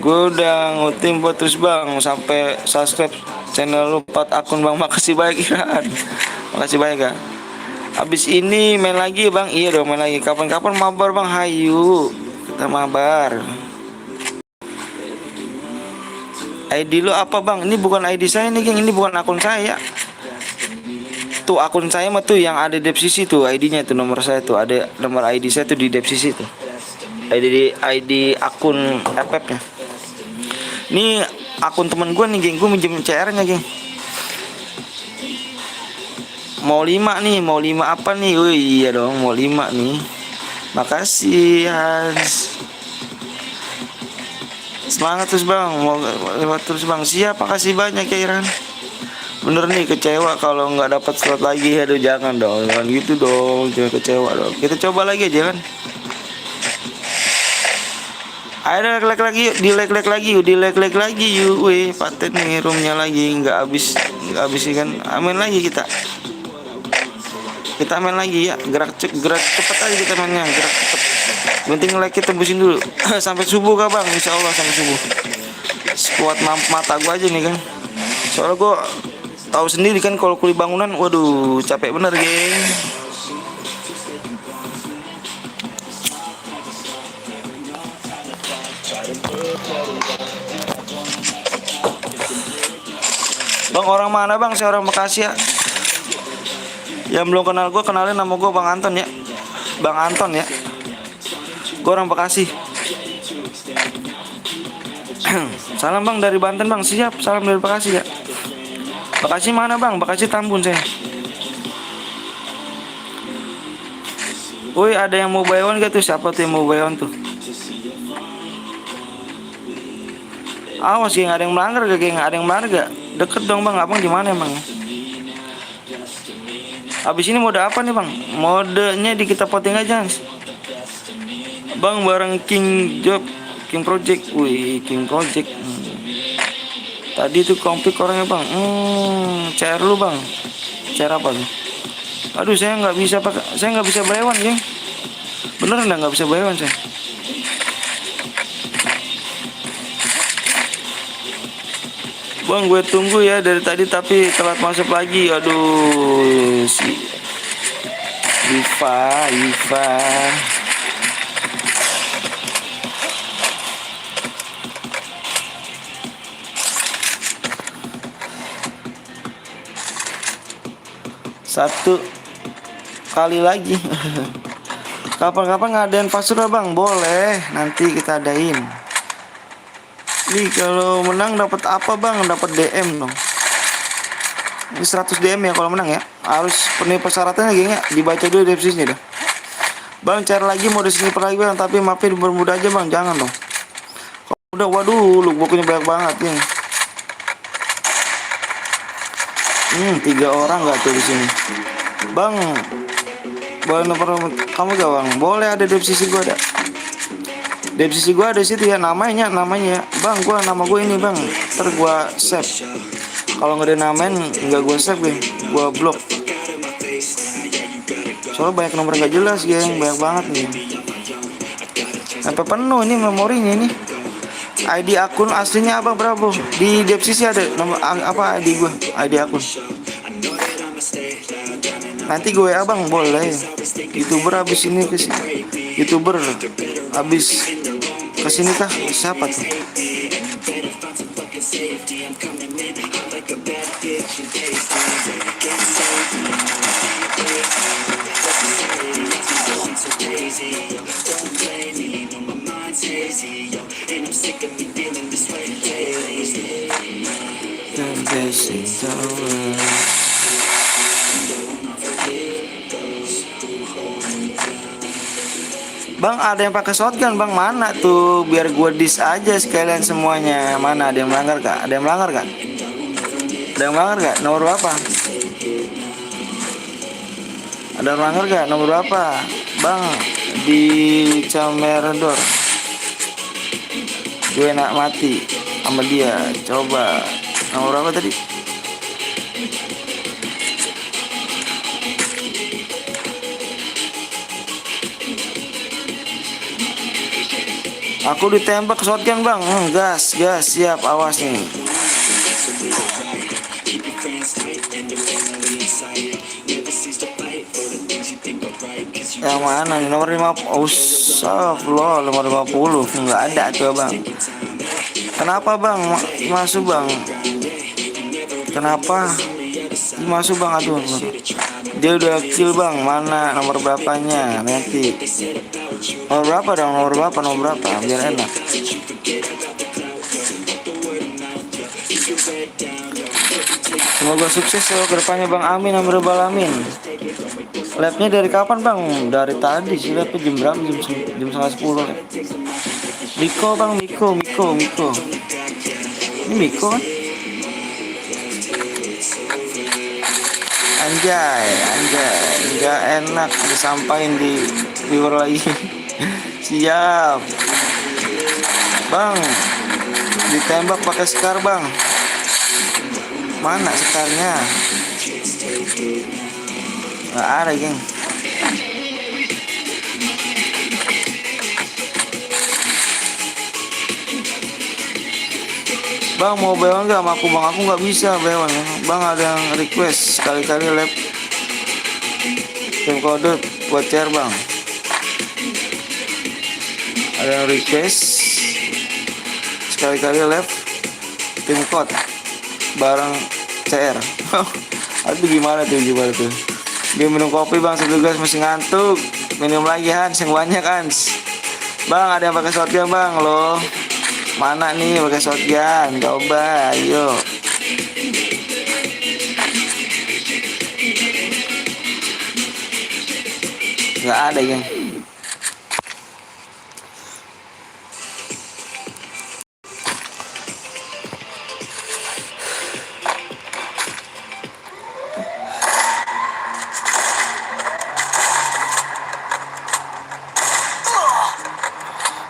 Gue udah ngutim buat terus bang sampai subscribe channel lu 4 akun bang. Makasih banyak Iran. Makasih banyak ya. Habis ini main lagi bang. Iya dong, main lagi. Kapan-kapan mabar bang. Hayu kita mabar. ID lu apa bang? Ini bukan ID saya nih geng. Ini bukan akun saya. Tuh akun saya mah tuh yang ada di deskripsi tuh ID-nya tuh, nomor saya tuh ada nomor ID saya tuh di deskripsi tuh. ID akun FF-nya. Ini akun temen gue nih geng, gue minjem CR-nya geng. Mau 5 nih, mau 5 apa nih? Oh iya dong, mau 5 nih. Makasih Hans. Semangat terus bang, mau lewat terus bang. Siap, makasih banyak ya Iran. Bener nih, kecewa kalau nggak dapat slot lagi. Aduh jangan dong, jangan gitu dong, jangan kecewa dong. Kita coba lagi aja kan. Ayo like lagi yuk, di like lagi yuk. Weh, paten nih roomnya lagi nggak habis kan. Amin lagi kita main lagi ya. Gerak cepet aja kita mainnya, gerak cepet. Penting like kita tembusin dulu sampai subuh kah bang? Insya Allah sampai subuh. Sekuat mata gua aja nih kan. Soalnya gua tahu sendiri kan kalau kuli bangunan, waduh capek bener geng. Bang orang mana bang? Saya orang Bekasi ya. Yang belum kenal gue, kenalin nama gue Bang Anton ya. Bang Anton ya. Gue orang Bekasi. Salam bang dari Banten bang. Siap, salam dari Bekasi ya. Bekasi mana bang? Bekasi Tambun saya. Woi ada yang mau buy one gak tuh? Siapa tuh yang mau buy one tuh? Awas geng, ada yang melanggar gak geng? Ada yang melanggar gak? Deket dong bang, abang di mana emang? Habis ini mode apa nih bang? Modenya di kita poting aja bang, bareng King Project. Wih King Project. Tadi tuh komplik orangnya bang. CR lu bang. CR apa tuh? Aduh saya nggak bisa pakai, saya nggak bisa buy one geng. Bener nggak bisa buy one saya. Bang gue tunggu ya dari tadi tapi telat masuk lagi. Aduh si Iva. Satu kali lagi. Kapan-kapan ngadain pasura bang? Boleh, nanti kita adain. Nih kalau menang dapat apa bang? Dapat DM dong. Ini 100 DM ya kalau menang ya. Harus penuhi persyaratannya geng ya. Dibaca dulu deskripsinya dah. Bang cari lagi mode sniper lagi bang, tapi maafin bermudah aja bang, jangan dong. Udah waduh, lu bukunya banyak banget geng. 3 orang nggak tuh di sini, bang? Boleh nomor kamu gak bang? Boleh, ada di sisi gua ada. Di sisi gua ada situ ya namanya bang. Nama gua ini bang. Ntar gua save. Kalau nggak ada namain nggak gua save geng. Gua blok. Soalnya banyak nomor nggak jelas geng, banyak banget nih. Sampai penuh ini memorinya ini. ID akun aslinya abang berapa? Di deskripsi ada nomor apa ID gue, ID akun. Nanti gue abang boleh. YouTuber habis ini ke sini. YouTuber habis ke sini kah? Siapa tuh? crazy, yo. Don't blame me, no, my mind's hazy, yo. And I'm sick of me feeling this way daily. Bang, ada yang pakai shotgun bang, mana tuh? Biar gue dis aja sekalian semuanya. Mana ada yang melanggar gak? Ada yang melanggar gak? Ada yang melanggar gak? Nomor berapa? Ada yang melanggar gak? Nomor berapa? Bang, di Cameredor gue nak mati sama dia. Coba nomor berapa tadi? Aku ditembak shotgun bang. Gas siap, awas nih. Yang mana nih? Nomor 50. Loh, nomor 50 nggak ada tuh bang. Kenapa bang masuk bang? Kenapa masuk bang? Aduh, dia udah kill bang. Mana nomor berapanya nanti? Nomor berapa dong? Nomor berapa? Biar enak. Semoga sukses ya kedepannya bang. Amin, amin rabbal alamin. Labnya dari kapan bang? Dari tadi sih. Labnya jam berapa? Jam setengah 10. Miko bang, Miko. Ini Miko kan? Anjay, nggak enak disampaikan di viewer lagi. Siap, bang. Ditembak pakai scar bang. Mana scarnya? Nggak ada geng. Bang mau bewan nggak sama aku bang? Aku nggak bisa bewan bang. Ada yang request sekali-kali lab tim kode buat share bang. Ada yang request sekali-kali lab tim code bareng CR. Aduh gimana tuh? Dia minum kopi bang, segelas masih ngantuk. Minum lagi Hans, yang banyak Hans. Bang ada yang pakai shotgun bang loh. Mana nih pakai shotgun? Coba, ayo. Nggak ada geng.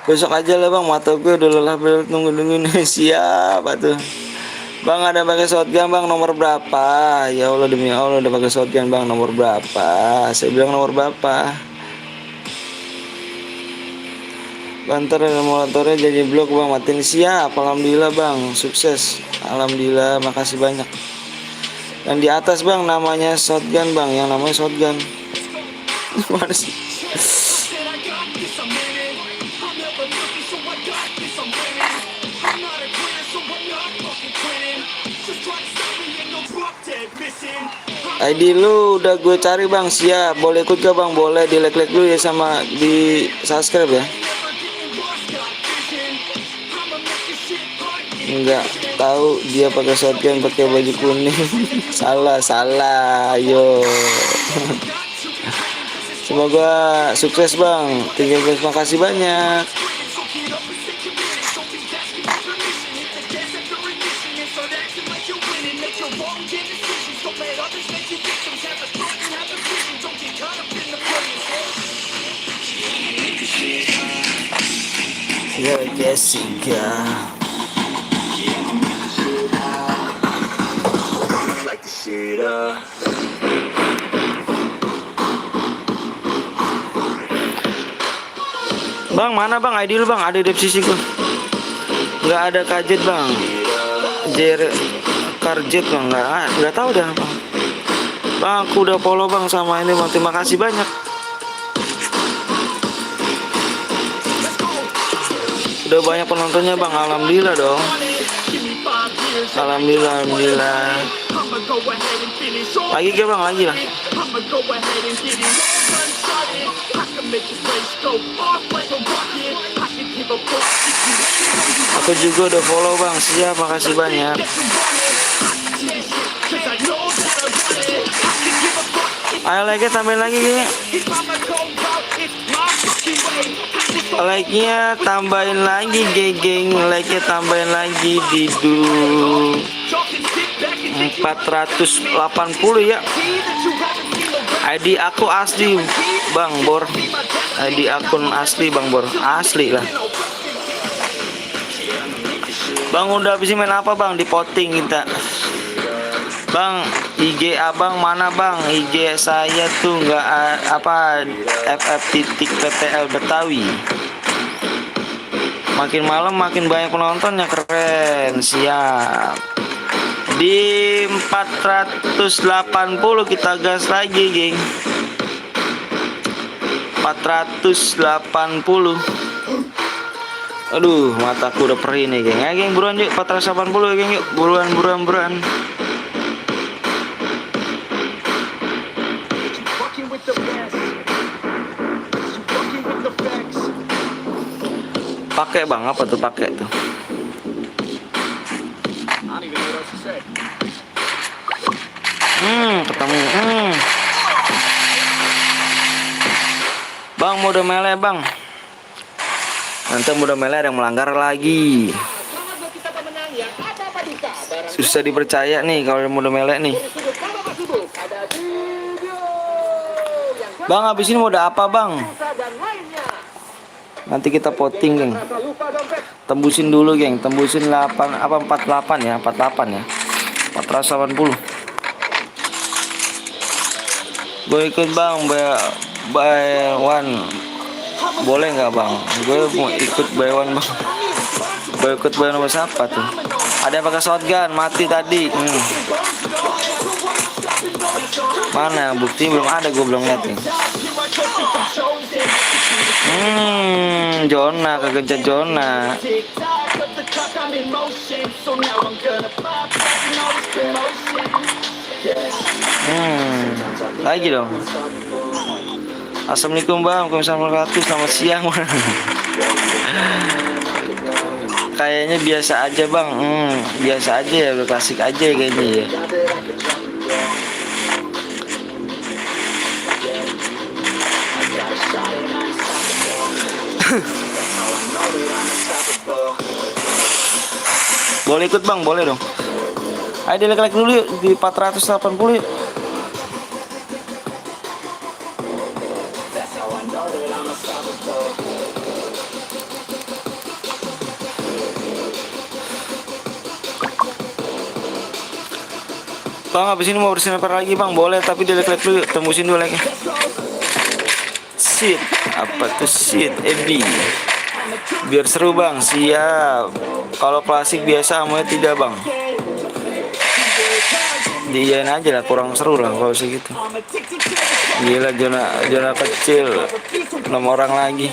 Besok aja lah bang, mata gue udah lelah nungguin. Siap tuh bang. Ada pakai shotgun bang, nomor berapa? Ya Allah demi Allah udah pakai shotgun bang, nomor berapa? Saya bilang nomor berapa? Banter dan motornya jadi blok bang, matiin. Siap, alhamdulillah bang, sukses, alhamdulillah, makasih banyak. Dan di atas bang namanya shotgun bang, yang namanya shotgun. Mana sih? ID lu udah gue cari bang. Siap, boleh ikut gak bang? Boleh, di like dulu ya sama di subscribe ya. Enggak tahu dia pakai shotgun pakai baju kuning. salah ayo. Semoga sukses bang. Terima kasih banyak. Ya Jessica. Bang mana bang ID lu bang? Ada di sisi gua. Nggak ada kajet bang. Karjet bang, nggak tahu dah bang. Bang aku udah follow bang sama ini bang. Terima kasih banyak. Udah banyak penontonnya bang, alhamdulillah dong. Alhamdulillah. Lagi ke bang, lagi lah. Aku juga udah follow bang, siap, makasih banyak. Ayo like-nya tambahin lagi gini. Like-nya tambahin lagi geng, like-nya tambahin lagi di 480 ya. ID aku asli Bang Bor. ID akun asli Bang Bor, asli lah. Bang udah habis main apa bang? Di voting kita. Bang, IG abang mana bang? IG saya tuh nggak apa ff.ptl Betawi. Makin malam makin banyak penontonnya, keren, siap. Di 480 kita gas lagi geng. 480. Aduh, mataku udah perih nih geng. Ya geng, buruan yuk 480 ya geng yuk. Buruan. Pakai bang, apa tuh pakai tuh? Ketemu. Bang, mode mele bang. Nanti mode mele ada yang melanggar lagi. Susah dipercaya nih kalau mode mele nih. Bang, habis ini mode apa bang? Nanti kita voting geng. Tembusin dulu geng, tembusin 48 ya, 48 ya. 480. Gue ikut bang, by one. Boleh nggak bang? Gue mau ikut by one bang. Gue ikut by one sama siapa tuh? Ada yang pakai shotgun, mati tadi. Mana bukti? Belum ada, gue belum lihat nih. Jona, kegencet Jona. Lagi dong. Assalamualaikum bang, Waalaikumsalam, selamat siang. Kayaknya biasa aja bang, biasa aja ya, udah klasik aja kayaknya ya. Boleh ikut bang, boleh dong. Ayo di like dulu yuk, di 480 yuk. Bang, habis ini mau bersniper lagi bang, boleh, tapi di like dulu yuk, tembusin dulu like-nya. Shit, apa tuh shit, Ebi. Biar seru bang, siap. Kalau klasik biasa amunya tidak bang. Diiyain aja lah, kurang seru lah kalau segitu. Gila, zona kecil, 6 orang lagi.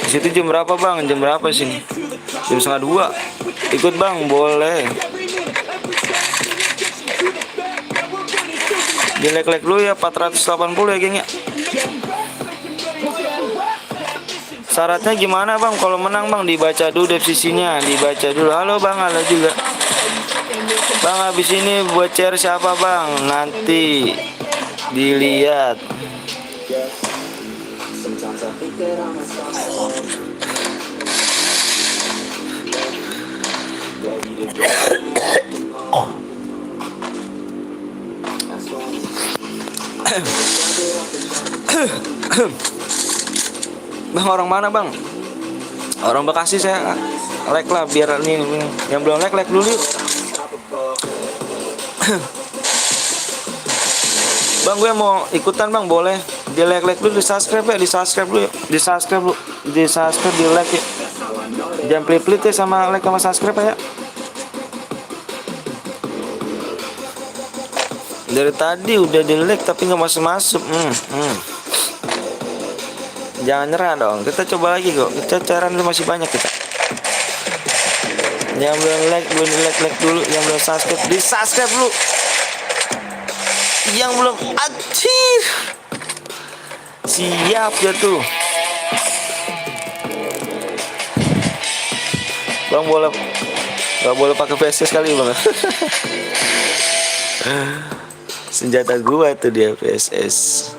Di situ jam berapa bang? Jam berapa sini? Jam 1:30. Ikut bang, boleh. Di like dulu ya 480 ya geng ya. Syaratnya gimana bang? Kalau menang bang dibaca dulu deskripsinya, dibaca dulu. Halo bang, halo juga. Bang, habis ini buat share siapa bang? Nanti dilihat. Bang, orang mana bang? Orang Bekasi, saya like lah biar nih yang belum like dulu yuk. Bang, gue mau ikutan bang, boleh. Di like dulu, di subscribe ya, di subscribe dulu yuk. Di subscribe, di like ya. Jangan pelit-pelit ya sama like sama subscribe ya. Dari tadi udah di like tapi nggak masuk. Jangan nyerah dong, kita coba lagi kok. Kita cairan masih banyak kita. Yang belum like dulu. Yang belum subscribe, di subscribe dulu. Yang belum aktif, Siap jatuh. Bang boleh nggak boleh pakai VSS kali bang. Senjata gua tuh dia VSS.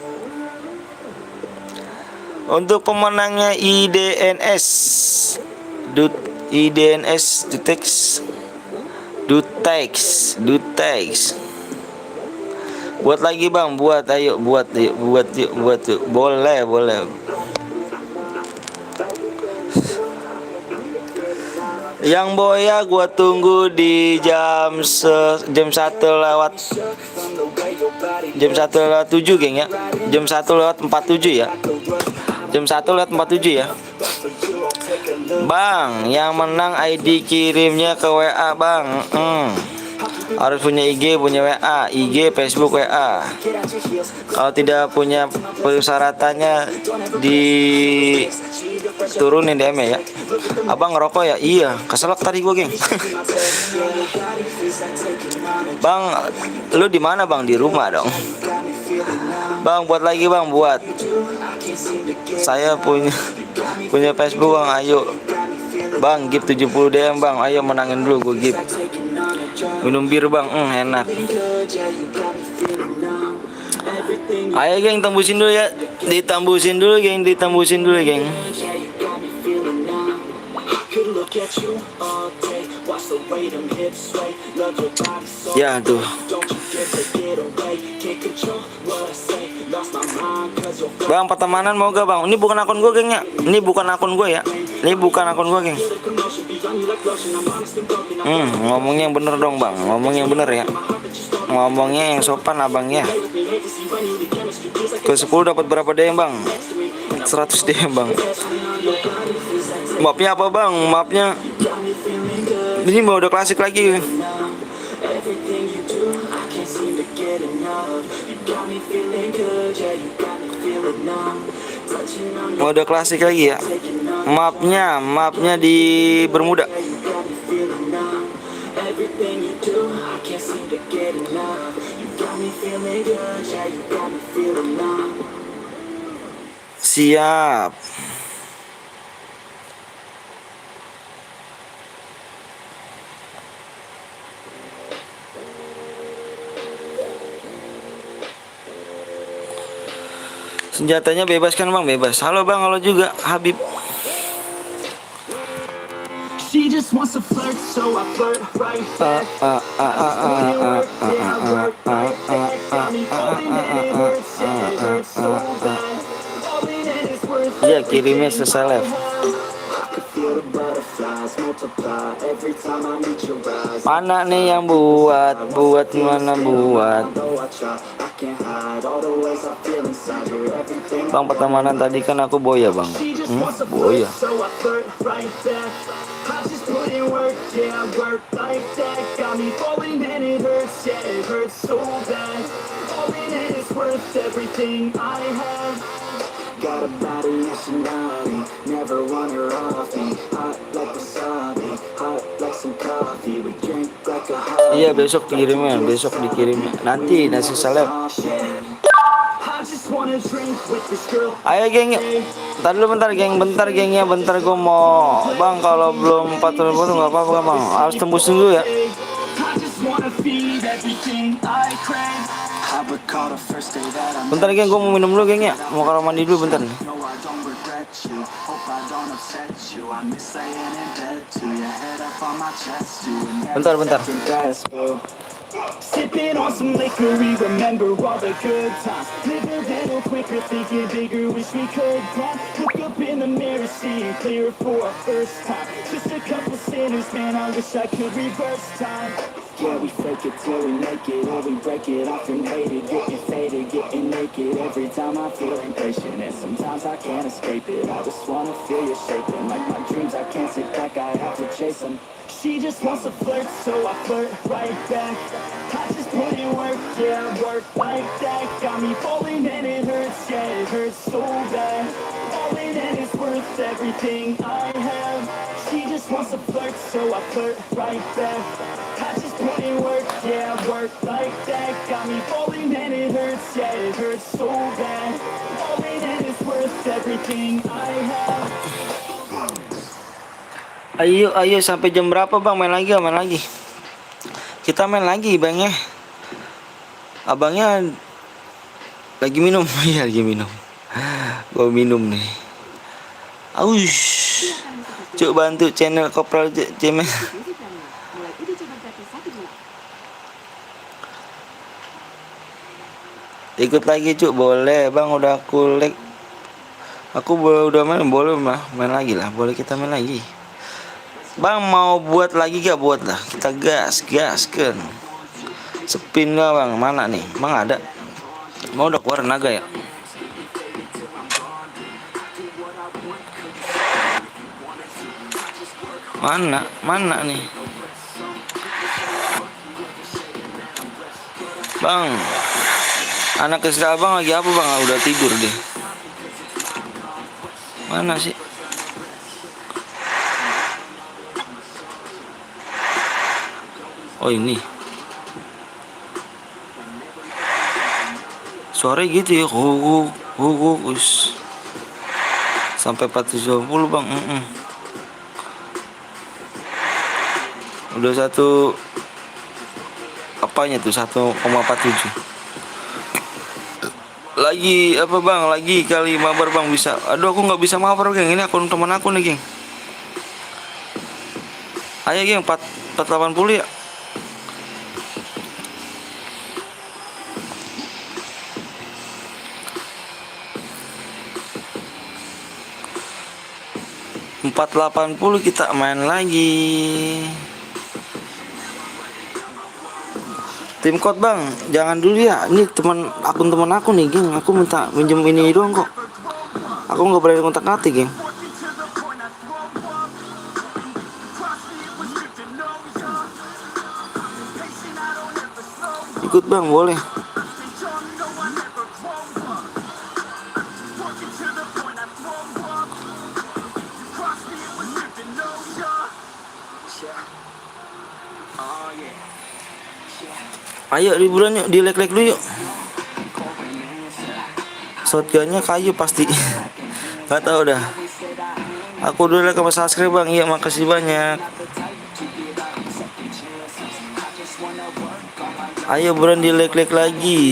Untuk pemenangnya IDNS IDNS Dutex. Buat lagi bang, ayo buat yuk. Boleh. Yang boya gua tunggu di jam 1 lewat 7 geng ya. Jam 1 lewat 47 ya. Jam 1 lewat 47 ya. Bang, yang menang ID kirimnya ke WA bang. Harus punya IG, punya WA, IG, Facebook, WA. Kalau tidak punya persyaratannya diturunin DM ya. Abang ngerokok ya? Iya, keselak tadi gue geng. Bang, lu di mana bang? Di rumah dong. Bang, buat lagi bang, buat. Saya punya Facebook bang, ayo. Bang, gift 70 DM bang, ayo menangin dulu gue gift. Minum bir bang, enak. Ayo geng, tembusin dulu ya. Ditambusin dulu geng. Ya tuh. Bang, pertemanan mau gak bang? Ini bukan akun gue gengnya. Ini bukan akun gue ya. Geng. Ngomongnya yang bener dong bang. Ngomongnya yang bener ya. Ngomongnya yang sopan abangnya. Ke 10 dapat berapa DM bang? 100 DM bang. Mapnya apa bang? Mapnya ini mode klasik lagi. Mode klasik lagi ya. Mapnya di Bermuda. Siap. Senjatanya bebas kan bang? Bebas. Halo bang, halo juga Habib. She just wants to flirt, so I flirt right back. Iya, kirimnya seseleb. Mana nih yang buat mana buat? Bang, pertemanan tadi kan aku boya bang. Boya. Got a body and she naughty, never want her off me. Hot like wasabi, hot like some coffee. We drink like a hot. Iya, besok dikirimnya, nanti nasi seleb. Ayo geng, bentar gengnya, gue mau bang, kalau belum 40 nggak apa-apa bang, harus tembus dulu ya. Bentar geng, gue mau minum dulu geng ya, mau kamar mandi dulu bentar nih. Bentar. Sipping on some liquor, we remember all the good times. Live a little quicker, thinking bigger, wish we could climb. Look up in the mirror, seeing clear for our first time. Just a couple sinners, man, I wish I could reverse time. Yeah, we fake it till we make it, or we break it off and hate it. Getting faded, getting naked, every time I feel impatient. And sometimes I can't escape it, I just wanna feel you shaking. Like my dreams, I can't sit back, I have to chase them. She just wants to flirt, so I flirt right back. I just put in work, yeah, work like that. Got me falling and it hurts, yeah, it hurts so bad. All in and it's worth everything I have. She just wants to flirt, so I flirt right back. I just put in work, yeah, work like that. Got me falling and it hurts, yeah, it hurts so bad. All in and it's everything I have. Ayo sampai jam berapa bang? Main lagi. Kita main lagi bang ya. Abangnya lagi minum. Iya lagi minum. Gua minum nih. Aus. Cuk bantu channel Kopral Cemen. Mulai uji coba gratis 1 bulan. Ikut lagi cuk, boleh bang, udah aku like. Aku udah main, boleh mah main lagi lah, boleh kita main lagi. Bang mau buat lagi gak? Buat lah, kita gaskan. Spin gak bang? Mana nih? Bang ada? Mau udah keluar naga ya? Mana nih? Bang, anak kecil abang lagi apa bang? Udah tidur deh. Mana sih? Oh ini. Suara gitu ya, us. Sampai 420 bang. Udah satu apanya tuh 1,47. Lagi apa bang? Lagi kali mabar bang bisa. Aduh aku nggak bisa mabar geng. Ini akun teman aku nih geng. Ayo geng 480 ya. $480 kita main lagi. Tim code bang, jangan dulu ya. Ini akun teman aku nih geng. Aku minta minjem ini doang kok. Aku nggak berani kontak hati geng. Ikut bang, boleh. Ayo liburan yuk, di like dulu yuk. Shotgunnya kayu pasti. Gak tau dah. Aku dulu like sama subscribe bang. Iya makasih banyak. Ayo buruan di like lagi.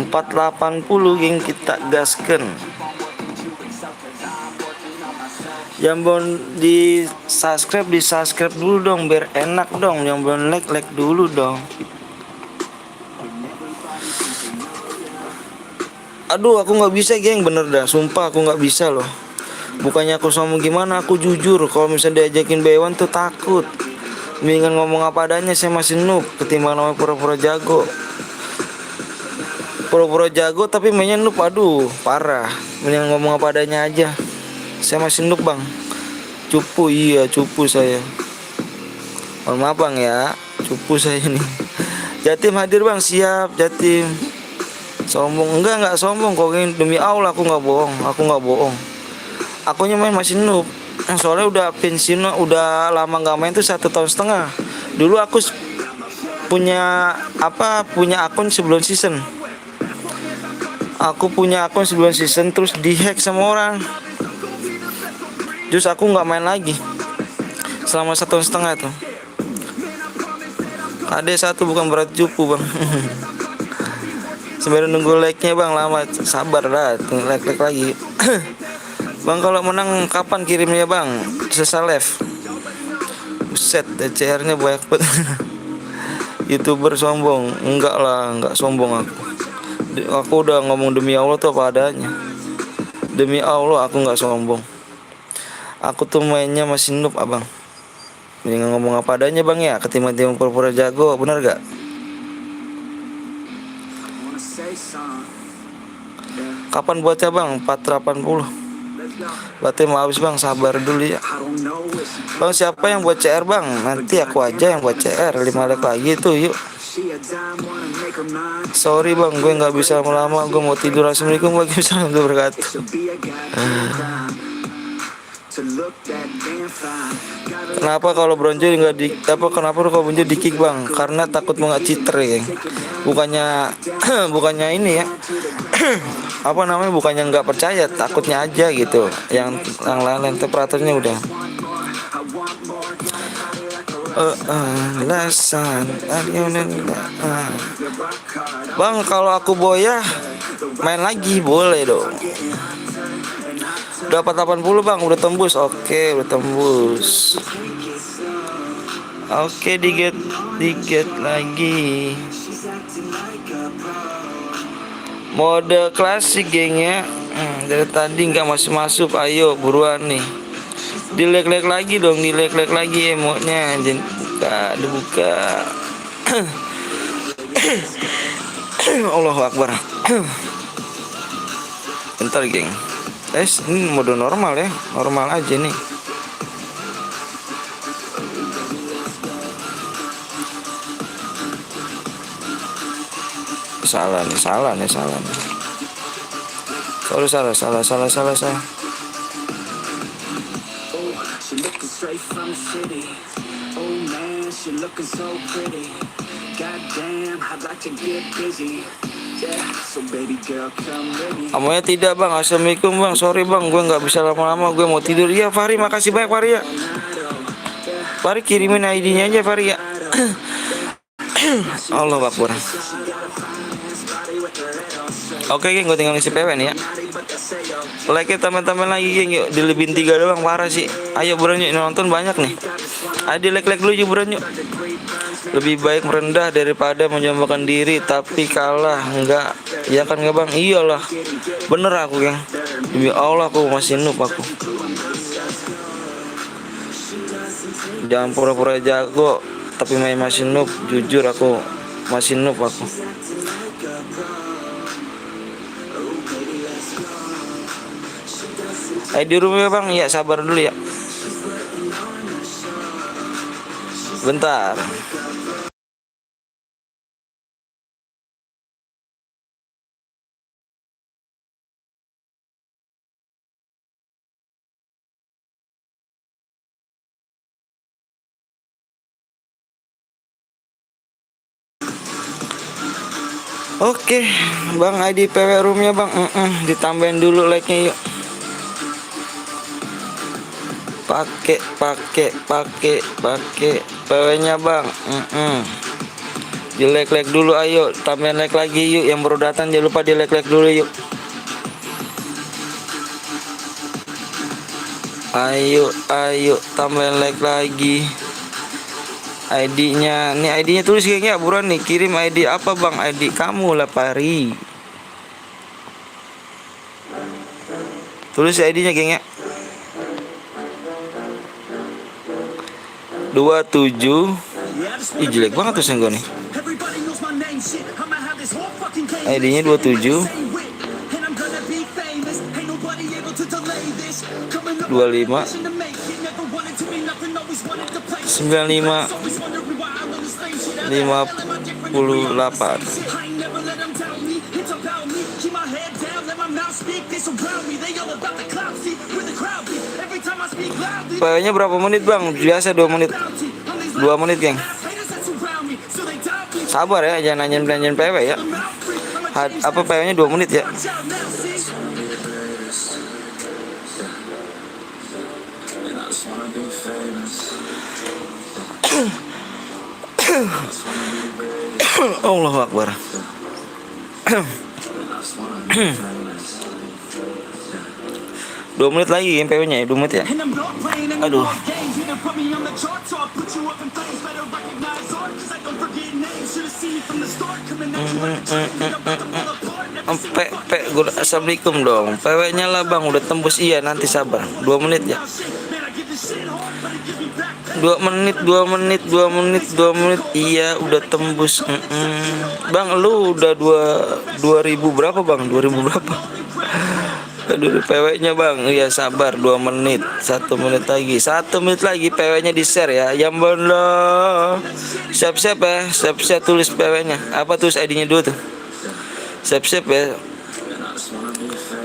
480 geng, kita gaskan. Yang belum di subscribe dulu dong biar enak dong. Yang belum like dulu dong. Aduh aku nggak bisa geng, bener dah, sumpah aku nggak bisa loh. Bukannya aku sombong gimana, aku jujur kalau misalnya diajakin Bewan tuh takut. Mendingan ngomong apa adanya, saya masih noob ketimbang namanya pura-pura jago. Pura-pura jago tapi mainnya noob, aduh parah. Mendingan ngomong apa adanya aja. Saya masih noob bang. Cupu, iya cupu saya. Mohon maaf bang ya, cupu saya nih. Jatim hadir bang, siap Jatim. Sombong enggak sombong kok geng. Demi Allah aku nggak bohong. Akunya main masih noob. Soalnya udah pensiun, udah lama nggak main tuh 1,5 tahun. Dulu aku punya akun sebelum season. Aku punya akun sebelum season terus dihack sama orang. Terus aku nggak main lagi selama 1,5 tahun tuh. Ada satu bukan berat cupu bang. Sebenarnya nunggu like-nya bang lama, sabar lah, like lagi. Bang kalau menang kapan kirimnya bang? Sesa live. Buset, DCR-nya banyak banget. YouTuber sombong? Enggak lah, enggak sombong aku. Aku udah ngomong demi Allah tuh apa adanya. Demi Allah aku nggak sombong. Aku tuh mainnya masih noob abang. Mendingan ngomong apa adanya bang ya, ketimbang pura-pura jago, bener gak? Kapan buatnya bang? 480. Berarti mau habis bang, sabar dulu ya. Bang siapa yang buat CR bang? Nanti aku aja yang buat CR 5 like lagi tuh yuk. Sorry bang, gue nggak bisa lama, gue mau tidur. Assalamualaikum warahmatullahi wabarakatuh. Kenapa kalau bronjo nggak di apa kenapa kalau bronjo di kick bang? Karena takut mau nggak cheater ya. Bukannya bukannya ini ya. Apa namanya bukannya nggak percaya, takutnya aja gitu. Yang lain-lain temperaturnya udah. Alasan Bang, kalau aku boya main lagi boleh dong. Udah 480 bang, udah tembus. Oke, udah tembus. Oke, diget lagi. Mode klasik gengnya. Dari tadi nggak masuk. Ayo buruan nih. Dilek-lek lagi dong, dilek-lek lagi emotnya. Dibuka. Allahu Akbar. Bentar geng. Ini mode normal ya, normal aja nih. Salah nih. Sorry, salah. She looking straight from the city. Oh man, she looking so pretty. Goddamn, I'd like to get busy. Yeah, so baby girl, come with me. Amonya tidak bang, assalamualaikum bang. Sorry bang, gue nggak bisa lama-lama, gue mau tidur. Iya Fahri, makasih banyak Fahri ya. Fahri kirimin ID-nya aja Fahri ya. Allah Akbar. Oke geng, gue tinggal ngisi PW nih ya. Like teman-teman lagi geng, yuk dilebihin 3 doang, parah sih. Ayo buruan yuk, nonton banyak nih. Ayo like dulu yuk buruan yuk. Lebih baik merendah daripada menyombongkan diri tapi kalah. Enggak, ya kan nggak bang? Iyalah, bener aku geng. Demi Allah aku masih noob aku. Jangan pura-pura jago tapi masih noob. Jujur aku masih noob aku. Ayo di rumah ya bang, ya sabar dulu ya. Bentar. Oke, bang ID PW roomnya bang, ditambahin dulu like-nya yuk. Pakai PW-nya bang, di like dulu, ayo tambahin like lagi yuk. Yang baru datang jangan lupa di like dulu yuk. Ayo tambahin like lagi. ID-nya, nih ID-nya tulis kayaknya buruan nih, kirim ID apa bang? ID kamu lah Pari. Tulis ID-nya geng ya. 27. Ih jelek banget tulisan gue nih. ID-nya 27 25 95 58. PW-nya berapa menit bang? Biasa 2 menit. 2 menit geng. Sabar ya, jangan nanyain PW ya. Apa PW-nya 2 menit ya. Allahu Akbar. 2 menit lagi game PW-nya ya, 2 menit ya. Aduh. Assalamualaikum dong. PW-nya lah bang, udah tembus. Iya nanti sabar. 2 menit ya. 2 menit. Iya udah tembus. Bang lu udah 2000 berapa bang? 2000 berapa? Aduh PW-nya bang. Iya sabar 2 menit. 1 menit lagi. 1 menit lagi PW-nya di share ya. Yang bener. Siap-siap ya. Siap-siap tulis PW-nya. Apa tulis ID-nya dulu tuh? Siap-siap ya.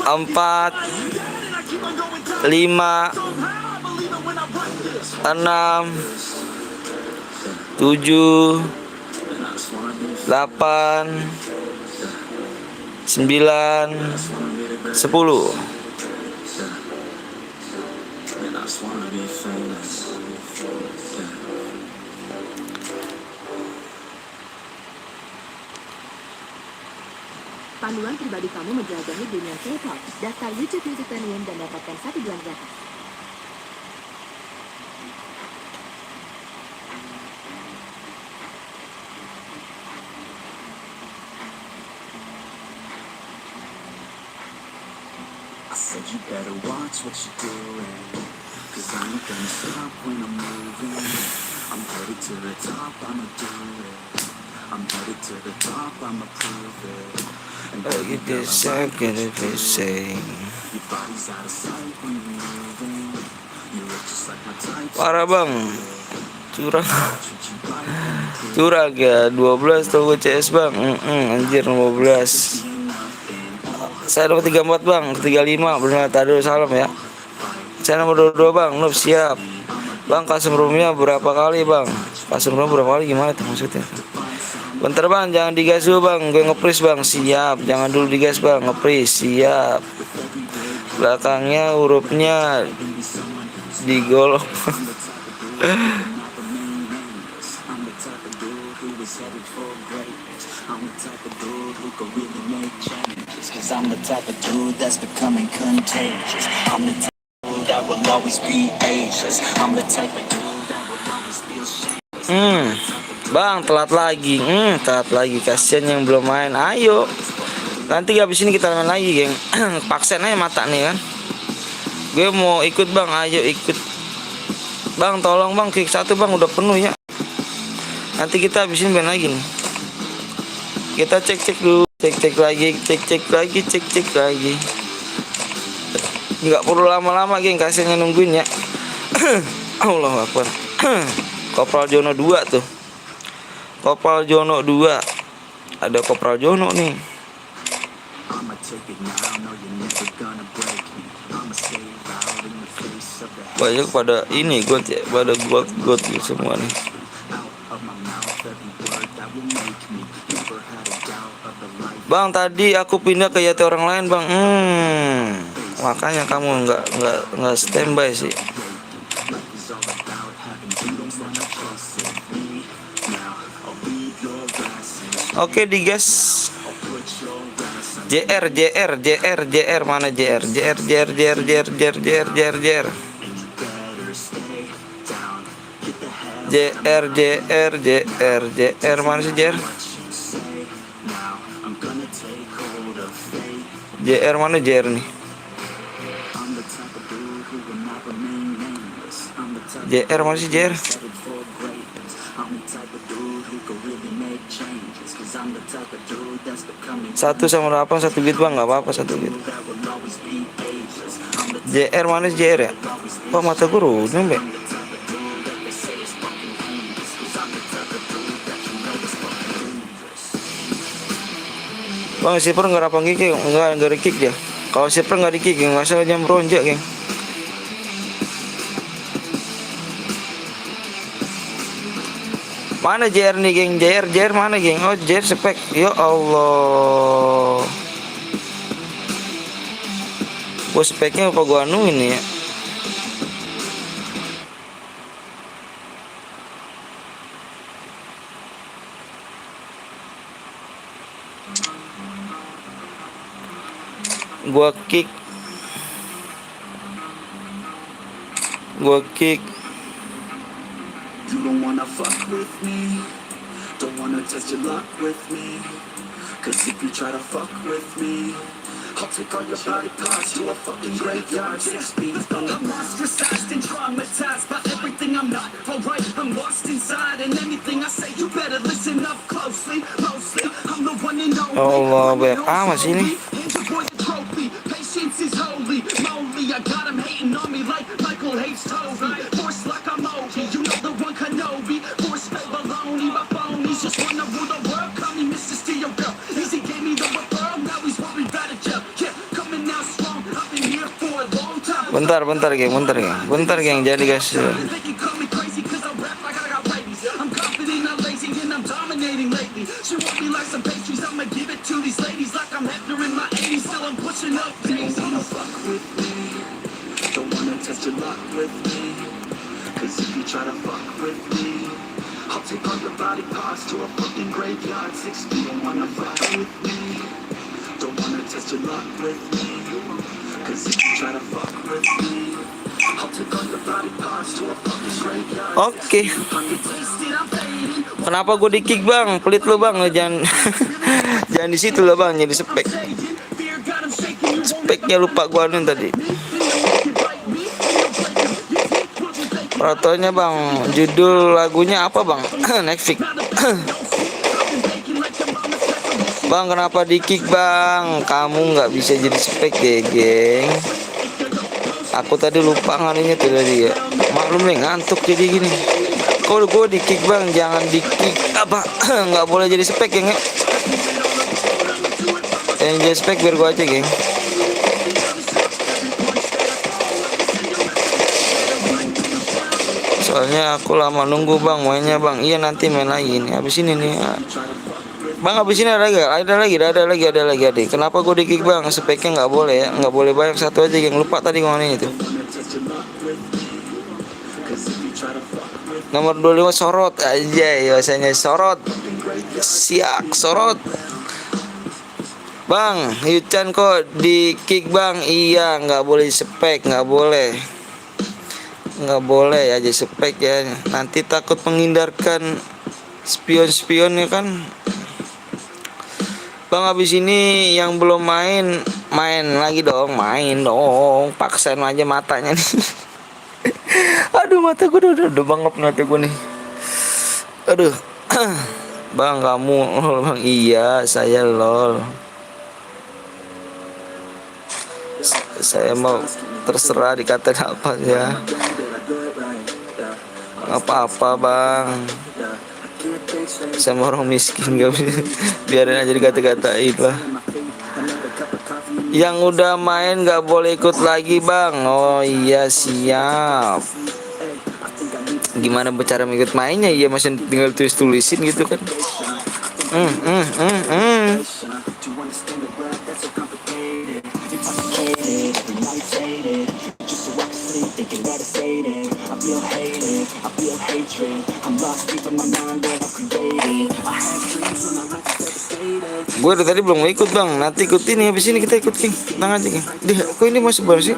4, 5, 6, 7, 8, 9, 10. Panduan pribadi kamu menjelajahi dunia K-pop. Daftar YouTube Music Premium dan dapatkan 1 bulan gratis. I said you better watch what you're doing, 'cause I ain't gonna stop when I'm moving. I'm headed to the top, I'ma do it. I'm headed to the top, I'ma prove it. And baby girl, I like what you're doing. Your body's out of sight when you're moving. You look just like my type. Parah bang, curang. Curang ya, 12 toko CS bang. Anjir 15. Saya nomor 34 bang, 35 benar tadi salam ya. Saya nomor 22 bang, Noob siap. Bang custom roomnya berapa kali bang? Custom room berapa kali gimana tuh maksudnya? Bentar bang, jangan digas dulu bang, gue nge-freeze bang, siap. Jangan dulu digas bang, nge-freeze, siap. Belakangnya hurufnya digolok. I'm the type of dude that's becoming contagious. I'm the type of dude that will always be ageless. I'm the type of dude that will always feel shame. Bang telat lagi, telat lagi. Kasian yang belum main. Ayo, nanti habis ini kita main lagi, geng. Paksain aja mata nih kan. Gue mau ikut bang, ayo ikut. Bang tolong bang, kick 1 bang udah penuh ya. Nanti kita habis ini main lagi nih. Kita cek dulu, cek lagi, cek lagi. Nggak perlu lama-lama, geng. Kasiannya nungguin ya. Allah Akbar. Kopral Jono 2 tuh. Kopral Jono 2. Ada Kopral Jono nih. Banyak pada ini got ya, pada got gitu semua nih. Bang tadi aku pindah ke Yati orang lain bang. Makanya kamu nggak standby sih. Oke digas. JR mana JR? JR mana sih JR? JR mana JR nih? JR mana sih JR? 1 sama 8 1 bit bang, nggak apa-apa 1 bit. JR mana sih JR ya? Wah mata gue runyam be. Bang Sipper nggak rapang kick, nggak di kick dia. Kalau Sipper nggak di kick, nggak salah jam ronjak geng. Mana JR nih geng? JR mana geng? Oh JR spek. Ya Allah. Gua speknya apa gua anuin ya? Gua kick Gua kick. You don't wanna fuck with me, don't wanna test your luck with me. Cause if you try to fuck with me, I'll take all your body parts to a fucking graveyard. 6 feet. I'm ostracized and traumatized by everything I'm not. Alright, I'm lost inside, and anything I say you better listen up closely. Mostly, I'm the one and only. Allah, banyak amat sih ini. Enjoy the trophy. Patience is holy moly. I got him hating on me like Michael hates Toby. Force like I'm Obi, you know the one Kenobi. Force spell baloney, my phonies just wanna rule the world. Call me Mr. Steel Girl. Easy gave me the referral, now he's worried about a job. Yeah, coming out strong. I've been here for a long time. Bentar geng, jadi guys. They can call me crazy 'cause I rap like I got rabies. I'm confident, I'm lazy, and I'm dominating lately. She want me like some pastries, I'ma give it to these ladies like I'm Hefner in my 80s. Still I'm pushing up days. Don't wanna fuck with me, don't wanna test your luck with me. Cause if you try to fuck with me, I'll take all your body parts to a fucking graveyard. 6 feet. Don't wanna fuck with me, don't wanna test your luck with me. Cause if you try to fuck with me, I'll take all your body parts to a fucking graveyard. Oke. Kenapa gue di kick bang? Pelit lu bang, lu jangan jangan di situ lah bang, jadi spek. Speknya lupa gue anuin tadi. Peraturannya bang, judul lagunya apa bang? Netflix. Bang kenapa di kick bang? Kamu nggak bisa jadi spek ya geng. Aku tadi lupa nganunya tuh tadi ya. Maklum nih ngantuk jadi gini. Kalau gue di kick bang, jangan di kick apa? Nggak boleh jadi spek geng. Yang jadi spek biar gue aja geng. Soalnya aku lama nunggu bang mainnya bang. Iya nanti main lagi nih. Habis ini nih. Bang habis ini ada lagi. Kenapa gue di kick bang? Speknya nggak boleh ya. Nggak boleh banyak, satu aja geng. Lupa tadi ngomongin itu. Nomor 25 sorot aja ya, biasanya sorot. Siak sorot. Bang, Yuchan kok di kick bang? Iya, nggak boleh spek, nggak boleh aja spek ya. Nanti takut menghindarkan spion ya kan. Bang habis ini yang belum main lagi dong, paksain aja matanya nih. Aduh mata gue udah bangap mata gue nih. Aduh. Bang kamu bang, iya saya lol. Saya mau terserah dikatain apa ya. Apa-apa bang. Saya mau orang miskin gak bisa. Biarin aja dikata-katain lah. Yang udah main gak boleh ikut lagi bang. Oh iya siap. Gimana cara ikut mainnya? Iya masih tinggal tulisin gitu kan. Gue dari tadi belum mau ikut bang. Nanti ikut ini, habis ini kita ikut King. Tenang aja King. Dia, kok ini masih baru sih?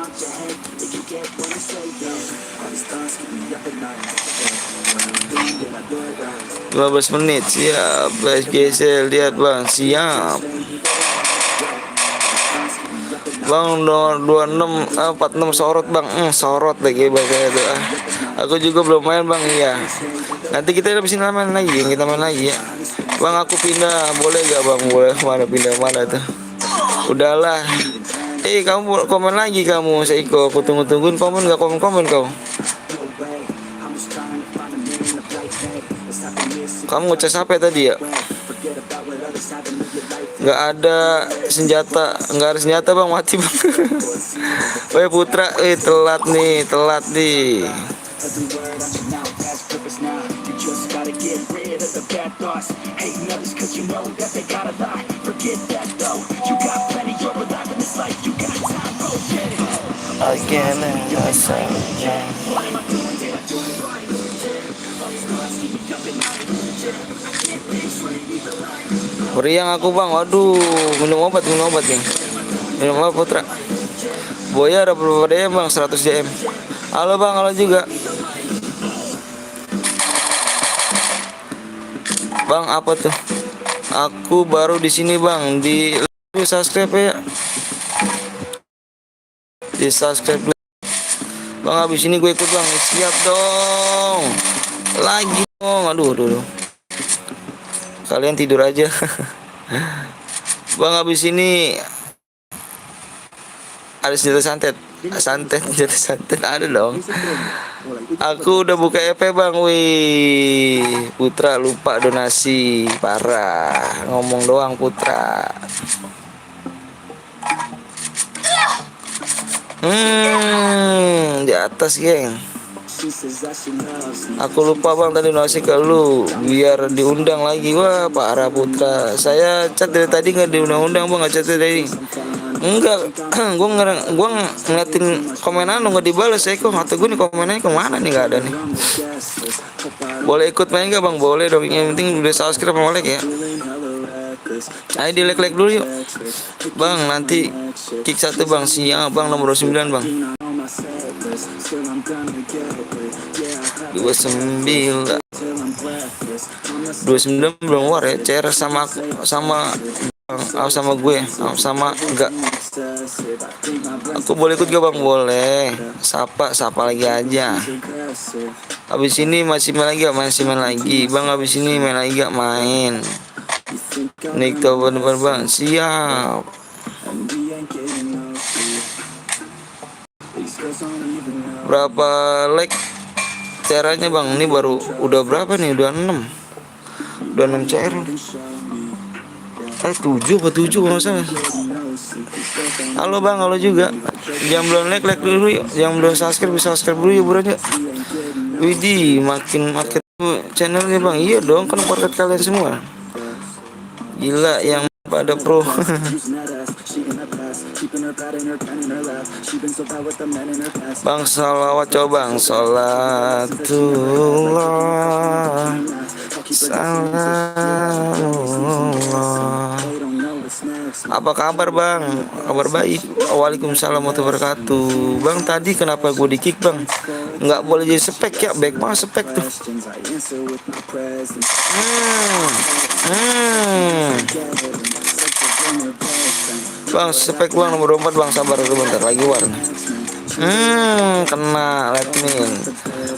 15 menit siap. GSL lihat bang, siap. Bang 26 46 sorot bang. Sorot lagi bang itu. Aku juga belum main bang. Iya. Nanti kita habis ini main lagi, kita main lagi ya. Bang aku pindah, boleh gak bang? Boleh, mana pindah mana tuh? Udahlah. Kamu komen lagi kamu, Seiko. Aku tungguin komen gak komen kau? Kamu ngecas apa tadi ya? Nggak ada senjata bang, mati bang. Weh Putra, telat nih. Again Meriang aku bang, waduh, minum obat nih. Minum obat Putra. Boya ada berapa DM bang? 100 DM. Halo bang, halo juga. Bang apa tuh? Aku baru di sini bang. Di subscribe ya. Di subscribe. Bang habis ini gue ikut bang. Siap dong. Lagi dong. Aduh, aduh, aduh. Kalian tidur aja. Bang habis ini ada senjata santet. Santet, senjata santet ada dong. Musik premium mulai 7 Aku udah buka EP bang. Wih, Putra lupa donasi. Parah. Ngomong doang Putra. Di atas geng. Aku lupa bang tadi donasi ke lu biar diundang lagi. Wah parah Putra. Saya chat dari tadi nggak diundang-undang bang, nggak chat dari. Enggak, gua ngeliatin komenan lu nggak dibalas. Kok atau gue nih komenannya kemana nih, nggak ada nih. Boleh ikut main nggak bang? Boleh dong. Yang penting udah subscribe sama like ya. Ayo di like dulu yuk bang, nanti kick 1 bang, siang bang nomor 9 bang. 29 belum keluar ya. CR sama gue sama enggak. Aku boleh ikut gak bang? Boleh. Sapa lagi aja. Habis ini masih main lagi gak? Masih main lagi bang. Habis ini main lagi gak? Main. Nik toban bang. Siap. Berapa like caranya bang? Ini baru udah berapa nih? Udah 6 CR. 7 apa 7 kalau salah. Halo bang, halo juga. Jangan belum like dulu yuk. Jangan belum subscribe dulu yuk bro yuk. Widih, makin market channelnya bang. Iya dong, kan market kalian semua. Gila yang pada pro. Bang salawat coba bang. Salatullah salamullah. Apa kabar bang? Kabar baik. Waalaikumsalam warahmatullahi wabarakatuh. Bang tadi kenapa gue di kick bang? Nggak boleh jadi spek ya. Back mah spek tuh. Bang spek bang nomor 4 bang, sabar dulu bentar lagi warna. Kena lightning.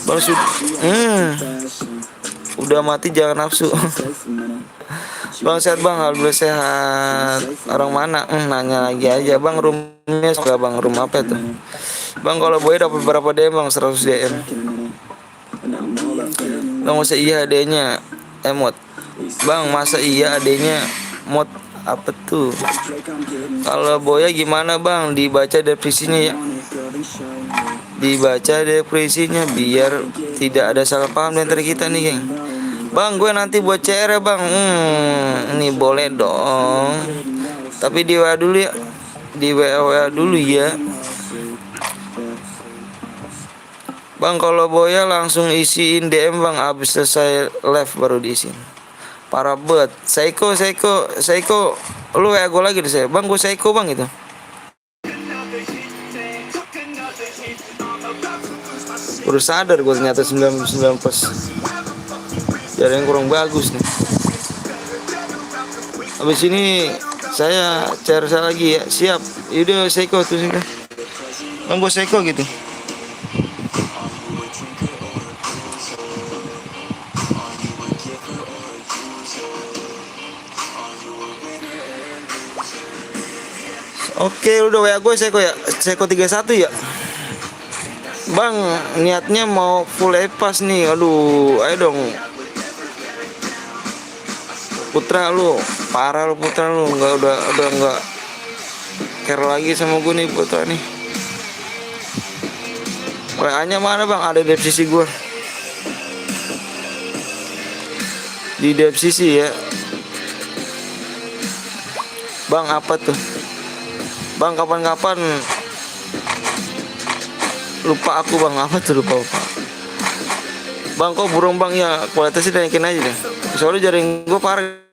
Bang udah mati jangan nafsu. Bang sehat bang, alhamdulillah sehat. Orang mana? Nanya lagi aja bang, roomnya suka bang, room apa tuh? Bang kalau boy dapat berapa DM bang? 100 DM. Bang masa iya adanya emot? Bang masa iya adanya mod apa tuh? Kalau boya gimana bang? Dibaca definisinya ya. Dibaca definisinya biar tidak ada salah paham di antara kita nih geng. Bang gue nanti buat CR ya bang. Ini boleh dong. Tapi di WA dulu ya. Di WA dulu ya. Bang kalau boya langsung isiin DM bang. Abis selesai live baru diisiin. Parah bet. Seiko. Lu WA gue lagi deh saya. Bang gue Seiko bang itu. Udah sadar gue ternyata 99 plus. Jaring kurang bagus nih. Habis ini saya cari saya lagi ya. Siap. Yaudah Seiko tuh sih. Bang gue Seiko gitu. Oke udah WA gue Seiko ya. Seiko 31 ya. Bang niatnya mau full epas nih. Aduh ayo dong Putra lu, parah lu Putra lu, udah nggak care lagi sama gue nih Putra nih. WA-nya mana bang? Ada di sisi gue. Di sisi ya. Bang apa tuh? Bang kapan-kapan lupa aku bang, apa tuh lupa. Bang kok burung bang ya, kualitasnya naikin aja deh. Soalnya jaring gue parah.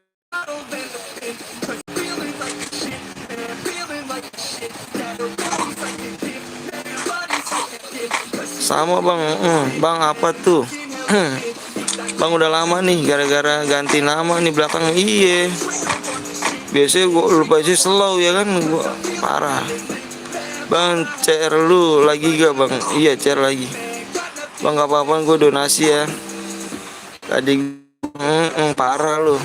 Sama bang. Bang apa tuh? Bang udah lama nih gara-gara ganti nama nih belakang. Iya. Biasanya gua lupa sih slow ya kan, gua parah. Bang, CR lu lagi gak bang? Iya, CR lagi. Bang gak apa-apa, gue donasi ya. Tadi parah lu.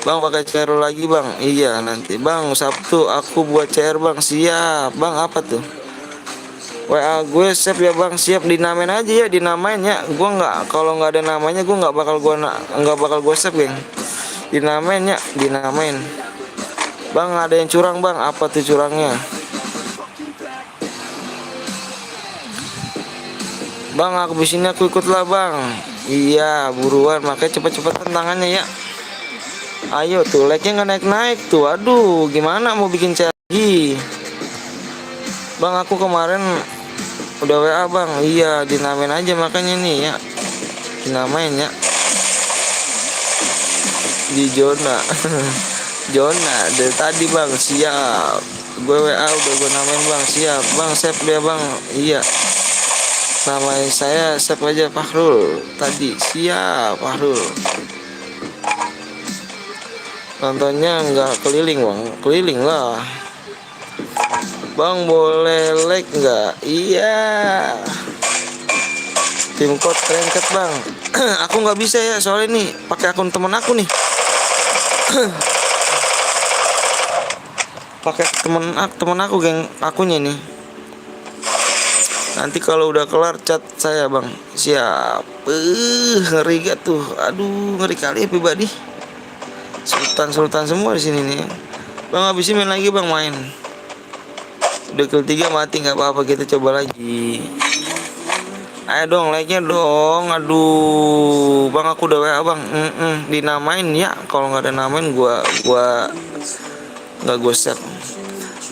Bang pakai CR lu lagi bang? Iya nanti bang, Sabtu aku buat CR bang. Siap bang, apa tuh? WA gue save ya bang, siap. Dinamain aja ya, dinamain ya. Gue nggak, kalau nggak ada namanya gue nggak bakal gue save geng. Dinamain ya, dinamain. Bang ada yang curang bang, apa tuh curangnya? Bang aku bisnisnya aku ikut lah bang. Iya buruan, makanya cepet-cepetan tangannya ya. Ayo tuh like-nya nggak naik-naik tuh. Aduh gimana mau bikin lagi? Bang aku kemarin udah WA bang. Iya dinamain aja makanya nih ya. Dinamain ya. Di zona. Jona dari tadi bang, siap. Gue WA udah gue namain bang, siap. Bang save dia bang. Iya. Nama saya save aja Fahrul. Tadi siap Fahrul. Nontonnya nggak keliling bang, keliling lah. Bang boleh like nggak? Iya. Tim code keren bang. Aku nggak bisa ya soalnya nih pakai akun temen aku nih. Pakai temen aku geng, akunya nih. Nanti kalau udah kelar chat saya bang. Siap. Ngeri gak tuh? Aduh ngeri kali ya pribadi. Sultan semua di sini nih. Bang habisin main lagi bang, main. Udah kill 3 mati nggak apa-apa, kita coba lagi. Ayo dong like-nya dong. Aduh bang aku udah WA bang. Dinamain ya. Kalau nggak ada namain gua nggak gue set.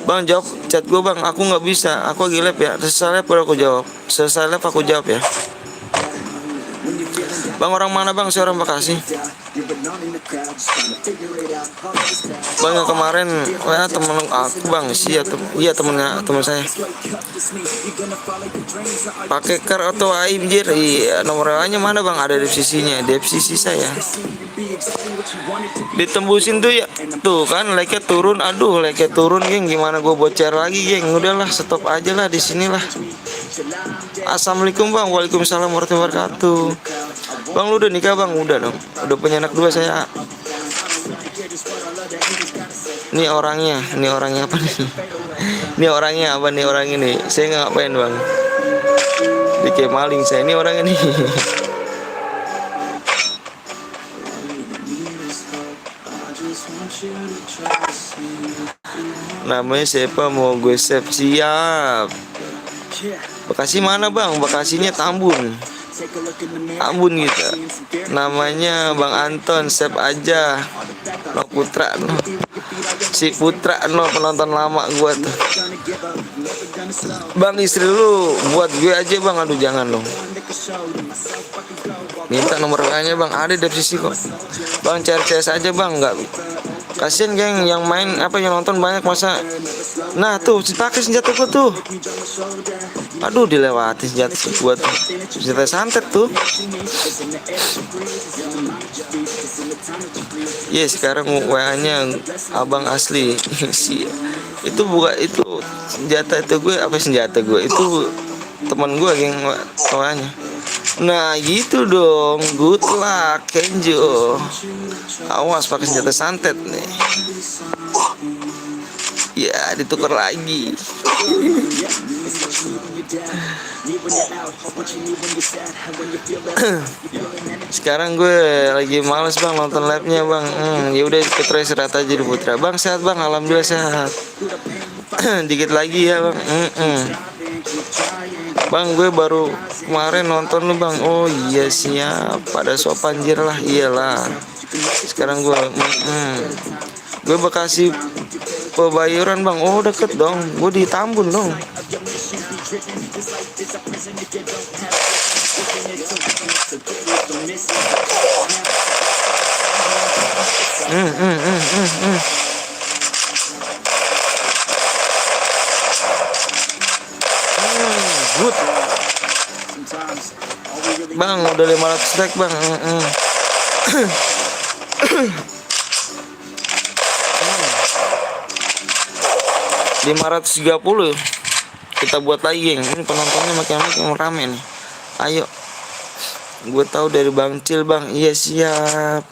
Bang jawab chat gue bang, aku nggak bisa, aku lagi live ya. Selesai live baru aku jawab. Selesai live aku jawab ya. Bang orang mana bang? Saya orang Bekasi. Bang yang kemarin WA temen aku bang. Iya temen saya. Pakai car atau AIMJir? Iya. Nomor WA nya mana bang? Ada di sisinya, di sisi saya. Ditembusin tuh ya. Tuh kan like-nya turun. Aduh like-nya turun geng. Gimana gue bocor lagi geng? Udahlah stop aja lah di sinilah. Assalamualaikum bang. Waalaikumsalam warahmatullahi wabarakatuh. Bang lu udah nikah bang? Udah dong. Udah punya anak 2 saya. Ini orangnya apa nih? Ini orangnya apa nih orang ini? Saya nggak ngapain bang. Di kayak maling saya. Ini orangnya nih. Namanya siapa? Mau gue save? Siap. Bekasi mana bang? Bekasinya Tambun gitu. Namanya Bang Anton, save aja. No Putra no. Si Putra no, penonton lama gua tuh. Bang istri lu buat gue aja bang. Aduh jangan dong. Minta nomor WA-nya bang, ada di sisi kok. Bang cari CS aja bang, enggak. Kasian geng yang main yang nonton banyak masa. Nah tuh pakai senjata gua tuh. Aduh dilewati senjata gua tuh. Senjata santet tuh. Sekarang WA-nya abang asli. Itu bukan itu senjata itu gue senjata gue itu teman gue geng WA-nya. Nah gitu dong, good luck Kenjo. Awas pakai senjata santet nih. Ya ditukar lagi. Sekarang gue lagi males bang nonton live-nya bang. Ya udah ikut istirahat aja di Putra. Bang sehat bang, alhamdulillah sehat. Dikit lagi ya bang. Bang gue baru kemarin nonton lu bang. Oh iya siap. Pada sopan anjir lah. Iyalah. Sekarang gue Bekasi Pebayuran bang. Oh deket dong. Gue di Tambun dong. udah 500 like bang. 530 kita buat lagi geng. Ini penontonnya makin rame nih. Ayo, gue tahu dari Bang Cil bang. Iya siap.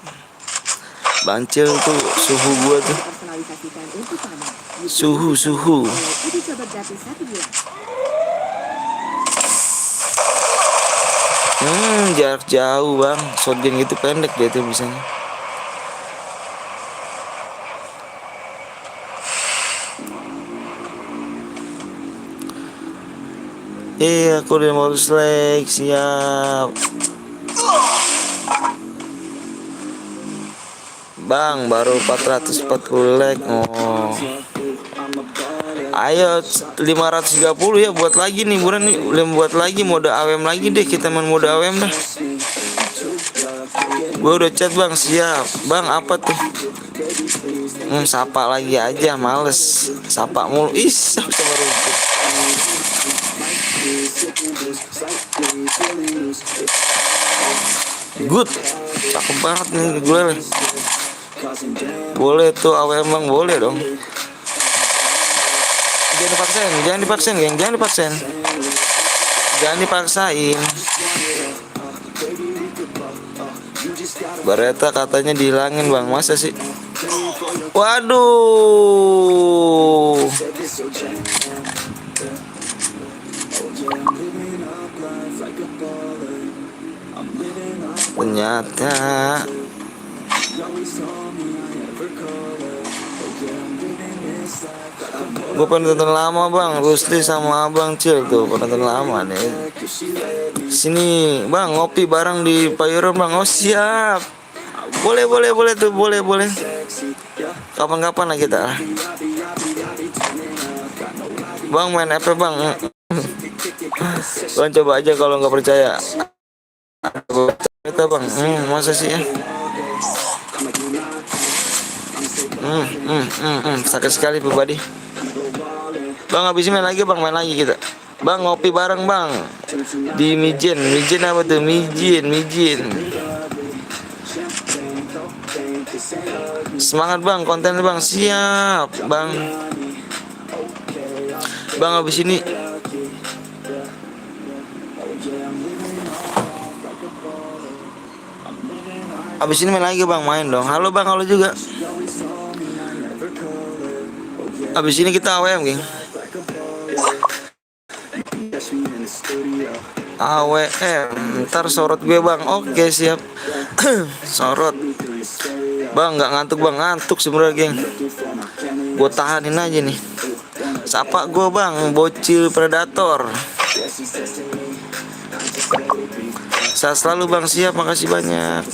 Bang Cil tuh suhu gue tuh. Personalisasikan untuk paman. Suhu. Uji coba gratis 1 bulan. Jarak jauh bang. Shotgun gitu pendek dia tuh bisanya. Iya, aku udah mau like, siap. Bang, baru 440 like. Oh. Ayo 530 ya, buat lagi nih buran nih, buat lagi mode AWM lagi deh, kita main mode AWM dah. Gue udah chat bang, siap. Bang apa tuh? Sapa lagi aja, males. Sapa mulu. Sama rumput. Good, cakep banget nih gue. Boleh tuh AWM bang, boleh dong. Jangan dipaksain geng, jangan dipaksain. Bareta katanya dihilangin bang, masa sih? Waduh. Ternyata gue penonton lama bang, Rusli sama Abang Cil tuh penonton lama nih. Sini bang, ngopi bareng di Payuran bang. Oh siap, boleh tuh, boleh. Kapan-kapan lah kita. Bang main apa bang? Bang coba aja kalau nggak percaya. Kita bang, masa sih ya? Sakit sekali pribadi. Bang habis main lagi bang, main lagi kita. Bang ngopi bareng bang di Mijen apa tuh? Mijen. Semangat bang, konten bang, siap bang. Bang habis ini main lagi bang, main dong. Halo bang, halo juga. Abis ini kita AWM geng. AWM, ntar sorot gue bang. Oke siap. Sorot bang, nggak ngantuk bang, ngantuk sebenarnya geng. Gue tahanin aja nih. Sapa gue bang, bocil predator. Saya selalu bang, siap, makasih banyak.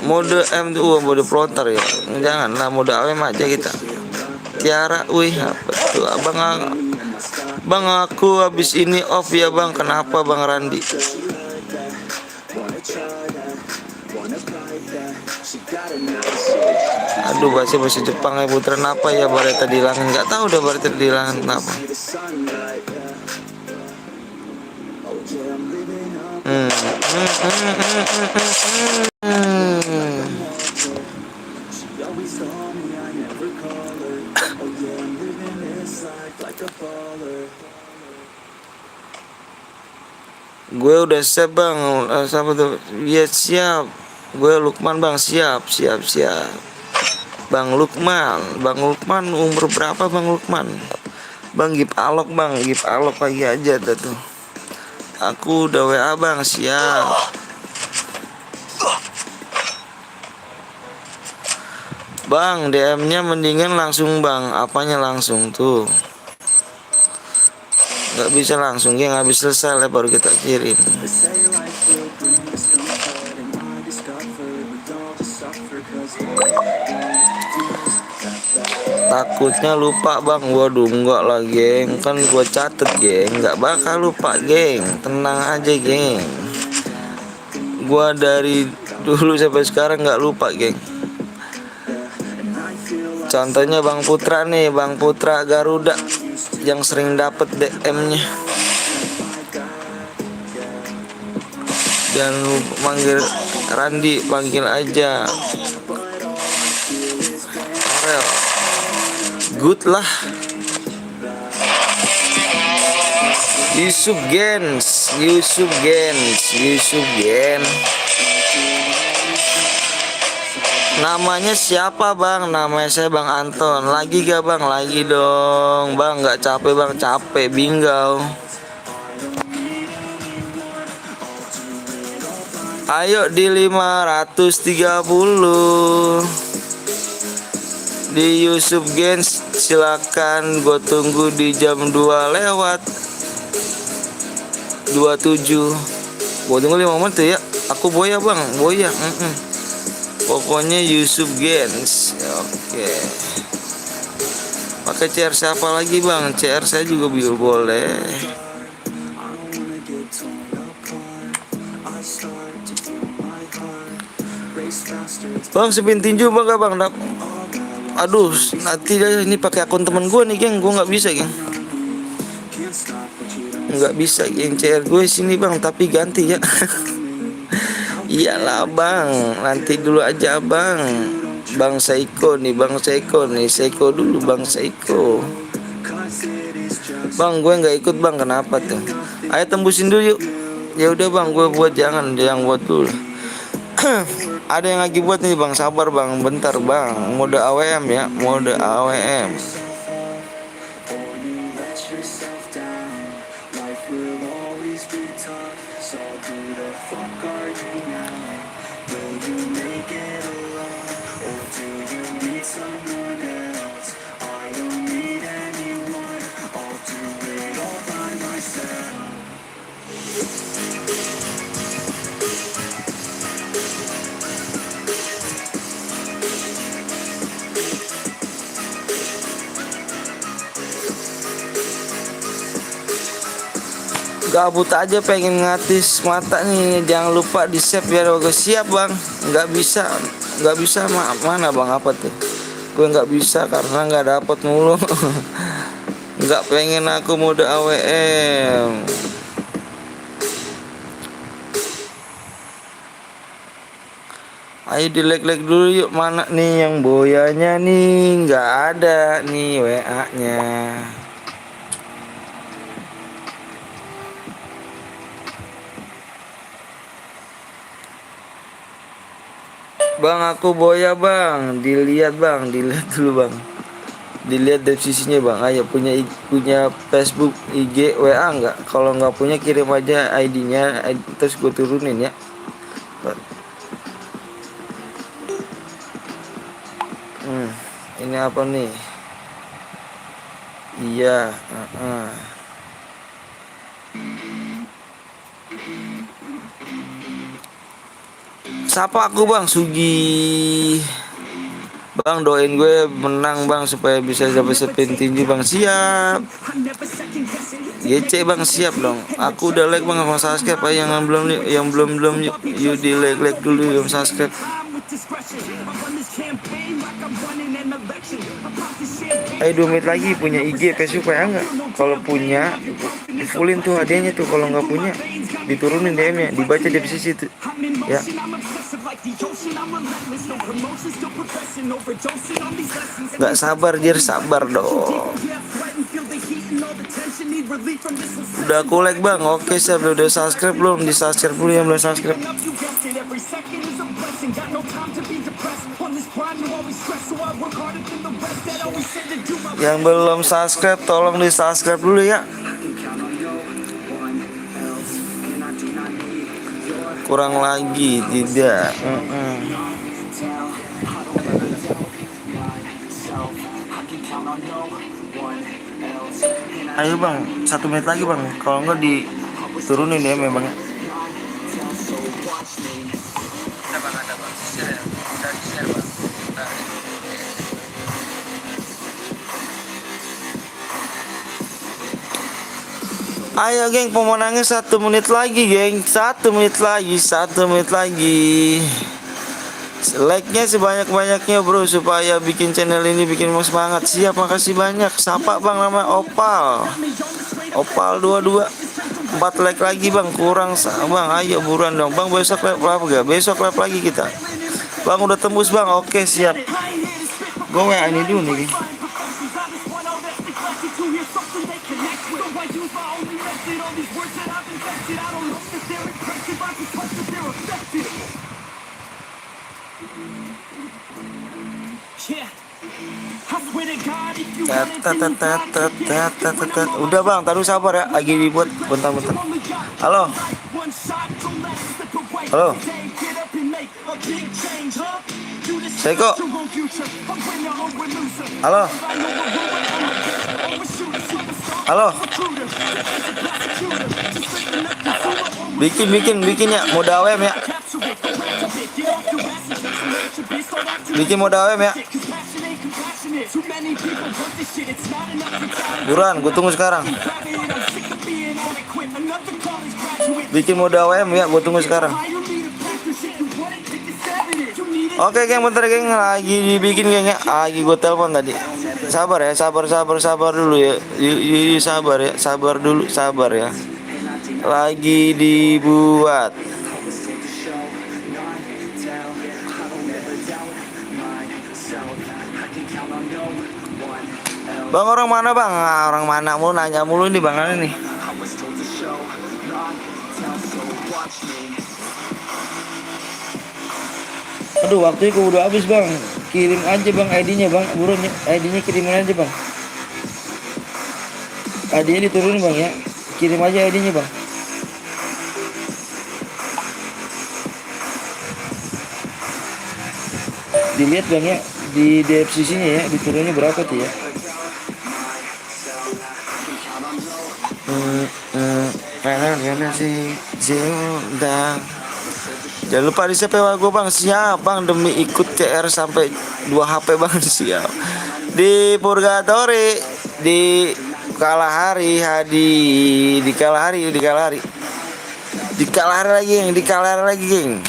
Mode M2, mode pelontar ya. Janganlah mode AWM aja kita. Tiara, wih apa tuh bang aku habis ini off ya bang. Kenapa bang Randi? Aduh bahasa Jepang ya, putaran apa ya? Bareta dihilangin, nggak tahu udah Bareta dihilangin kenapa. Gue udah siap bang. Sama tuh, ya siap. Gue Lukman bang, siap. Bang Lukman umur berapa bang Lukman? Bang Gip Alok lagi aja tuh. Aku udah WA bang, siap. Bang DM-nya mendingan langsung bang. Apanya langsung tuh? Nggak bisa langsung, ya habis selesai lah baru kita kirim. Takutnya lupa bang. Waduh enggak lah geng, kan gua catet geng, nggak bakal lupa geng, tenang aja geng. Gua dari dulu sampai sekarang nggak lupa geng. Contohnya Bang Putra nih, Bang Putra Garuda yang sering dapet DM-nya. Jangan lupa manggil Randi, panggil aja Farel. Good lah. Yusuf Gens. Namanya siapa bang? Namanya saya Bang Anton. Lagi gak bang? Lagi dong bang. Gak capek bang? Capek binggau. Ayo di 530 di Yusuf Gens, silakan. Gue tunggu di jam 2 lewat 27. Gue tunggu 5 menit tuh ya. Aku boya bang, boya. Pokoknya Yusuf Gens. Oke. Pakai CR siapa lagi bang? CR saya juga boleh. Bang spin tinju bang gak bang? Aduh, nanti ini pakai akun temen gue nih geng. Gue nggak bisa geng. Nggak bisa geng. CR gue sini bang, tapi ganti ya. Iyalah bang, nanti dulu aja bang. Bang Seiko nih, Seiko dulu bang Seiko. Bang gue nggak ikut bang, kenapa tuh? Ayo tembusin dulu yuk. Ya udah bang, gue buat jangan buat dulu. Ada yang lagi buat nih bang, sabar bang, bentar bang. Mode AWM ya, mode AWM. Gabut aja pengen ngatis mata nih, jangan lupa di save biar gue siap bang. Nggak bisa mana bang, apa tuh? Gue nggak bisa karena nggak dapet mulu. Nggak pengen aku mode AWM. Ayo di like dulu yuk. Mana nih yang boyanya nih? Nggak ada nih WA-nya. Bang aku boya bang, dilihat dulu bang, dilihat dari sisinya bang. Ayo punya Facebook, IG, WA nggak? Kalau nggak punya kirim aja ID-nya, terus gue turunin ya. Ini apa nih? Iya. Sapa aku bang Sugi. Bang doain gue menang bang supaya bisa dapat spin tinju bang. Siap. GC bang siap dong. Aku udah like bang sama subscribe. Yang belum yuk di like dulu yang subscribe. Ayo 2 menit lagi punya IG Facebook ya enggak? Kalau punya fullin tuh hadiahnya tuh, kalau nggak punya diturunin DM-nya, dibaca di sisi itu ya. Nggak sabar Jir, sabar dong. Udah aku like bang, oke siap. Udah subscribe belum? Di subscribe dulu yang belum subscribe. Yang belum subscribe tolong di subscribe dulu ya. Kurang lagi tidak. Ayo bang, 1 menit lagi bang. Kalau enggak diturunin ya memang. Ayo geng, pemenangnya 1 menit lagi geng. 1 menit lagi. Like-nya sebanyak-banyaknya bro, supaya bikin channel ini bikin mau semangat. Siap, makasih banyak. Sapa bang, nama Opal 22. 4 like lagi bang, kurang bang, ayo buruan dong bang, besok live apa gak? Besok live lagi kita bang, udah tembus bang, oke siap. Gue WA ini dulu nih. Udah bang, taruh sabar ya, lagi dibuat bentar-bentar. Halo. Halo. Seiko. Halo. Halo. Bikin ya, mode AWM ya. Bikin mode AWM ya. Buruan, gue tunggu sekarang. Bikin mode AWM ya, gue tunggu sekarang. Oke geng, bentar geng, lagi dibikin geng ya. Lagi gue telepon tadi. Sabar ya, sabar dulu ya. Yuk, sabar ya, sabar dulu, sabar ya. Lagi dibuat. Bang, orang mana bang? Orang mana mulu nanya mulu nih bang nih. Aduh, waktunya udah habis bang. Kirim aja bang ID-nya bang, buruan ya. ID-nya kirimin aja bang. ID-nya diturunin bang ya. Kirim aja ID-nya bang. Dilihat bang ya, di DFCC-nya ya, diturunnya berapa tuh ya. Karena sih jangan lupa di CPW gue bang, siap bang, demi ikut CR sampai 2 HP bang, siap. Di Purgatory, di Kalahari lagi geng.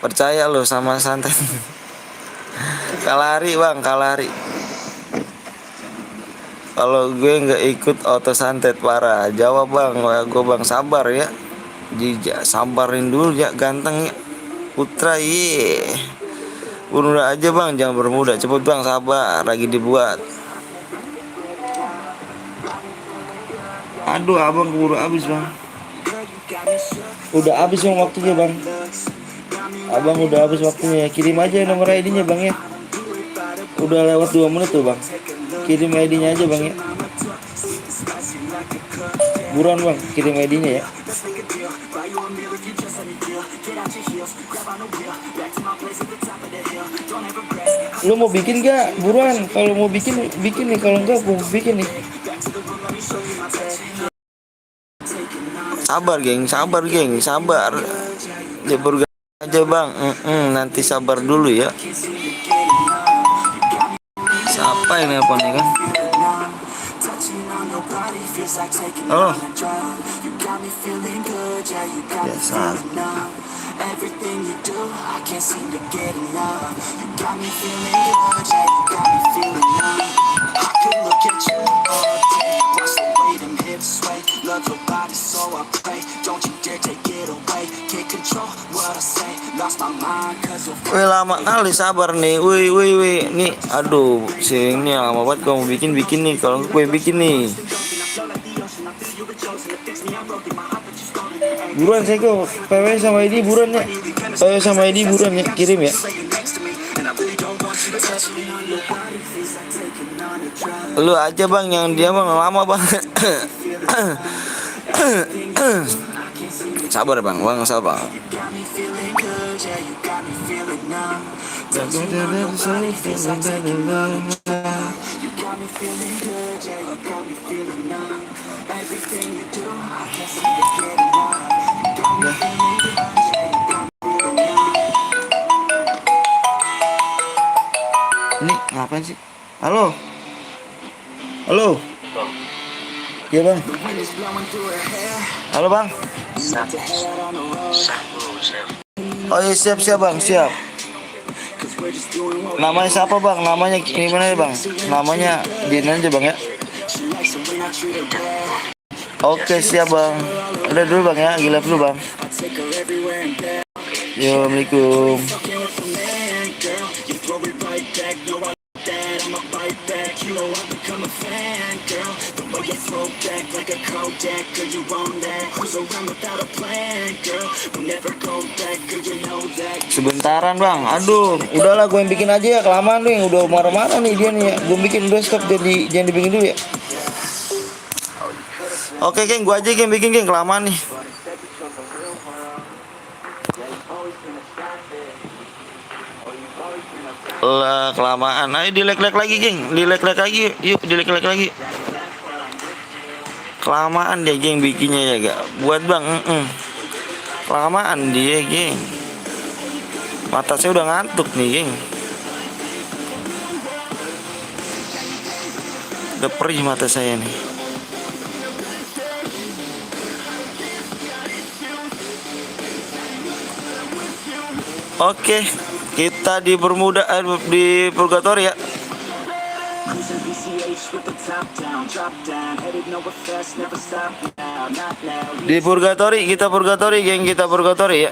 Percaya lo sama santai. Kalahari bang, Kalahari. Kalau gue nggak ikut auto santet parah. Jawab bang, gue bang sabar ya. Sabarin dulu ya, ganteng ya. Putra ye. Bunuh aja bang, jangan bermuda. Cepet bang, sabar, lagi dibuat. Aduh abang keburu habis bang. Udah habis bang waktunya bang. Abang udah habis waktunya. Kirim aja nomor ID-nya bang ya. Udah lewat 2 menit tuh bang. Kirim ID-nya aja bang ya. Buruan bang, kirim ID-nya ya. Lu mau bikin gak? Buruan, kalau mau bikin nih, kalau enggak gue bikin nih. Sabar geng. Jebur aja bang. Nanti sabar dulu ya. Siapa ini apa nih kan? Oh. Biasa. Wih lama kali sabar nih, wih nih, aduh sing nih lama banget gue mau bikin nih, kalau gue bikin nih. Buruan saya kok PW sama ID buruan ya, kirim ya. Lu aja bang, yang dia bang lama banget. Sabar bang, sabar. Ini ngapain sih? Halo. Iya bang. Halo bang. Oh iya siap bang, siap. Namanya siapa bang? Namanya gimana ya bang? Namanya Dian aja bang ya. Oke siap bang. Udah dulu bang ya, gila dulu bang. I'll take her everywhere and back. Yo, Assalamualaikum. Fucking with the man, girl. You throw it right back. No, I like that. I'ma fight back. You know I've become a fan, girl. The way you throw back like a Kodak. Girl, you own that. Who's around without a plan, girl? We'll never go back. Girl, you know that. Sebentaran bang, aduh, udahlah gue yang bikin aja ya, kelamaan nih, udah marah-marah nih dia nih ya, gue bikin udah stop, jadi jangan dibikin dulu ya. Oke geng, gue aja yang bikin geng, kelamaan nih. Lah kelamaan, ayo dilek-lek lagi geng, dilek-lek lagi, yuk dilek-lek lagi. Kelamaan dia geng bikinnya ya gak, buat bang, kelamaan dia geng. Mata saya udah ngantuk nih geng, udah perih mata saya nih. Oke, kita di Bermuda, di Purgatory ya. Cruising PCH with the top down, drop down, headed nowhere fast, never stop now, not now. Di Purgatory, kita Purgatory geng, kita Purgatory ya.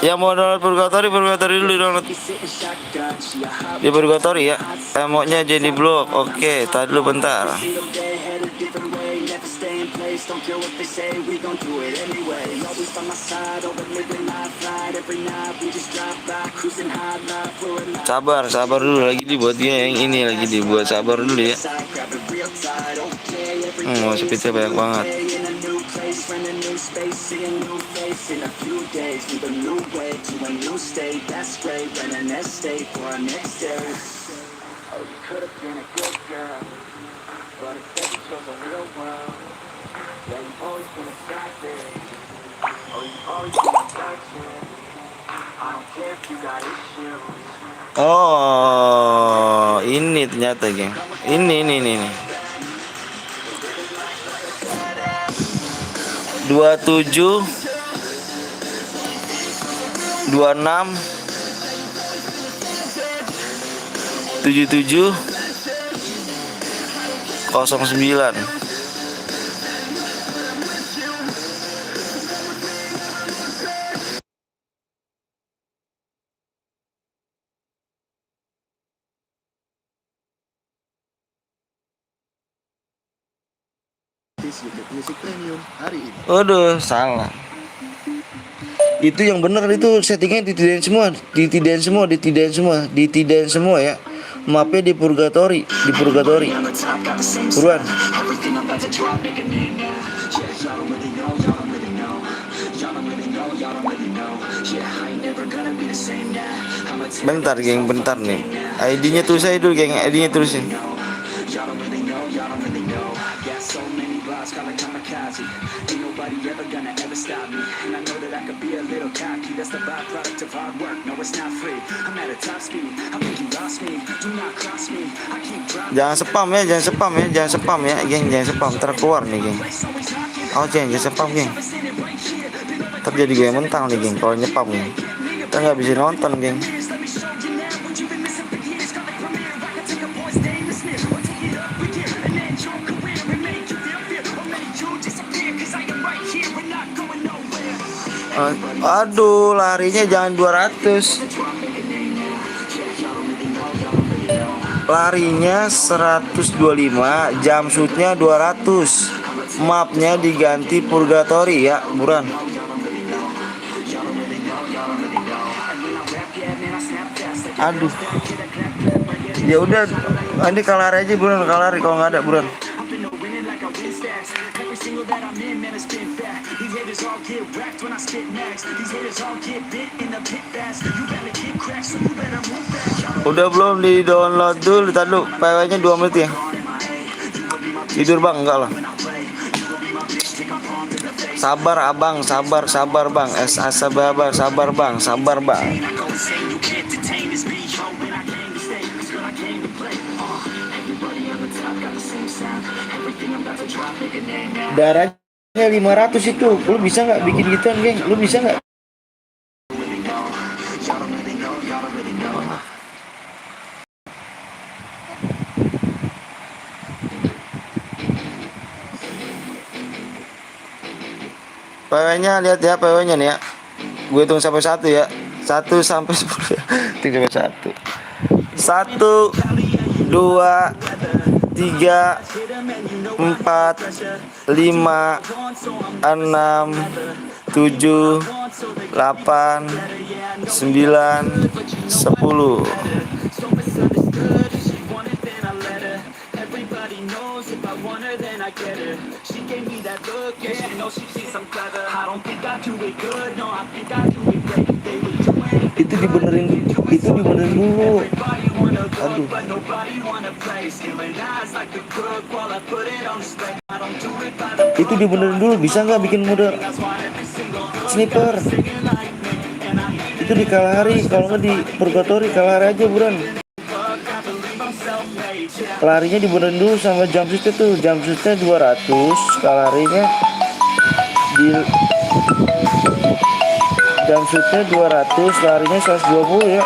Yang mau download Purgatory, Purgatory dulu download. Sitting shotgun, she a hot Di Purgatory ya. Emoknya jadi blok. Oke, tadi dulu bentar. single day, headed different way, never stay in place, don't care what they say, we gon' do it anyway. Always by my side, always living life right, every night we just drive by, cruising high life, we're alive. Sabar, sabar dulu lagi dibuat dia yang ini lagi dibuat, sabar dulu ya. Grab it real tight, okay, every Speednya banyak banget. day in a new place, find a new space, see a new face in a few days, move a new way to a new state, that's great, rent an estate for our next day. Oh, you could've been a good girl, but instead you chose a real world. Yeah, you've always been a savage. Oh, you've always been a virgin. I don't care if you got issues. Oh, ini ternyata geng. Ini. 27 26 77 09. Unit musik premium hari ini. Waduh, salah. Itu yang bener itu settingnya ditidain semua ya. Mapnya di Purgatory, Buruan. Everything I'm about to drop, make a name now. Yeah, y'all don't really know, y'all don't really know. Y'all don't really know, y'all don't really know. Yeah, I ain't never gonna be the same now. I'ma take Bentar geng, bentar nih. ID-nya tulis aja dulu geng, ID-nya tulisin. y'all don't really know, y'all don't really know. Got so many blocks, call it kamikaze. Ain't nobody ever gonna ever stop me. And I know that I could be a little cocky. That's the byproduct of hard work. No, it's not free. I'm at a top speed. I think you lost me. Do not cross me. I keep dropping. Jangan spam ya, geng, jangan spam, terkeluar nih geng. Oh jangan spam geng. Terjadi gue yang mentang nih geng, kalau nyepam geng. Kita nggak bisa nonton geng. Aduh, larinya jangan 200. Larinya 125, jam shootnya 200. Mapnya diganti Purgatory ya, Buran. Aduh. Ya udah, nanti kalah aja Buran, kalah kalau nggak ada Buran. Udah belum di download dulu, tadi lu PW-nya 2 menit ya. Tidur bang, enggak lah. Sabar abang, sabar bang. Sabar bang. Darahnya 500 itu, lu bisa nggak bikin gituan geng? Lu bisa nggak? PW-nya lihat ya, PW-nya nih ya. Gue hitung sampai 1 ya. 1 sampai 10 ya. 1. 1 2 3 4 5 6 7 8 9 10. Itu dibenerin dulu. Aduh. Itu dibenerin dulu, bisa nggak bikin mode sniper? Itu di Kalahari, kalau nggak di Purgatory. Kalahari aja buruan. Larinya dibenerin dulu sama jumpsuitnya tuh. Jumpsuitnya 200, kalaharinya di jumpsuitnya 200, larinya 120 ya.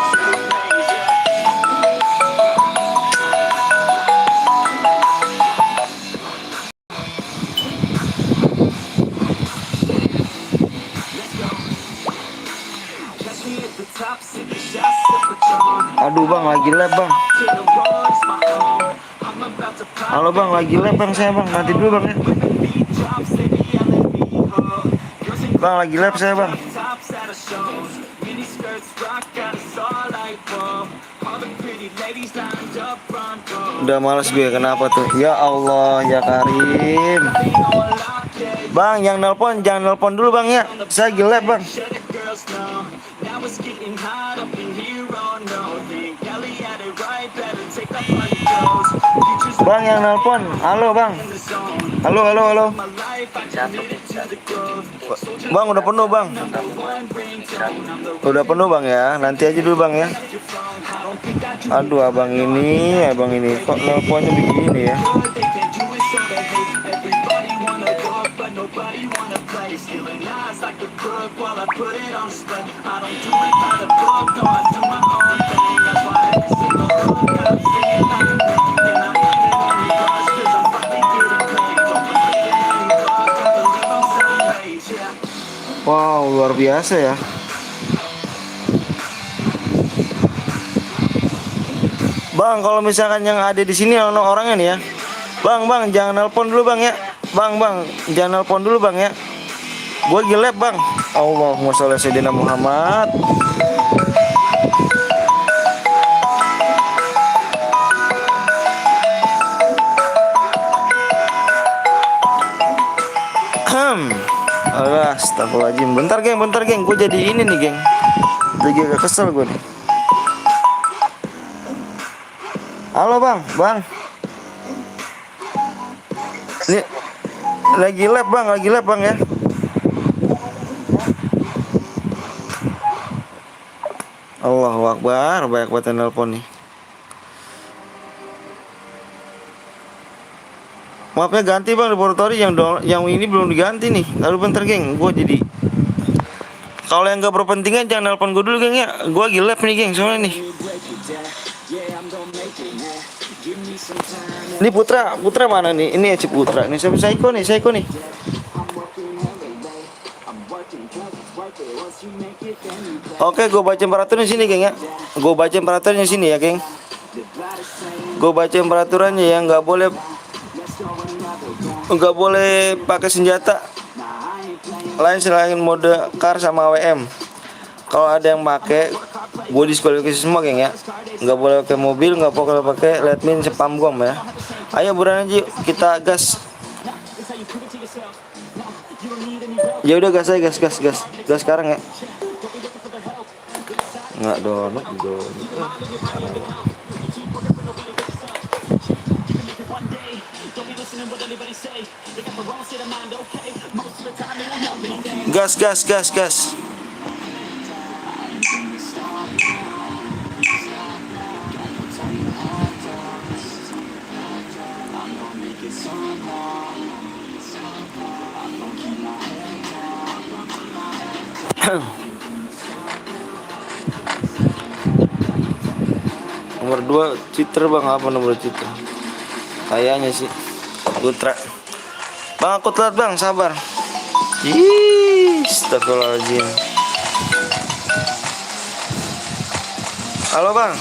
Aduh bang, lagi lab bang. Halo bang, lagi lab bang saya bang. Nanti dulu bang ya. Bang, lagi lab saya bang. Udah males gue, kenapa tuh? Ya Allah, ya Karim. Bang, yang nelpon jangan nelpon dulu bang ya. Saya lagi lab bang. Bang, yang nelpon. Halo bang. Halo. Bang, udah penuh bang. Udah penuh bang ya. Nanti aja dulu bang ya. Aduh abang ini kok nelponnya begini ya. Wow, luar biasa ya. Bang, kalau misalkan yang ada di sini orangnya nih ya. Bang, jangan nelpon dulu bang ya. Bang, jangan nelpon dulu bang ya. Gue gelap bang. Allahumma sholli ala sayyidina Muhammad. Astagfirullahaladzim. Bentar geng, gue jadi ini nih geng. Lagi agak kesel gue nih. Halo bang. Ini lagi lab bang ya. Allahu Akbar, banyak banget yang nelpon nih. Maafnya ganti bang laboratori, yang ini belum diganti nih. Lalu bentar geng, gue jadi. Kalau yang gak berpentingan jangan nelpon gue dulu geng ya. Gue lagi lab nih geng soalnya nih. Ini Putra mana nih? Ini si Putra. Ini siapa? Saiko nih. Oke, gue baca peraturan di sini geng ya. Gue baca peraturannya sini ya geng. Gue baca peraturannya ya, nggak boleh pakai senjata lain selain mode car sama WM. Kalau ada yang pakai, gue diskualifikasi semua geng ya. Nggak boleh pakai mobil, nggak boleh pakai letmin spam gom ya. Ayo buruan aja, kita gas. Ya udah gas aja, gas sekarang ya. Nggak donut. Gas. Nomor 2 Citra bang, apa nomor Citra? Kayaknya sih Putra. Bang, aku telat bang, sabar. Ih, astagfirullahaladzim. Halo bang.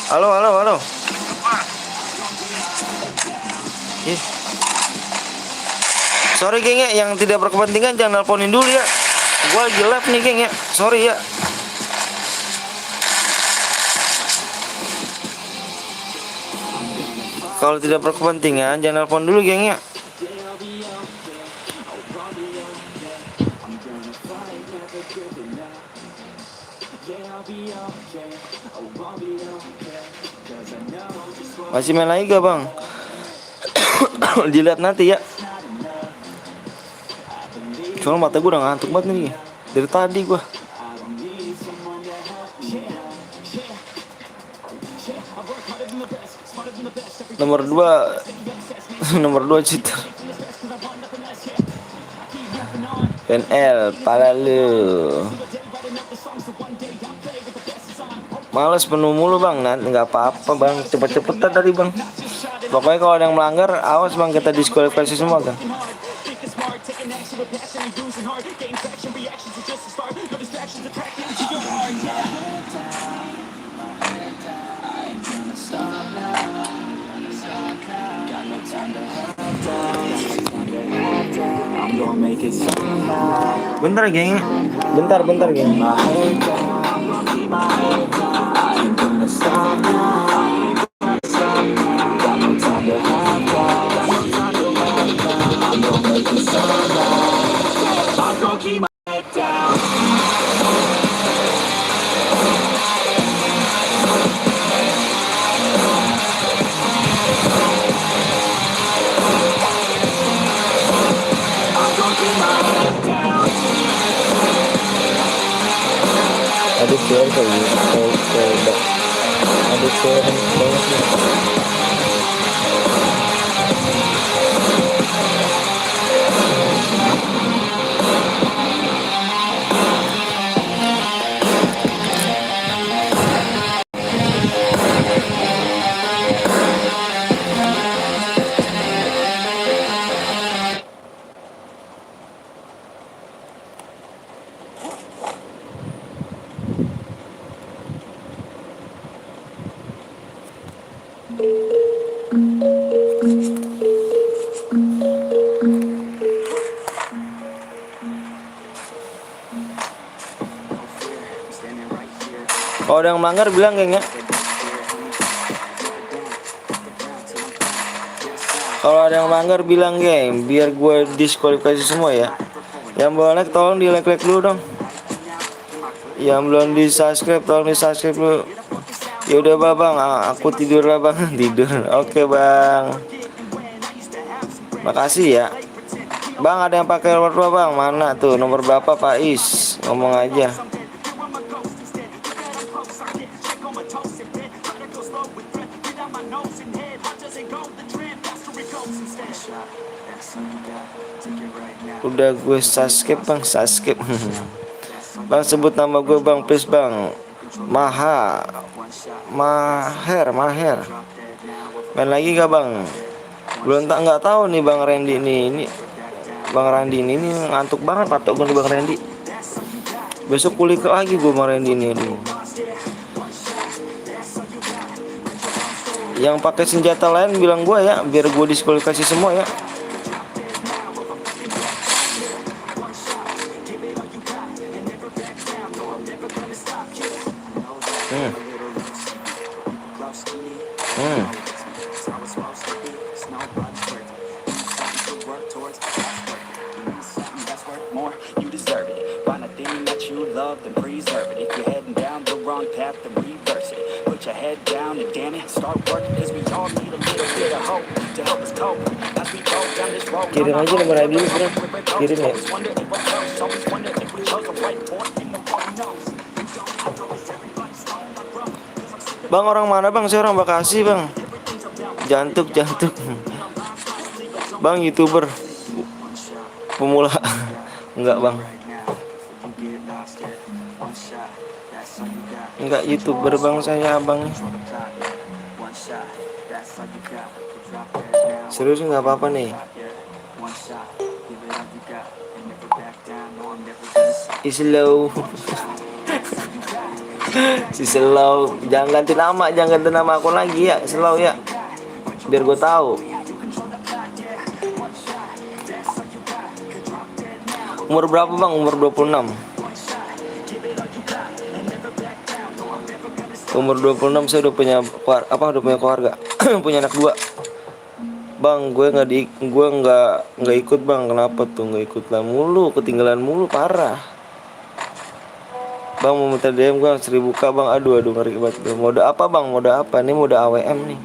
Halo, halo, halo. Ih. Sorry geng ya, yang tidak berkepentingan jangan nelponin dulu ya. Gua lagi live nih geng ya. Sorry ya. Kalau tidak berkepentingan jangan nelpon dulu geng ya. Masih main lagi gak bang? Dilihat nanti ya. Soalnya mata gue udah ngantuk banget nih dari tadi gue. Nomor 2 nomor 2 cheater. PNL pala lu. Males penuh mulu bang, nah nggak apa-apa bang, cepet-cepetan tadi bang. Pokoknya kalau ada yang melanggar, awas bang, kita diskualifikasi semua kan. Bentar geng, bentar geng. Ada share kali, ada share banget nih. Kalau ada yang melanggar bilang geng ya. Kalau ada yang melanggar bilang geng, biar gue diskualifikasi semua ya. Yang belum like tolong di like dulu dong. Yang belum di subscribe tolong di subscribe dulu. Ya udah bang, aku tidur lah bang. Tidur. Oke bang. Makasih ya. Bang ada yang pakai nomor 2 bang. Mana tuh nomor berapa Pak Is? Ngomong aja. Udah gue subscribe bang, subscribe. Bang sebut nama gue bang, please bang. Maher. Main lagi gak bang? Belum nggak tahu nih bang Randy ini bang Randy ini ngantuk banget patok gue nih bang Randy. Besok kulik lagi gue sama Randy ini. Yang pakai senjata lain bilang gue ya, biar gue diskualifikasi semua ya. You deserve it. Find a thing that you love, then preserve it. If you're heading down the wrong path, then reverse it. Put your head down and damn it, start working. Cause we all need a little bit of hope to help us cope. As we go down this road. Kirim aja nomor ID lu bro. Kirim ya. Bang orang mana bang? Saya orang Bekasi bang. Jantuk. Bang YouTuber pemula. Enggak bang. Enggak YouTuber bang, saya abang. Serius nggak apa-apa nih. Slow. Si Slow, jangan ganti nama aku lagi ya, Slow ya. Biar gue tahu. Umur berapa bang? Umur 26. Umur 26 saya udah punya keluarga, punya anak 2. Bang, gue nggak ikut bang. Kenapa tuh nggak ikut lah mulu? Ketinggalan mulu parah. Bang mau minta DM gue 1000k bang. Aduh ngeri banget. Mode apa bang? Mode apa? Ini mode AWM nih.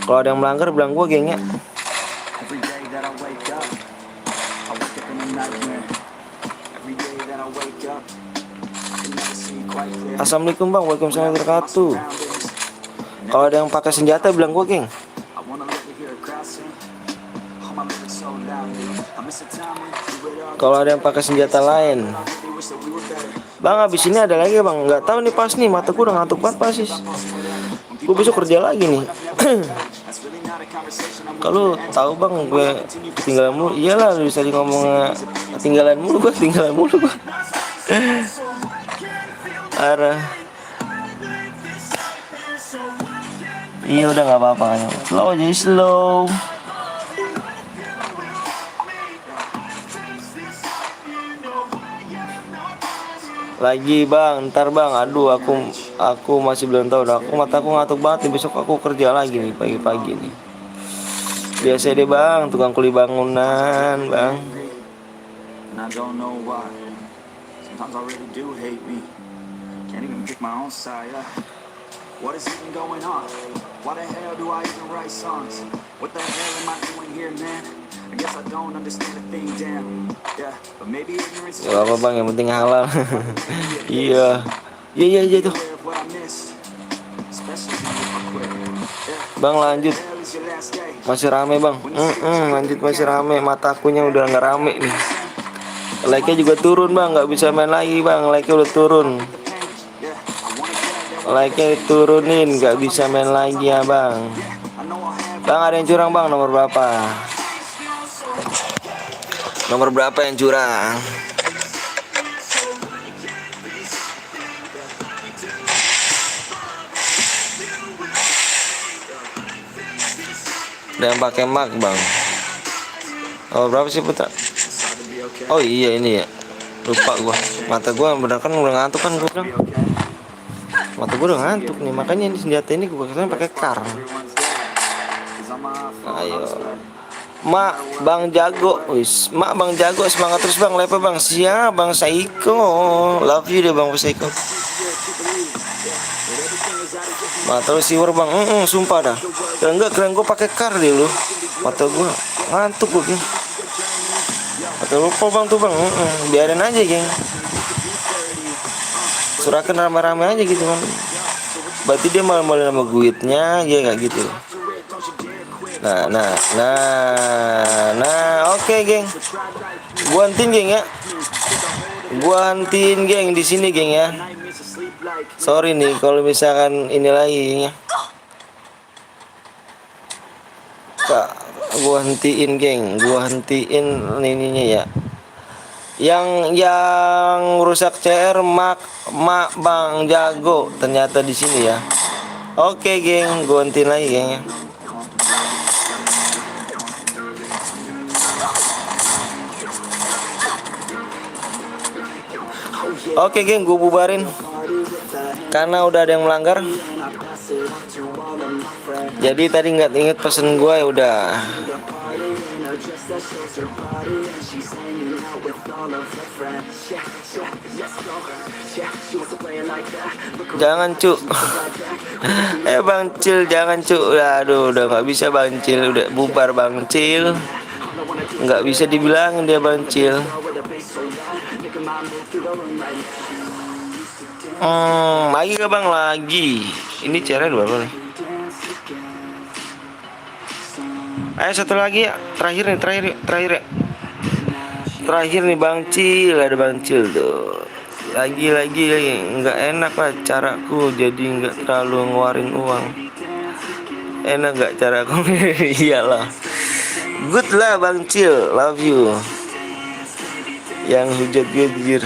Kalau ada yang melanggar bilang gue gengnya. Every day that I wake up in a nightmare. Every day that I wake up, I can never see quite clear. Assalamualaikum bang. Waalaikumsalam warahmatullahi wabarakatuh. Kalau ada yang pakai senjata bilang gue geng. I wanna let me hear a crowd sing. All my lyrics so loud. I miss the time when we would all Kalau ada yang pakai senjata lain. really wish that we were better. Bang abis ini ada lagi bang. Nggak tahu nih pas nih. Mata gue udah ngantuk banget pas sih. Gue besok kerja lagi nih. That's really not a conversation I'm Kalau tahu bang gue ketinggalan mulu. Iyalah bisa di ngomong ketinggalan mulu gue. Arah. Iya udah nggak apa-apa. Slow aja slow. Lagi bang, ntar bang. Aduh aku masih belum tahu. Mataku ngantuk banget nih. Besok aku kerja lagi nih pagi-pagi nih. Biasa deh bang, tukang kuli bangunan bang. and I don't know why. Sometimes I really do hate me. Can't even pick my own side. What is even going on? Why the hell do I even write songs? What the hell am I doing here, man? I guess I don't understand a thing, damn. Yeah, but maybe ignorance is Gak apa bang, yang penting halal. Iya itu. aware of what I missed. Especially if I quit. Yeah, Bang lanjut. hell is your last day. Masih rame bang. Lanjut masih rame. Mata akunya udah nggak rame nih. Like-nya juga turun bang. Nggak bisa main lagi bang. Like-nya udah turun. Yeah, I wanna get that. Like-nya diturunin. Nggak bisa main lagi ya bang. I know I'll have Bang ada yang curang bang. Nomor berapa? Nomor berapa yang curang? Ada yang pakai mic bang. Oh berapa sih putra? Oh iya ini ya. Lupa gua. Mata gua bener kan udah ngantuk kan gua bilang. Mata gua udah ngantuk nih. Makanya ini senjata ini gua kesana pakai kar. Ayo. Mak Bang Jago. Wis, Mak Bang Jago semangat terus bang. Lepe bang. Siap Bang Saiko. Love you deh Bang Saiko. Mata lu siwer bang. Sumpah dah. Keren gua pakai kar deh lu. Mata gua ngantuk gua geng. Mata lupa bang tuh bang. Biarin aja geng. Surahkan rame-rame aja gitu kan. Berarti dia malah nama duitnya dia kayak gitu. Nah, oke geng. Gua hentiin geng ya. Gua hentiin geng di sini geng ya. Sorry nih kalau misalkan ini lagi ya. Kak, gua hentiin geng. Gua hentiin ininya ya. Yang rusak CR mak Bang Jago ternyata di sini ya. Oke geng, gua hentiin lagi geng ya. Oke geng, gue bubarin karena udah ada yang melanggar. Jadi tadi nggak inget pesen gue ya udah. Jangan cu. Bang Cil jangan cu. Aduh udah nggak bisa Bang Cil, udah bubar Bang Cil. Nggak bisa dibilangin dia Bang Cil. Lagi ke bang lagi. Ini cara berapa nih? Ayo satu lagi ya. Terakhir ya. Terakhir nih Bang Cil, ada Bang Cil tuh. Lagi nggak enak lah caraku, jadi nggak terlalu ngeluarin uang. Enak nggak caraku? Iyalah. Good lah Bang Cil, love you. yang hujat gejir.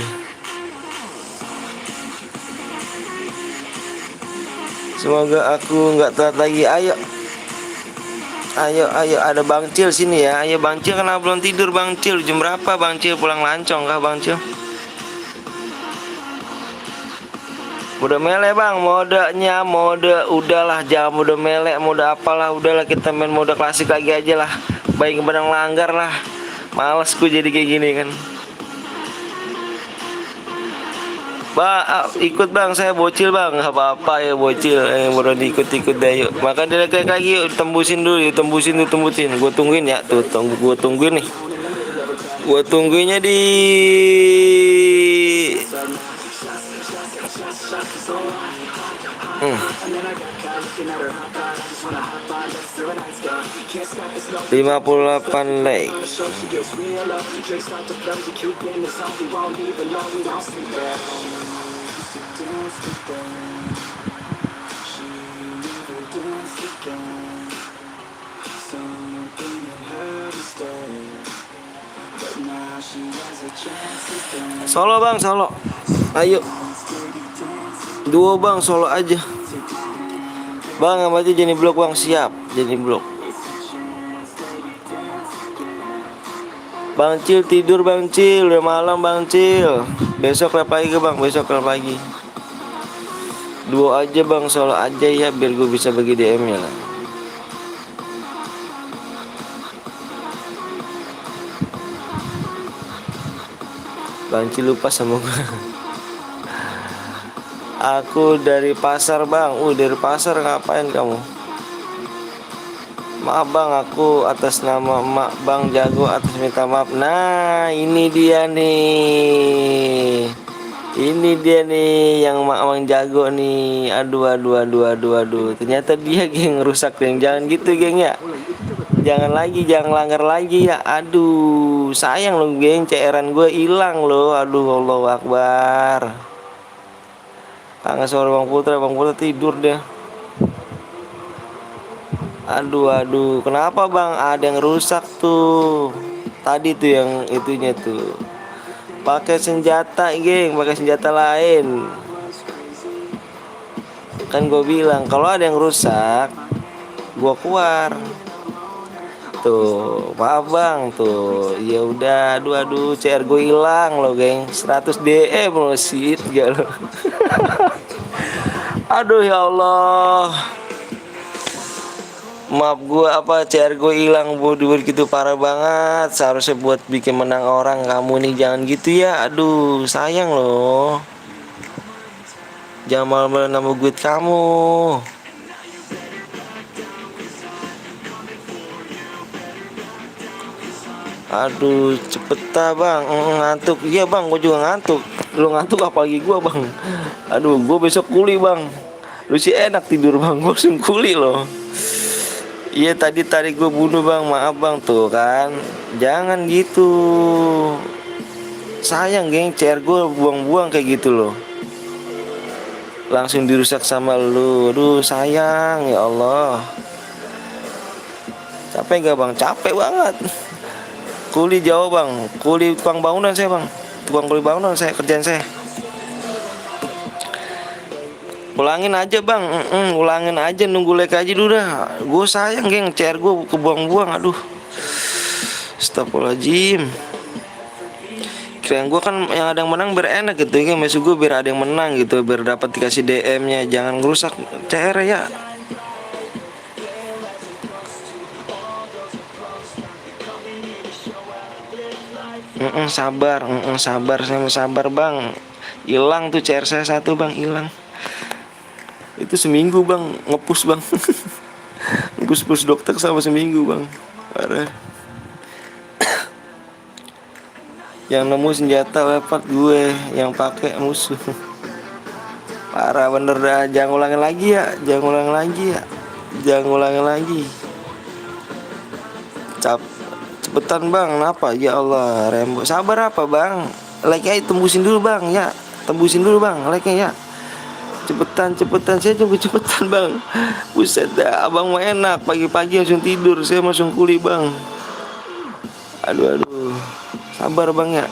Semoga aku nggak telat lagi. Ayo, ada Bang Cil sini ya. Ayo Bang Cil, kenapa belum tidur Bang Cil? Jam berapa Bang Cil? Pulang lancong kah Bang Cil? Mode mele bang, mode udahlah, jangan mode mele, mode apalah, udahlah kita main mode klasik lagi aja lah. Baik benang langgar lah. Males gue jadi kayak gini kan. Ikut bang, saya bocil bang, nggak apa-apa ya bocil, baru diikut-ikut deh yuk. Makan dia lagi yuk, tembusin dulu, tembusin. Gue tungguin ya, tuh gue tungguin nih. Gue tungguinnya di 58 like. Solo bang, solo. Ayo. Duo bang, solo aja. Bang, apa aja Jenny Blok bang, siap. Jenny Blok. Bang Cil tidur Bang Cil, udah malam Bang Cil. Besok live lagi ke bang, besok live lagi. Duo aja bang, solo aja ya, biar gue bisa bagi DM nya lah. Bang Cil lupa sama gue. Aku dari pasar bang. Dari pasar ngapain kamu? Maaf bang, aku atas nama emak bang jago, atas minta maaf. Nah ini dia nih. Ini dia nih yang emak bang jago nih. Aduh. Ternyata dia geng rusak geng. Jangan gitu geng ya. Jangan langgar lagi ya. Aduh, sayang lo geng, CR-an gue hilang loh. Aduh, Allahu Akbar. Kangen suara Bang Putra tidur deh. Aduh, kenapa bang? Ada yang rusak tuh. Tadi tuh yang itunya tuh. Pakai senjata geng, pakai senjata lain. Kan gue bilang kalau ada yang rusak, gue keluar. Tuh, maaf bang tuh. Ya udah, aduh, CR gue hilang loh geng. 100 DM lo sit gak lo. Aduh ya Allah. Maaf gue CR gue hilang begitu parah banget. Seharusnya buat bikin menang orang, kamu nih jangan gitu ya. Aduh, sayang loh. Jangan malah nambah duit kamu. Aduh, cepet bang, ngantuk. Iya bang, gue juga ngantuk. Lu ngantuk apalagi gue bang. Aduh, gue besok kuli bang. Lu sih enak tidur bang, gue langsung kuli loh. Iya tadi gue bunuh bang, maaf bang tuh kan. Jangan gitu. Sayang geng, CR gue buang-buang kayak gitu loh. Langsung dirusak sama lu. Aduh sayang ya Allah. Capek gak bang? Capek banget. Kuli jauh bang, kuli tukang bangunan saya bang. Tukang kuli bangunan saya, kerjaan saya. Ulangin aja bang, ulangin aja, nunggu like aja dulu dah. Gue sayang geng, CR gue kebuang-buang, aduh. Astagfirullahaladzim. Kirain gue kan yang ada yang menang biar enak gitu ya. Maksud gue biar ada yang menang gitu, biar dapat dikasih DM-nya. Jangan ngerusak CR ya. Sabar, saya sabar bang. Hilang tuh CR saya satu bang, hilang. Itu seminggu bang, ngepus bang. Ngepus dokter sama seminggu bang. Parah. Yang nemu senjata lepak gue, yang pakai musuh. Parah bener dah, jangan ulangin lagi ya. Cepetan bang, kenapa? Ya Allah, Rembo. Sabar apa bang? Like-nya tembusin dulu bang ya. Like-nya ya. Cepetan, saya juga cepetan bang. Buset dah, abang mau enak. Pagi-pagi langsung tidur, saya langsung kuli bang. Aduh. Sabar bang ya.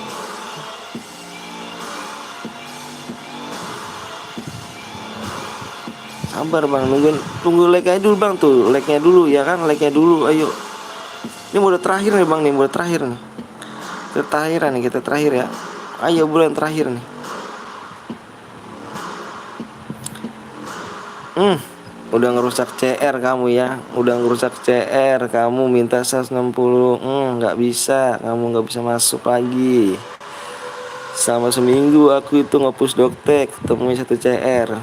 Sabar bang, tunggu lag aja dulu bang, tuh lagnya dulu ya kan, lagnya dulu, ayo. Ini mode terakhir nih bang, nih mode terakhir nih. Kita terakhir ya. Ayo bulan terakhir nih. Udah ngerusak CR kamu ya, udah ngerusak CR kamu, minta 160. Nggak bisa, kamu nggak bisa masuk lagi. Sama seminggu aku itu nge-push doktek, ketemunya 1 CR.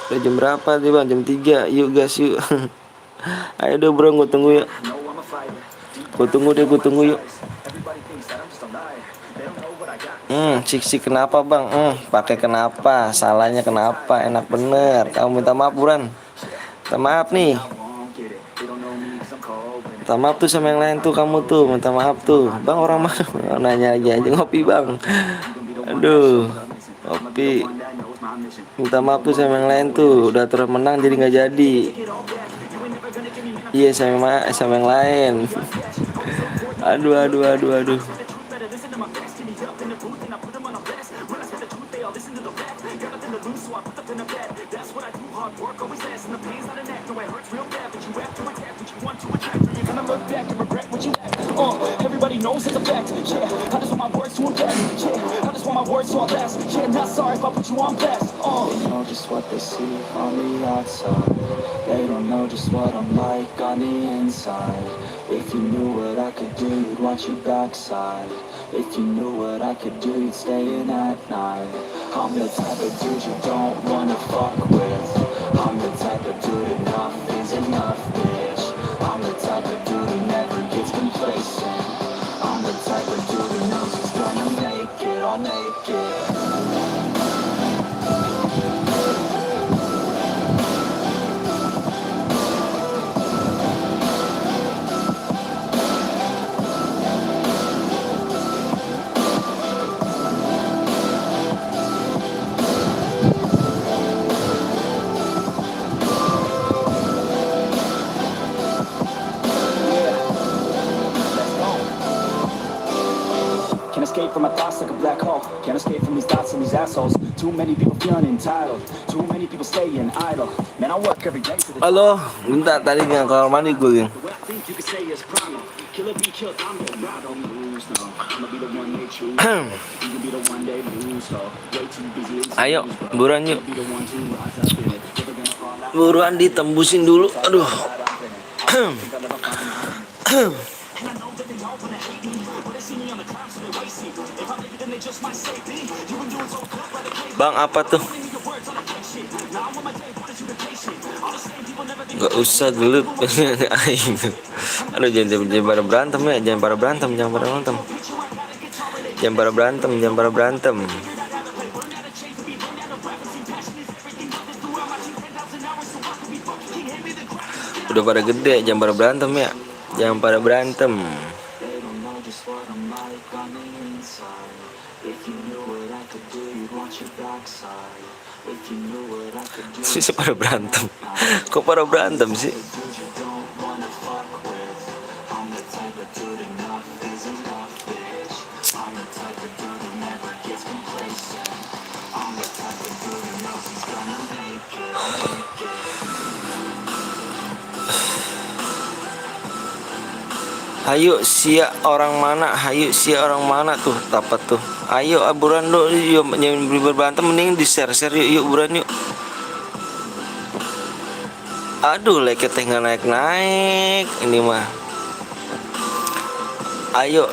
Udah jam berapa nih bang? Jam 3. Yuk gas yuk. Ayo deh bro, gue tunggu ya. Gue tunggu yuk. Sik kenapa bang? Pakai kenapa? Salahnya kenapa? Enak bener. Kamu minta maaf buran. Minta maaf nih. Minta maaf tuh sama yang lain tuh, kamu tuh minta maaf tuh. Bang orang mana? Nanya aja ngopi bang. Aduh, ngopi. Minta maaf tuh sama yang lain tuh. Udah terus menang jadi nggak jadi. Iya sama yang lain. Aduh. Everybody knows it's a fact. Yeah, I just want my words to impact. Yeah, I just want my words to outlast. Yeah, not sorry if I put you on blast. They know just what they see on the outside. They don't know just what I'm like on the inside. If you knew what I could do, you'd watch your backside. If you knew what I could do, you'd stay in at night. I'm the type of dude you don't wanna fuck with. I'm the type of dude enough is enough, bitch. I'm the type of dude who never gets complacent. I'm the type of dude who knows he's gonna make it, I'll make it. Can't escape from my thoughts like a black hole. Can't escape from these thoughts and these assholes. Too many people feeling entitled. Too many people staying idle. Man, I work every day for the Halo, bentar tadi nggak kamar mandi gue. what I think you could say is problem. Killer be killed, I'm the I don't lose, no. I'ma be the one they choose. You can be the one they lose, so way too busy. Ayo, buruan yuk. Be the one to rise up in it. Never gonna fall out. Buruan ditembusin dulu. Aduh. Bang apa tuh? Gak usah gelut. Aduh jangan pada berantem ya, jangan pada berantem. Udah pada gede, jangan pada berantem ya. Jangan pada berantem. They don't know just what I'm like on the inside. If you knew what I could do, you'd watch your backside. If you knew what I could do, Sih pada berantem. Kok pada berantem sih? dude you don't wanna fuck with. I'm the type of dude enough is enough, bitch. I'm the type of dude who never gets complacent. I'm the type of dude who knows he's gonna make it. Hayu sia orang mana tuh dapat tuh. Ayo buruan dulu yuk, jangan berantem, mending di share yuk buruan yuk. Aduh like teh nggak naik ini mah. Ayo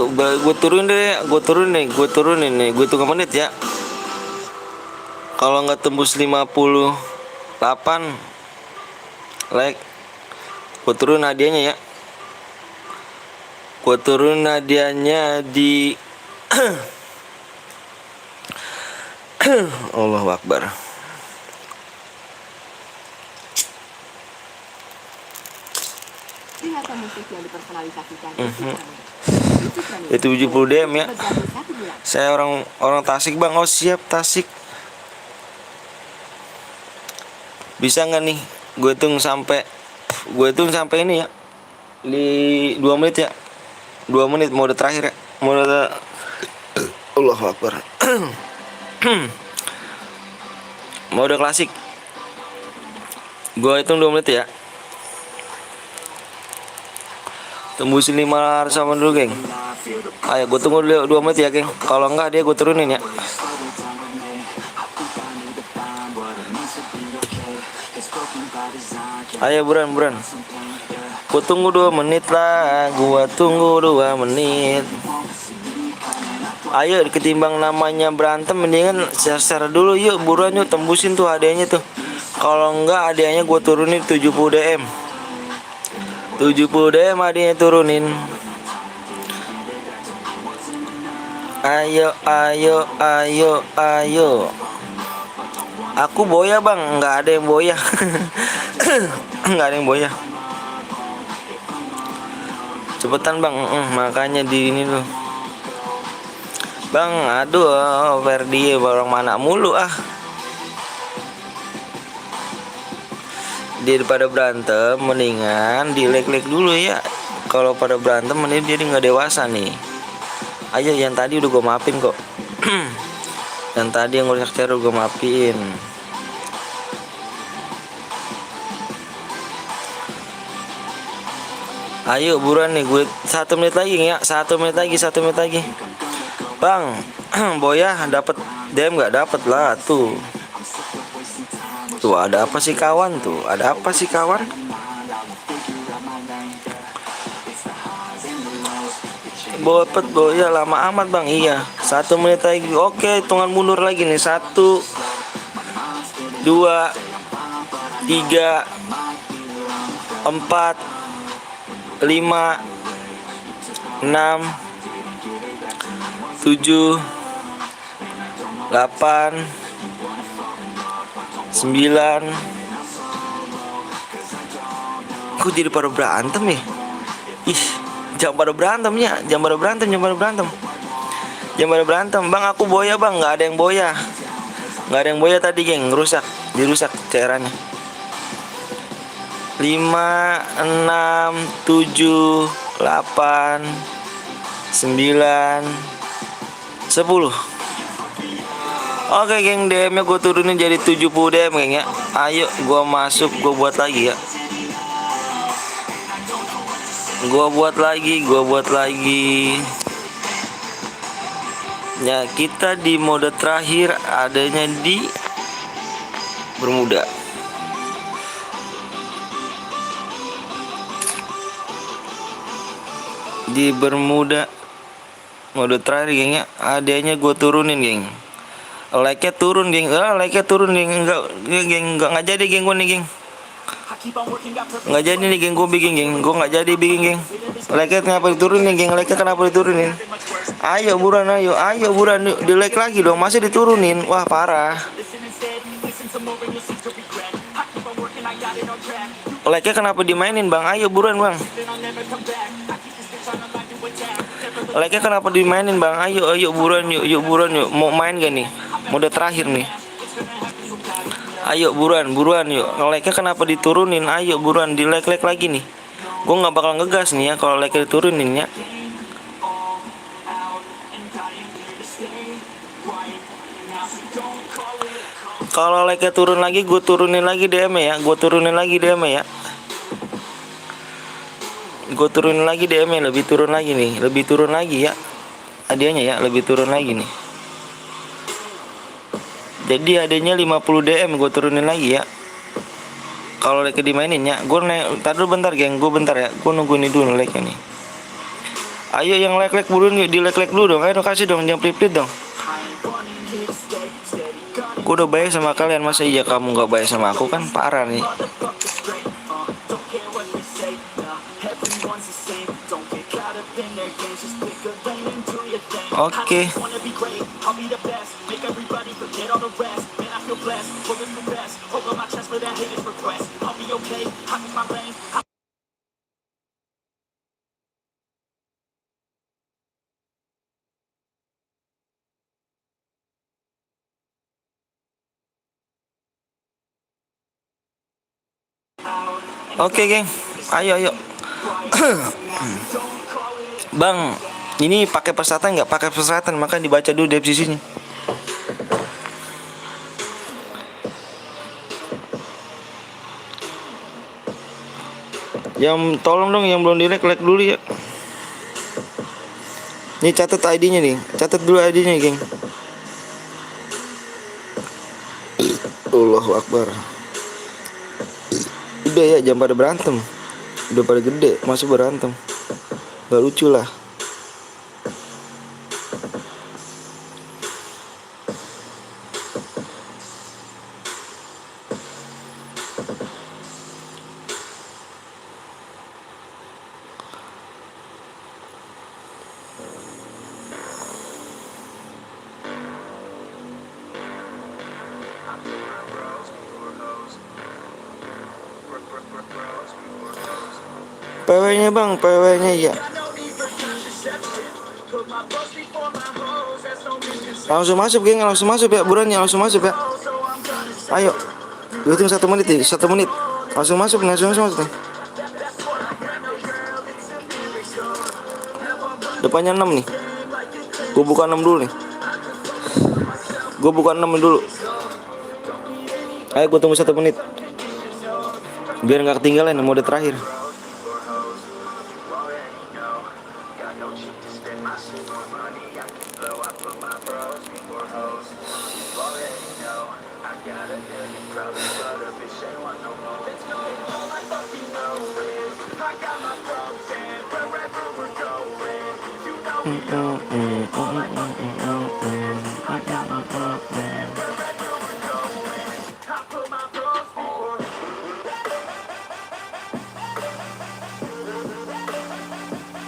gue turunin nih, gue tunggu menit ya. Kalau nggak tembus 58 like, gue turun hadiahnya ya. Gue turun hadiahnya di Allahu Akbar. Lihat musik yang dipersonalisasikan. Itu 70 DM ya. Saya orang Tasik bang. Oh siap Tasik. Bisa nggak nih? Gue hitung sampai ini ya. Di 2 menit ya. 2 menit mode terakhir ya. Allahu Akbar. Mode klasik. Gua hitung 2 menit ya. Tembusin 500 dulu, geng. Ayo gue tunggu dulu 2 menit ya, geng. Kalau enggak dia gue turunin ya. Ayo buruan. Gue tunggu 2 menit lah. Gua tunggu 2 menit. Ayo, ketimbang namanya berantem mendingan share dulu yuk. Buruan yuk, tembusin tuh hadiahnya tuh. Kalau enggak hadiahnya gue turunin 70 DM. 70 DM hadiahnya turunin. Ayo. Aku boya bang, nggak ada yang boya. Nggak ada yang boya. Cepetan bang, makanya di ini tuh. Bang, aduh, Ferdi orang mana mulu ah. Daripada berantem, mendingan dilek-lek dulu ya. Kalau pada berantem, mending jadi nggak dewasa nih. Ayo, yang tadi udah gue maafin kok. Yang tadi yang ngurusak cara gue maafin. Ayo buruan nih, gue 1 menit lagi ya. 1 menit lagi. Bang, Boya dapat DM nggak? Dapat lah tuh. Tuh ada apa sih kawan tuh? Bopet Boya lama amat bang. Iya, 1 menit lagi. Oke, hitungan mundur lagi nih. 1, 2, 3, 4, 5, 6, 7, 8, 9. Kok jadi pada berantem ya? Ih, jangan pada berantem. Bang, aku boya bang. Nggak ada yang boya tadi, geng. Dirusak cairannya. 5, 6, 7, 8, 9, 10. Oke geng, DM nya gue turunin jadi 70 DM geng ya. Ayo gue masuk, gue buat lagi ya. Gue buat lagi. Ya, kita di mode terakhir adanya di Bermuda. Di Bermuda mode terakhir geng ya. Adanya gue turunin geng. Like-nya turun geng. Enggak jadi geng gue nih geng. Nggak jadi nih geng, gue bikin geng. Gue nggak jadi bikin geng. Like-nya kenapa diturunin geng? Ayo buruan yuk, di like lagi dong, masih diturunin. Wah parah. Like-nya kenapa dimainin bang? Ayo buruan bang. Like-nya kenapa dimainin bang? Ayo buruan yuk. Mau main gak nih? Mode terakhir nih. Ayo buruan yuk. Like-nya kenapa diturunin? Ayo buruan, di like lagi nih. Gue nggak bakal ngegas nih ya kalau like-nya diturunin ya. Kalau like-nya turun lagi, gue turunin lagi DM ya. Gue turunin lagi DM ya. Lebih turun lagi ya. Hadiahnya ya, lebih turun lagi nih. Jadi hadiahnya 50 DM, gue turunin lagi ya. Kalau like-nya dimainin ya. Gue ntar dulu bentar geng, gue bentar ya. Gue nunggu ini dulu like-nya nih. Ayo yang like buruan yuk, di like dulu dong. Ayo kasih dong, jangan pelit dong. Gue udah baik sama kalian, masa iya kamu gak baik sama aku? Kan parah nih. Oke. Oke geng, ayo. Bang, ini pakai persyaratan nggak? Pakai persyaratan, maka dibaca dulu deskripsinya. Yang tolong dong yang belum like dulu ya. Ini catat ID-nya nih. Catat dulu ID-nya, geng. Allahu Akbar. Udah ya, jangan pada berantem. Udah pada gede, masih berantem. Gak lucu lah. PW-nya bang, PW-nya ya. Langsung masuk geng, langsung masuk ya, buruannya langsung masuk ya. Ayo, hitung 1 menit nih, 1 menit. Langsung masuk nih. Depannya 6 nih. Gue buka 6 dulu nih. Gue buka 6 dulu. Ayo gue tunggu 1 menit. Biar nggak ketinggalan mode terakhir.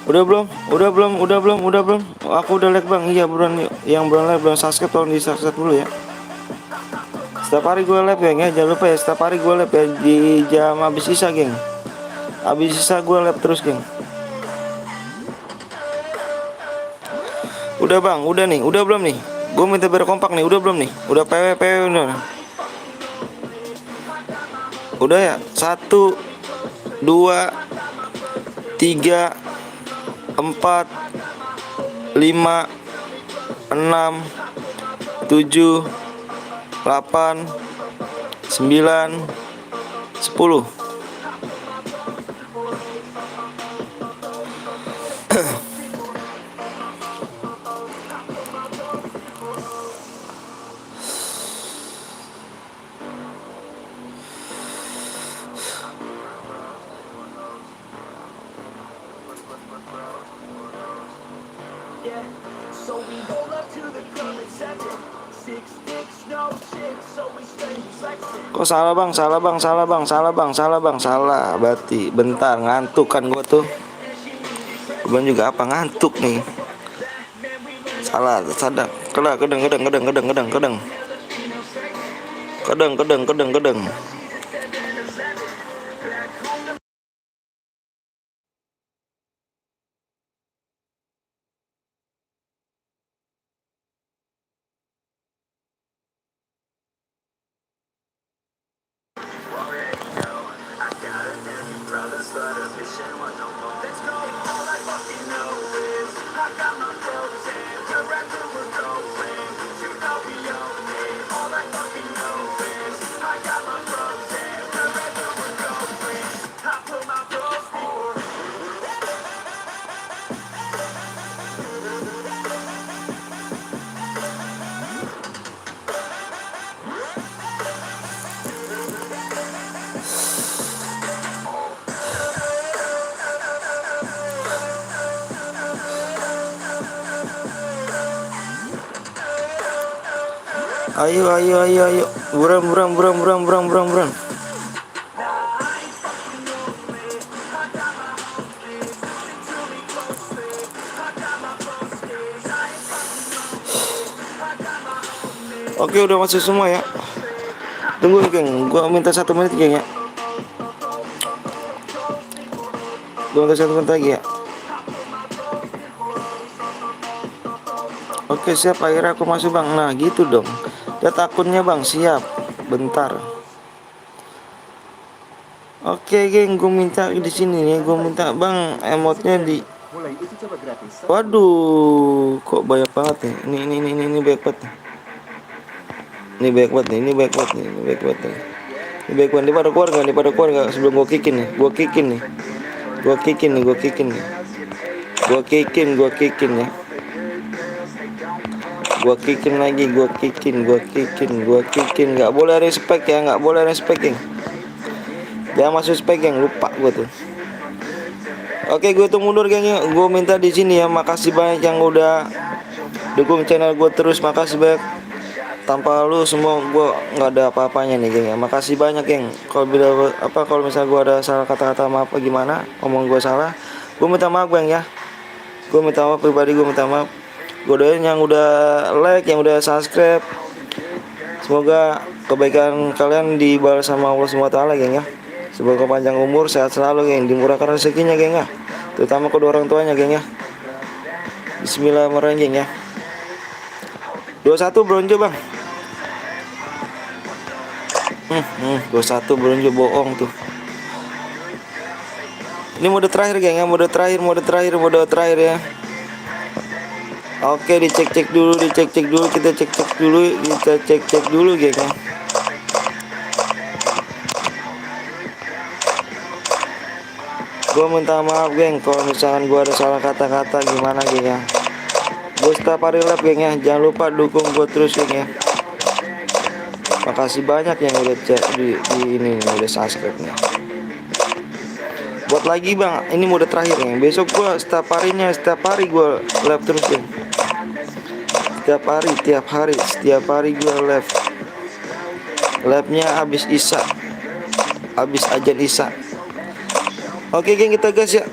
Udah belum. Aku udah like bang. Iya buruan, yang belum like belum subscribe tolong di subscribe dulu ya. Setiap hari gue live geng ya, jangan lupa ya, setiap hari gue live ya di jam habis isya geng. Habis isya gue live terus geng. Udah bang, udah belum nih? Gue minta berkompak nih, udah belum nih? Udah PW udah. Udah ya, 1, 2, 3, 4, 5, 6, 7, 8, 9, 10. Kok salah bang, salah berarti. Bentar, ngantuk kan gua tuh. Gua juga apa ngantuk nih. Salah, sadar. Kedeng. Ayo. Buram. Oke, udah masuk semua ya. Tunggu geng, gua minta 1 menit geng ya. Gua minta 1 menit lagi ya. Oke siap, akhirnya aku masuk bang. Nah gitu dong. Lihat akunnya bang, siap. Bentar. Oke geng, gue minta di sini nih. Gue minta bang emotnya di. Mulai uji coba gratis. Waduh, kok banyak banget nih. Ini banyak banget. Ini banyak banget nih. Ini banyak banget nih. Ini pada keluarga sebelum gue kikin nih. Gua kickin nih, gua kickin nih. Gua kickin ya. Gua kickin lagi, gua kickin. Nggak boleh respect ya, nggak boleh respect, geng. Jangan masuk spek, geng. Lupa gua tuh. Oke, gue tuh mundur, geng ya. Gue minta di sini ya, makasih banyak yang udah dukung channel gue terus. Makasih banyak. Tanpa lu semua gue nggak ada apa-apanya nih, geng ya. Makasih banyak, geng. Kalau misalnya gue ada salah kata-kata, maaf gimana, omong gue salah, gue minta maaf, geng ya. Gue minta maaf pribadi, gue minta maaf. Gue doain yang udah like, yang udah subscribe, semoga kebaikan kalian dibalas sama Allah SWT, geng ya. Semoga panjang umur, sehat selalu, geng. Dimurahkan rezekinya, geng ya. Terutama kedua orang tuanya, geng ya. Bismillahirrahmanirrahim, geng ya. 21 bronjo, bang. 21 bronjo, bohong tuh. Ini mode terakhir, geng ya. Mode terakhir ya. Oke, dicek dulu, kita cek dulu, geng ya. Gue minta maaf, geng, kalau misalkan gue ada salah kata-kata gimana, geng ya. Gue setiap hari live, geng ya. Jangan lupa dukung gue terus, geng ya. Makasih banyak yang udah cek di ini nih, udah subscribe nih. Buat lagi, bang, ini mode terakhir, geng. Besok gue setiap hari gue live terus, geng. Setiap hari gue live. Live-nya habis Isya, habis ajan Isya. Oke, geng, kita gas ya.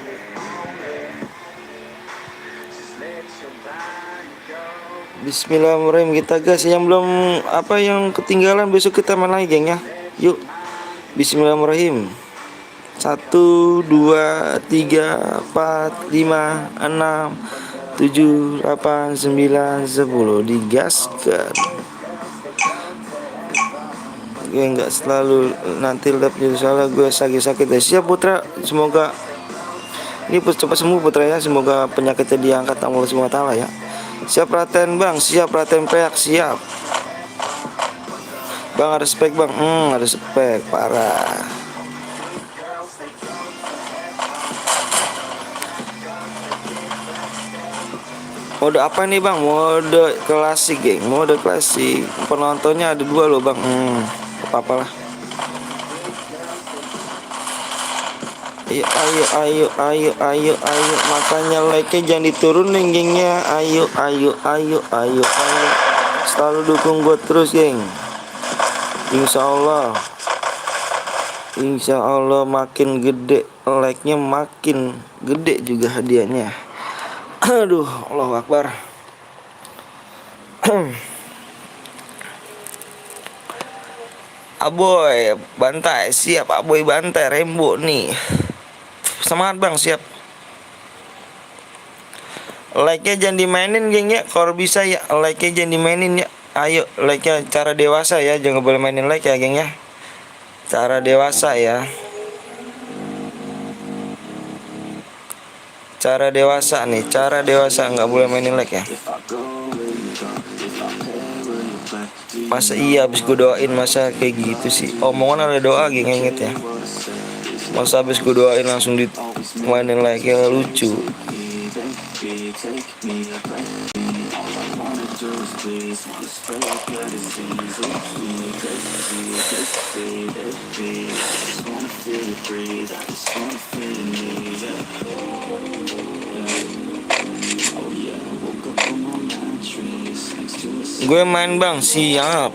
Bismillahirrahmanirrahim, kita gas. Yang belum yang ketinggalan besok kita main lagi, geng ya. Yuk. Bismillahirrahmanirrahim. 1 2 3 4 5 6 7 8 9 10 digaskan. Gue nggak selalu nanti lab jadi salah, gue sakit ya. Siap putra, semoga ini cepat sembuh putra ya. Semoga penyakitnya diangkat Allah SWT ya. Siap Raten, bang, siap Raten Peak, siap bang. Ada spek, bang, ada spek parah. Mode apa nih, bang? Mode klasik, geng. Mode klasik. Penontonnya ada 2 loh, bang. Apa-apalah. Ayo. Makanya like-nya jangan diturunin, gengnya. Ayo. Selalu dukung gue terus, geng. Insya Allah makin gede like-nya, makin gede juga hadiahnya. Aduh, Allahu Akbar. Aboy bantai, siap. Aboy bantai Rembo nih. Semangat, bang, siap. Like-nya jangan dimainin, geng ya. Kalau bisa ya, like-nya jangan dimainin ya. Ayo, like-nya cara dewasa ya. Jangan boleh mainin like ya, geng ya. Cara dewasa ya. Cara dewasa nih, nggak boleh mainin like ya. Masa iya habis gue doain, masa kayak gitu sih. Omongan ada doa, geng, inget ya. Masa habis gue doain langsung dimainin like ya, lucu. Gue main, bang, siap.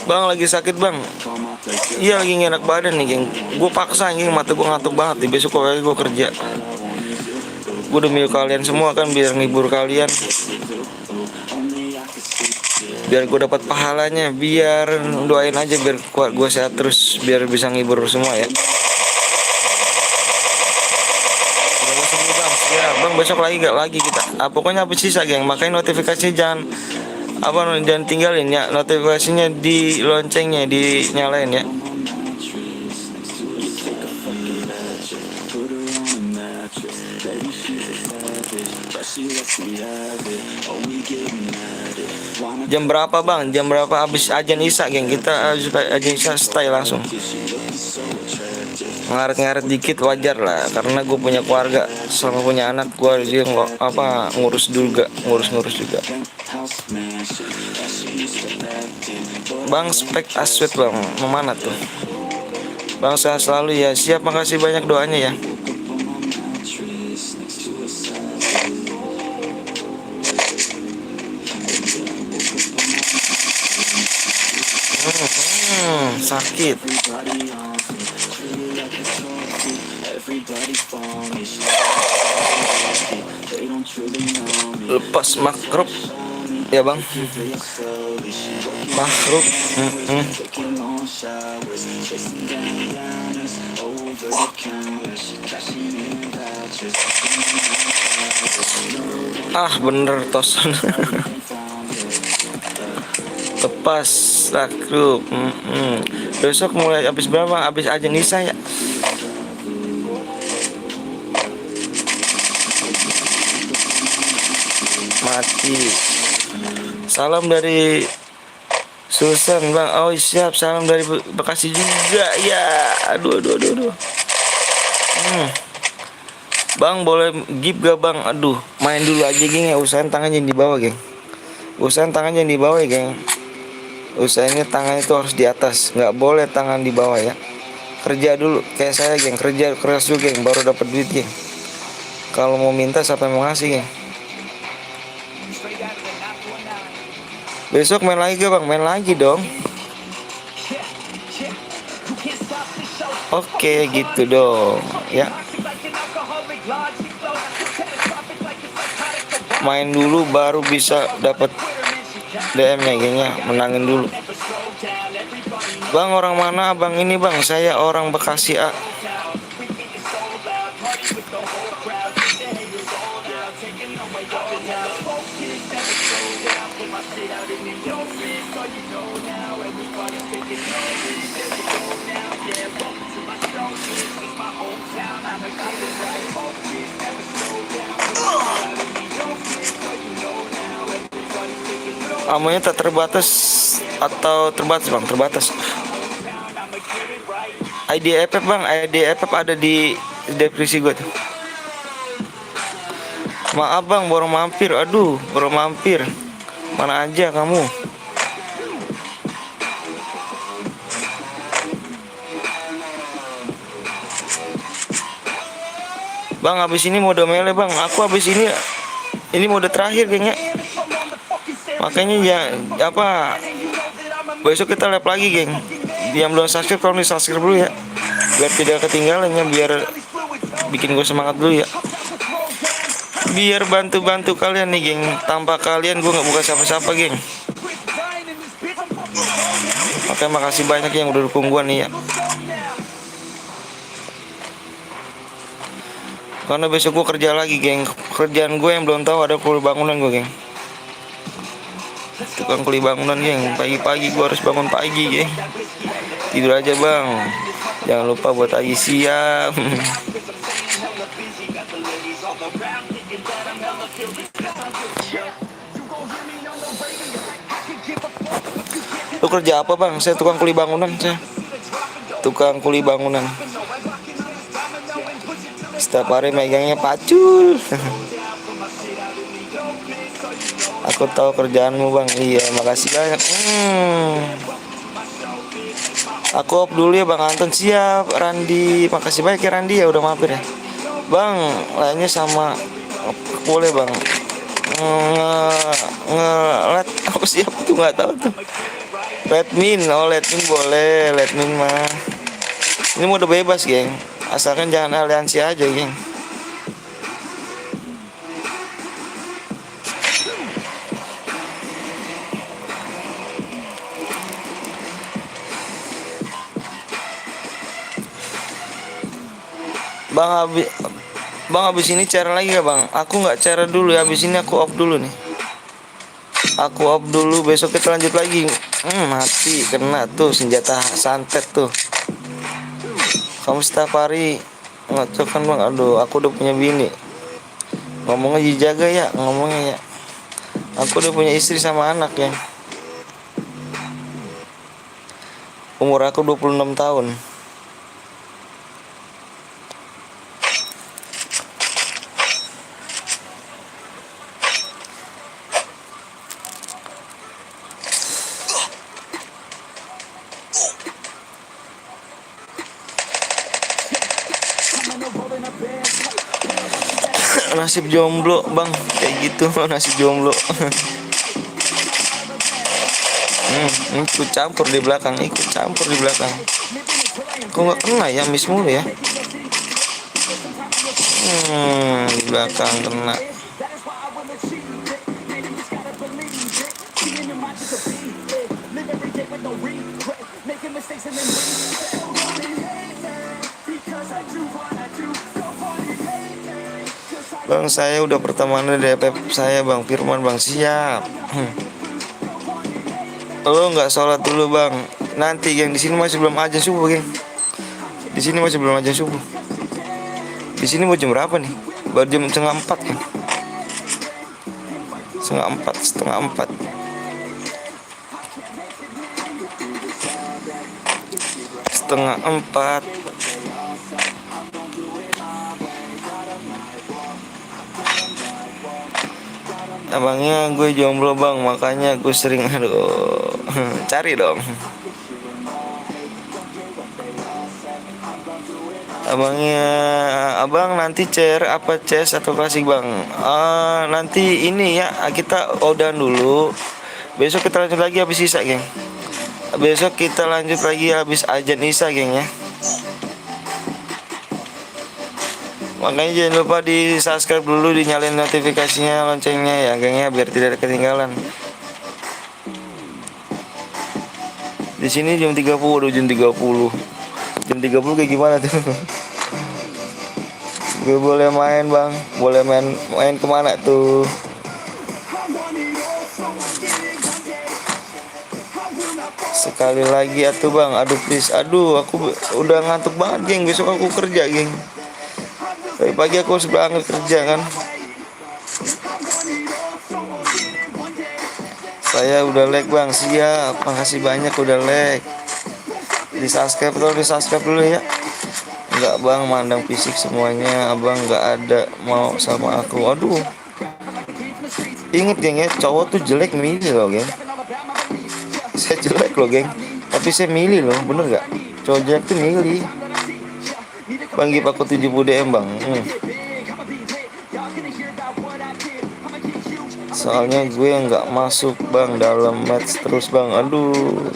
Bang, lagi sakit, bang. Iya, lagi nggak enak badan nih, geng. Gue paksa, geng, mata gue ngantuk banget nih. Besok lagi gue kerja. Gue demi kalian semua kan, biar ngibur kalian, biar gue dapat pahalanya. Biar doain aja biar kuat, gue sehat terus, biar bisa ngibur semua ya. Semoga sembuh, bang. Ya, bang, besok lagi kita. Pokoknya habis sisa, geng. Makanya notifikasinya jangan tinggalin ya. Notifikasinya di loncengnya dinyalain ya. Jam berapa bang? Jam berapa habis ajan Isya geng? Kita habis ajan Isya stay langsung. Ngaret-ngaret dikit wajar lah, karena gue punya keluarga, sama punya anak gue juga ngurus juga, ngurus juga. Bang spek aswet bang, mau mana tuh? Bang sehat selalu ya, siap, makasih banyak doanya ya. Sakit. Lepas makrup ya bang. Makrup. Bener tosan. Lepas makrup. Besok mulai habis berapa? Habis ajan Isya ya. Mati. Salam dari Susan bang. Oh siap, salam dari Bekasi juga ya. Aduh. Bang boleh gift gak bang? Aduh, main dulu aja geng ya. Usahain tangannya di bawah geng. Usahain tangannya di bawah ya geng. Usahainnya tangan itu harus di atas, nggak boleh tangan di bawah ya. Kerja dulu kayak saya geng, kerja keras juga geng, baru dapat duit geng. Kalau mau minta siapa yang mau ngasih geng? Besok main lagi gak bang? Main lagi dong. Oke gitu dong ya. Main dulu baru bisa dapat DM nya gengnya, menangin dulu. Bang orang mana bang? Ini bang saya orang Bekasi A. Amunya tak terbatas atau terbatas bang? Terbatas. ID FF bang, ID FF ada di deskripsi gue tuh. Maaf bang, baru mampir. Aduh, baru mampir. Mana aja kamu? Bang, habis ini mode mele bang. Aku habis ini mode terakhir kayaknya. Makanya ya besok kita live lagi geng. Yang belum subscribe tolong di subscribe dulu ya, biar tidak ketinggalan ya, biar bikin gue semangat dulu ya, biar bantu kalian nih geng. Tanpa kalian gue nggak buka siapa-siapa geng. Oke, makasih banyak yang udah dukung gue nih ya, karena besok gue kerja lagi geng. Kerjaan gue yang belum tahu, ada kuli bangunan gue geng, tukang kuli bangunan geng. Pagi-pagi gue harus bangun pagi geng. Tidur aja bang, jangan lupa buat pagi siap. Lu kerja apa bang? Saya tukang kuli bangunan, saya tukang kuli bangunan. Setiap hari megangnya pacul. Aku tahu kerjaanmu bang. Iya, makasih banyak. Aku off dulu ya bang Anton. Siap Randi, makasih banyak ya Randi ya udah mampir ya bang. Lainnya sama boleh bang nge-let apa siap tuh, nggak tahu tuh. Letmin, oh letmin boleh. Letmin mah ini mode bebas geng, asalkan jangan aliansi aja geng. Bang habis ini cara lagi ya bang? Aku nggak cara dulu ya, habis ini aku off dulu nih. Aku off dulu, besok kita lanjut lagi. Mati kena tuh senjata santet tuh. Kamu setiap hari ngocok kan bang? Aduh, aku udah punya bini. Ngomongnya dijaga ya, ngomongnya ya. Aku udah punya istri sama anak ya. Umur aku 26 tahun. Nasib jomblo bang, kayak gitu nasib jomblo. Ikut campur di belakang, ikut campur di belakang. Kok nggak kena ya, miss mulu ya. Di belakang kena. Bang, saya udah pertemanan dari FF saya bang Firman bang, siap. Lo nggak sholat dulu bang, nanti geng di sini masih belum azan subuh geng. Di sini masih belum azan subuh. Di sini mau jam berapa nih? Baru jam setengah 4 kan? Setengah empat. Setengah 4. Abangnya gue jomblo bang, makanya gue sering cari dong. Abangnya, abang nanti chair apa chess atau klasik bang? Nanti ini ya, kita udah dulu. Besok kita lanjut lagi habis isya geng. Besok kita lanjut lagi habis azan isya geng ya. Makanya jangan lupa di subscribe dulu, dinyalain notifikasinya, loncengnya ya gengnya, biar tidak ketinggalan. Di sini jam 30, jam 30. Jam 30 kayak gimana tuh? Gue boleh main bang, boleh main kemana tuh? Sekali lagi atuh bang, aduh please, aduh aku udah ngantuk banget geng, besok aku kerja geng. Tadi pagi aku harus berangkat kerja kan. Saya udah like bang, siap. Makasih banyak udah like. Di subscribe dulu ya. Enggak bang, mandang fisik semuanya. Abang nggak ada mau sama aku. Aduh. Ingat geng ya, cowok tuh jelek milih loh geng. Saya jelek loh geng, tapi saya milih loh, bener gak? Cowok jelek tuh milih. Bang, gip aku 70 DM bang. Soalnya gue nggak masuk bang dalam match terus bang. Aduh.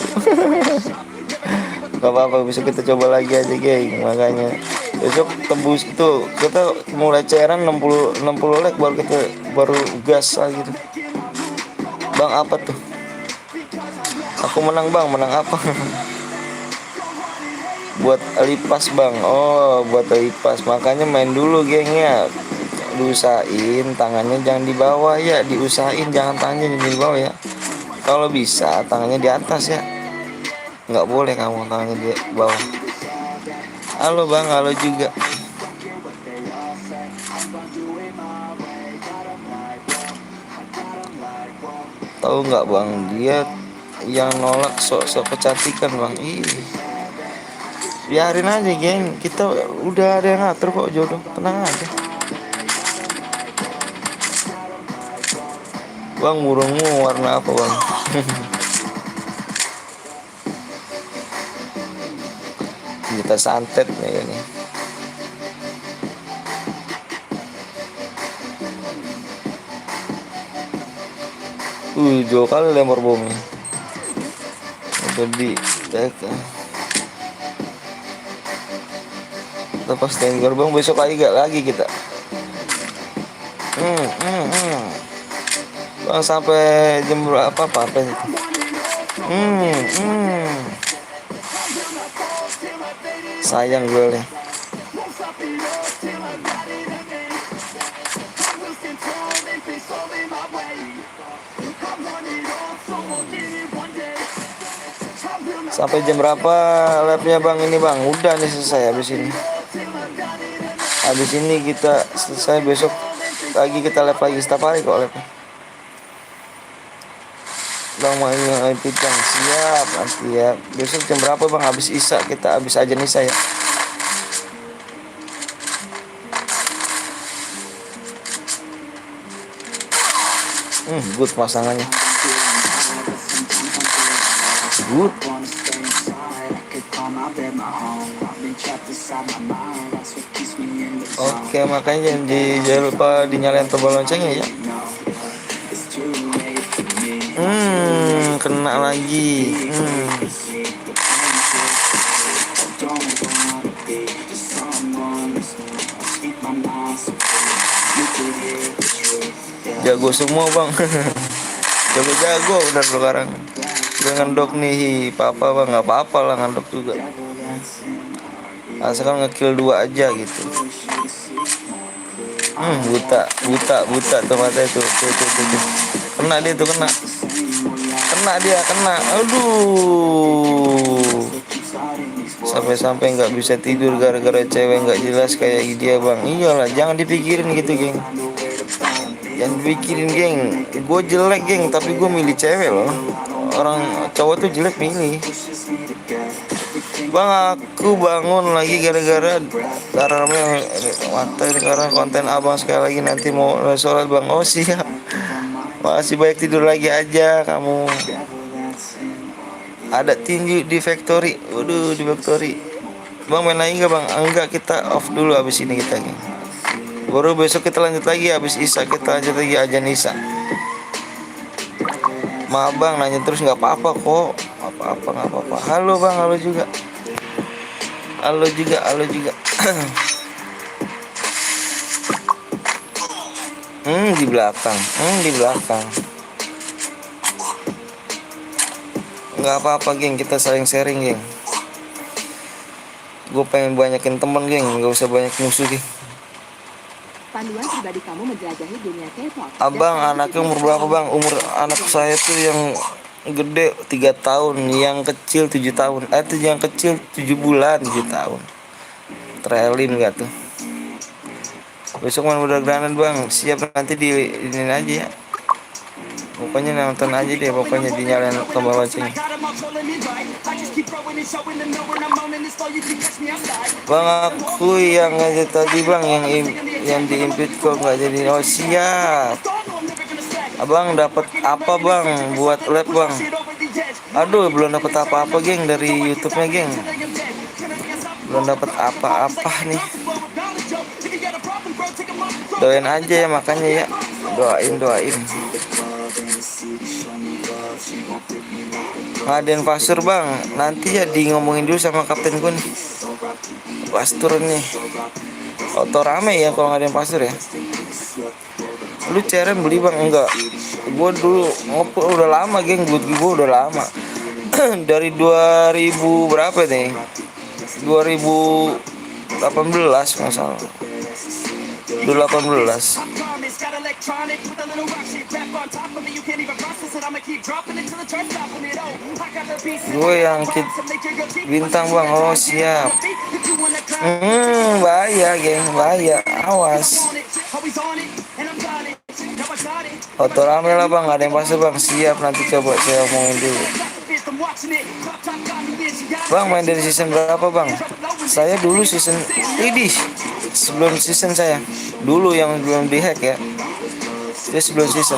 Gak apa-apa, besok kita coba lagi aja geng. Makanya besok tembus itu, kita mulai cairan 60 like baru gas lah gitu. Bang apa tuh? Aku menang bang, menang apa? Buat lipas bang. Oh, buat lipas. Makanya main dulu gengnya. Diusahain tangannya jangan di bawah ya. Diusahain jangan tangannya di bawah ya. Kalau bisa tangannya di atas ya. Nggak boleh kamu tangannya di bawah. Halo bang, halo juga. Tahu nggak bang, dia yang nolak sok-sok kecantikan bang. Ih, biarin aja geng, kita udah ada yang ngatur kok jodoh, tenang aja bang. Burungmu warna apa bang? Kita santet nih ini. Jauh kali lempar bomnya. Jadi lepas dari gerbang, besok lagi kita. Bang sampai jam berapa sampai itu? Sayang gue nih. Sampai jam berapa labnya bang ini bang? Udah nih selesai habis ini. Habis ini kita selesai, besok lagi, kita live lagi setiap hari kok live. Bang mau IP bang, siap nanti ya. Besok jam berapa bang? Habis Isya, kita habis aja Isya ya. Good pasangannya. Good. Oke, makanya jangan lupa dinyalain tombol loncengnya ya. Kena lagi. Jago semua bang. Jago-jago udah sekarang. Dengan dok nih papa bang, nggak apa-apa lah ngandok juga. Asalkan ngekill 2 aja gitu. Buta tuh mata itu. Tuh. Kena dia tuh, kena dia, aduh, sampai nggak bisa tidur gara-gara cewek nggak jelas kayak dia bang. Iyalah, jangan dipikirin gitu geng, jangan dipikirin geng. Gue jelek geng, tapi gue milih cewek loh. Orang cowok tuh jelek milih. Bang, aku bangun lagi gara-gara mata karena konten abang sekali lagi, nanti mau sholat bang. Oh siap, masih banyak tidur lagi aja kamu. Ada tinju di factory. Waduh, di factory. Bang main lagi nggak bang? Enggak, kita off dulu abis ini kita geng. Baru besok kita lanjut lagi, habis Isya kita lanjut lagi aja Isya. Maaf bang, nanya terus nggak apa-apa kok. Nggak apa-apa. Halo bang, halo juga. Di belakang. Nggak apa-apa geng, kita saling sharing geng. Gue pengen banyakin temen geng, nggak usah banyak musuh geng. Panduan pribadi kamu menjelajahi dunia K-pop. Abang, anaknya umur berapa bang? Umur anak saya tuh yang gede 3 tahun, yang kecil 7 tahun. Itu yang kecil 7 bulan, 7 tahun. Trailin gak tuh? Besok main udah granat bang, siap nanti di ini aja ya. Pokoknya nonton aja deh, pokoknya dinyalain tombol lonceng. Bang, aku yang aja tadi bang, yang diimpit kok nggak jadi. Oh siap. Abang dapat apa bang buat lab bang? Aduh, belum dapat apa-apa geng dari YouTube-nya geng. Belum dapat apa-apa nih. Doain aja ya, makanya ya. Doain. Ngadain pasur bang, nanti ya di ngomongin dulu sama kapten gue nih. Pastur nih. Auto rame ya kalau ngadain pasur ya. Lu ceren beli bang? Enggak. Gue dulu ngopo udah lama geng, gue udah lama. Dari 2000 berapa nih? 2018 masalah. 2018. Gue yang bintang bang. Oh siap. Bahaya geng, bahaya. Awas. Auto rame lah bang, ada yang pasir bang. Siap, nanti coba saya omongin dulu. Bang main dari season berapa bang? Saya dulu season sebelum season saya dulu yang belum dihack ya. Dia sebelum season.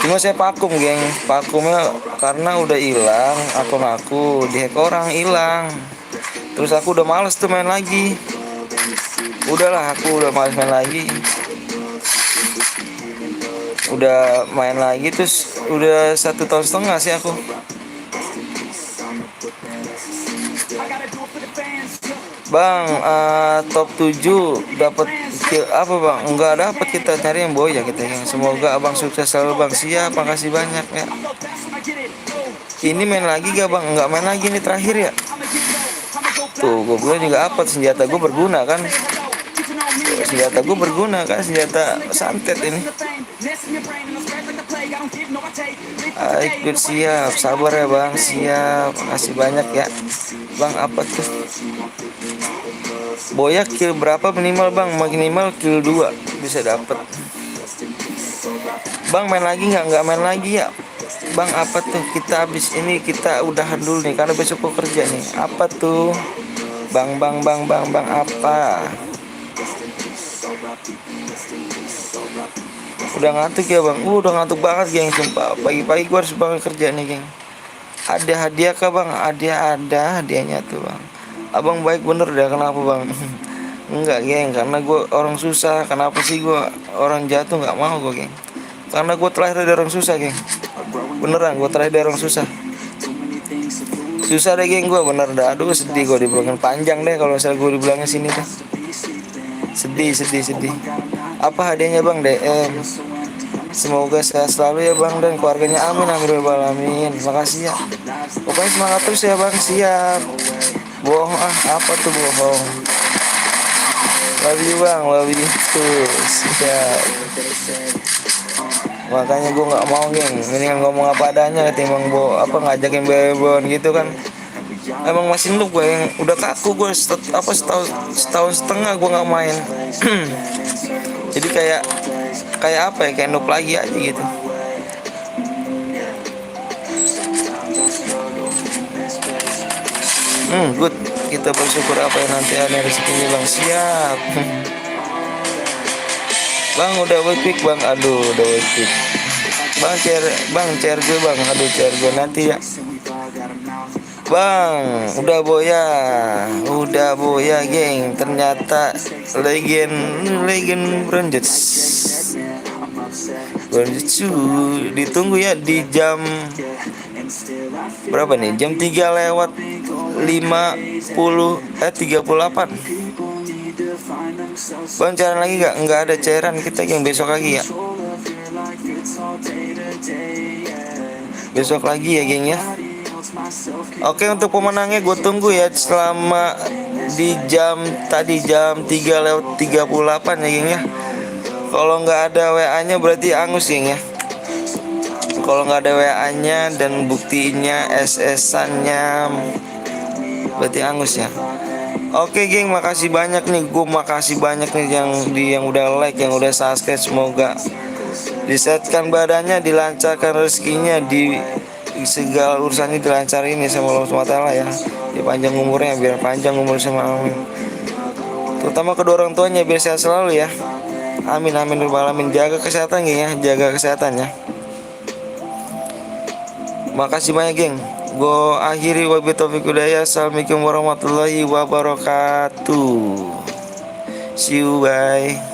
Cuma saya vakum geng, vakumnya karena udah hilang akun aku, dihack orang, hilang. Terus aku udah males tuh main lagi. Udahlah, aku udah males main lagi. Udah main lagi terus udah 1,5 tahun sih aku. Bang, top 7 dapat kill apa bang? Enggak dapat, kita cari yang boya kita ya. Semoga abang sukses selalu bang. Siap, makasih banyak ya. Ini main lagi gak bang? Enggak main lagi nih terakhir ya. Tuh, gue juga apa, senjata gue berguna kan? Senjata gue berguna kan, senjata santet ini. Ikut siap, sabar ya bang, siap, makasih banyak ya. Bang apa tuh? Boya kill berapa minimal bang? Minimal kill 2 bisa dapet. Bang main lagi nggak? Nggak main lagi ya. Bang apa tuh? Kita habis ini kita udahan dulu nih karena besok gua kerja nih. Apa tuh? Bang apa? Udah ngantuk ya bang? Udah ngantuk banget geng. Sumpah pagi-pagi gua harus bangun kerja nih geng. Ada hadiah kah bang? Ada hadiahnya tuh bang. Abang baik bener dah, kenapa bang? Enggak geng, karena gue orang susah. Kenapa sih gue orang jatuh nggak mau gue geng? Karena gue terlahir dari orang susah geng. Beneran gue terlahir dari orang susah. Susah deh geng gue bener dah. Aduh sedih gue dibilangin panjang deh kalau misalnya gue dibilangnya sini deh. Sedih. Apa hadiahnya bang? DM. Semoga sehat selalu ya bang dan keluarganya, amin amin ya rabbal alamin. Makasih ya. Pokoknya semangat terus ya bang. Siap. Bohong apa tuh bohong? Love you bang, love you tuh. Siap. Makanya gue nggak mau geng, mendingan ngomong apa adanya ketimbang ngajakin bebon gitu kan. Emang masih noob gue yang udah kaku gue setahun setengah gue nggak main. Jadi kayak apa ya, kayak noob lagi aja gitu. Good. Kita bersyukur apa yang nanti ada rezekinya bang. Siap. Bang udah wait pick bang. Aduh udah wait pick. Bang chair gue bang. Aduh chair gue nanti ya. Bang udah boya geng. Ternyata legend Bronjutsu. Ditunggu ya di jam berapa nih? Jam 3 lewat 38. Bang cairan lagi gak? Nggak ada cairan, kita yang besok lagi ya. Besok lagi ya geng ya. Oke untuk pemenangnya gue tunggu ya selama di jam 3 lewat 38 ya geng ya. Kalau nggak ada WA nya berarti angus geng ya. Kalau nggak ada WA nya dan buktinya SS-annya berarti angus ya. Oke geng, makasih banyak nih. Gue makasih banyak nih yang udah like, yang udah subscribe. Semoga disehatkan badannya, dilancarkan rezekinya, di segala urusannya dilancarin ya sama Allah SWT ya. Dipanjang umurnya, biar panjang umur sama amin. Terutama kedua orang tuanya biar sehat selalu ya. Amin amin rabbal alamin. Jaga kesehatan geng ya, jaga kesehatan ya. Makasih banyak geng. Gue akhiri wabillahi taufiq hidayah. Assalamualaikum warahmatullahi wabarakatuh. See you, bye.